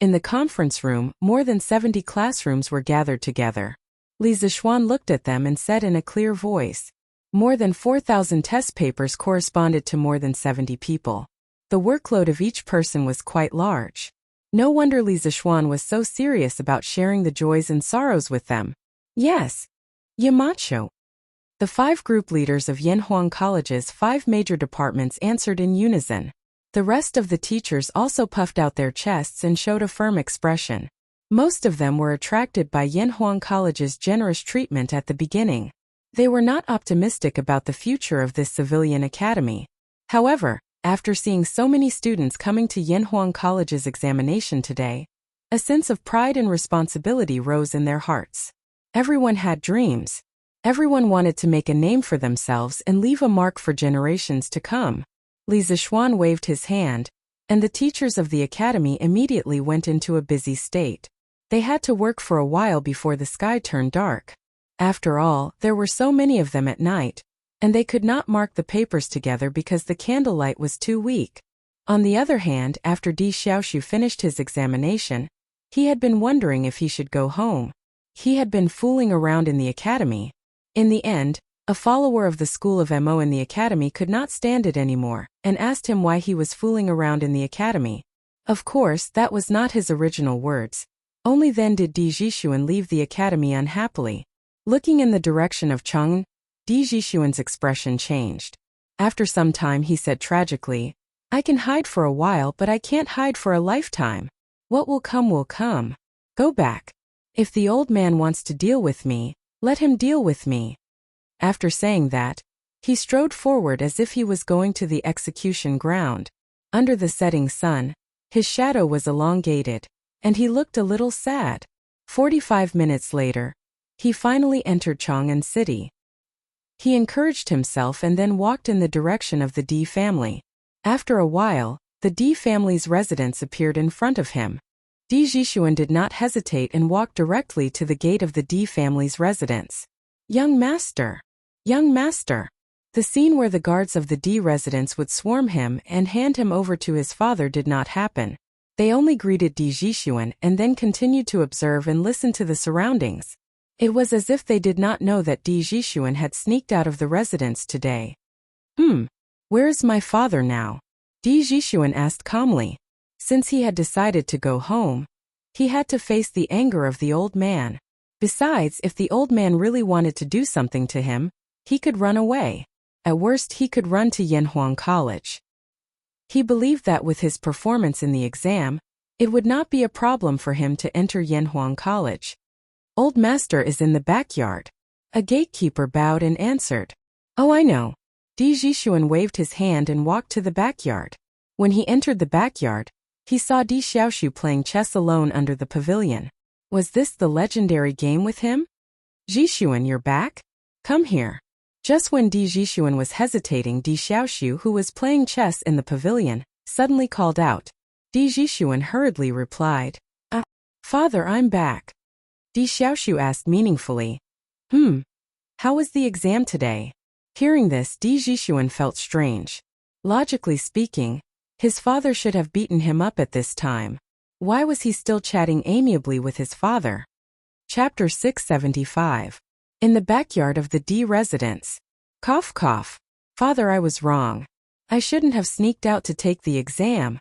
In the conference room, more than 70 classrooms were gathered together. Li Zixuan looked at them and said in a clear voice, More than 4,000 test papers corresponded to more than 70 people. The workload of each person was quite large. No wonder Li Zixuan was so serious about sharing the joys and sorrows with them. Yes, Yamacho. The 5 group leaders of Yanhuang College's 5 major departments answered in unison. The rest of the teachers also puffed out their chests and showed a firm expression. Most of them were attracted by Yanhuang College's generous treatment at the beginning. They were not optimistic about the future of this civilian academy. However, after seeing so many students coming to Yanhuang College's examination today, a sense of pride and responsibility rose in their hearts. Everyone had dreams. Everyone wanted to make a name for themselves and leave a mark for generations to come. Li Zishuan waved his hand, and the teachers of the academy immediately went into a busy state. They had to work for a while before the sky turned dark. After all, there were so many of them at night, and they could not mark the papers together because the candlelight was too weak. On the other hand, after Di Xiaoshu finished his examination, he had been wondering if he should go home. He had been fooling around in the academy. In the end, a follower of the school of Mo in the academy could not stand it anymore, and asked him why he was fooling around in the academy. Of course, that was not his original words. Only then did Di Jixuan leave the academy unhappily. Looking in the direction of Cheng, Di Jixuan's expression changed. After some time he said tragically, "I can hide for a while, but I can't hide for a lifetime. What will come will come. Go back. If the old man wants to deal with me, let him deal with me." After saying that, he strode forward as if he was going to the execution ground. Under the setting sun, his shadow was elongated, and he looked a little sad. 45 minutes later, he finally entered Chang'an City. He encouraged himself and then walked in the direction of the D family. After a while, the D family's residence appeared in front of him. Di Jixuan did not hesitate and walked directly to the gate of the D family's residence. "Young master! Young master!" The scene where the guards of the D residence would swarm him and hand him over to his father did not happen. They only greeted Di Jixuan and then continued to observe and listen to the surroundings. It was as if they did not know that Di Jixuan had sneaked out of the residence today. Where is my father now?" Di Jixuan asked calmly. Since he had decided to go home, he had to face the anger of the old man. Besides, if the old man really wanted to do something to him, he could run away. At worst, he could run to Yanhuang College. He believed that with his performance in the exam, it would not be a problem for him to enter Yanhuang College. "Old master is in the backyard." A gatekeeper bowed and answered. "Oh, I know." Di Jixuan waved his hand and walked to the backyard. When he entered the backyard, he saw Di Xiaoshu playing chess alone under the pavilion. Was this the legendary game with him? "Jixuan, you're back? Come here." Just when Di Jixuan was hesitating, Di Xiaoshu, who was playing chess in the pavilion, suddenly called out. Di Jixuan hurriedly replied, "Father, I'm back." Di Xiaoshu asked meaningfully, How was the exam today?" Hearing this, Di Jixuan felt strange. Logically speaking, his father should have beaten him up at this time. Why was he still chatting amiably with his father? Chapter 675. In the backyard of the D residence. Cough cough. "Father, I was wrong. I shouldn't have sneaked out to take the exam."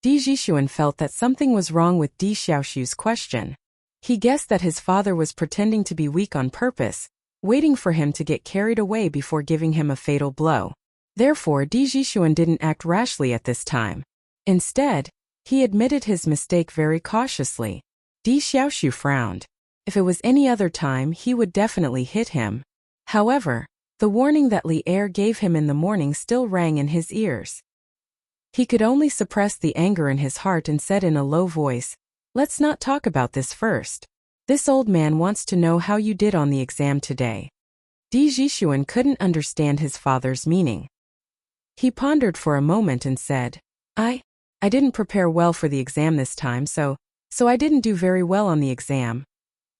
Di Jixuan felt that something was wrong with Di Xiaoshu's question. He guessed that his father was pretending to be weak on purpose, waiting for him to get carried away before giving him a fatal blow. Therefore, Di Jixuan didn't act rashly at this time. Instead, he admitted his mistake very cautiously. Di Xiaoshu frowned. If it was any other time, he would definitely hit him. However, the warning that Li Er gave him in the morning still rang in his ears. He could only suppress the anger in his heart and said in a low voice, "Let's not talk about this first. This old man wants to know how you did on the exam today." Di Jixuan couldn't understand his father's meaning. He pondered for a moment and said, I didn't prepare well for the exam this time, so I didn't do very well on the exam."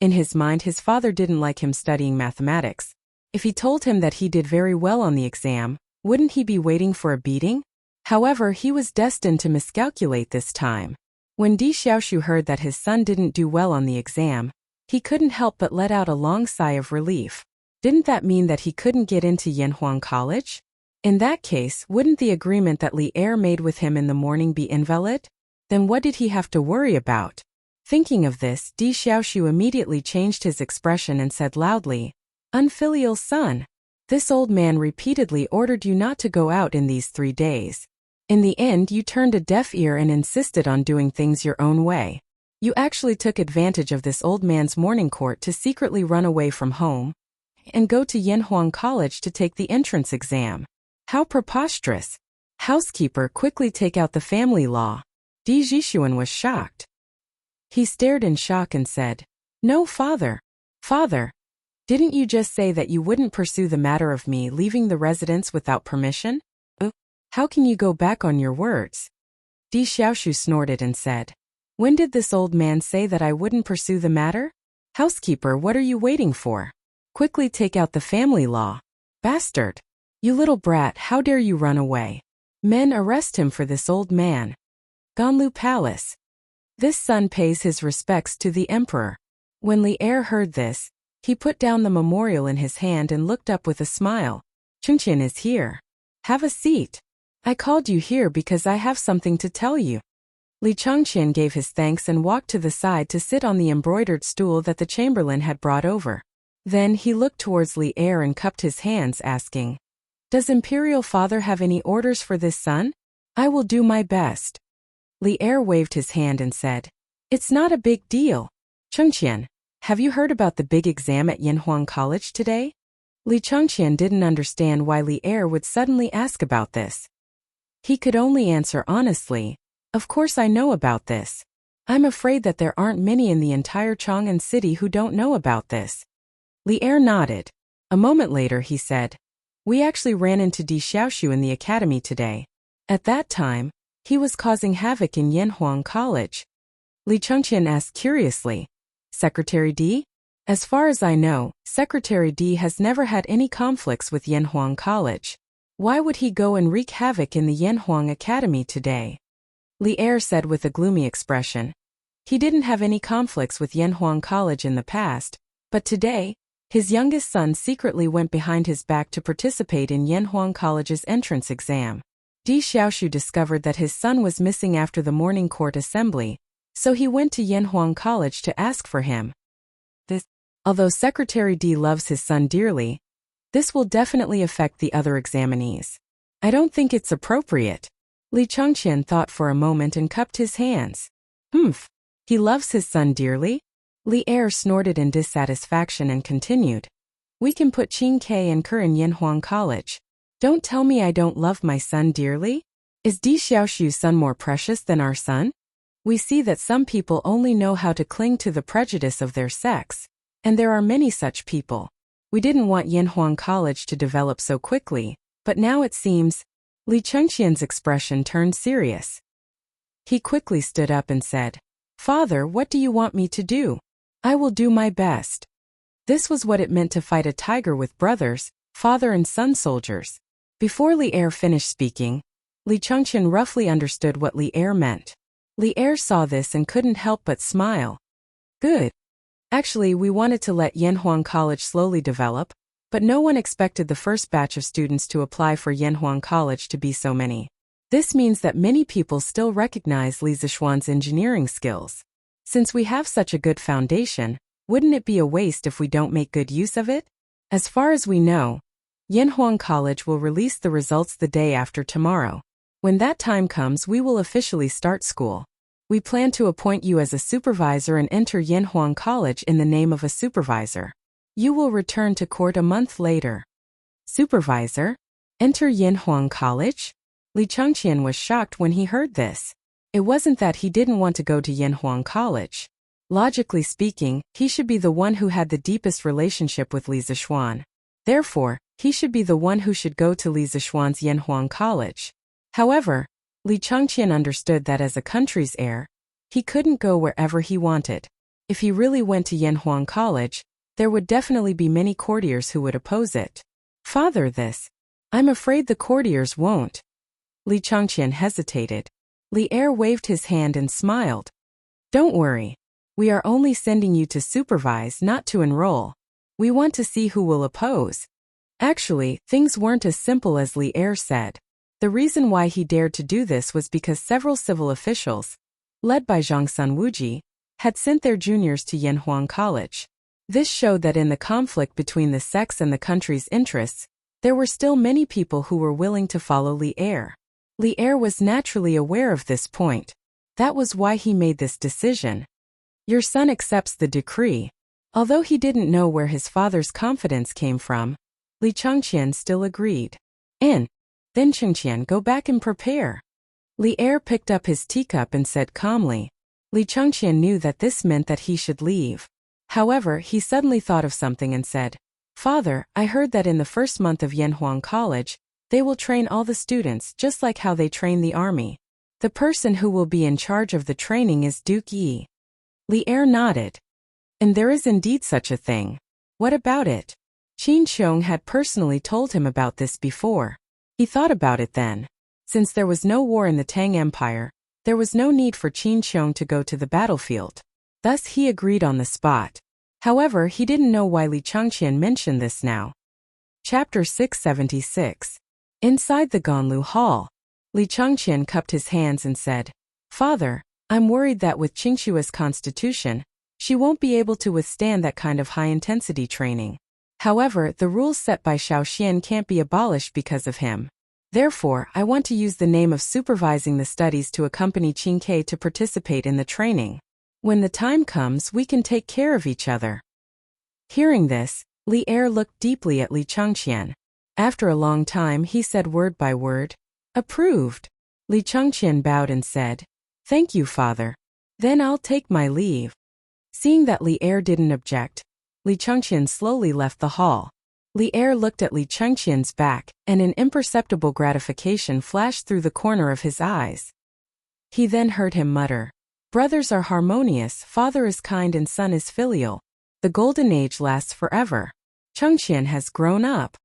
In his mind, his father didn't like him studying mathematics. If he told him that he did very well on the exam, wouldn't he be waiting for a beating? However, he was destined to miscalculate this time. When Di Xiaoshu heard that his son didn't do well on the exam, he couldn't help but let out a long sigh of relief. Didn't that mean that he couldn't get into Yanhuang College? In that case, wouldn't the agreement that Li Er made with him in the morning be invalid? Then what did he have to worry about? Thinking of this, Di Xiaoshu immediately changed his expression and said loudly, "Unfilial son, this old man repeatedly ordered you not to go out in these 3 days. In the end, you turned a deaf ear and insisted on doing things your own way. You actually took advantage of this old man's morning court to secretly run away from home and go to Yanhuang College to take the entrance exam. How preposterous! Housekeeper, quickly take out the family law. Di Jixuan was shocked. He stared in shock and said, "No, father. Father, didn't you just say that you wouldn't pursue the matter of me leaving the residence without permission? How can you go back on your words?" Di Xiaoshu snorted and said, "When did this old man say that I wouldn't pursue the matter? Housekeeper, what are you waiting for? Quickly take out the family law. Bastard! You little brat, how dare you run away? Men, arrest him for this old man." Ganlu Palace. This son pays his respects to the emperor. When Li Er heard this, he put down the memorial in his hand and looked up with a smile. "Chengqian is here. Have a seat. I called you here because I have something to tell you." Li Chengqian gave his thanks and walked to the side to sit on the embroidered stool that the chamberlain had brought over. Then he looked towards Li Er and cupped his hands, asking, "Does Imperial Father have any orders for this son? I will do my best." Li Er waved his hand and said, "It's not a big deal. Chengqian, have you heard about the big exam at Yanhuang College today?" Li Chengqian didn't understand why Li Er would suddenly ask about this. He could only answer honestly, "Of course I know about this. I'm afraid that there aren't many in the entire Chang'an city who don't know about this." Li Er nodded. A moment later he said, "We actually ran into Di Xiaoshu in the academy today. At that time, he was causing havoc in Yanhuang College." Li Chengqian asked curiously, "Secretary Di? As far as I know, Secretary Di has never had any conflicts with Yanhuang College. Why would he go and wreak havoc in the Yanhuang Academy today?" Li Er said with a gloomy expression. He didn't have any conflicts with Yanhuang College in the past, but today, his youngest son secretly went behind his back to participate in Yanhuang College's entrance exam. Di Xiaoshu discovered that his son was missing after the morning court assembly, so he went to Yanhuang College to ask for him. Although Secretary Di loves his son dearly, this will definitely affect the other examinees. I don't think it's appropriate. Li Chengqian thought for a moment and cupped his hands. He loves his son dearly? Li Er snorted in dissatisfaction and continued. "We can put Qing Ke and Ke in Yanhuang College. Don't tell me I don't love my son dearly? Is Di Xiaoshu's son more precious than our son? We see that some people only know how to cling to the prejudice of their sex, and there are many such people. We didn't want Yanhuang College to develop so quickly, but now it seems..." Li Chengqian's expression turned serious. He quickly stood up and said, "Father, what do you want me to do? I will do my best." This was what it meant to fight a tiger with brothers, father and son soldiers. Before Li Er finished speaking, Li Chengqian roughly understood what Li Er meant. Li Er saw this and couldn't help but smile. "Good. Actually, we wanted to let Yanhuang College slowly develop, but no one expected the first batch of students to apply for Yanhuang College to be so many. This means that many people still recognize Li Zishuan's engineering skills. Since we have such a good foundation, wouldn't it be a waste if we don't make good use of it? As far as we know, Yanhuang College will release the results the day after tomorrow. When that time comes, we will officially start school. We plan to appoint you as a supervisor and enter Yanhuang College in the name of a supervisor. You will return to court a month later." Supervisor? Enter Yanhuang College? Li Chengqian was shocked when he heard this. It wasn't that he didn't want to go to Yanhuang College. Logically speaking, he should be the one who had the deepest relationship with Li Zishuan. Therefore, he should be the one who should go to Li Zishuan's Yanhuang College. However, Li Chengqian understood that as a country's heir, he couldn't go wherever he wanted. If he really went to Yanhuang College, there would definitely be many courtiers who would oppose it. "Father, I'm afraid the courtiers won't." Li Chengqian hesitated. Li Er waved his hand and smiled. "Don't worry. We are only sending you to supervise, not to enroll. We want to see who will oppose." Actually, things weren't as simple as Li Er said. The reason why he dared to do this was because several civil officials, led by Zhang Sunwuji, had sent their juniors to Yanhuang College. This showed that in the conflict between the sects and the country's interests, there were still many people who were willing to follow Li Er. Li Er was naturally aware of this point. That was why he made this decision. Your son accepts the decree. Although he didn't know where his father's confidence came from, Li Chengqian still agreed. Then Chengqian, go back and prepare. Li Er picked up his teacup and said calmly. Li Chengqian knew that this meant that he should leave. However, he suddenly thought of something and said, Father, I heard that in the first month of Yanhuang College, they will train all the students just like how they train the army. The person who will be in charge of the training is Duke Yi. Li Er nodded. And there is indeed such a thing. What about it? Qin Xiong had personally told him about this before. He thought about it then. Since there was no war in the Tang Empire, there was no need for Qin Xiong to go to the battlefield. Thus he agreed on the spot. However, he didn't know why Li Chengqian mentioned this now. Chapter 676. Inside the Ganlu Hall, Li Chengqian cupped his hands and said, Father, I'm worried that with Qingshua's constitution, she won't be able to withstand that kind of high-intensity training. However, the rules set by Shaoxian can't be abolished because of him. Therefore, I want to use the name of supervising the studies to accompany Qin Ke to participate in the training. When the time comes, we can take care of each other. Hearing this, Li Er looked deeply at Li Chengqian. After a long time, he said word by word, Approved. Li Chengqian bowed and said, Thank you, Father. Then I'll take my leave. Seeing that Li Er didn't object, Li Chengqian slowly left the hall. Li Er looked at Li Chengqian's back, and an imperceptible gratification flashed through the corner of his eyes. He then heard him mutter, Brothers are harmonious, father is kind and son is filial. The golden age lasts forever. Chengqian has grown up.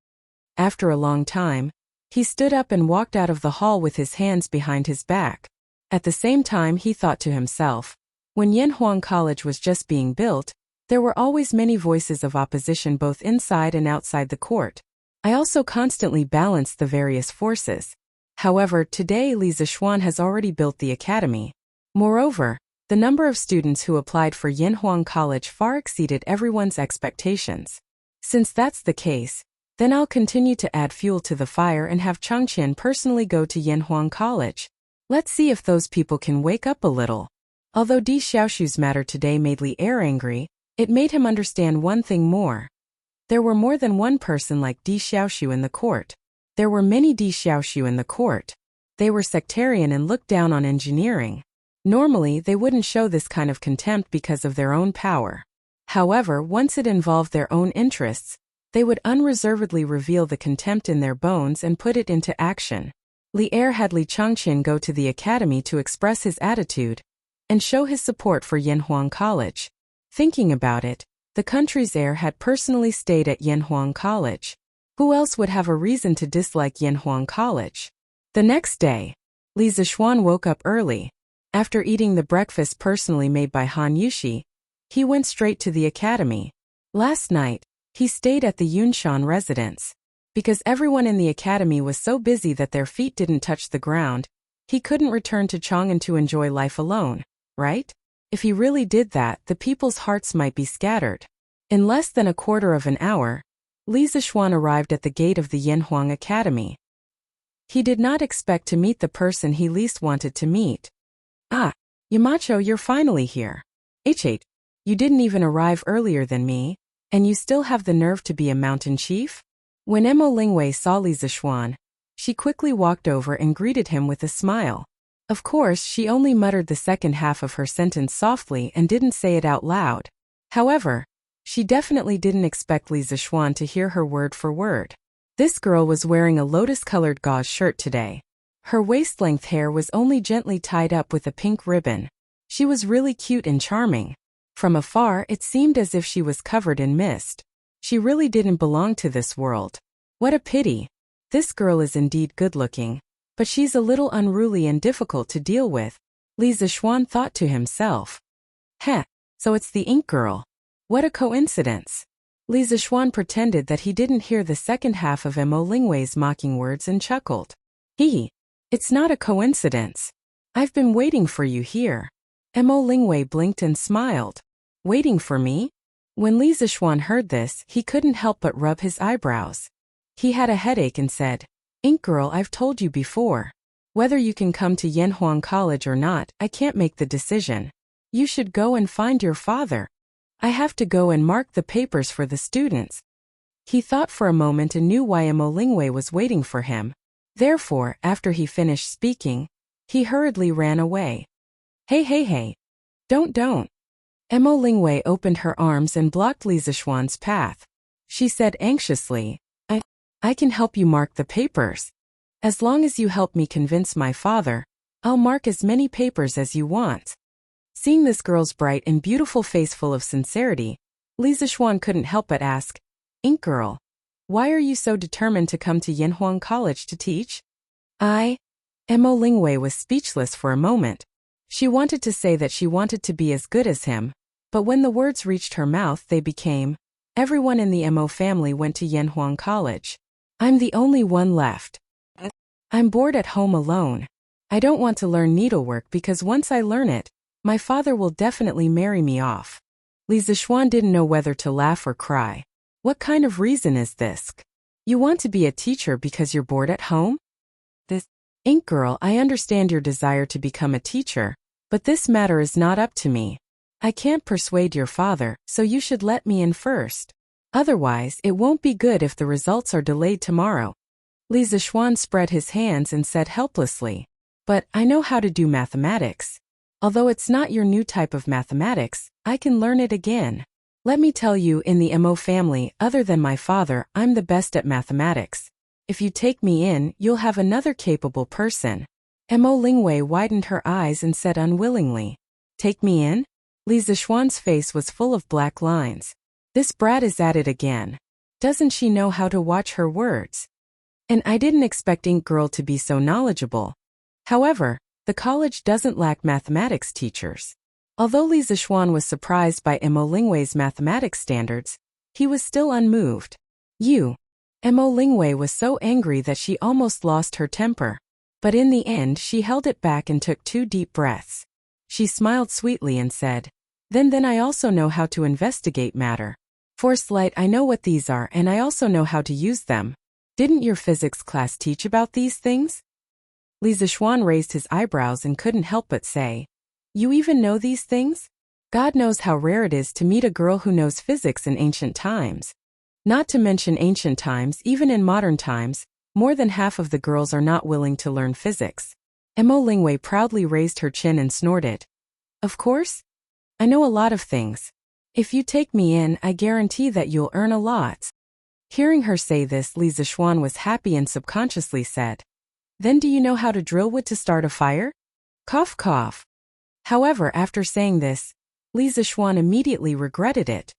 After a long time, he stood up and walked out of the hall with his hands behind his back. At the same time he thought to himself, when Yanhuang College was just being built, there were always many voices of opposition both inside and outside the court. I also constantly balanced the various forces. However, today Li Zishuan has already built the academy. Moreover, the number of students who applied for Yanhuang College far exceeded everyone's expectations. Since that's the case, then I'll continue to add fuel to the fire and have Chengqian personally go to Yanhuang College. Let's see if those people can wake up a little. Although Di Xiaoshu's matter today made Li Er angry, it made him understand one thing more. There were more than one person like Di Xiaoshu in the court. There were many Di Xiaoshu in the court. They were sectarian and looked down on engineering. Normally, they wouldn't show this kind of contempt because of their own power. However, once it involved their own interests, they would unreservedly reveal the contempt in their bones and put it into action. Li Er had Li Chengqian go to the academy to express his attitude and show his support for Yanhuang College. Thinking about it, the country's heir had personally stayed at Yanhuang College. Who else would have a reason to dislike Yanhuang College? The next day, Li Zishuan woke up early. After eating the breakfast personally made by Han Yushi, he went straight to the academy. Last night, he stayed at the Yunshan residence. Because everyone in the academy was so busy that their feet didn't touch the ground, he couldn't return to Chang'an to enjoy life alone, right? If he really did that, the people's hearts might be scattered. In less than a quarter of an hour, Li Zishuan arrived at the gate of the Yanhuang Academy. He did not expect to meet the person he least wanted to meet. Ah, Yamacho, you're finally here. H8, you didn't even arrive earlier than me, and you still have the nerve to be a mountain chief? When Emo Lingwei saw Li Zishuan, she quickly walked over and greeted him with a smile. Of course, she only muttered the second half of her sentence softly and didn't say it out loud. However, she definitely didn't expect Li Zishuan to hear her word for word. This girl was wearing a lotus-colored gauze shirt today. Her waist-length hair was only gently tied up with a pink ribbon. She was really cute and charming. From afar, it seemed as if she was covered in mist. She really didn't belong to this world. What a pity. This girl is indeed good-looking, but she's a little unruly and difficult to deal with, Li Zishuan thought to himself. Heh, so it's the ink girl. What a coincidence. Li Zishuan pretended that he didn't hear the second half of Emo Lingwei's mocking words and chuckled. It's not a coincidence. I've been waiting for you here. Emo Lingwei blinked and smiled. Waiting for me? When Li Zishuan heard this, he couldn't help but rub his eyebrows. He had a headache and said, Ink girl, I've told you before. Whether you can come to Yanhuang College or not, I can't make the decision. You should go and find your father. I have to go and mark the papers for the students. He thought for a moment and knew why Emo Lingwei was waiting for him. Therefore, after he finished speaking, he hurriedly ran away. Hey. Don't. Emo Lingwei opened her arms and blocked Li Zixuan's path. She said anxiously, I can help you mark the papers. As long as you help me convince my father, I'll mark as many papers as you want. Seeing this girl's bright and beautiful face full of sincerity, Li Zixuan couldn't help but ask, Ink Girl, why are you so determined to come to Yanhuang College to teach? Emo Lingwei was speechless for a moment. She wanted to say that she wanted to be as good as him, but when the words reached her mouth they became, everyone in the Mo family went to Yanhuang College. I'm the only one left. I'm bored at home alone. I don't want to learn needlework because once I learn it, my father will definitely marry me off. Li Zixuan didn't know whether to laugh or cry. What kind of reason is this? You want to be a teacher because you're bored at home? Ink Girl, I understand your desire to become a teacher, but this matter is not up to me. I can't persuade your father, so you should let me in first. Otherwise, it won't be good if the results are delayed tomorrow. Li Zixuan spread his hands and said helplessly, But I know how to do mathematics. Although it's not your new type of mathematics, I can learn it again. Let me tell you, in the Mo family, other than my father, I'm the best at mathematics. If you take me in, you'll have another capable person. Mo Lingwei widened her eyes and said unwillingly, Take me in? Li Zixuan's face was full of black lines. This brat is at it again. Doesn't she know how to watch her words? And I didn't expect Ink Girl to be so knowledgeable. However, the college doesn't lack mathematics teachers. Although Li Zixuan was surprised by Mo Lingwei's mathematics standards, he was still unmoved. Mo Lingwei was so angry that she almost lost her temper. But in the end she held it back and took 2 deep breaths. She smiled sweetly and said, Then I also know how to investigate matter. Force light, I know what these are and I also know how to use them. Didn't your physics class teach about these things? Li Zixuan raised his eyebrows and couldn't help but say, You even know these things? God knows how rare it is to meet a girl who knows physics in ancient times. Not to mention ancient times, even in modern times, more than half of the girls are not willing to learn physics. Mo Lingwei proudly raised her chin and snorted. Of course? I know a lot of things. If you take me in, I guarantee that you'll earn a lot. Hearing her say this, Li Zixuan was happy and subconsciously said, Then do you know how to drill wood to start a fire? Cough cough. However, after saying this, Li Zixuan immediately regretted it.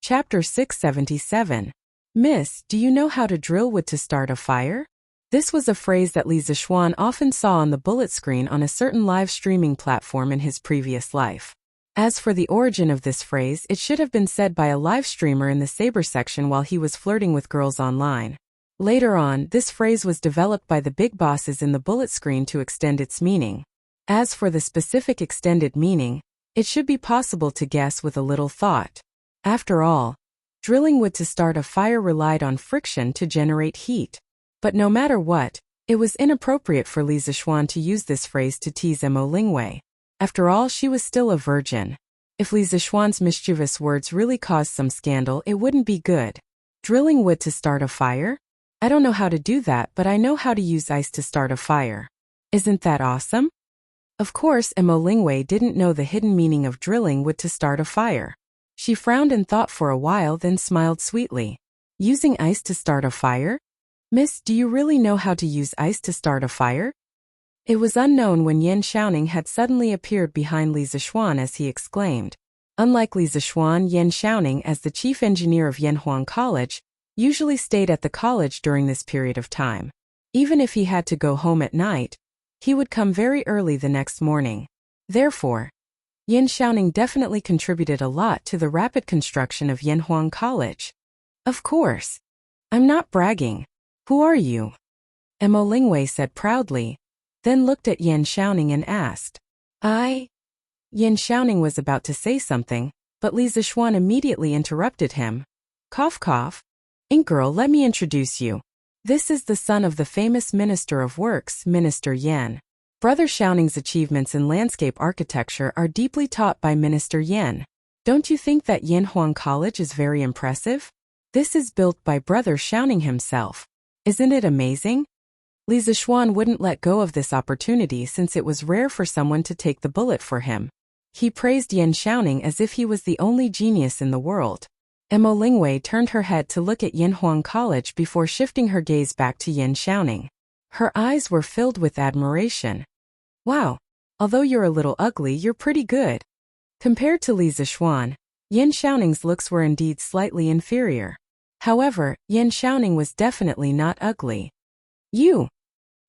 Chapter 677. Miss, do you know how to drill wood to start a fire? This was a phrase that Li Zixuan often saw on the bullet screen on a certain live streaming platform in his previous life. As for the origin of this phrase, it should have been said by a live streamer in the Saber section while he was flirting with girls online. Later on, this phrase was developed by the big bosses in the bullet screen to extend its meaning. As for the specific extended meaning, it should be possible to guess with a little thought. After all, drilling wood to start a fire relied on friction to generate heat. But no matter what, it was inappropriate for Li Zixuan to use this phrase to tease Mo Lingwei. After all, she was still a virgin. If Li Zixuan's mischievous words really caused some scandal, it wouldn't be good. Drilling wood to start a fire? I don't know how to do that, but I know how to use ice to start a fire. Isn't that awesome? Of course, Mo Lingwei didn't know the hidden meaning of drilling wood to start a fire. She frowned and thought for a while, then smiled sweetly. Using ice to start a fire? Miss, do you really know how to use ice to start a fire? It was unknown when Yan Xiaoning had suddenly appeared behind Li Zixuan as he exclaimed. Unlike Li Zixuan, Yan Xiaoning, as the chief engineer of Yanhuang College, usually stayed at the college during this period of time. Even if he had to go home at night, he would come very early the next morning. Therefore, Yan Xiaoning definitely contributed a lot to the rapid construction of Yanhuang College. Of course. I'm not bragging. Who are you? Mo Lingwei said proudly, then looked at Yan Xiaoning and asked. Yan Xiaoning was about to say something, but Li Zixuan immediately interrupted him. Cough cough. Ink Girl, let me introduce you. This is the son of the famous Minister of Works, Minister Yan. Brother Xiaoning's achievements in landscape architecture are deeply taught by Minister Yan. Don't you think that Yanhuang College is very impressive? This is built by Brother Xiaoning himself. Isn't it amazing? Li Zixuan wouldn't let go of this opportunity since it was rare for someone to take the bullet for him. He praised Yan Xiaoning as if he was the only genius in the world. Mo Lingwei turned her head to look at Yanhuang College before shifting her gaze back to Yan Xiaoning. Her eyes were filled with admiration. Wow, although you're a little ugly, you're pretty good. Compared to Li Zixuan, Yan Xiaoning's looks were indeed slightly inferior. However, Yan Xiaoning was definitely not ugly. You!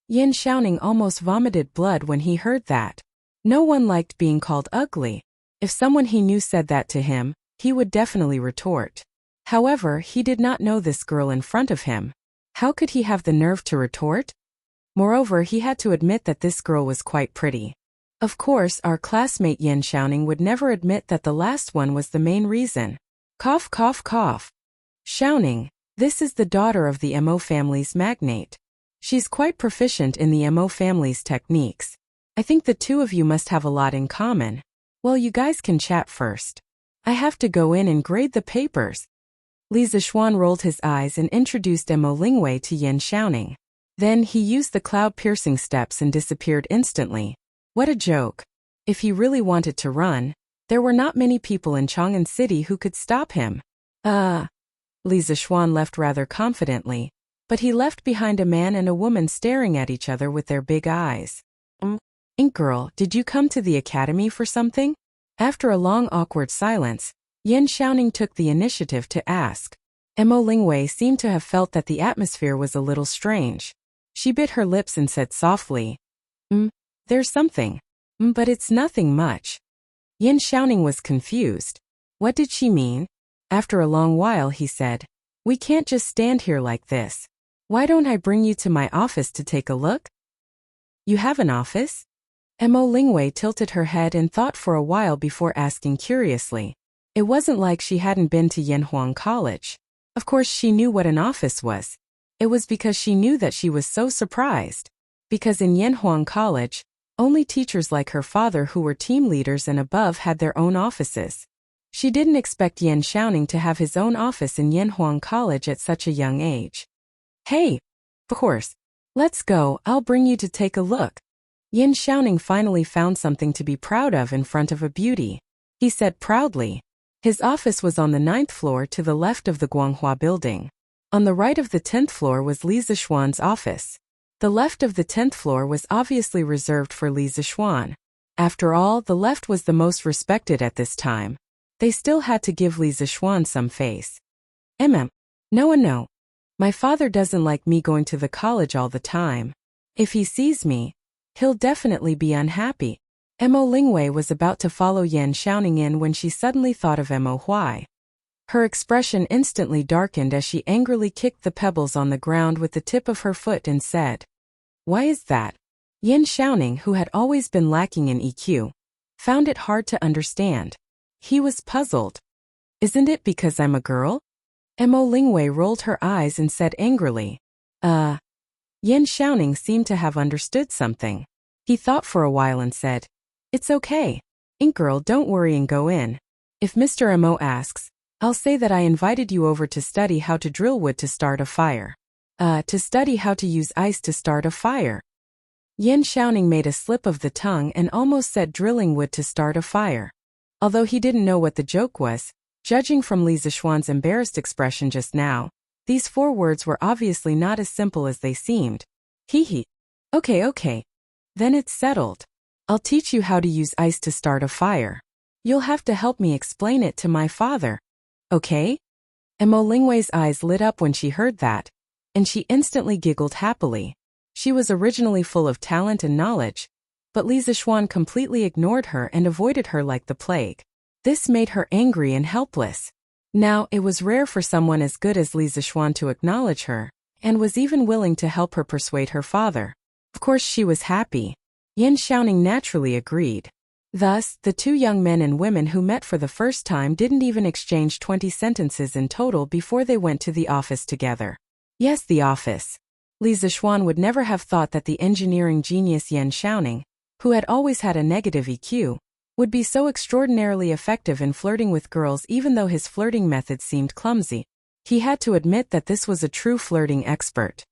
Yan Xiaoning almost vomited blood when he heard that. No one liked being called ugly. If someone he knew said that to him, he would definitely retort. However, he did not know this girl in front of him. How could he have the nerve to retort? Moreover, he had to admit that this girl was quite pretty. Of course, our classmate Yan Xiaoning would never admit that the last one was the main reason. Cough, cough, cough. Xiaoning, this is the daughter of the Mo family's magnate. She's quite proficient in the Mo family's techniques. I think the two of you must have a lot in common. Well, you guys can chat first. I have to go in and grade the papers. Li Zixuan rolled his eyes and introduced Mo Lingwei to Yan Xiaoning. Then he used the cloud-piercing steps and disappeared instantly. What a joke. If he really wanted to run, there were not many people in Chang'an City who could stop him. Li Zixuan left rather confidently, but he left behind a man and a woman staring at each other with their big eyes. Ink girl, did you come to the academy for something? After a long awkward silence, Yan Xiaoning took the initiative to ask. Mo Lingwei seemed to have felt that the atmosphere was a little strange. She bit her lips and said softly, there's something. But it's nothing much. Yan Xiaoning was confused. What did she mean? After a long while he said, we can't just stand here like this. Why don't I bring you to my office to take a look? You have an office? Mo Lingwei tilted her head and thought for a while before asking curiously. It wasn't like she hadn't been to Yanhuang College. Of course she knew what an office was. It was because she knew that she was so surprised. Because in Yanhuang College, only teachers like her father who were team leaders and above had their own offices. She didn't expect Yan Xiaoning to have his own office in Yanhuang College at such a young age. Hey, of course. Let's go, I'll bring you to take a look. Yan Xiaoning finally found something to be proud of in front of a beauty. He said proudly. His office was on the 9th floor to the left of the Guanghua building. On the right of the 10th floor was Li Zixuan's office. The left of the 10th floor was obviously reserved for Li Zixuan. After all, the left was the most respected at this time. They still had to give Li Zixuan some face. No. My father doesn't like me going to the college all the time. If he sees me, he'll definitely be unhappy. Mo Lingwei was about to follow Yan Xiaoning in when she suddenly thought of Mo Huai. Her expression instantly darkened as she angrily kicked the pebbles on the ground with the tip of her foot and said, why is that? Yan Xiaoning, who had always been lacking in EQ, found it hard to understand. He was puzzled. Isn't it because I'm a girl? Mo Lingwei rolled her eyes and said angrily, Yan Xiaoning seemed to have understood something. He thought for a while and said, it's okay. Ink girl, don't worry and go in. If Mr. Mo asks, I'll say that I invited you over to study how to drill wood to start a fire. To study how to use ice to start a fire. Yan Xiaoning made a slip of the tongue and almost said drilling wood to start a fire. Although he didn't know what the joke was, judging from Li Zixuan's embarrassed expression just now, these 4 words were obviously not as simple as they seemed. Hee. Okay. Then it's settled. I'll teach you how to use ice to start a fire. You'll have to help me explain it to my father. Okay? Mo Lingwei's eyes lit up when she heard that, and she instantly giggled happily. She was originally full of talent and knowledge, but Li Zixuan completely ignored her and avoided her like the plague. This made her angry and helpless. Now, it was rare for someone as good as Li Zixuan to acknowledge her, and was even willing to help her persuade her father. Of course she was happy. Yan Xiaoning naturally agreed. Thus, the 2 young men and women who met for the first time didn't even exchange 20 sentences in total before they went to the office together. Yes, the office. Li Zixuan would never have thought that the engineering genius Yan Xiaoning, who had always had a negative EQ, would be so extraordinarily effective in flirting with girls even though his flirting methods seemed clumsy. He had to admit that this was a true flirting expert.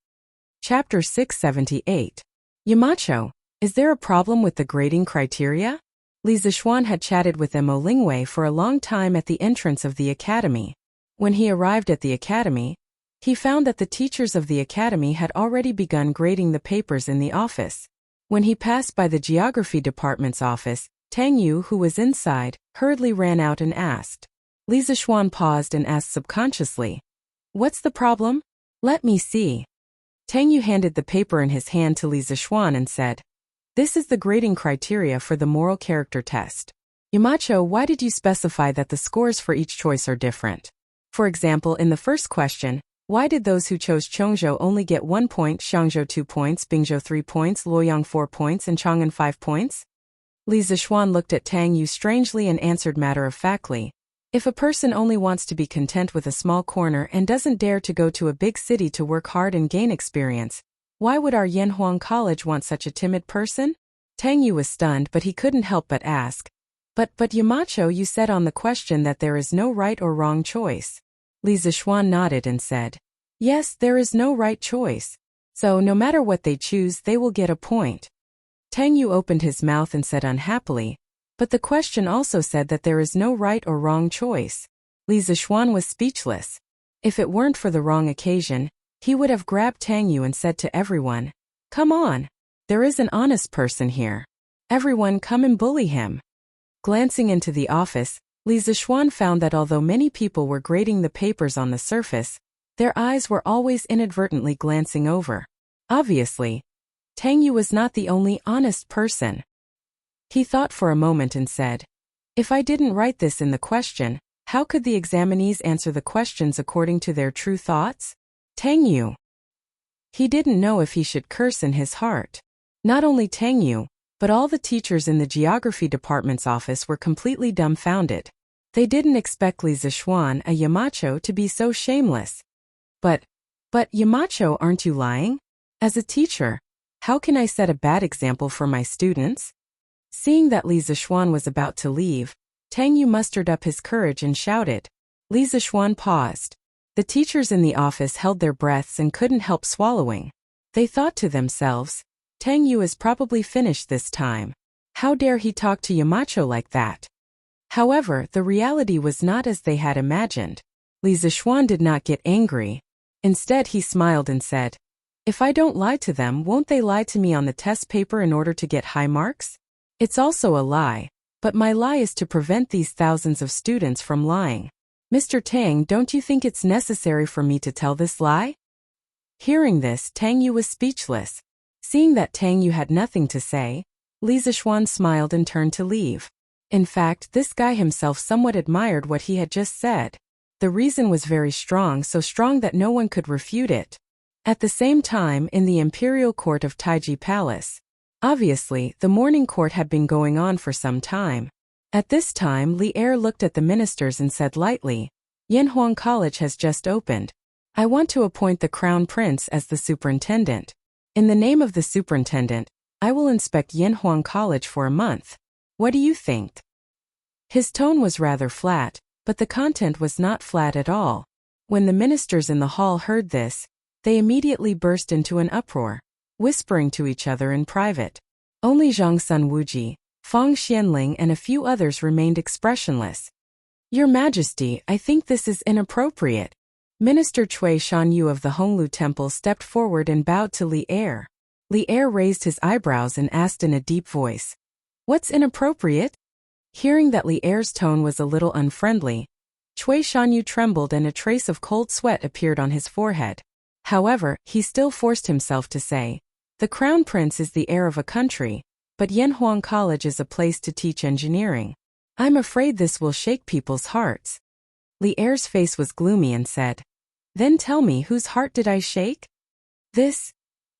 Chapter 678. Yamacho, is there a problem with the grading criteria? Li Zixuan had chatted with Mo Lingwei for a long time at the entrance of the academy. When he arrived at the academy, he found that the teachers of the academy had already begun grading the papers in the office. When he passed by the geography department's office, Tang Yu, who was inside, hurriedly ran out and asked. Li Zixuan paused and asked subconsciously, "What's the problem? Let me see." Tang Yu handed the paper in his hand to Li Zixuan and said, "This is the grading criteria for the moral character test. Yamacho, why did you specify that the scores for each choice are different? For example, in the first question, why did those who chose Chongzhou only get 1 point, Xiangzhou 2 points, Bingzhou 3 points, Luoyang 4 points, and Chang'an 5 points? Li Zixuan looked at Tang Yu strangely and answered matter-of-factly, "If a person only wants to be content with a small corner and doesn't dare to go to a big city to work hard and gain experience, why would our Yanhuang College want such a timid person?" Tang Yu was stunned, but he couldn't help but ask, But Yamacho, you said on the question that there is no right or wrong choice." Li Zixuan nodded and said, "Yes, there is no right choice. So no matter what they choose, they will get a point." Tang Yu opened his mouth and said unhappily, "But the question also said that there is no right or wrong choice." Li Zixuan was speechless. If it weren't for the wrong occasion, he would have grabbed Tang Yu and said to everyone, "Come on, there is an honest person here. Everyone come and bully him." Glancing into the office, Li Zixuan found that although many people were grading the papers on the surface, their eyes were always inadvertently glancing over. Obviously, Tang Yu was not the only honest person. He thought for a moment and said, "If I didn't write this in the question, how could the examinees answer the questions according to their true thoughts?" Tang Yu. He didn't know if he should curse in his heart. Not only Tang Yu, but all the teachers in the geography department's office were completely dumbfounded. They didn't expect Li Zixuan, a Yamacho, to be so shameless. But Yamacho, aren't you lying? As a teacher, how can I set a bad example for my students? Seeing that Li Zixuan was about to leave, Tang Yu mustered up his courage and shouted. Li Zixuan paused. The teachers in the office held their breaths and couldn't help swallowing. They thought to themselves, Tang Yu is probably finished this time. How dare he talk to Yamacho like that? However, the reality was not as they had imagined. Li Zixuan did not get angry. Instead, he smiled and said, "If I don't lie to them, won't they lie to me on the test paper in order to get high marks? It's also a lie, but my lie is to prevent these thousands of students from lying. Mr. Tang, don't you think it's necessary for me to tell this lie?" Hearing this, Tang Yu was speechless. Seeing that Tang Yu had nothing to say, Li Zixuan smiled and turned to leave. In fact, this guy himself somewhat admired what he had just said. The reason was very strong, so strong that no one could refute it. At the same time, in the imperial court of Taiji Palace, obviously, the morning court had been going on for some time. At this time, Li Er looked at the ministers and said lightly, "Yanhuang College has just opened. I want to appoint the Crown Prince as the superintendent. In the name of the superintendent, I will inspect Yanhuang College for a month. What do you think?" His tone was rather flat, but the content was not flat at all. When the ministers in the hall heard this, they immediately burst into an uproar, whispering to each other in private. Only Zhang Sun Wuji, Fang Xianling and a few others remained expressionless. "Your Majesty, I think this is inappropriate." Minister Cui Shanyu of the Honglu Temple stepped forward and bowed to Li Er. Li Er raised his eyebrows and asked in a deep voice, "What's inappropriate?" Hearing that Li Er's tone was a little unfriendly, Cui Shanyu trembled and a trace of cold sweat appeared on his forehead. However, he still forced himself to say, "The Crown Prince is the heir of a country, but Yanhuang College is a place to teach engineering. I'm afraid this will shake people's hearts." Li Er's face was gloomy and said, "Then tell me, whose heart did I shake?" This.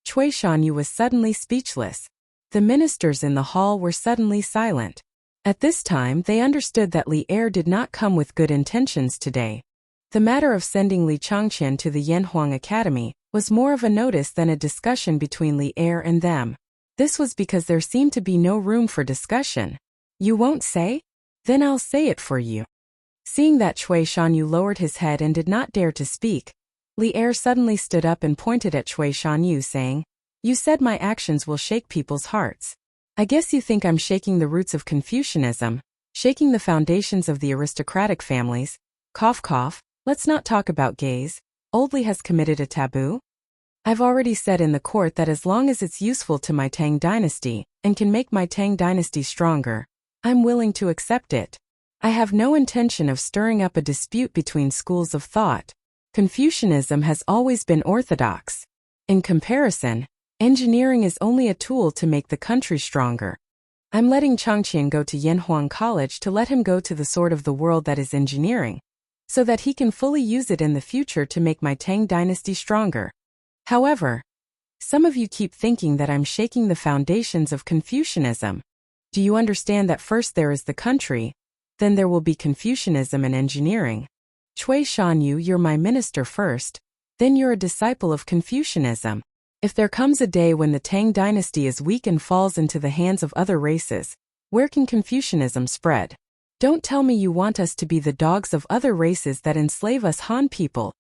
Cui Shanyu was suddenly speechless. The ministers in the hall were suddenly silent. At this time, they understood that Li Er did not come with good intentions today. The matter of sending Li Changqian to the Yanhuang Academy was more of a notice than a discussion between Li Er and them. This was because there seemed to be no room for discussion. "You won't say? Then I'll say it for you." Seeing that Cui Shanyu lowered his head and did not dare to speak, Li Er suddenly stood up and pointed at Cui Shanyu, saying, "You said my actions will shake people's hearts. I guess you think I'm shaking the roots of Confucianism, shaking the foundations of the aristocratic families. Cough cough, let's not talk about gays. Old Li has committed a taboo? I've already said in the court that as long as it's useful to my Tang dynasty, and can make my Tang dynasty stronger, I'm willing to accept it. I have no intention of stirring up a dispute between schools of thought. Confucianism has always been orthodox. In comparison, engineering is only a tool to make the country stronger. I'm letting Changqian go to Yanhuang College to let him go to the sword of the world that is engineering, so that he can fully use it in the future to make my Tang dynasty stronger. However, some of you keep thinking that I'm shaking the foundations of Confucianism. Do you understand that first there is the country, then there will be Confucianism and engineering? Cui Shanyu, you're my minister first, then you're a disciple of Confucianism. If there comes a day when the Tang dynasty is weak and falls into the hands of other races, where can Confucianism spread? Don't tell me you want us to be the dogs of other races that enslave us Han people."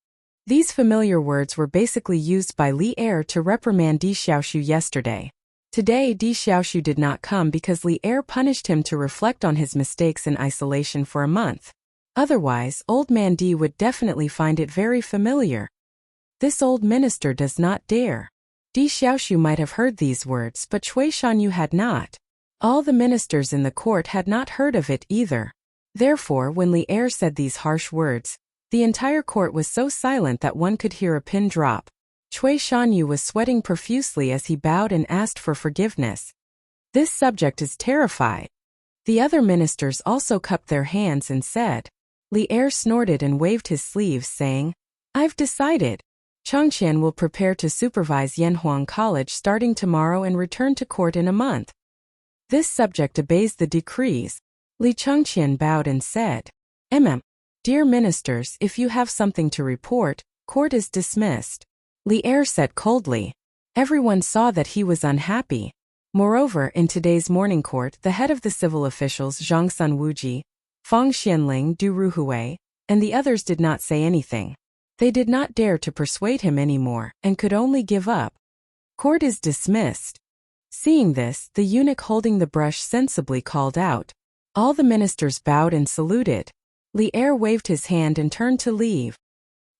These familiar words were basically used by Li Er to reprimand Di Xiaoshu yesterday. Today Di Xiaoshu did not come because Li Er punished him to reflect on his mistakes in isolation for a month. Otherwise, old man Di would definitely find it very familiar. This old minister does not dare. Di Xiaoshu might have heard these words, but Cui Shanyu had not. All the ministers in the court had not heard of it either. Therefore, when Li Er said these harsh words, the entire court was so silent that one could hear a pin drop. Cui Shanyu was sweating profusely as he bowed and asked for forgiveness. This subject is terrified. The other ministers also cupped their hands and said. Li Er snorted and waved his sleeves, saying, "I've decided. Changqian will prepare to supervise Yanhuang College starting tomorrow and return to court in a month. This subject obeys the decrees." Li Changqian bowed and said, "Dear ministers, if you have something to report, court is dismissed." Li Er said coldly. Everyone saw that he was unhappy. Moreover, in today's morning court, the head of the civil officials Zhang Sun Wuji, Fang Xianling, Du Ruhui, and the others did not say anything. They did not dare to persuade him anymore, and could only give up. Court is dismissed. Seeing this, the eunuch holding the brush sensibly called out. All the ministers bowed and saluted. Li Er waved his hand and turned to leave.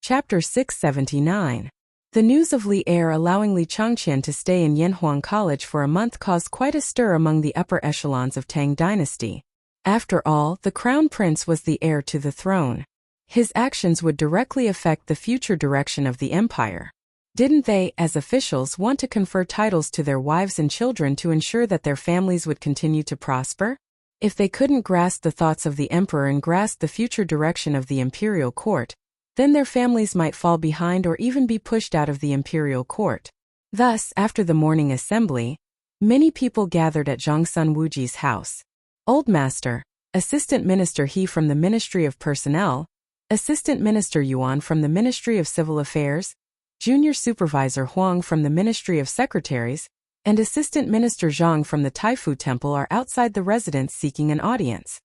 Chapter 679. The news of Li Er allowing Li Changqian to stay in Yanhuang College for a month caused quite a stir among the upper echelons of Tang dynasty. After all, the crown prince was the heir to the throne. His actions would directly affect the future direction of the empire. Didn't they, as officials, want to confer titles to their wives and children to ensure that their families would continue to prosper? If they couldn't grasp the thoughts of the emperor and grasp the future direction of the imperial court, then their families might fall behind or even be pushed out of the imperial court. Thus, after the morning assembly, many people gathered at Zhang Sun Wuji's house. Old Master, Assistant Minister He from the Ministry of Personnel, Assistant Minister Yuan from the Ministry of Civil Affairs, Junior Supervisor Huang from the Ministry of Secretaries, and Assistant Minister Zhang from the Taifu Temple are outside the residence seeking an audience.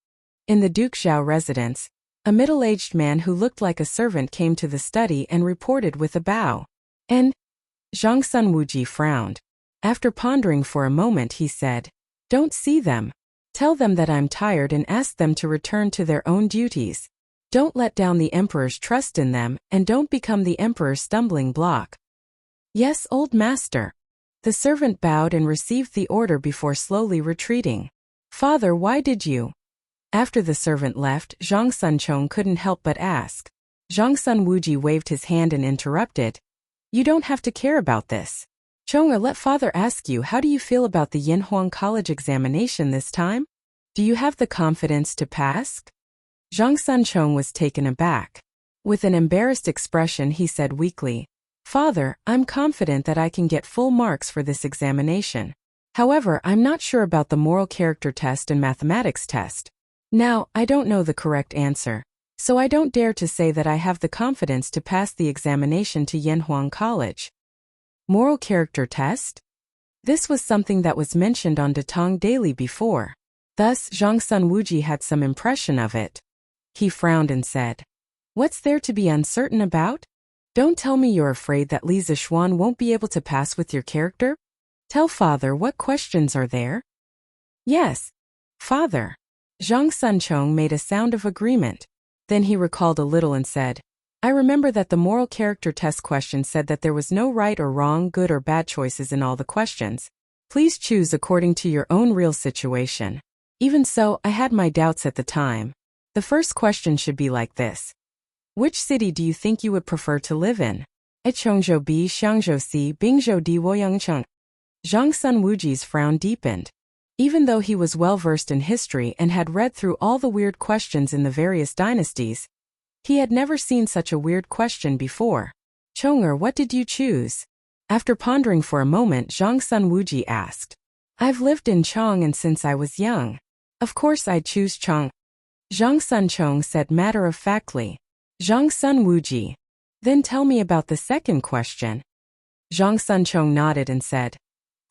In the Duke Zhao residence, a middle-aged man who looked like a servant came to the study and reported with a bow. And Zhang Sun Wuji frowned. After pondering for a moment, he said, "Don't see them. Tell them that I'm tired and ask them to return to their own duties. Don't let down the emperor's trust in them, and don't become the emperor's stumbling block." "Yes, old master." The servant bowed and received the order before slowly retreating. "Father, why did you?" After the servant left, Zhang Sunchong couldn't help but ask. Zhang Sun Wuji waved his hand and interrupted. "You don't have to care about this. Chonga, let father ask you, how do you feel about the Yanhuang College examination this time? Do you have the confidence to pass?" Zhang Sunchong was taken aback. With an embarrassed expression, he said weakly, "Father, I'm confident that I can get full marks for this examination. However, I'm not sure about the moral character test and mathematics test. Now, I don't know the correct answer, so I don't dare to say that I have the confidence to pass the examination to Yanhuang College." Moral character test? This was something that was mentioned on Datong Daily before. Thus, Zhang Sun Wuji had some impression of it. He frowned and said, "What's there to be uncertain about? Don't tell me you're afraid that Li Zixuan won't be able to pass with your character? Tell father what questions are there? Yes, father. Zhang Sunchong made a sound of agreement. Then he recalled a little and said, I remember that the moral character test question said that there was no right or wrong, good or bad choices in all the questions. Please choose according to your own real situation. Even so, I had my doubts at the time. The first question should be like this. Which city do you think you would prefer to live in? Chongzhou B, Xiangzhou C, Bingzhou D, Woyangcheng. Zhang Sun Wuji's frown deepened. Even though he was well-versed in history and had read through all the weird questions in the various dynasties, he had never seen such a weird question before. Chong'er, what did you choose? After pondering for a moment, Zhang Sun Wuji asked. I've lived in Chong and since I was young. Of course I'd choose Chong. Zhang Sunchong said matter-of-factly. Zhang Sun Wuji. Then tell me about the second question. Zhang Sunchong nodded and said,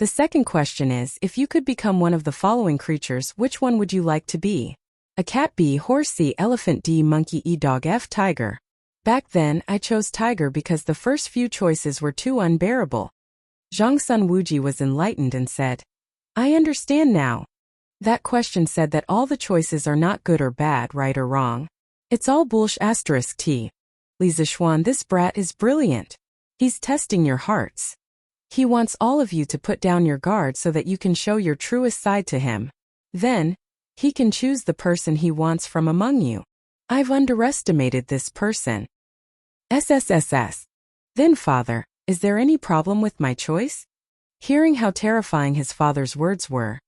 the second question is, if you could become one of the following creatures, which one would you like to be? A cat B, horse C, elephant D, monkey E, dog F, tiger. Back then, I chose tiger because the first few choices were too unbearable. Zhang Sun Wuji was enlightened and said, I understand now. That question said that all the choices are not good or bad, right or wrong. It's all bullsh asterisk T. Li Zixuan, this brat is brilliant. He's testing your hearts. He wants all of you to put down your guard so that you can show your truest side to him. Then, he can choose the person he wants from among you. I've underestimated this person. SSSS. Then father, is there any problem with my choice? Hearing how terrifying his father's words were,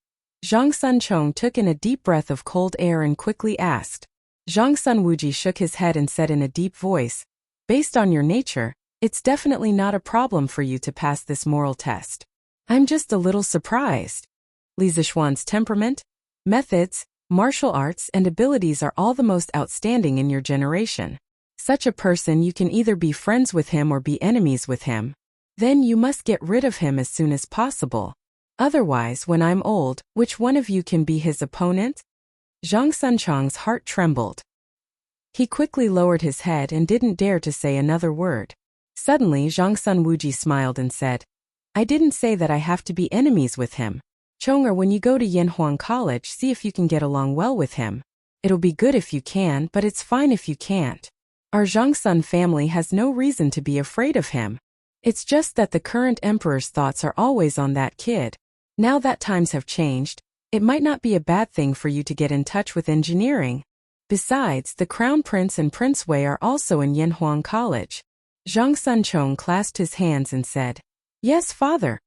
Zhang Sunchong took in a deep breath of cold air and quickly asked. Zhang Sun Wuji shook his head and said in a deep voice, based on your nature, it's definitely not a problem for you to pass this moral test. I'm just a little surprised. Li Zixuan's temperament, methods, martial arts and abilities are all the most outstanding in your generation. Such a person, you can either be friends with him or be enemies with him. Then you must get rid of him as soon as possible. Otherwise, when I'm old, which one of you can be his opponent? Zhang Sunchong's heart trembled. He quickly lowered his head and didn't dare to say another word. Suddenly, Zhang Sun Wuji smiled and said, I didn't say that I have to be enemies with him. Chong'er, when you go to Yanhuang College, see if you can get along well with him. It'll be good if you can, but it's fine if you can't. Our Zhang Sun family has no reason to be afraid of him. It's just that the current emperor's thoughts are always on that kid. Now that times have changed, it might not be a bad thing for you to get in touch with engineering. Besides, the Crown Prince and Prince Wei are also in Yanhuang College. Zhang Sunchong clasped his hands and said, Yes, father.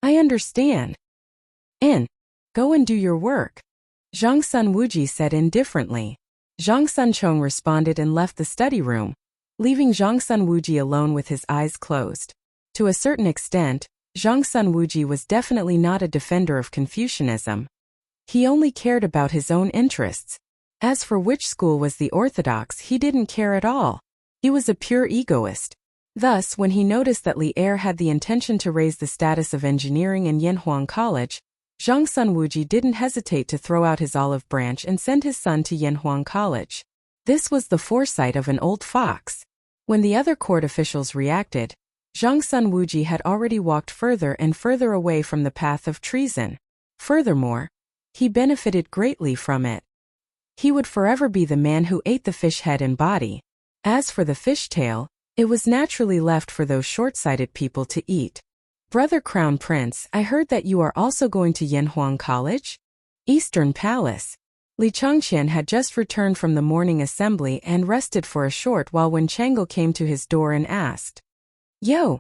I understand. Go and do your work. Zhang Sun Wuji said indifferently. Zhang Sunchong responded and left the study room, leaving Zhang Sun Wuji alone with his eyes closed. To a certain extent, Zhang Sun Wuji was definitely not a defender of Confucianism. He only cared about his own interests. As for which school was the orthodox, he didn't care at all. He was a pure egoist. Thus, when he noticed that Li Er had the intention to raise the status of engineering in Yanhuang College, Zhang Sun Wuji didn't hesitate to throw out his olive branch and send his son to Yanhuang College. This was the foresight of an old fox. When the other court officials reacted, Zhang Sun Wuji had already walked further and further away from the path of treason. Furthermore, he benefited greatly from it. He would forever be the man who ate the fish head and body. As for the fish tail, it was naturally left for those short-sighted people to eat. Brother Crown Prince, I heard that you are also going to Yanhuang College? Eastern Palace. Li Changqian had just returned from the morning assembly and rested for a short while when Chang'e came to his door and asked, Yo,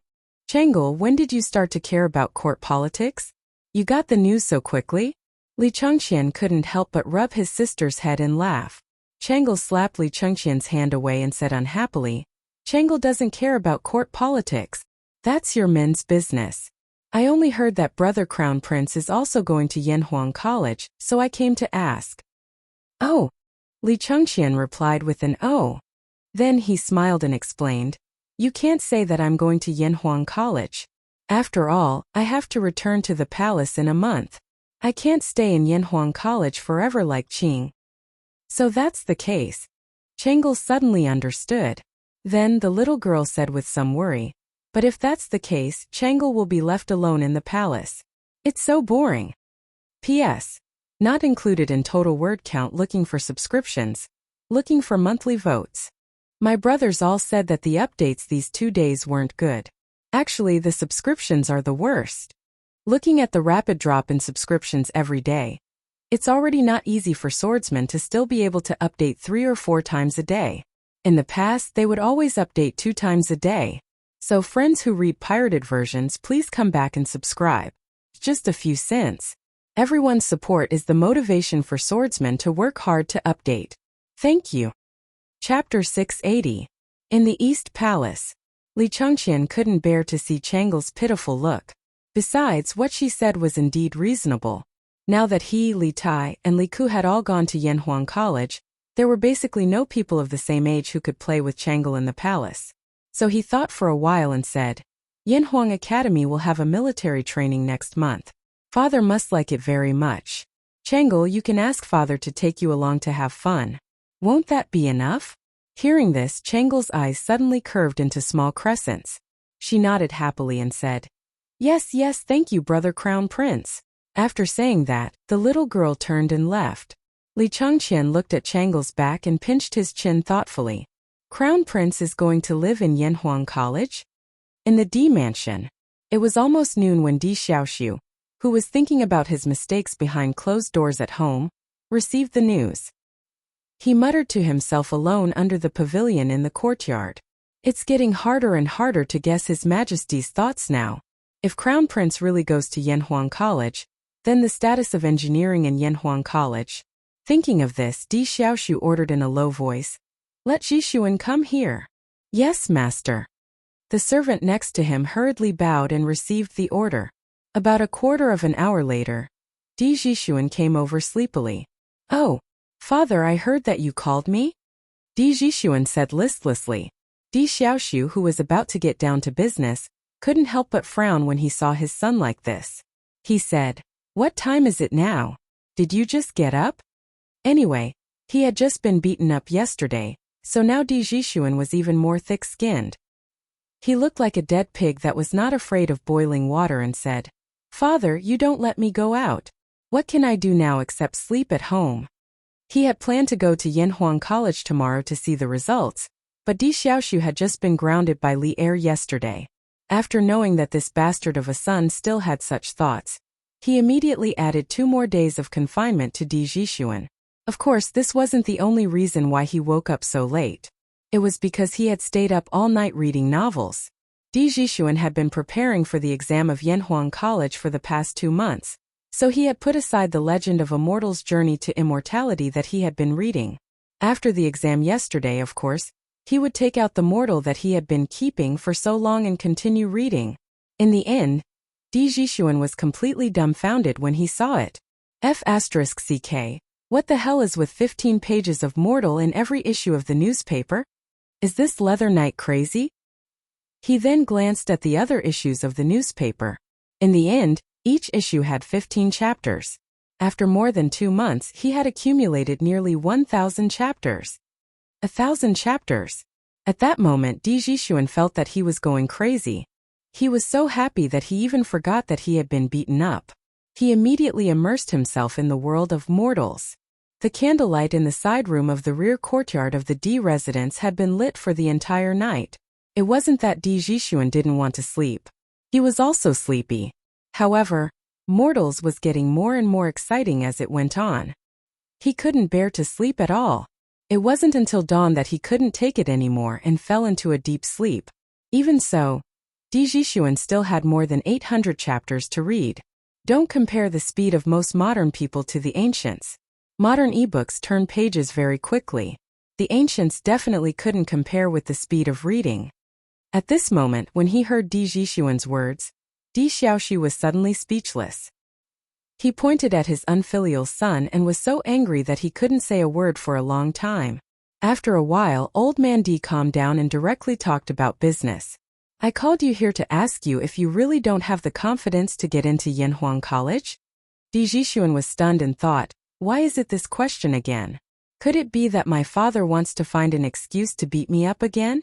Chang'e, when did you start to care about court politics? You got the news so quickly? Li Changqian couldn't help but rub his sister's head and laugh. Chang'e slapped Li Changqian's hand away and said unhappily, Chang'e doesn't care about court politics. That's your men's business. I only heard that Brother Crown Prince is also going to Yanhuang College, so I came to ask. Oh. Li Changqian replied with an oh. Then he smiled and explained, You can't say that I'm going to Yanhuang College. After all, I have to return to the palace in a month. I can't stay in Yanhuang College forever like Qing. So that's the case. Chang'e suddenly understood. Then the little girl said with some worry, "But if that's the case, Changle will be left alone in the palace. It's so boring." P.S. Not included in total word count. Looking for subscriptions. Looking for monthly votes. My brothers all said that the updates these 2 days weren't good. Actually, the subscriptions are the worst. Looking at the rapid drop in subscriptions every day, it's already not easy for swordsmen to still be able to update 3 or 4 times a day. In the past, they would always update 2 times a day. So friends who read pirated versions, please come back and subscribe. Just a few cents. Everyone's support is the motivation for swordsmen to work hard to update. Thank you. Chapter 680. In the East Palace. Li Chengqian couldn't bear to see Changle's pitiful look. Besides, what she said was indeed reasonable. Now that he, Li Tai, and Li Ku had all gone to Yanhuang College, there were basically no people of the same age who could play with Changle in the palace. So he thought for a while and said, "Yanhuang Academy will have a military training next month. Father must like it very much. Changle, you can ask father to take you along to have fun. Won't that be enough?" Hearing this, Changle's eyes suddenly curved into small crescents. She nodded happily and said, "Yes, yes, thank you, brother Crown Prince." After saying that, the little girl turned and left. Li Chengqian looked at Changle's back and pinched his chin thoughtfully. Crown Prince is going to live in Yanhuang College? In the D Mansion. It was almost noon when Di Xiaoxiu, who was thinking about his mistakes behind closed doors at home, received the news. He muttered to himself alone under the pavilion in the courtyard. It's getting harder and harder to guess His Majesty's thoughts now. If Crown Prince really goes to Yanhuang College, then the status of engineering in Yanhuang College. Thinking of this, Di Xiaoxiu ordered in a low voice, "Let Jixuan come here." "Yes, master." The servant next to him hurriedly bowed and received the order. About a quarter of an hour later, Di Jixuan came over sleepily. "Oh, father, I heard that you called me?" Di Jixuan said listlessly. Di Xiaoxiu, who was about to get down to business, couldn't help but frown when he saw his son like this. He said, "What time is it now? Did you just get up?" Anyway, he had just been beaten up yesterday, so now Di Jixuan was even more thick-skinned. He looked like a dead pig that was not afraid of boiling water and said, "Father, you don't let me go out. What can I do now except sleep at home?" He had planned to go to Yanhuang College tomorrow to see the results, but Di Xiaoxiu had just been grounded by Li Er yesterday. After knowing that this bastard of a son still had such thoughts, he immediately added 2 more days of confinement to Di Jixuan. Of course, this wasn't the only reason why he woke up so late. It was because he had stayed up all night reading novels. Di Jixuan had been preparing for the exam of Yanhuang College for the past 2 months, so he had put aside the Legend of a Mortal's Journey to Immortality that he had been reading. After the exam yesterday, of course, he would take out the mortal that he had been keeping for so long and continue reading. In the end, Di Jixuan was completely dumbfounded when he saw it. F***CK, what the hell is with 15 pages of mortal in every issue of the newspaper? Is this Leather Knight crazy? He then glanced at the other issues of the newspaper. In the end, each issue had 15 chapters. After more than 2 months, he had accumulated nearly 1,000 chapters. 1,000 chapters. At that moment, Di Jixuan felt that he was going crazy. He was so happy that he even forgot that he had been beaten up. He immediately immersed himself in the world of mortals. The candlelight in the side room of the rear courtyard of the D residence had been lit for the entire night. It wasn't that Di Jixuan didn't want to sleep. He was also sleepy. However, mortals was getting more and more exciting as it went on. He couldn't bear to sleep at all. It wasn't until dawn that he couldn't take it anymore and fell into a deep sleep. Even so, Di Jixuan still had more than 800 chapters to read. Don't compare the speed of most modern people to the ancients. Modern ebooks turn pages very quickly. The ancients definitely couldn't compare with the speed of reading. At this moment, when he heard Di Jixuan's words, Di Xiaoxiu was suddenly speechless. He pointed at his unfilial son and was so angry that he couldn't say a word for a long time. After a while, old man Di calmed down and directly talked about business. "I called you here to ask you if you really don't have the confidence to get into Yanhuang College?" Di Jixuan was stunned and thought, why is it this question again? Could it be that my father wants to find an excuse to beat me up again?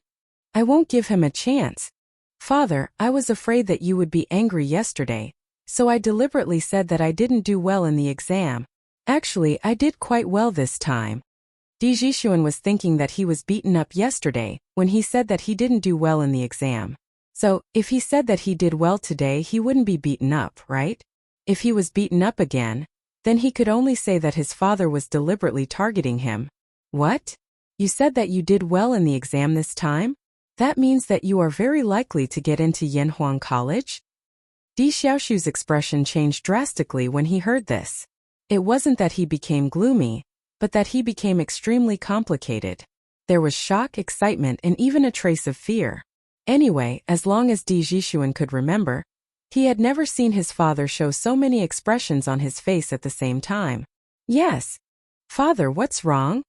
I won't give him a chance. Father, I was afraid that you would be angry yesterday, so I deliberately said that I didn't do well in the exam. Actually, I did quite well this time. Jixuan was thinking that he was beaten up yesterday when he said that he didn't do well in the exam. So, if he said that he did well today, he wouldn't be beaten up, right? If he was beaten up again, then he could only say that his father was deliberately targeting him. What? You said that you did well in the exam this time? That means that you are very likely to get into Yanhuang College? Di Xiaoshu's expression changed drastically when he heard this. It wasn't that he became gloomy, but that he became extremely complicated. There was shock, excitement, and even a trace of fear. Anyway, as long as Jixuan could remember, he had never seen his father show so many expressions on his face at the same time. Yes. Father, what's wrong?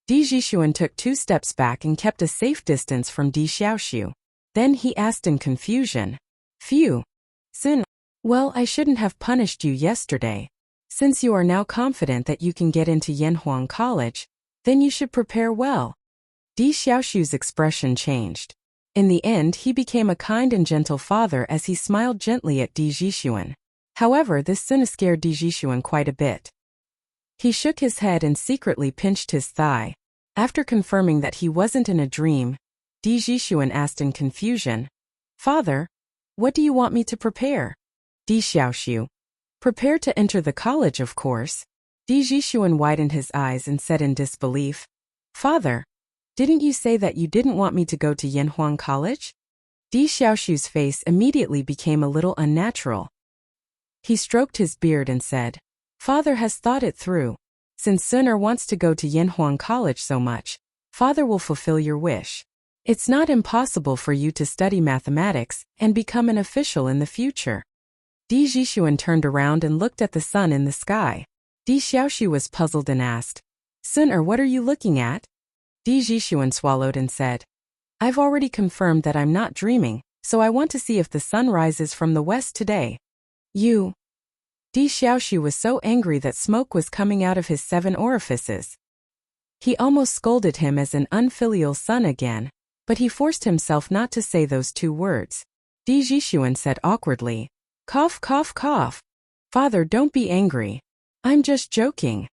Jixuan took 2 steps back and kept a safe distance from Di Xiaoshu. Then he asked in confusion. Phew. Sun. Well, I shouldn't have punished you yesterday. Since you are now confident that you can get into Yanhuang College, then you should prepare well. Di Xiaoshu's expression changed. In the end, he became a kind and gentle father as he smiled gently at Jixuan. However, this soon scared Jixuan quite a bit. He shook his head and secretly pinched his thigh. After confirming that he wasn't in a dream, Jixuan asked in confusion, Father, what do you want me to prepare? Di Xiaoshu. Prepare to enter the college, of course. Jixuan widened his eyes and said in disbelief, Father, didn't you say that you didn't want me to go to Yanhuang College? Di Xiaoshu's face immediately became a little unnatural. He stroked his beard and said, Father has thought it through. Since Sun wants to go to Yanhuang College so much, Father will fulfill your wish. It's not impossible for you to study mathematics and become an official in the future. Jixuan turned around and looked at the sun in the sky. Di Xiaoshu was puzzled and asked, Sun, what are you looking at? Jixuan swallowed and said, I've already confirmed that I'm not dreaming, so I want to see if the sun rises from the west today. You. Di Xiaoshu was so angry that smoke was coming out of his 7 orifices. He almost scolded him as an unfilial son again, but he forced himself not to say those 2 words. Jixuan said awkwardly, Cough, cough, cough. Father, don't be angry. I'm just joking.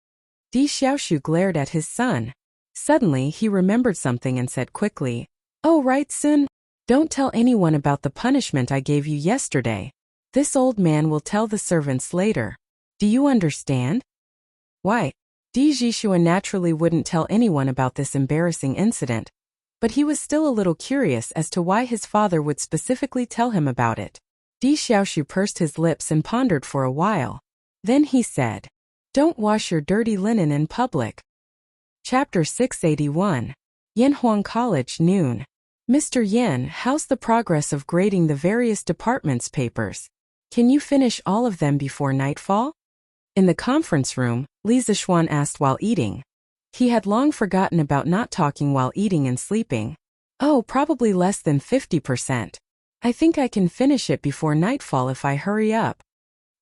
Di Xiaoshu glared at his son. Suddenly, he remembered something and said quickly, Oh right, Sun. Don't tell anyone about the punishment I gave you yesterday. This old man will tell the servants later. Do you understand? Why? Jixuan naturally wouldn't tell anyone about this embarrassing incident, but he was still a little curious as to why his father would specifically tell him about it. Di Xiaoshu pursed his lips and pondered for a while. Then he said, Don't wash your dirty linen in public. Chapter 681. Yanhuang College, noon. Mr. Yan, how's the progress of grading the various departments' papers? Can you finish all of them before nightfall? In the conference room, Li Zixuan asked while eating. He had long forgotten about not talking while eating and sleeping. Oh, probably less than 50%. I think I can finish it before nightfall if I hurry up.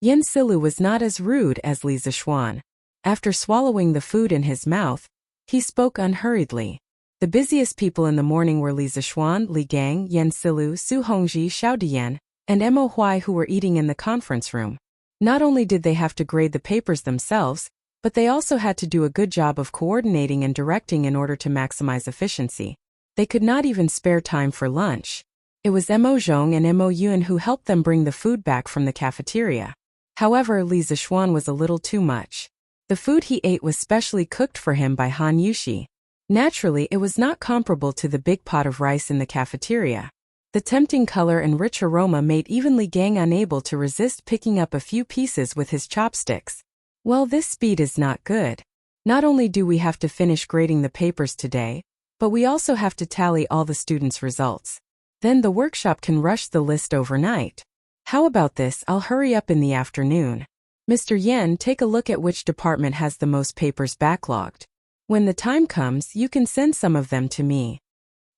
Yan Silu was not as rude as Li Zixuan. After swallowing the food in his mouth, he spoke unhurriedly. The busiest people in the morning were Li Zixuan, Li Gang, Yan Silu, Su Hongji, Xiao Diyan, and Mo Huai, who were eating in the conference room. Not only did they have to grade the papers themselves, but they also had to do a good job of coordinating and directing in order to maximize efficiency. They could not even spare time for lunch. It was Mo Zhong and Mo Yun who helped them bring the food back from the cafeteria. However, Li Zixuan was a little too much. The food he ate was specially cooked for him by Han Yushi. Naturally, it was not comparable to the big pot of rice in the cafeteria. The tempting color and rich aroma made even Li Gang unable to resist picking up a few pieces with his chopsticks. Well, this speed is not good. Not only do we have to finish grading the papers today, but we also have to tally all the students' results. Then the workshop can rush the list overnight. How about this? I'll hurry up in the afternoon. Mr. Yan, take a look at which department has the most papers backlogged. When the time comes, you can send some of them to me.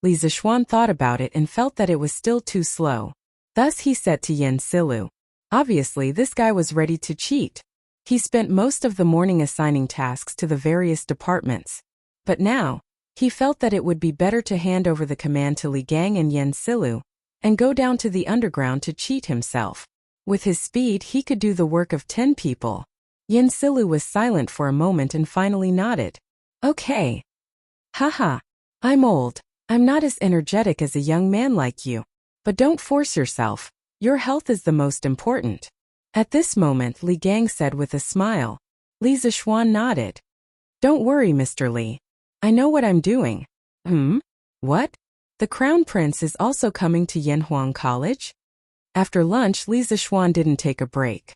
Li Zixuan thought about it and felt that it was still too slow. Thus he said to Yan Silu. Obviously, this guy was ready to cheat. He spent most of the morning assigning tasks to the various departments. But now, He felt that it would be better to hand over the command to Li Gang and Yen Silu, and go down to the underground to cheat himself. With his speed, he could do the work of 10 people. Yen Silu was silent for a moment and finally nodded. Okay. Haha. I'm old. I'm not as energetic as a young man like you. But don't force yourself. Your health is the most important. At this moment, Li Gang said with a smile. Li Zishuan nodded. Don't worry, Mr. Li. I know what I'm doing. What? The Crown Prince is also coming to Yanhuang College? After lunch, Li Zishuan didn't take a break.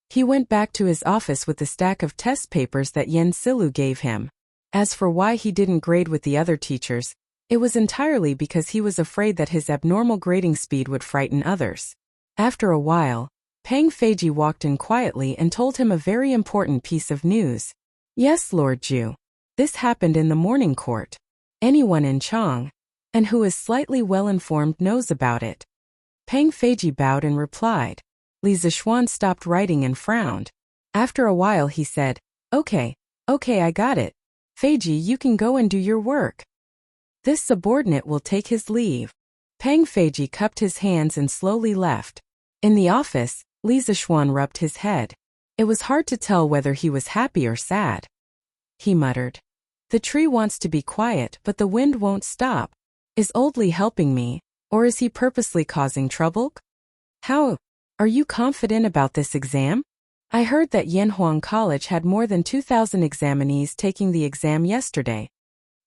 He went back to his office with the stack of test papers that Yen Silu gave him. As for why he didn't grade with the other teachers, it was entirely because he was afraid that his abnormal grading speed would frighten others. After a while, Pang Feiji walked in quietly and told him a very important piece of news. Yes, Lord Ju. This happened in the morning court. Anyone in Chang, and who is slightly well-informed, knows about it. Pang Feiji bowed and replied. Li Zishuan stopped writing and frowned. After a while he said, Okay, I got it. Feiji, you can go and do your work. This subordinate will take his leave. Pang Feiji cupped his hands and slowly left. In the office, Li Zishuan rubbed his head. It was hard to tell whether he was happy or sad. He muttered. The tree wants to be quiet, but the wind won't stop. Is Old Li helping me, or is he purposely causing trouble? How? Are you confident about this exam? I heard that Yanhuang College had more than 2,000 examinees taking the exam yesterday.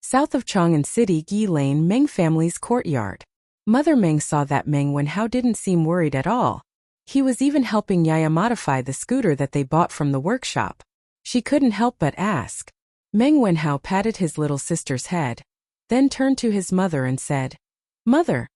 South of Chang'an City, Yi Lane, Meng family's courtyard. Mother Meng saw that Meng Wenhao didn't seem worried at all. He was even helping Yaya modify the scooter that they bought from the workshop. She couldn't help but ask. Meng Wenhao patted his little sister's head, then turned to his mother and said, Mother,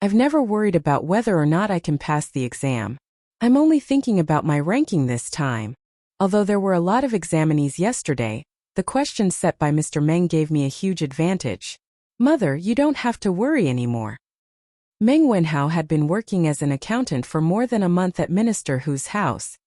I've never worried about whether or not I can pass the exam. I'm only thinking about my ranking this time. Although there were a lot of examinees yesterday, the questions set by Mr. Meng gave me a huge advantage. Mother, you don't have to worry anymore. Meng Wenhao had been working as an accountant for more than a month at Minister Hu's house.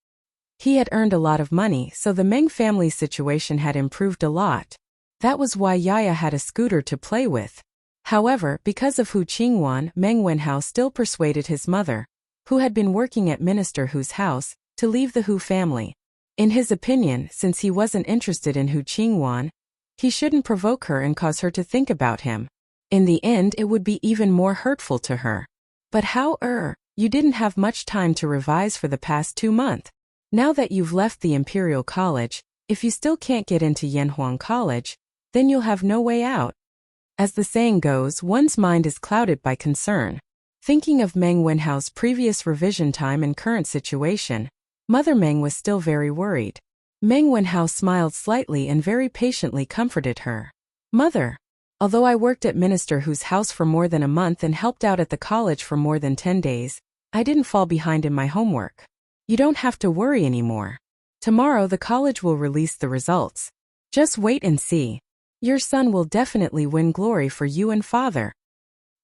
He had earned a lot of money, so the Meng family's situation had improved a lot. That was why Yaya had a scooter to play with. However, because of Hu Qingwan, Meng Wenhao still persuaded his mother, who had been working at Minister Hu's house, to leave the Hu family. In his opinion, since he wasn't interested in Hu Qingwan, he shouldn't provoke her and cause her to think about him. In the end, it would be even more hurtful to her. But how, you didn't have much time to revise for the past 2 months. Now that you've left the Imperial College, if you still can't get into Yanhuang College, then you'll have no way out. As the saying goes, one's mind is clouded by concern. Thinking of Meng Wenhao's previous revision time and current situation, Mother Meng was still very worried. Meng Wenhao smiled slightly and very patiently comforted her. Mother, although I worked at Minister Hu's house for more than a month and helped out at the college for more than 10 days, I didn't fall behind in my homework. You don't have to worry anymore. Tomorrow the college will release the results. Just wait and see. Your son will definitely win glory for you and father.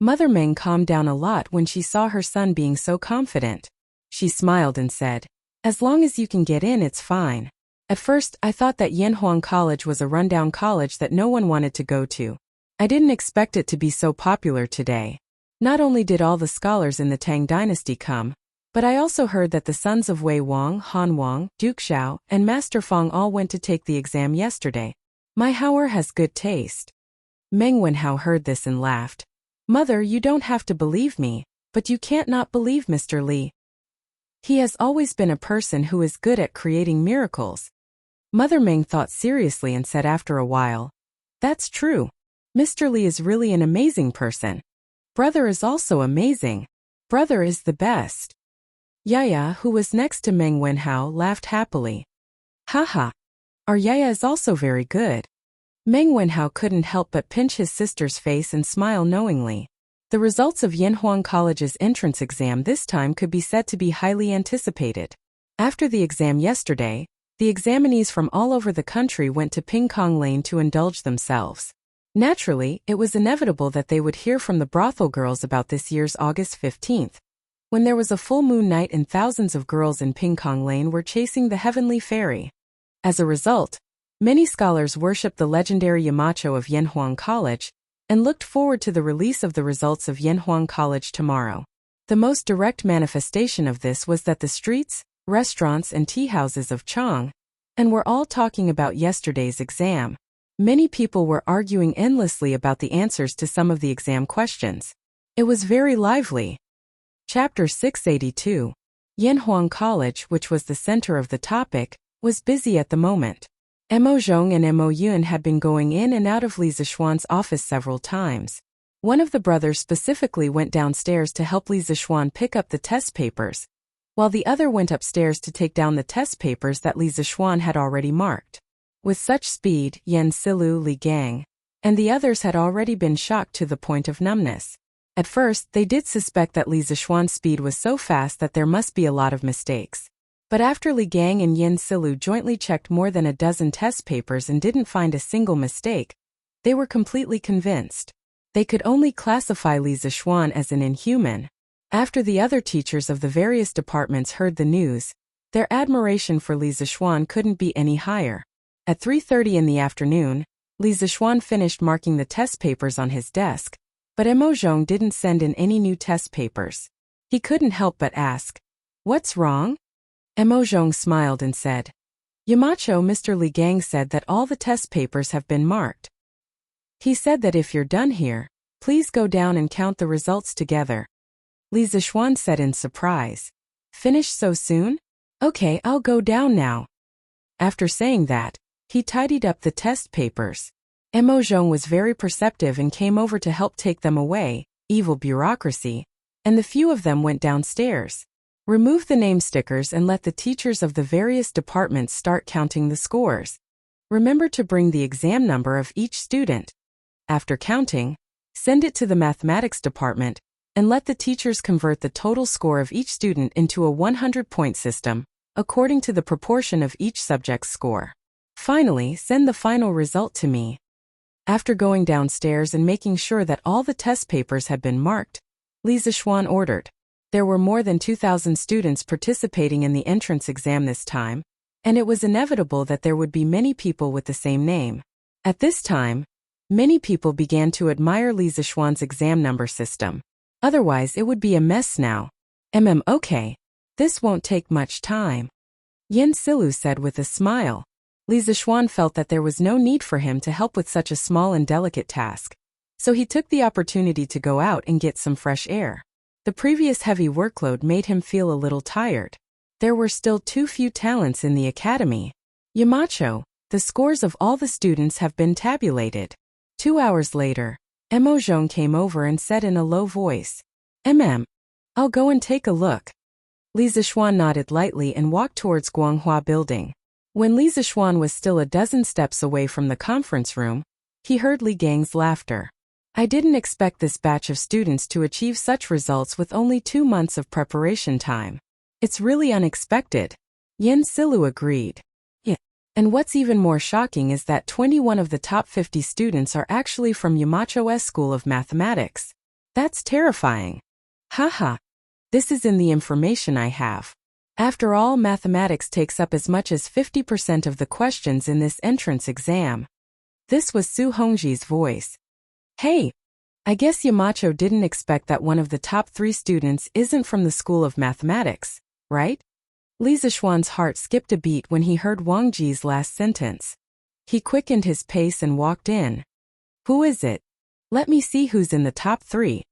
Mother Meng calmed down a lot when she saw her son being so confident. She smiled and said, As long as you can get in, it's fine. At first, I thought that Yanhuang College was a rundown college that no one wanted to go to. I didn't expect it to be so popular today. Not only did all the scholars in the Tang dynasty come, but I also heard that the sons of Wei Wang, Han Wang, Duke Xiao, and Master Feng all went to take the exam yesterday. My Hauer has good taste. Meng Wenhao heard this and laughed. Mother, you don't have to believe me, but you can't not believe Mr. Li. He has always been a person who is good at creating miracles. Mother Meng thought seriously and said after a while, That's true. Mr. Li is really an amazing person. Brother is also amazing. Brother is the best. Yaya, who was next to Meng Wenhao, laughed happily. Haha. Our Yaya is also very good. Meng Wenhao couldn't help but pinch his sister's face and smile knowingly. The results of Yanhuang College's entrance exam this time could be said to be highly anticipated. After the exam yesterday, the examinees from all over the country went to Pingkong Lane to indulge themselves. Naturally, it was inevitable that they would hear from the brothel girls about this year's August 15th. When there was a full moon night and thousands of girls in Pingkong Lane were chasing the heavenly fairy. As a result, Many scholars worship the legendary Yamacho of Yanhuang College and looked forward to the release of the results of Yanhuang College tomorrow. The most direct manifestation of this was that the streets, restaurants and tea houses of Chang'an were all talking about yesterday's exam. Many people were arguing endlessly about the answers to some of the exam questions. It was very lively. Chapter 682. Yanhuang College, which was the center of the topic, was busy at the moment. Mo Zhong and Mo Yun had been going in and out of Li Zixuan's office several times. One of the brothers specifically went downstairs to help Li Zixuan pick up the test papers, while the other went upstairs to take down the test papers that Li Zixuan had already marked. With such speed, Yan Silu, Li Gang, and the others had already been shocked to the point of numbness. At first, they did suspect that Li Zixuan's speed was so fast that there must be a lot of mistakes. But after Li Gang and Yan Silu jointly checked more than a dozen test papers and didn't find a single mistake, they were completely convinced. They could only classify Li Zixuan as an inhuman. After the other teachers of the various departments heard the news, their admiration for Li Zixuan couldn't be any higher. At 3:30 in the afternoon, Li Zixuan finished marking the test papers on his desk, but Mo Zhong didn't send in any new test papers. He couldn't help but ask, "What's wrong?" Mo Zhong smiled and said, "Yamacho, Mr. Li Gang said that all the test papers have been marked. He said that if you're done here, please go down and count the results together." Li Zixuan said in surprise, "Finish so soon? Okay, I'll go down now." After saying that, he tidied up the test papers. Mo Zhong was very perceptive and came over to help take them away, evil bureaucracy, and the few of them went downstairs. Remove the name stickers and let the teachers of the various departments start counting the scores. Remember to bring the exam number of each student. After counting, send it to the mathematics department and let the teachers convert the total score of each student into a 100-point system, according to the proportion of each subject's score. Finally, send the final result to me. After going downstairs and making sure that all the test papers had been marked, Li Zixuan ordered. There were more than 2,000 students participating in the entrance exam this time, and it was inevitable that there would be many people with the same name. At this time, many people began to admire Li Zixuan's exam number system. Otherwise, it would be a mess now. Okay. This won't take much time. Yan Silu said with a smile. Li Zixuan felt that there was no need for him to help with such a small and delicate task, so he took the opportunity to go out and get some fresh air. The previous heavy workload made him feel a little tired. There were still too few talents in the academy. "Yamacho, the scores of all the students have been tabulated." 2 hours later, Mo Zhong came over and said in a low voice, I'll go and take a look." Li Zixuan nodded lightly and walked towards Guanghua Building. When Li Zixuan was still a dozen steps away from the conference room, he heard Li Gang's laughter. "I didn't expect this batch of students to achieve such results with only 2 months of preparation time. It's really unexpected." Yan Silu agreed. "Yeah. And what's even more shocking is that 21 of the top 50 students are actually from Yamacho's School of Mathematics. That's terrifying." "Haha. This is in the information I have. After all, mathematics takes up as much as 50% of the questions in this entrance exam." This was Su Hongji's voice. "Hey, I guess Yamacho didn't expect that one of the top 3 students isn't from the School of Mathematics, right?" Li Zixuan's heart skipped a beat when he heard Wang Ji's last sentence. He quickened his pace and walked in. "Who is it? Let me see who's in the top 3.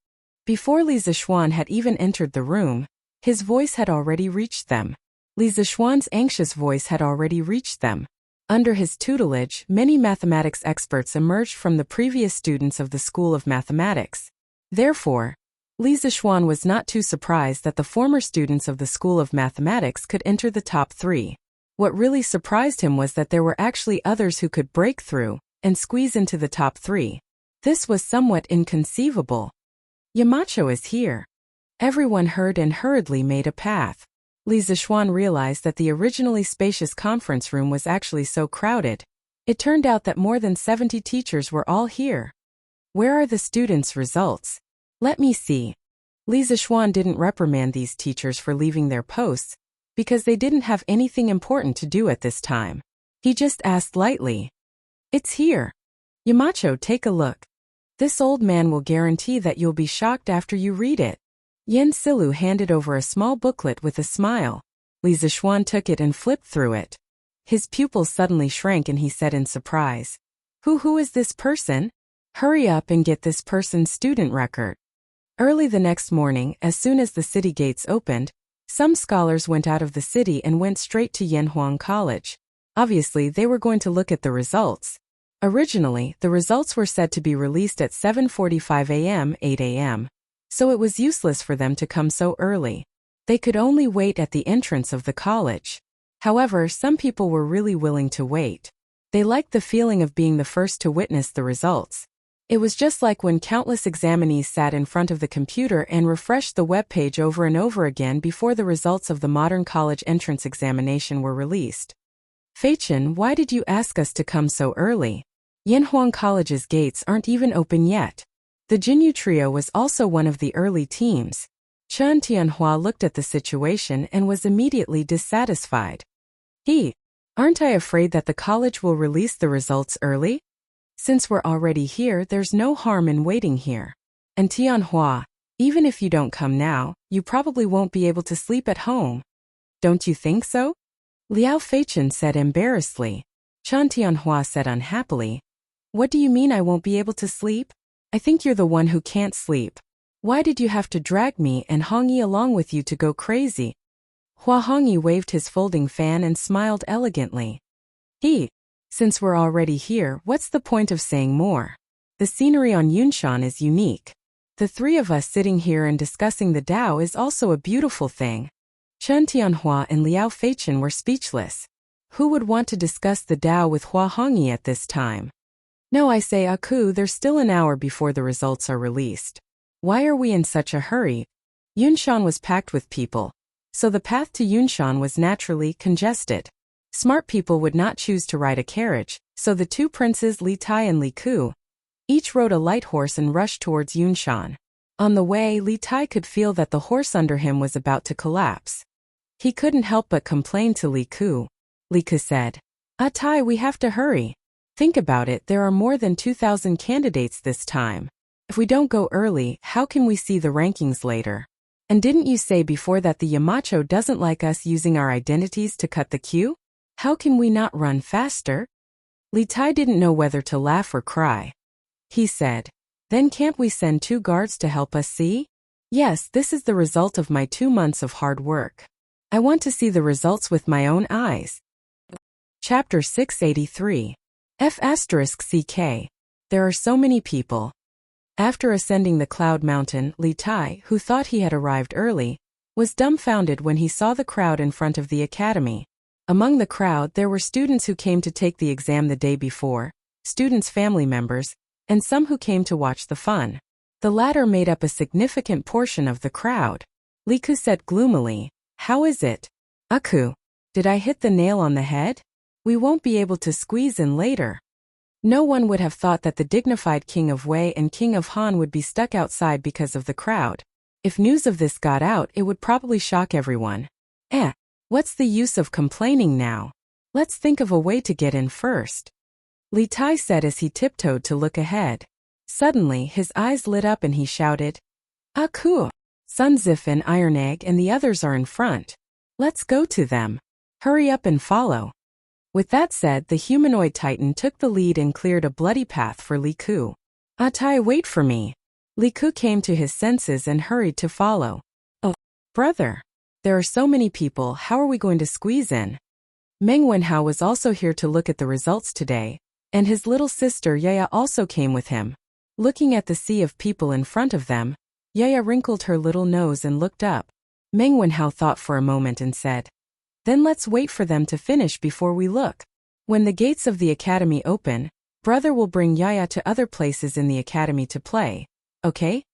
Before Li Zixuan had even entered the room, his voice had already reached them. Li Zixuan's anxious voice had already reached them. Under his tutelage, many mathematics experts emerged from the previous students of the School of Mathematics. Therefore, Li Zixuan was not too surprised that the former students of the School of Mathematics could enter the top 3. What really surprised him was that there were actually others who could break through and squeeze into the top 3. This was somewhat inconceivable. "Yamacho is here." Everyone heard and hurriedly made a path. Li Zixuan realized that the originally spacious conference room was actually so crowded. It turned out that more than 70 teachers were all here. "Where are the students' results? Let me see." Li Zixuan didn't reprimand these teachers for leaving their posts, because they didn't have anything important to do at this time. He just asked lightly. It's here. Yamacho, take a look. This old man will guarantee that you'll be shocked after you read it. Yen Silu handed over a small booklet with a smile. Li Zishuan took it and flipped through it. His pupils suddenly shrank and he said in surprise. Who is this person? Hurry up and get this person's student record. Early the next morning, as soon as the city gates opened, some scholars went out of the city and went straight to Yanhuang College. Obviously, they were going to look at the results. Originally, the results were said to be released at 7:45 a.m., 8 a.m., so it was useless for them to come so early. They could only wait at the entrance of the college. However, some people were really willing to wait. They liked the feeling of being the first to witness the results. It was just like when countless examinees sat in front of the computer and refreshed the web page over and over again before the results of the modern college entrance examination were released. Feichen, why did you ask us to come so early? Yanhuang College's gates aren't even open yet. The Jinyu trio was also one of the early teams. Chen Tianhua looked at the situation and was immediately dissatisfied. Aren't I afraid that the college will release the results early? Since we're already here, there's no harm in waiting here. And Tianhua, even if you don't come now, you probably won't be able to sleep at home. Don't you think so? Liao Feichen said embarrassedly. Chen Tianhua said unhappily. What do you mean I won't be able to sleep? I think you're the one who can't sleep. Why did you have to drag me and Hongyi along with you to go crazy? Hua Hongyi waved his folding fan and smiled elegantly. Since we're already here, what's the point of saying more? The scenery on Yunshan is unique. The three of us sitting here and discussing the Tao is also a beautiful thing. Chen Tianhua and Liao Feichen were speechless. Who would want to discuss the Tao with Hua Hongyi at this time? No, I say, Aku, there's still an hour before the results are released. Why are we in such a hurry? Yunshan was packed with people, so the path to Yunshan was naturally congested. Smart people would not choose to ride a carriage, so the two princes Li Tai and Li Ku each rode a light horse and rushed towards Yunshan. On the way, Li Tai could feel that the horse under him was about to collapse. He couldn't help but complain to Li Ku. Li Ku said, Tai, we have to hurry. Think about it, there are more than 2,000 candidates this time. If we don't go early, how can we see the rankings later? And didn't you say before that the Yamacho doesn't like us using our identities to cut the queue? How can we not run faster? Li Tai didn't know whether to laugh or cry. He said, then can't we send 2 guards to help us see? Yes, this is the result of my 2 months of hard work. I want to see the results with my own eyes. Chapter 683. F***CK. There are so many people. After ascending the cloud mountain, Li Tai, who thought he had arrived early, was dumbfounded when he saw the crowd in front of the academy. Among the crowd there were students who came to take the exam the day before, students' family members, and some who came to watch the fun. The latter made up a significant portion of the crowd. Li Ku said gloomily, how is it? Aku, did I hit the nail on the head? We won't be able to squeeze in later. No one would have thought that the dignified King of Wei and King of Han would be stuck outside because of the crowd. If news of this got out, it would probably shock everyone. What's the use of complaining now? Let's think of a way to get in first. Li Tai said as he tiptoed to look ahead. Suddenly, his eyes lit up and he shouted, Aku! Sun Zif and Iron Egg and the others are in front. Let's go to them. Hurry up and follow. With that said, the humanoid titan took the lead and cleared a bloody path for Li Ku. Tai, wait for me. Li Ku came to his senses and hurried to follow. Oh, brother. There are so many people, how are we going to squeeze in? Meng Wenhao was also here to look at the results today, and his little sister Yaya also came with him. Looking at the sea of people in front of them, Yaya wrinkled her little nose and looked up. Meng Wenhao thought for a moment and said, then let's wait for them to finish before we look. When the gates of the academy open, brother will bring Yaya to other places in the academy to play, okay?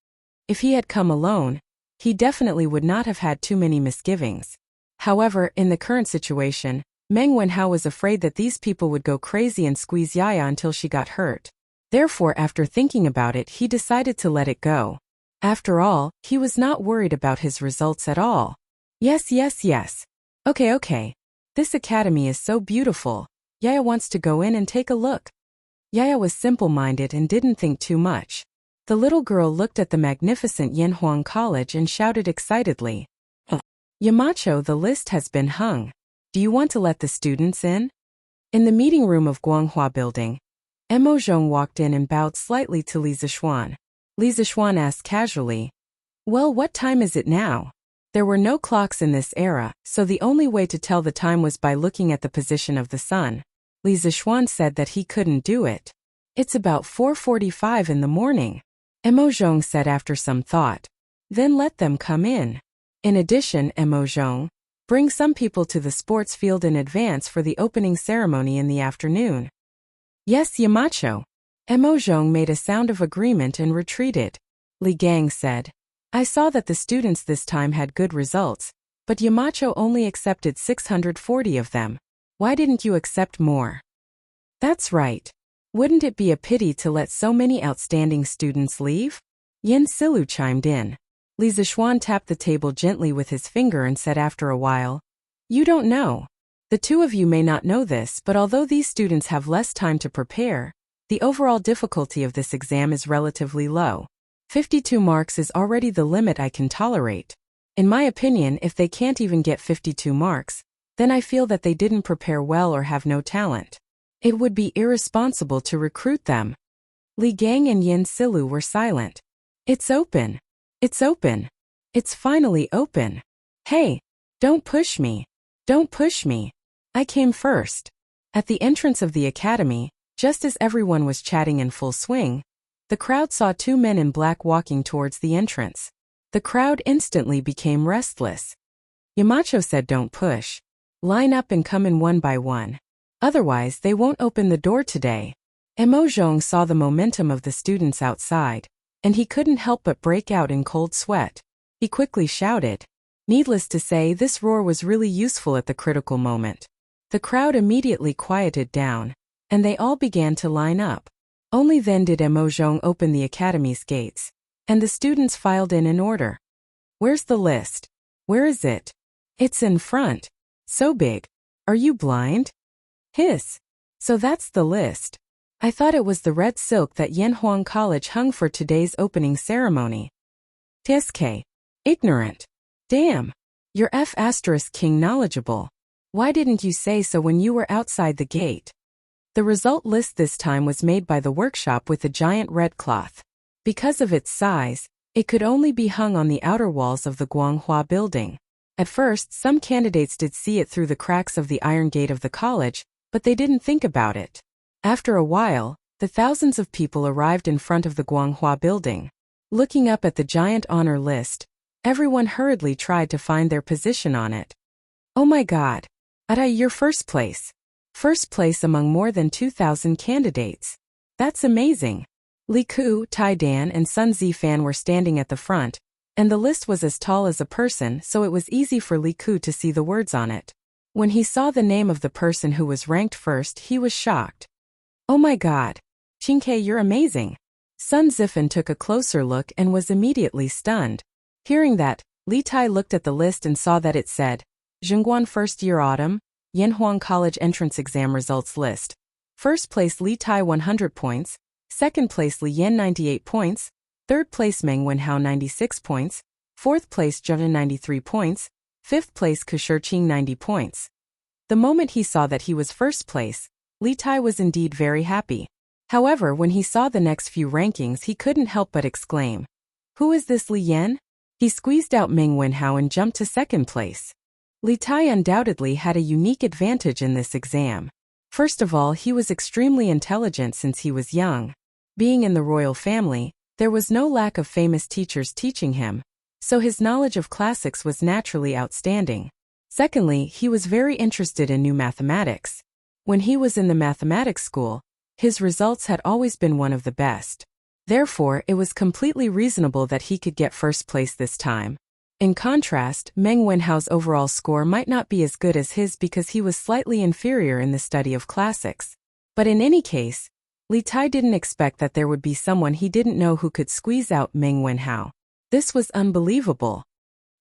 If he had come alone, he definitely would not have had too many misgivings. However, in the current situation, Meng Wenhao was afraid that these people would go crazy and squeeze Yaya until she got hurt. Therefore, after thinking about it, he decided to let it go. After all, he was not worried about his results at all. Yes. Okay. This academy is so beautiful. Yaya wants to go in and take a look. Yaya was simple-minded and didn't think too much. The little girl looked at the magnificent Yanhuang College and shouted excitedly, Yamacho, the list has been hung. Do you want to let the students in? In the meeting room of Guanghua Building, Mo Zhong walked in and bowed slightly to Li Zixuan. Li Zixuan asked casually, Well, what time is it now? There were no clocks in this era, so the only way to tell the time was by looking at the position of the sun. Li Zixuan said that he couldn't do it. It's about 4:45 in the morning. Mo Zhong said after some thought. Then let them come in. In addition, Mo Zhong, bring some people to the sports field in advance for the opening ceremony in the afternoon. Yes, Yamacho. Mo Zhong made a sound of agreement and retreated. Li Gang said, I saw that the students this time had good results, but Yamacho only accepted 640 of them. Why didn't you accept more? That's right. Wouldn't it be a pity to let so many outstanding students leave? Yin Silu chimed in. Li Zixuan tapped the table gently with his finger and said after a while, You don't know. The two of you may not know this, but although these students have less time to prepare, the overall difficulty of this exam is relatively low. 52 marks is already the limit I can tolerate. In my opinion, if they can't even get 52 marks, then I feel that they didn't prepare well or have no talent. It would be irresponsible to recruit them. Li Gang and Yin Silu were silent. It's open. It's open. It's finally open. Hey, don't push me. Don't push me. I came first. At the entrance of the academy, just as everyone was chatting in full swing, the crowd saw two men in black walking towards the entrance. The crowd instantly became restless. Yamacho said, Don't push. Line up and come in one by one. Otherwise, they won't open the door today. Mo Zhong saw the momentum of the students outside, and he couldn't help but break out in cold sweat. He quickly shouted. Needless to say, this roar was really useful at the critical moment. The crowd immediately quieted down, and they all began to line up. Only then did Mo Zhong open the academy's gates, and the students filed in order. Where's the list? Where is it? It's in front. So big. Are you blind? Hiss. So that's the list. I thought it was the red silk that Yanhuang College hung for today's opening ceremony. TSK. Ignorant. Damn. You're F***king knowledgeable. Why didn't you say so when you were outside the gate? The result list this time was made by the workshop with a giant red cloth. Because of its size, it could only be hung on the outer walls of the Guanghua building. At first, some candidates did see it through the cracks of the iron gate of the college, but they didn't think about it. After a while, the thousands of people arrived in front of the Guanghua building. Looking up at the giant honor list, everyone hurriedly tried to find their position on it. Oh my God! You're first place. First place among more than 2,000 candidates. That's amazing. Li Ku, Tai Dan and Sun Zifan were standing at the front, and the list was as tall as a person, so it was easy for Li Ku to see the words on it. When he saw the name of the person who was ranked first, he was shocked. Oh my God! Qingke, you're amazing. Sun Zifan took a closer look and was immediately stunned. Hearing that, Li Tai looked at the list and saw that it said, Zhengguan First Year Autumn, Yanhuang College Entrance Exam Results List. First place Li Tai 100 points, second place Li Yan 98 points, third place Meng Wenhao 96 points, fourth place Zheng 93 points, fifth place Ku Shiqing 90 points. The moment he saw that he was first place, Li Tai was indeed very happy. However, when he saw the next few rankings, he couldn't help but exclaim, Who is this Li Yan? He squeezed out Meng Wenhao and jumped to second place. Li Tai undoubtedly had a unique advantage in this exam. First of all, he was extremely intelligent since he was young. Being in the royal family, there was no lack of famous teachers teaching him, so his knowledge of classics was naturally outstanding. Secondly, he was very interested in new mathematics. When he was in the mathematics school, his results had always been one of the best. Therefore, it was completely reasonable that he could get first place this time. In contrast, Meng Wenhao's overall score might not be as good as his because he was slightly inferior in the study of classics. But in any case, Li Tai didn't expect that there would be someone he didn't know who could squeeze out Meng Wenhao. This was unbelievable.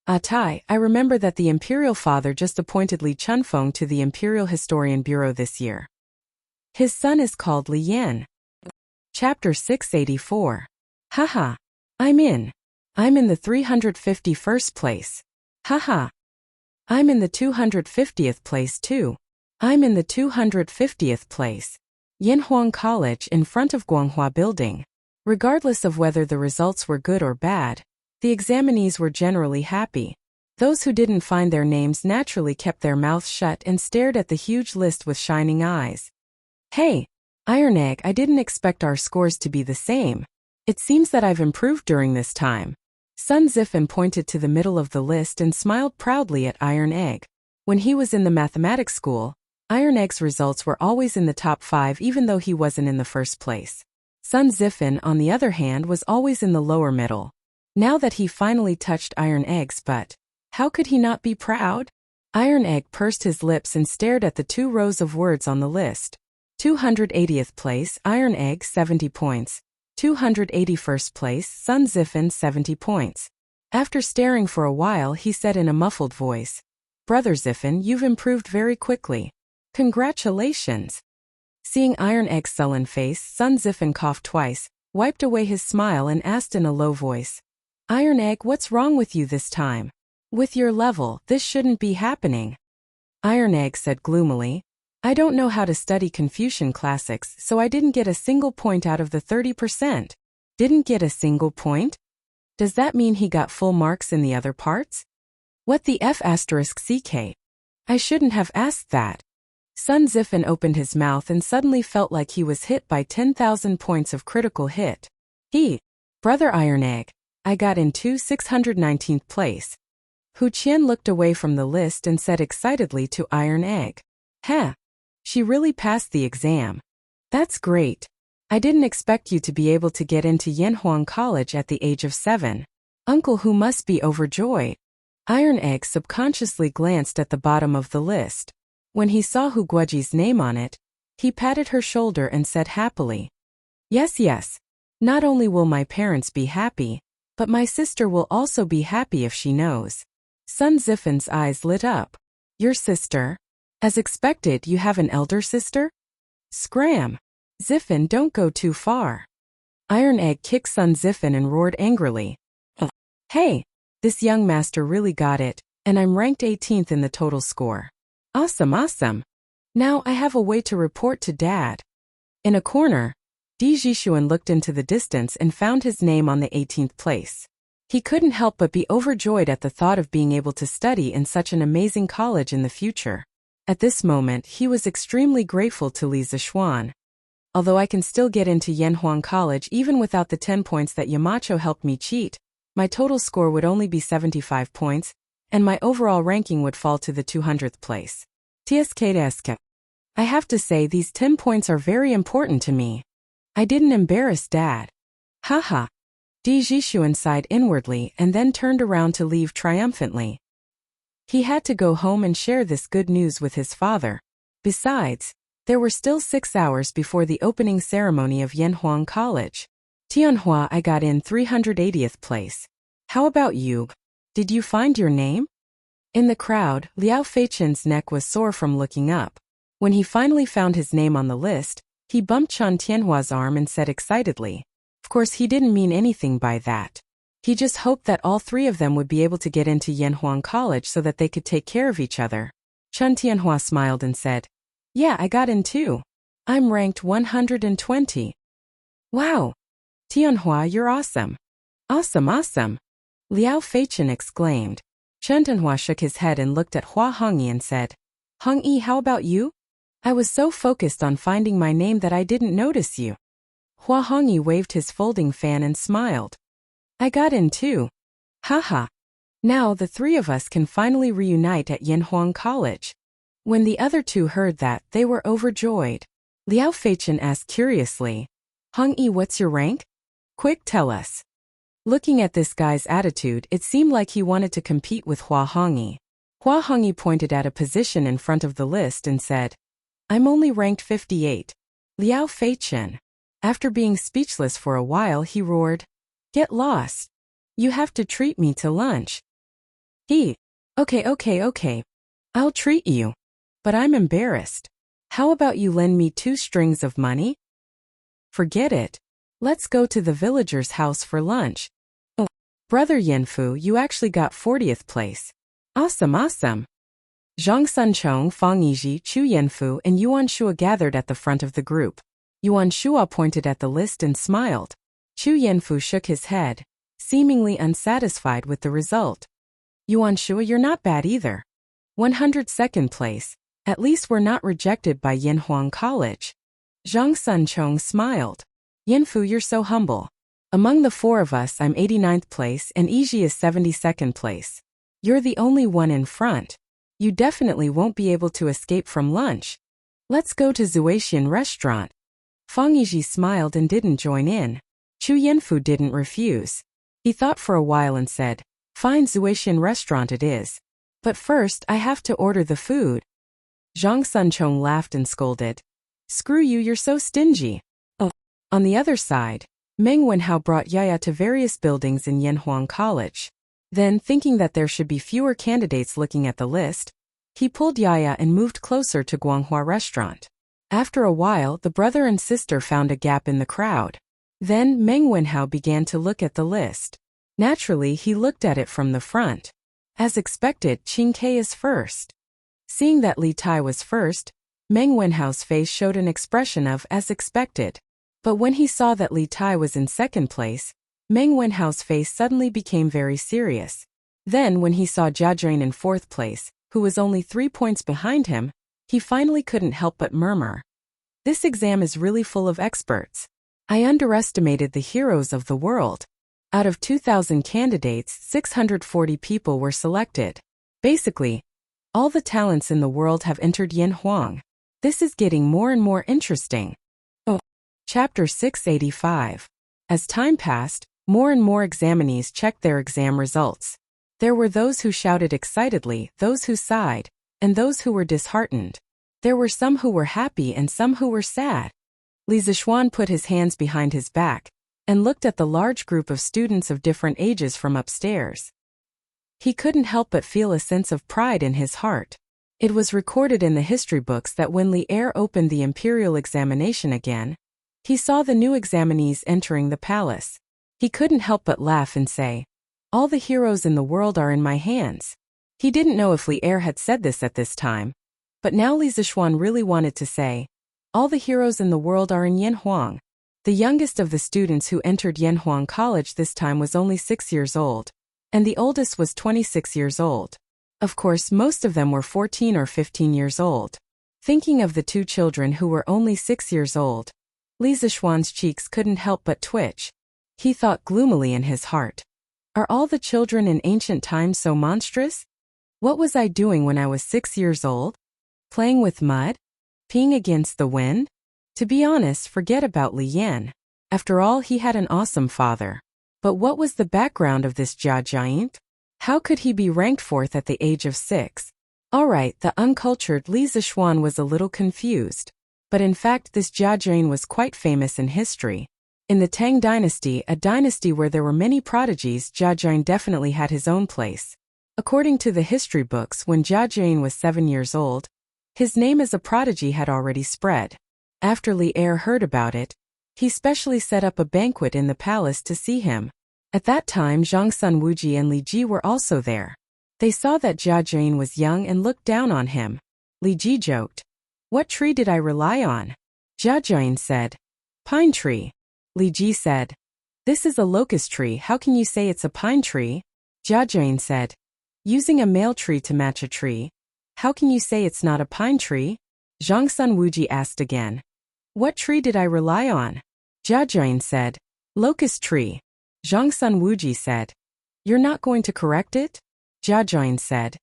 Tai, I remember that the imperial father just appointed Li Chunfeng to the Imperial Historian Bureau this year. His son is called Li Yan. Chapter 684. Haha. I'm in the 351st place. Haha. I'm in the 250th place too. I'm in the 250th place. Yanhuang College in front of Guanghua Building. Regardless of whether the results were good or bad, the examinees were generally happy. Those who didn't find their names naturally kept their mouths shut and stared at the huge list with shining eyes. Hey, Iron Egg, I didn't expect our scores to be the same. It seems that I've improved during this time. Sun Zifen pointed to the middle of the list and smiled proudly at Iron Egg. When he was in the mathematics school, Iron Egg's results were always in the top 5 even though he wasn't in the first place. Sun Zifen, on the other hand, was always in the lower middle. Now that he finally touched Iron Egg's butt, how could he not be proud? Iron Egg pursed his lips and stared at the 2 rows of words on the list. 280th place, Iron Egg, 70 points. 281st place, Sun Zifen, 70 points. After staring for a while, he said in a muffled voice, "Brother Zifen, you've improved very quickly. Congratulations." Seeing Iron Egg's sullen face, Sun Zifen coughed twice, wiped away his smile and asked in a low voice, "Iron Egg, what's wrong with you this time? With your level, this shouldn't be happening." Iron Egg said gloomily, "I don't know how to study Confucian classics, so I didn't get a single point out of the 30%. Didn't get a single point? Does that mean he got full marks in the other parts? What the F***ck? I shouldn't have asked that." Sun Zifen opened his mouth and suddenly felt like he was hit by 10,000 points of critical hit. Brother Iron Egg, I got into 619th place. Hu Qian looked away from the list and said excitedly to Iron Egg, "Heh. She really passed the exam. That's great. I didn't expect you to be able to get into Yanhuang College at the age of 7. Uncle Hu must be overjoyed." Iron Egg subconsciously glanced at the bottom of the list. When he saw Hu Guoji's name on it, he patted her shoulder and said happily, Yes. Not only will my parents be happy, but my sister will also be happy if she knows." Sun Zifen's eyes lit up. "Your sister? As expected, you have an elder sister?" "Scram! Zifen, don't go too far." Iron Egg kicked Sun Zifen and roared angrily, "Hey, this young master really got it, and I'm ranked 18th in the total score. Awesome. Now I have a way to report to Dad." In a corner, Di Jixuan looked into the distance and found his name on the 18th place. He couldn't help but be overjoyed at the thought of being able to study in such an amazing college in the future. At this moment, he was extremely grateful to Li Zixuan. "Although I can still get into Yanhuang College even without the 10 points that Yamacho helped me cheat, my total score would only be 75 points, and my overall ranking would fall to the 200th place. TSK. I have to say these 10 points are very important to me. I didn't embarrass Dad. Haha." Di Jixuan sighed inwardly and then turned around to leave triumphantly. He had to go home and share this good news with his father. Besides, there were still 6 hours before the opening ceremony of Yanhuang College. "Tianhua, I got in 380th place. How about you? Did you find your name?" In the crowd, Liao Feichen's neck was sore from looking up. When he finally found his name on the list, he bumped Chen Tianhua's arm and said excitedly, of course he didn't mean anything by that. He just hoped that all 3 of them would be able to get into Yanhuang College so that they could take care of each other. Chen Tianhua smiled and said, "Yeah, I got in too. I'm ranked 120. Wow! Tianhua, you're awesome. Awesome. Liao Feichen exclaimed. Chen Tianhua shook his head and looked at Hua Hongyi and said, "Hongyi, how about you? I was so focused on finding my name that I didn't notice you." Hua Hongyi waved his folding fan and smiled. "I got in too. Haha. Now the 3 of us can finally reunite at Yanhuang College." When the other 2 heard that, they were overjoyed. Liao Feichen asked curiously, "Hongyi, what's your rank? Quick, tell us." Looking at this guy's attitude, it seemed like he wanted to compete with Hua Hongyi. Hua Hongyi pointed at a position in front of the list and said, "I'm only ranked 58. Liao Feichen." After being speechless for a while, he roared, "Get lost. You have to treat me to lunch." Okay. I'll treat you. But I'm embarrassed. How about you lend me 2 strings of money? Forget it. Let's go to the villager's house for lunch. Oh, Brother Yanfu, you actually got 40th place. Awesome, awesome. Zhang Sunchong, Fang Yiji, Chu Yanfu, and Yuan Shua gathered at the front of the group. Yuan Shua pointed at the list and smiled. Chu Yanfu shook his head, seemingly unsatisfied with the result. Yuan Shua, you're not bad either. 102nd place. At least we're not rejected by Yanhuang College. Zhang Sunchong smiled. Yanfu, you're so humble. Among the 4 of us, I'm 89th place and Yiji is 72nd place. You're the only one in front. You definitely won't be able to escape from lunch. Let's go to Zuaxian restaurant. Fang Yiji smiled and didn't join in. Chu Yanfu didn't refuse. He thought for a while and said, fine, Zuaxian restaurant it is. But first I have to order the food. Zhang Sunchong laughed and scolded. Screw you, you're so stingy. Oh. On the other side, Meng Wenhao brought Yaya to various buildings in Yanhuang College. Then, thinking that there should be fewer candidates looking at the list, he pulled Yaya and moved closer to Guanghua restaurant. After a while, the brother and sister found a gap in the crowd. Then, Meng Wenhao began to look at the list. Naturally, he looked at it from the front. As expected, Qing Ke is first. Seeing that Li Tai was first, Meng Wenhao's face showed an expression of as expected. But when he saw that Li Tai was in second place, Meng Wenhao's face suddenly became very serious. Then when he saw Jia Jane in 4th place, who was only 3 points behind him, he finally couldn't help but murmur. This exam is really full of experts. I underestimated the heroes of the world. Out of 2,000 candidates, 640 people were selected. Basically, all the talents in the world have entered Yanhuang. This is getting more and more interesting. Oh. Chapter 685. As time passed, more and more examinees checked their exam results. There were those who shouted excitedly, those who sighed, and those who were disheartened. There were some who were happy and some who were sad. Li Zishuan put his hands behind his back and looked at the large group of students of different ages from upstairs. He couldn't help but feel a sense of pride in his heart. It was recorded in the history books that when Li Er opened the imperial examination again, he saw the new examinees entering the palace. He couldn't help but laugh and say, all the heroes in the world are in my hands. He didn't know if Li Er had said this at this time, but now Li Zishuan really wanted to say, all the heroes in the world are in Yanhuang. The youngest of the students who entered Yanhuang College this time was only 6 years old, and the oldest was 26 years old. Of course, most of them were 14 or 15 years old. Thinking of the 2 children who were only 6 years old, Li Zishuan's cheeks couldn't help but twitch. He thought gloomily in his heart. Are all the children in ancient times so monstrous? What was I doing when I was 6 years old? Playing with mud? Peeing against the wind? To be honest, forget about Li Yan. After all, he had an awesome father. But what was the background of this Jia Giant? How could he be ranked 4th at the age of 6? Alright, the uncultured Li Zishuan was a little confused. But in fact, this Jia Jane was quite famous in history. In the Tang dynasty, a dynasty where there were many prodigies, Jia Jane definitely had his own place. According to the history books, when Jia Jane was 7 years old, his name as a prodigy had already spread. After Li Er heard about it, he specially set up a banquet in the palace to see him. At that time, Zhang Sun Wuji and Li Ji were also there. They saw that Jia Jane was young and looked down on him. Li Ji joked, what tree did I rely on? Jia Jane said, pine tree. Li Ji said, this is a locust tree, how can you say it's a pine tree? Jia Jane said, using a male tree to match a tree, how can you say it's not a pine tree? Zhang Sun Wuji asked again, what tree did I rely on? Jia Jane said, locust tree. Zhang Sun Wuji said, you're not going to correct it? Jia Jane said,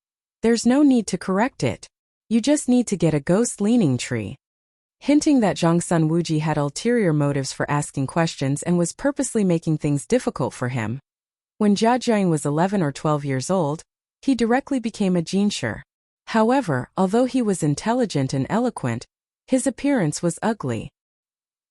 there's no need to correct it. You just need to get a ghost-leaning tree. Hinting that Zhang Sun Wuji had ulterior motives for asking questions and was purposely making things difficult for him. When Jia Jane was 11 or 12 years old, he directly became a jinshi. However, although he was intelligent and eloquent, his appearance was ugly.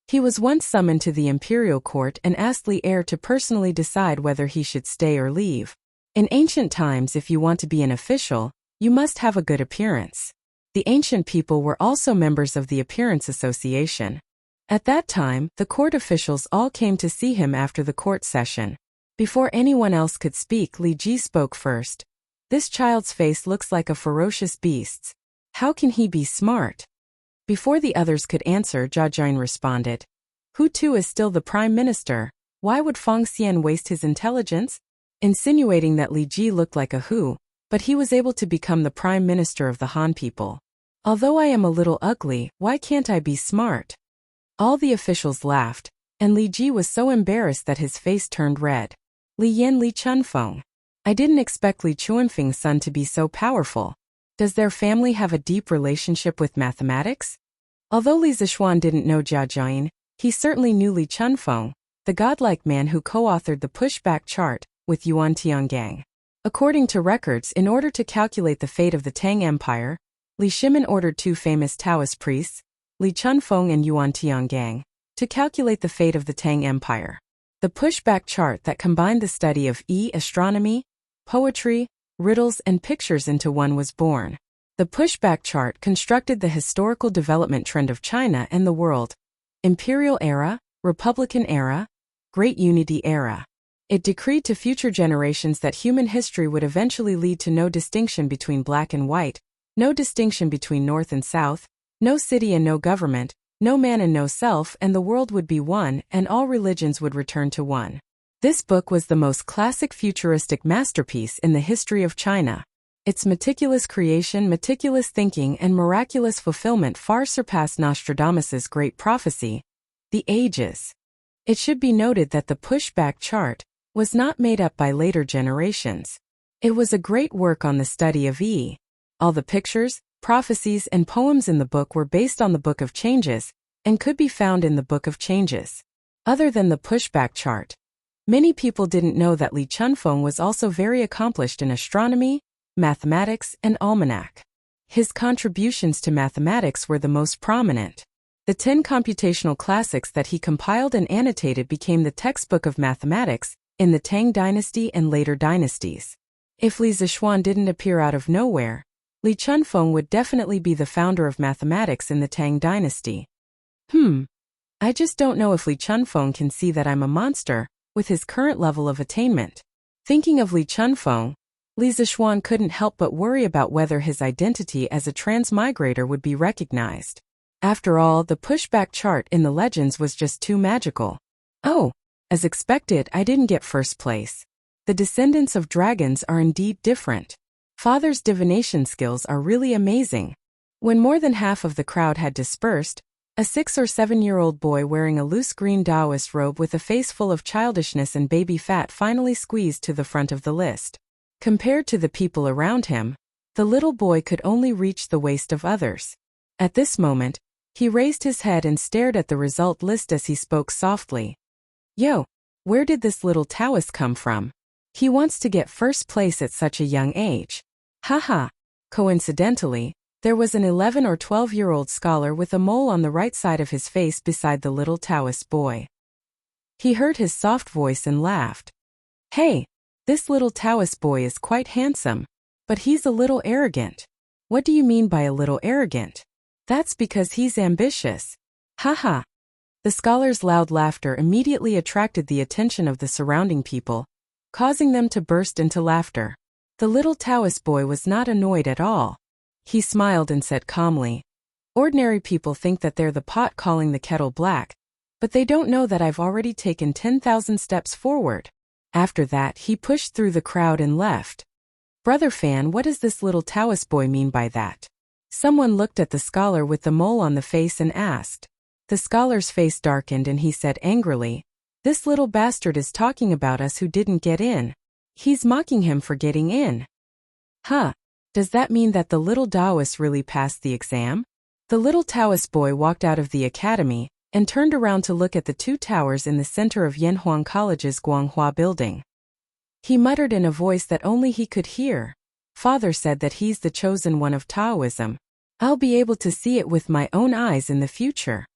He was once summoned to the imperial court and asked Li Er to personally decide whether he should stay or leave. In ancient times, if you want to be an official, you must have a good appearance. The ancient people were also members of the Appearance Association. At that time, the court officials all came to see him after the court session. Before anyone else could speak, Li Ji spoke first. This child's face looks like a ferocious beast's. How can he be smart? Before the others could answer, Jia Jian responded. Hu Tu is still the prime minister. Why would Feng Xian waste his intelligence? Insinuating that Li Ji looked like a Hu, but he was able to become the prime minister of the Han people. Although I am a little ugly, why can't I be smart? All the officials laughed, and Li Ji was so embarrassed that his face turned red. Li Yan Li Chunfeng. I didn't expect Li Chuanfeng's son to be so powerful. Does their family have a deep relationship with mathematics? Although Li Zixuan didn't know Jia Jian, he certainly knew Li Chunfeng, the godlike man who co-authored the pushback chart with Yuan Tiangang. According to records, in order to calculate the fate of the Tang Empire, Li Shimin ordered two famous Taoist priests, Li Chunfeng and Yuan Tiangang, to calculate the fate of the Tang Empire. The pushback chart that combined the study of astronomy, poetry, riddles and pictures into one was born. The pushback chart constructed the historical development trend of China and the world. Imperial era, Republican era, Great Unity era. It decreed to future generations that human history would eventually lead to no distinction between black and white, no distinction between north and south, no city and no government, no man and no self, and the world would be one, and all religions would return to one. This book was the most classic futuristic masterpiece in the history of China. Its meticulous creation, meticulous thinking, and miraculous fulfillment far surpassed Nostradamus's great prophecy, The Ages. It should be noted that the pushback chart was not made up by later generations. It was a great work on the study of All the pictures, prophecies, and poems in the book were based on the Book of Changes, and could be found in the Book of Changes. Other than the pushback chart, many people didn't know that Li Chunfeng was also very accomplished in astronomy, mathematics, and almanac. His contributions to mathematics were the most prominent. The 10 computational classics that he compiled and annotated became the textbook of mathematics in the Tang dynasty and later dynasties. If Li Zixuan didn't appear out of nowhere, Li Chunfeng would definitely be the founder of mathematics in the Tang dynasty. I just don't know if Li Chunfeng can see that I'm a monster, with his current level of attainment. Thinking of Li Chunfeng, Li Zixuan couldn't help but worry about whether his identity as a transmigrator would be recognized. After all, the pushback chart in the legends was just too magical. Oh, as expected, I didn't get first place. The descendants of dragons are indeed different. Father's divination skills are really amazing. When more than half of the crowd had dispersed, a 6 or 7-year-old boy wearing a loose green Taoist robe with a face full of childishness and baby fat finally squeezed to the front of the list. Compared to the people around him, the little boy could only reach the waist of others. At this moment, he raised his head and stared at the result list as he spoke softly. Yo, where did this little Taoist come from? He wants to get first place at such a young age. Haha. Coincidentally, there was an 11 or 12-year-old scholar with a mole on the right side of his face beside the little Taoist boy. He heard his soft voice and laughed. Hey, this little Taoist boy is quite handsome, but he's a little arrogant. What do you mean by a little arrogant? That's because he's ambitious. Haha. The scholar's loud laughter immediately attracted the attention of the surrounding people, causing them to burst into laughter. The little Taoist boy was not annoyed at all. He smiled and said calmly, Ordinary people think that they're the pot calling the kettle black, but they don't know that I've already taken 10,000 steps forward. After that, he pushed through the crowd and left. Brother Fan, what does this little Taoist boy mean by that? Someone looked at the scholar with the mole on the face and asked. The scholar's face darkened and he said angrily, This little bastard is talking about us who didn't get in. He's mocking him for getting in. Huh. Does that mean that the little Taoist really passed the exam? The little Taoist boy walked out of the academy and turned around to look at the 2 towers in the center of Yanhuang College's Guanghua building. He muttered in a voice that only he could hear. Father said that he's the chosen one of Taoism. I'll be able to see it with my own eyes in the future.